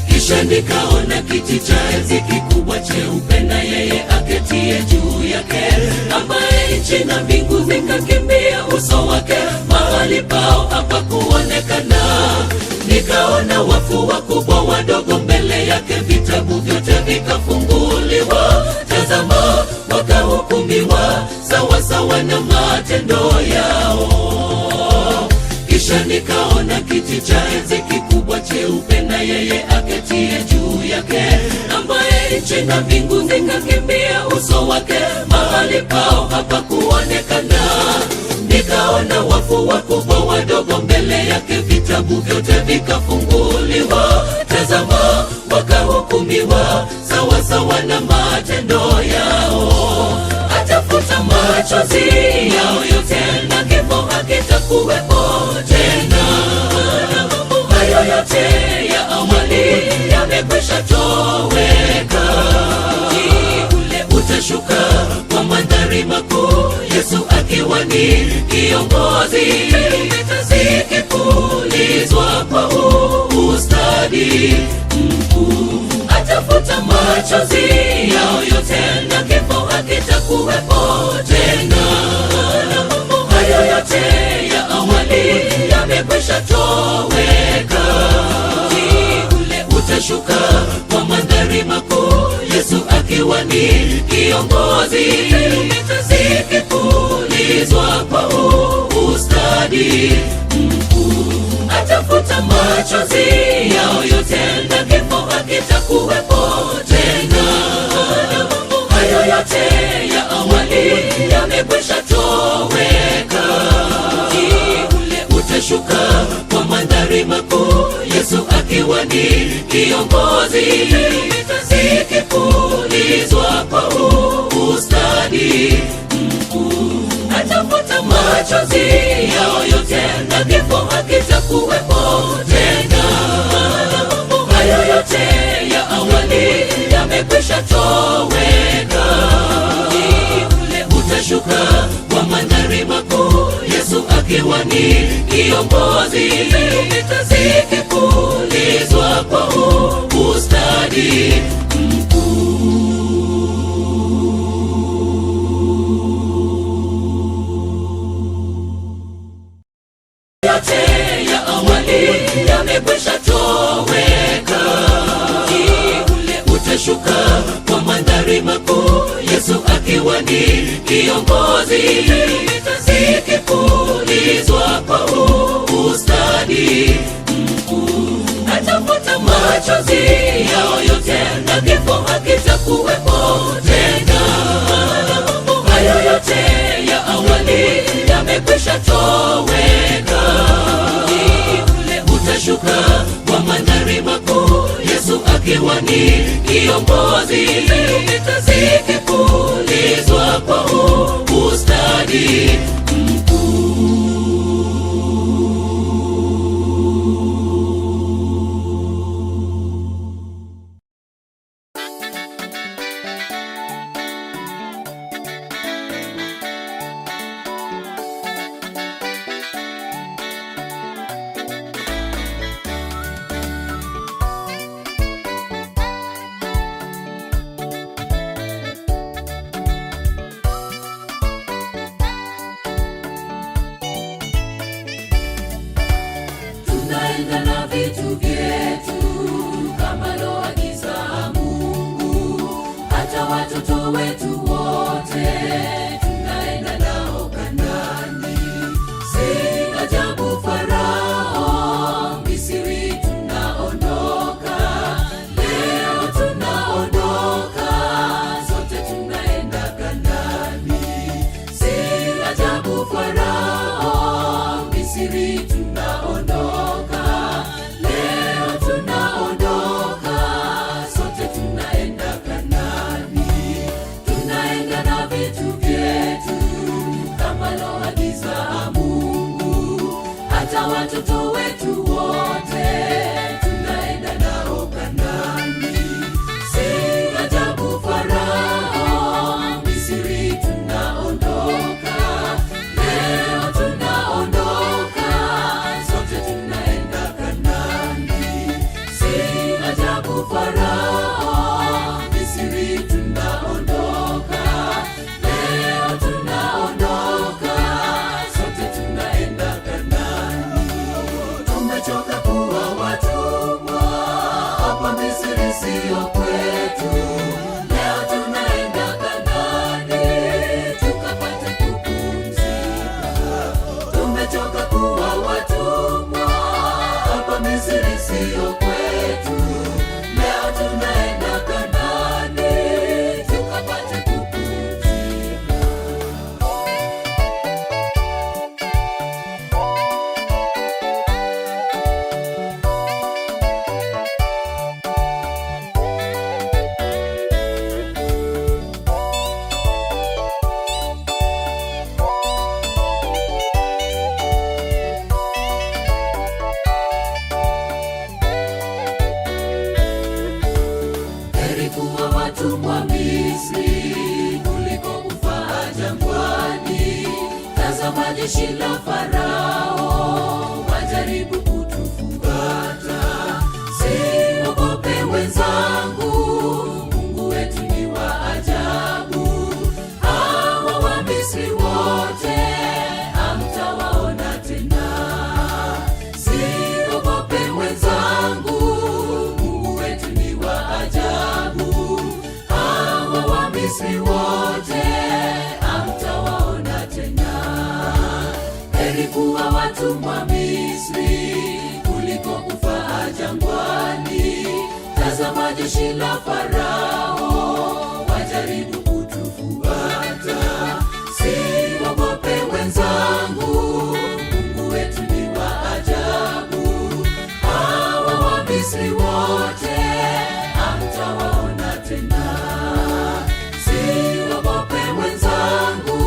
Kisha nikaona kiti cha enzi kikubwa cheupe na yeye aketie juu yake, ambaye nchi na mbingu zikakimbia uso wake, mahali pao hapakuonekana. Nikaona wafu wakubwa wadogo mbele yake, vitabu vyote vikafunguliwa. Tazama, wakahukumiwa sawa sawa na matendo yao. Kisha nikaona kiti cha enzi kikubwa cheupe na yeye aketie juu yake, ambaye nchi na mbingu zikakimbia uso wake, mahali pao hapakuonekana. Nikaona wafu wakubwa wadogo mbele yake, vitabu vyote vikafunguliwa. Tazama, wakahukumiwa sawa sawa na matendo yao. Atafuta machozi yao yote na kifo hakitakuwepo tena. Hayo yote ya awali yamekwisha toweka. Mji ule utashuka kwa mandhari makuu, Yesu akiwa ni kiongozi. Vita zikipulizwa kwa ustadi mkuu. Atafuta machozi yao yote na kifo hakitakuwepo tena. Hayo yote ya awali yamekwisha toweka. Mji ule utashuka kwa mandhari makuu, Yesu akiwa ni kiongozi. Vita zikipulizwa kwa ustadi mkuu. Atafuta machozi yao yote na kifo hakitakuwepo tena. Hayo yote ya awali yamekwisha toweka. Mji ule utashuka kwa mandhari makuu, Yesu akiwa ni kiongozi. Vita zikipulizwa kwa ustadi mkuu. Atafuta machozi yao yote na kifo hakitakuwepo tena. Hayo yote ya awali yamekwisha toweka. Mji ule utashuka kwa mandhari makuu, Yesu akiwa ni kiongozi. Vita zikipulizwa kwa ustadi mkuu. Yote ya awali yamekwisha toweka. Mji ule utashuka kwa mandhari makuu, Yesu akiwa ni kiongozi. Vita zikipulizwa kwa ustadi mkuu. Atafuta machozi yao yote na kifo hakitakuwepo tena. Hayo yote ya awali yamekwisha toweka. Mji ule utashuka kwa mandhari makuu, Yesu akiwa ni kiongozi, zikipulizwa kwa ustadi na vitu vyetu kama loagiza Mungu, hata watoto wetu wote tunaenda nao Kanaani. Si ajabu Farao Misri tunaondoka, leo tunaondoka, sote tunaenda Kanaani. Si ajabu Farao Misri tunaondoka, watoto wetu wote tunaenda nao Kanaani. Si ajabu Farao Misri tunaondoka, leo tunaondoka, sote tunaenda Kanaani. Si ajabu Farao Misri tunaondoka, leo tunaondoka, sote tunaenda Kanaani. Tumechoka kuwa watumwa hapa Misri, sio kwetu. Leo tunaenda Kanaani tukapate kupumzika. Tumechoka kuwa watumwa hapa Misri, sio kwetu. Leo tunaenda Kanaani tukapate kupumzika. Heri kuwa watumwa Misri kuliko kufa jangwani. Tazama jeshi la Farao wajaribu kutufuata. Siogope wenzangu, Mungu wetu ni wa ajabu. Hawa wa Misri wote hamtawaona tena. Siogope wenzangu, Mungu wetu ni wa ajabu. Hawa wa Misri wote hamtawaona tena. Heri kuwa watumwa Misri kuliko kufa jangwani. Tazama jeshi la Farao wajaribu kutufuata. Siogope wenzangu, Mungu wetu ni wa ajabu. Hawa wa Misri wote hamtawaona tena. Siogope wenzangu,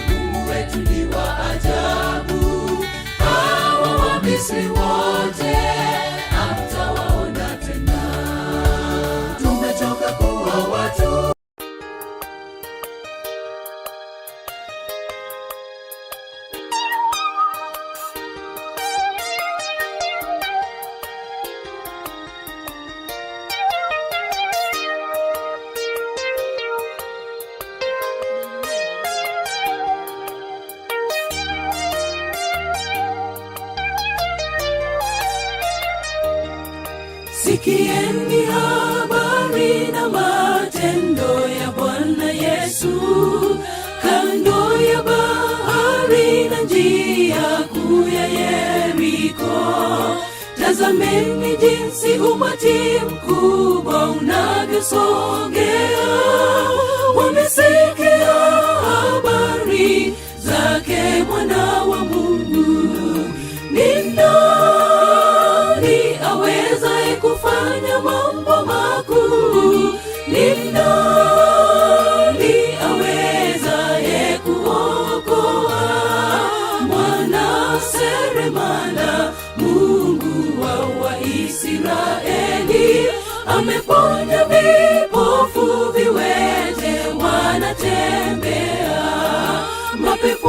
Mungu wetu ni wa ajabu. Hawa wa Misri wote hamtawaona tena. Tumechoka kuwa watu. Sikieni habari na matendo ya Bwana Yesu, kando ya bahari na njia kuu ya Yeriko. Tazameni jinsi umati mkubwa unavyosogea. Wamesikia habari zake Mwana wa Mungu. Ni nani awezaye kufanya mambo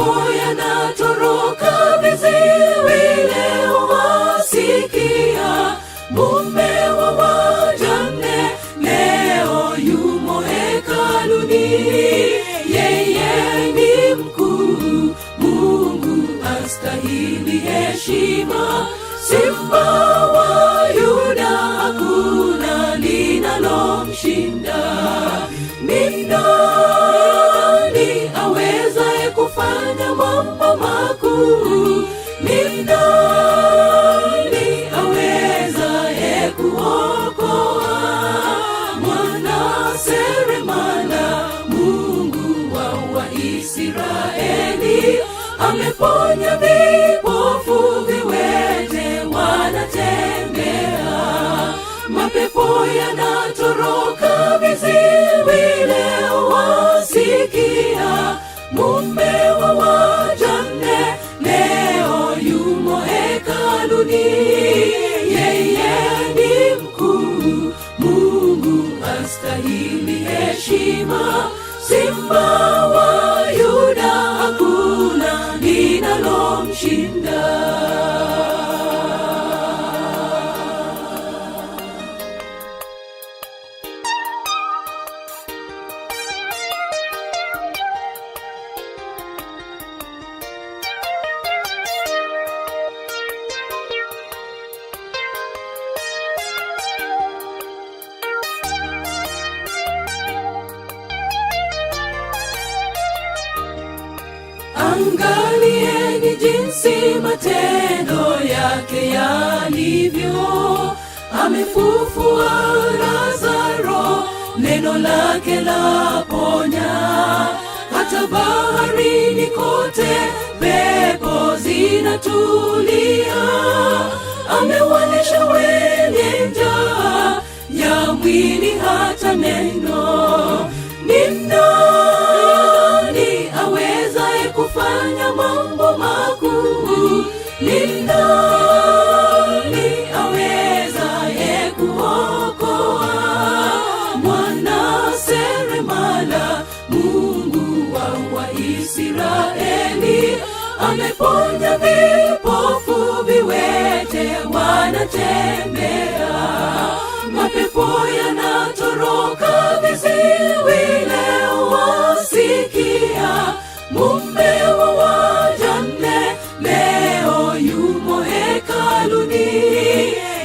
mapepo yanatoroka viziwi leo wasikia. Mume wa wajane leo yumo hekaluni. Yeye ni mkuu, Mungu astahili heshima. Simba wa Yuda hakuna linalomshinda. Ni nani awezaye kufanya mambo makuu? Ni nani awezaye kuokoa? Mwana seremala, Mungu wa Waisraeli, ameponya vipofu, viwete wanatembea. Mapepo yanatoroka viziwi leo wasikia. Mume wa wajane leo yumo hekaluni. Yeye ni mkuu, Mungu astahili heshima. Simba wa Yuda hakuna linalomshinda. Angalieni jinsi matendo yake yalivyo. Amefufua Lazaro, neno lake laponya. Hata baharini kote pepo zinatulia. Amewalisha wenye njaa ya mwili hata neno. Ni nani awezaye kufanya mambo makuu? Ni nani awezaye kuokoa? Mwana seremala, Mungu wa Waisraeli, ameponya vipofu, viwete wanatembea. Mapepo yanatoroka viziwi leo wasikia. Mume wa wajane leo yumo hekaluni.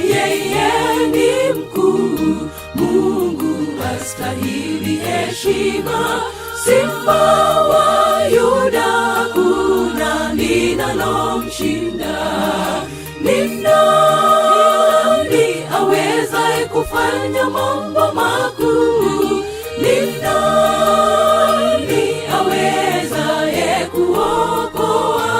Yeye ni mkuu, Mungu astahili heshima. Simba wa Yuda hakuna linalomshinda. Ni nani awezaye kufanya mambo makuu? Ni nani awezaye kuokoa?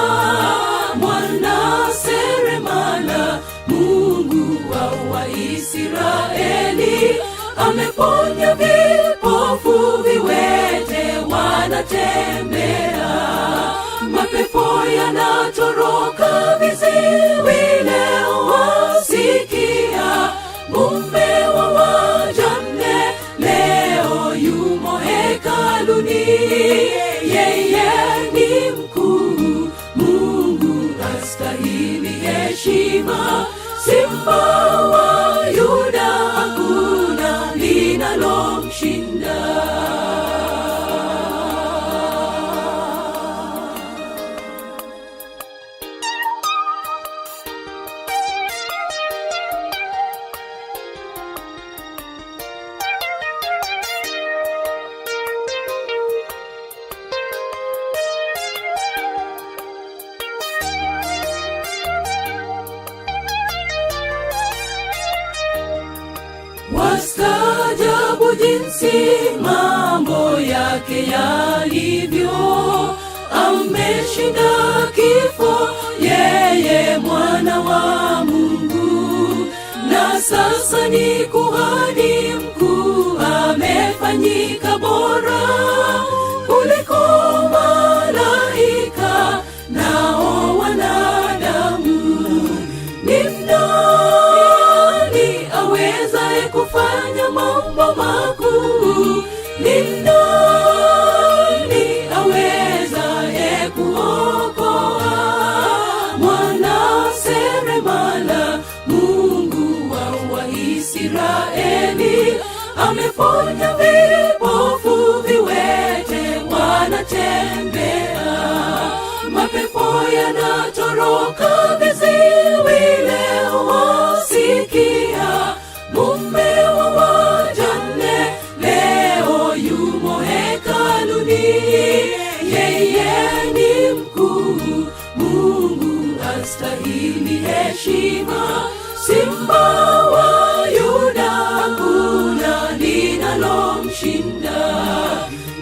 Mwana seremala, Mungu wa Waisraeli, ameponya vipofu, viwete wanatembea. Mapepo yanatoroka viziwi leo wasikia. Mume wa wajane leo yumo hekaluni. Yeye ni mkuu, Mungu astahili heshima. Simba wa Yuda hakuna linalomshinda. Wastaajabu jinsi mambo yake yalivyo. Ameshinda kifo, yeye mwana wa Mungu. Na sasa ni kuhani mkuu, amefanyika bora kuliko malaika nao wanadamu. Ni nani awezaye kufanya mambo makuu? Ni nani awezaye kuokoa? ameponya vipofu, viwete wanatembea, mapepo yanatoroka, viziwi leo wasikia, mume wa wajane leo yumo hekaluni, yeye ni mkuu, Mungu astahili heshima, Simba wa Yuda hakuna linalomshinda.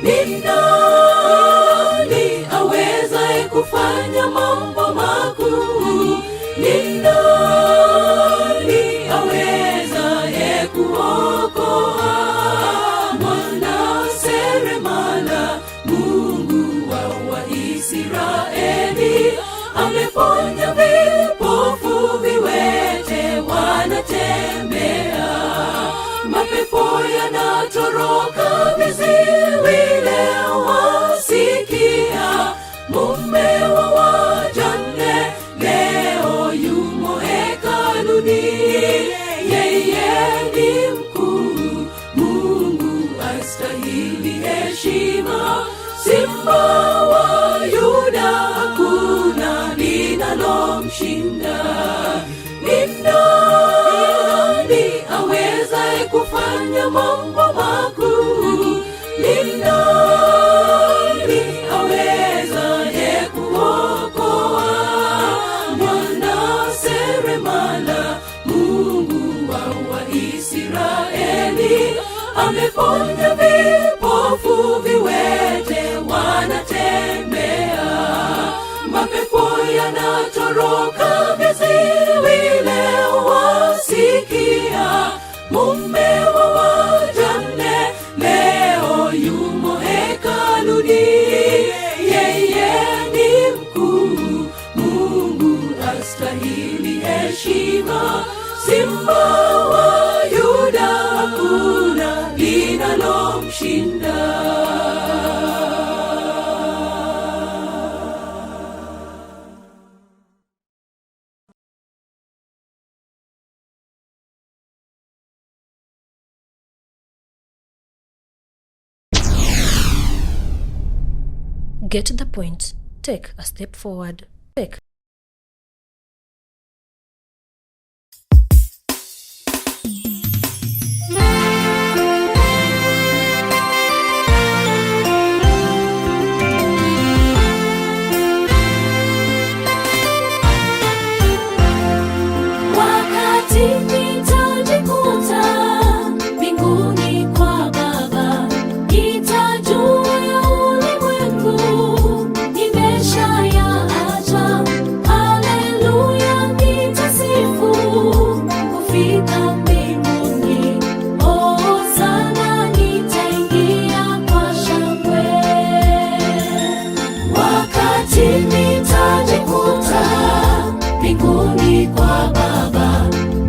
Ni nani awezaye kufanya mambo makuu? Ni nani awezaye kuokoa? Mwana seremala, Mungu wa Waisraeli, ameponya vipofu, viwete wanatembea, mapepo yanatoroka, viziwi leo wasikia, mume wa wajane leo yumo hekaluni, yeye ni mkuu, Mungu astahili heshima, Simba wa Yuda hakuna linalomshinda. Ni nani awezaye kufanya mambo makuu? Ni nani awezaye kuokoa? Mwana seremala, Mungu wa Waisraeli, ameponya vipofu, viwete wanatembea, mapepo yanatoroka, viziwi leo wasikia, mume wa wajane leo yumo hekaluni, yeye ni mkuu, Mungu astahili heshima, Simba wa Yuda hakuna linalomshinda. Get the point. Take a step forward. Take. Wakati nitajikuta mbinguni kwa Baba, nitajua ya ulimwengu nimeshayaacha. Haleluya, nitasifu kufika mbinguni. Oh sana, nitaingia kwa shangwe. Wakati nitajikuta mbinguni kwa Baba,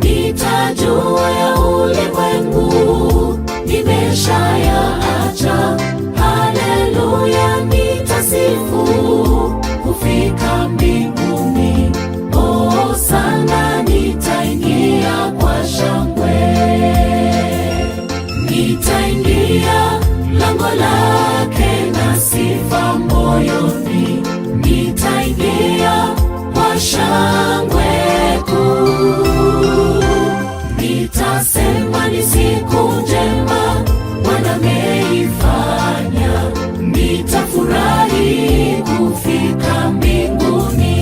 nitajua ya ulimwengu nimeshayaacha. Haleluya, nitasifu kufika mbinguni. Oh sana, nitaingia kwa shangwe. Nitaingia lango lake na sifa moyoni, nitaingia kwa shangwe kuu. Nitasema ni siku njema Bwana ameifanya, nitafurahi kufika mbinguni.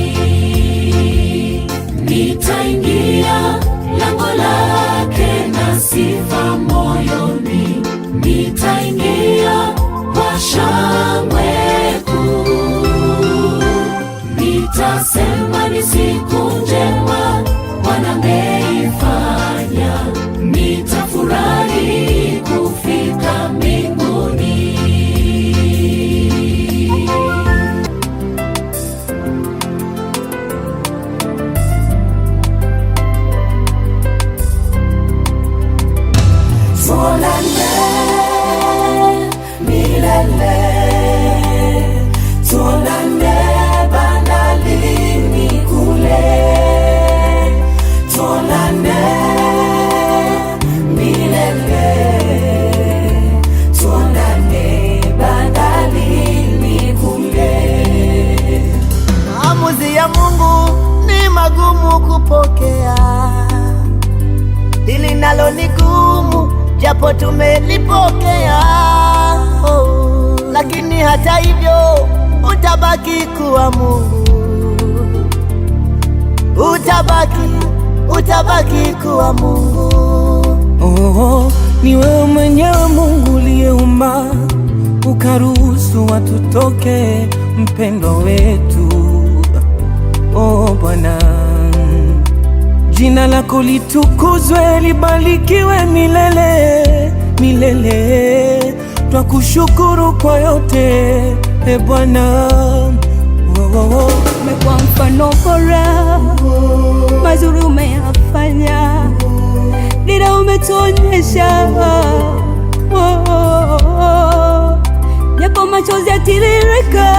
Nitaingia lango lake na sifa moyoni, nitaingia kwa shangwe kuu. Nitasema ni siku njema Bwana ameifanya, nitafurahi kufika mbinguni. Tuonane milele, tuonane bandarini kule. wagumu kupokea, hili nalo ni gumu japo tumelipokea. Lakini hata hivyo utabaki kuwa Mungu, utabaki kuwa Mungu. Ni wewe mwenyewe Mungu uliyeumba ukaruhusu watu toke, mpendo wetu. Bwana, jina lako litukuzwe, libarikiwe milele milele. Twakushukuru kwa yote Bwana. Umekuwa mfano bora, mazuri umeyafanya, dira umetuonyesha, japo machozi yatiririka.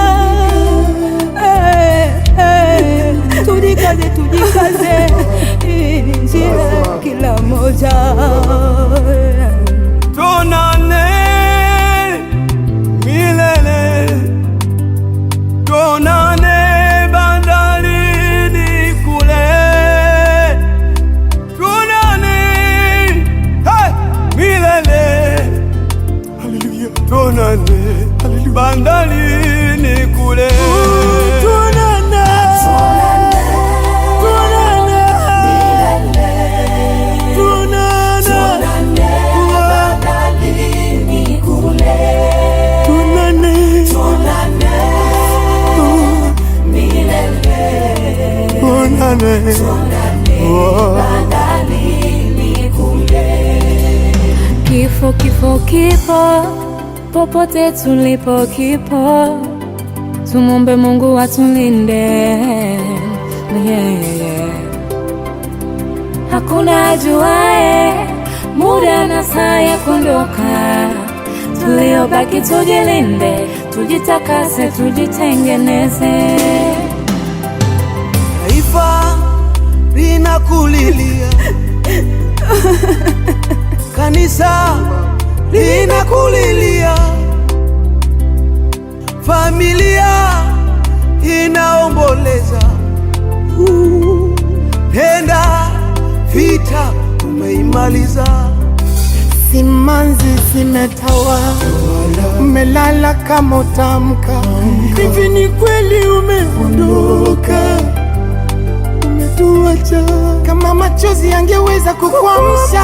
Tujikaze, hii ni njia kila moja. Tuonane milele, tuonane bandarini kule, tuonane milele, haleluya, tuonane bandarini kule. Kifo popote tulipo kipo, tumombe Mungu atulinde. Hakuna ajuae muda na saa ya kuondoka, tuliobaki tujilinde, tujitakase, tujitengeneze. Taifa linakulilia, kanisa linakulilia, familia inaomboleza. Penda vita umeimaliza, simanzi zimetawa, umelala kama utamka. Hivi ni kweli umeondoka, umetuacha. Kama machozi yangeweza kukuamsha,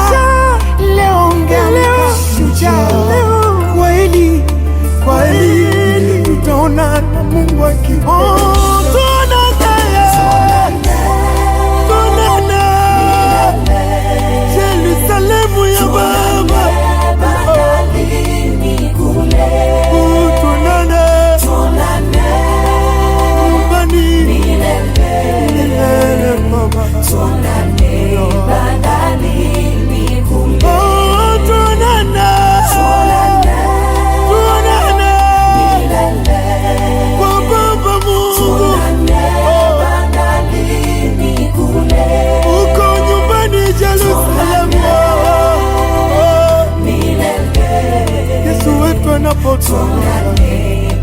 leo ungeamka shujaa. Kweli kweli tutaona na Mungu Yerusalemu ya Baba, tuonane nyumbani milele Baba, tuonane bandarini kule, tuonane milele kwa Baba Mungu, bandarini kule, uko nyumbani Yerusalemu milele. Yesu wetu anapotoka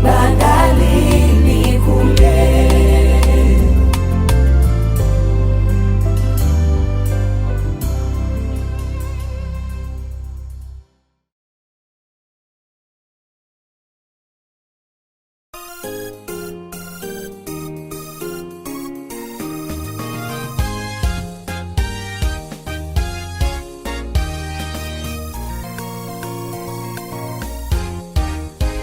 bandarini kule.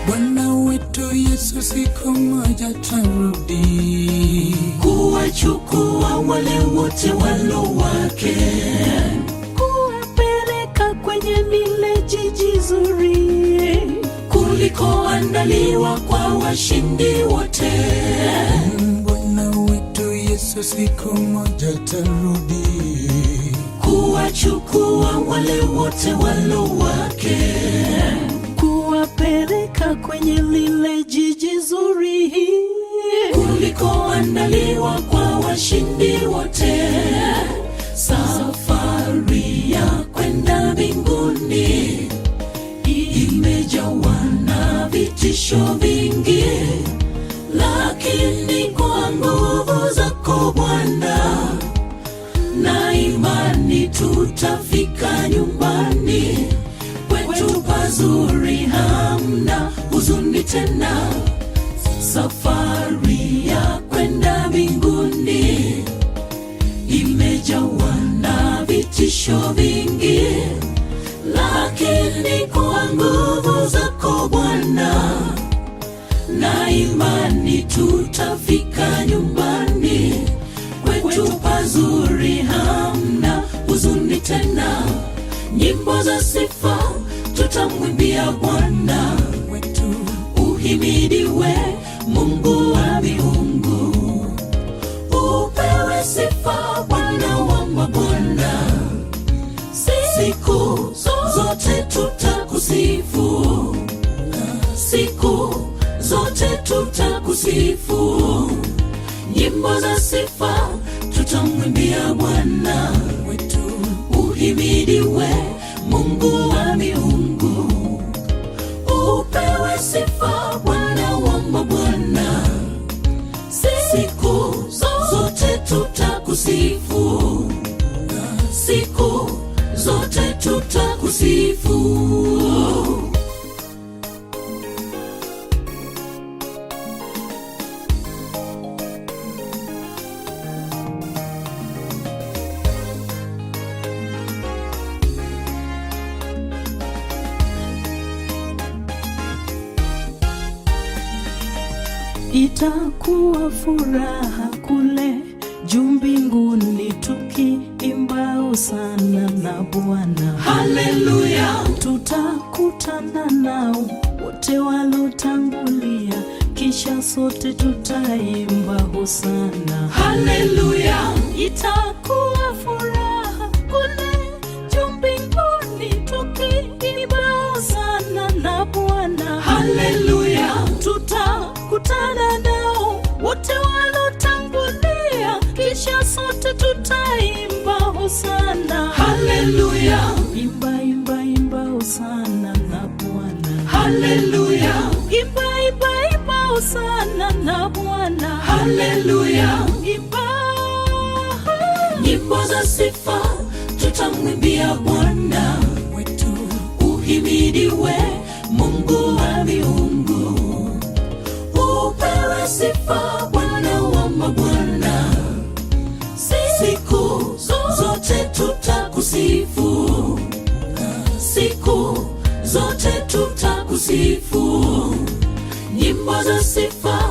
Bwana wetu Yesu siku moja tarudi kuwachukua wale wote walo wake, kuwapeleka kwenye lile jiji zuri kulikoandaliwa kwa washindi wote. Bwana wetu Yesu siku moja tarudi kuwachukua wale wote walo wake, kuwapeleka kwenye lile jiji zuri kulikoandaliwa kwa washindi wote. Safari ya kwenda mbinguni imejawa na vitisho vingi, lakini kwa nguvu zako Bwana imani tutafika nyumbani kwetu pazuri, hamna huzuni tena. Safari ya kwenda mbinguni imejawa na vitisho vingi, lakini kwa nguvu zako Bwana na imani tutafika nyumbani kwetu pazuri, hamna huzuni tena. Nyimbo za sifa tutamwimbia Bwana wetu. Uhimidiwe Mungu wa miungu, upewe sifa Bwana wa mabwana. Siku zote tutakusifu, siku zote tutakusifu. Nyimbo za sifa tutamwimbia Bwana wetu. Uhimidiwe Mungu wa miungu, upewe sifa Bwana wa mabwana. Siku zote tutakusifu, siku zote tutakusifu. Itakuwa furaha kule juu mbinguni tukiimba hosana na Bwana. Haleluya. Tutakutana nao wote walotangulia, kisha sote tutaimba hosana. Haleluya. Itakuwa furaha kule juu mbinguni tukiimba hosana na Bwana. Haleluya. Tutakutana nao wote walotangulia, kisha sote tutaimba hosana. Haleluya. Imba imba imba hosana na Bwana. Haleluya. Imba imba imba hosana na Bwana. Haleluya. Imba nyimbo za sifa tutamwimbia Bwana wetu. Uhimidiwe Mungu wa miungu, upewe sifa Bwana wa mabwana. Siku zote tutakusifu, siku zote tutakusifu. Nyimbo za sifa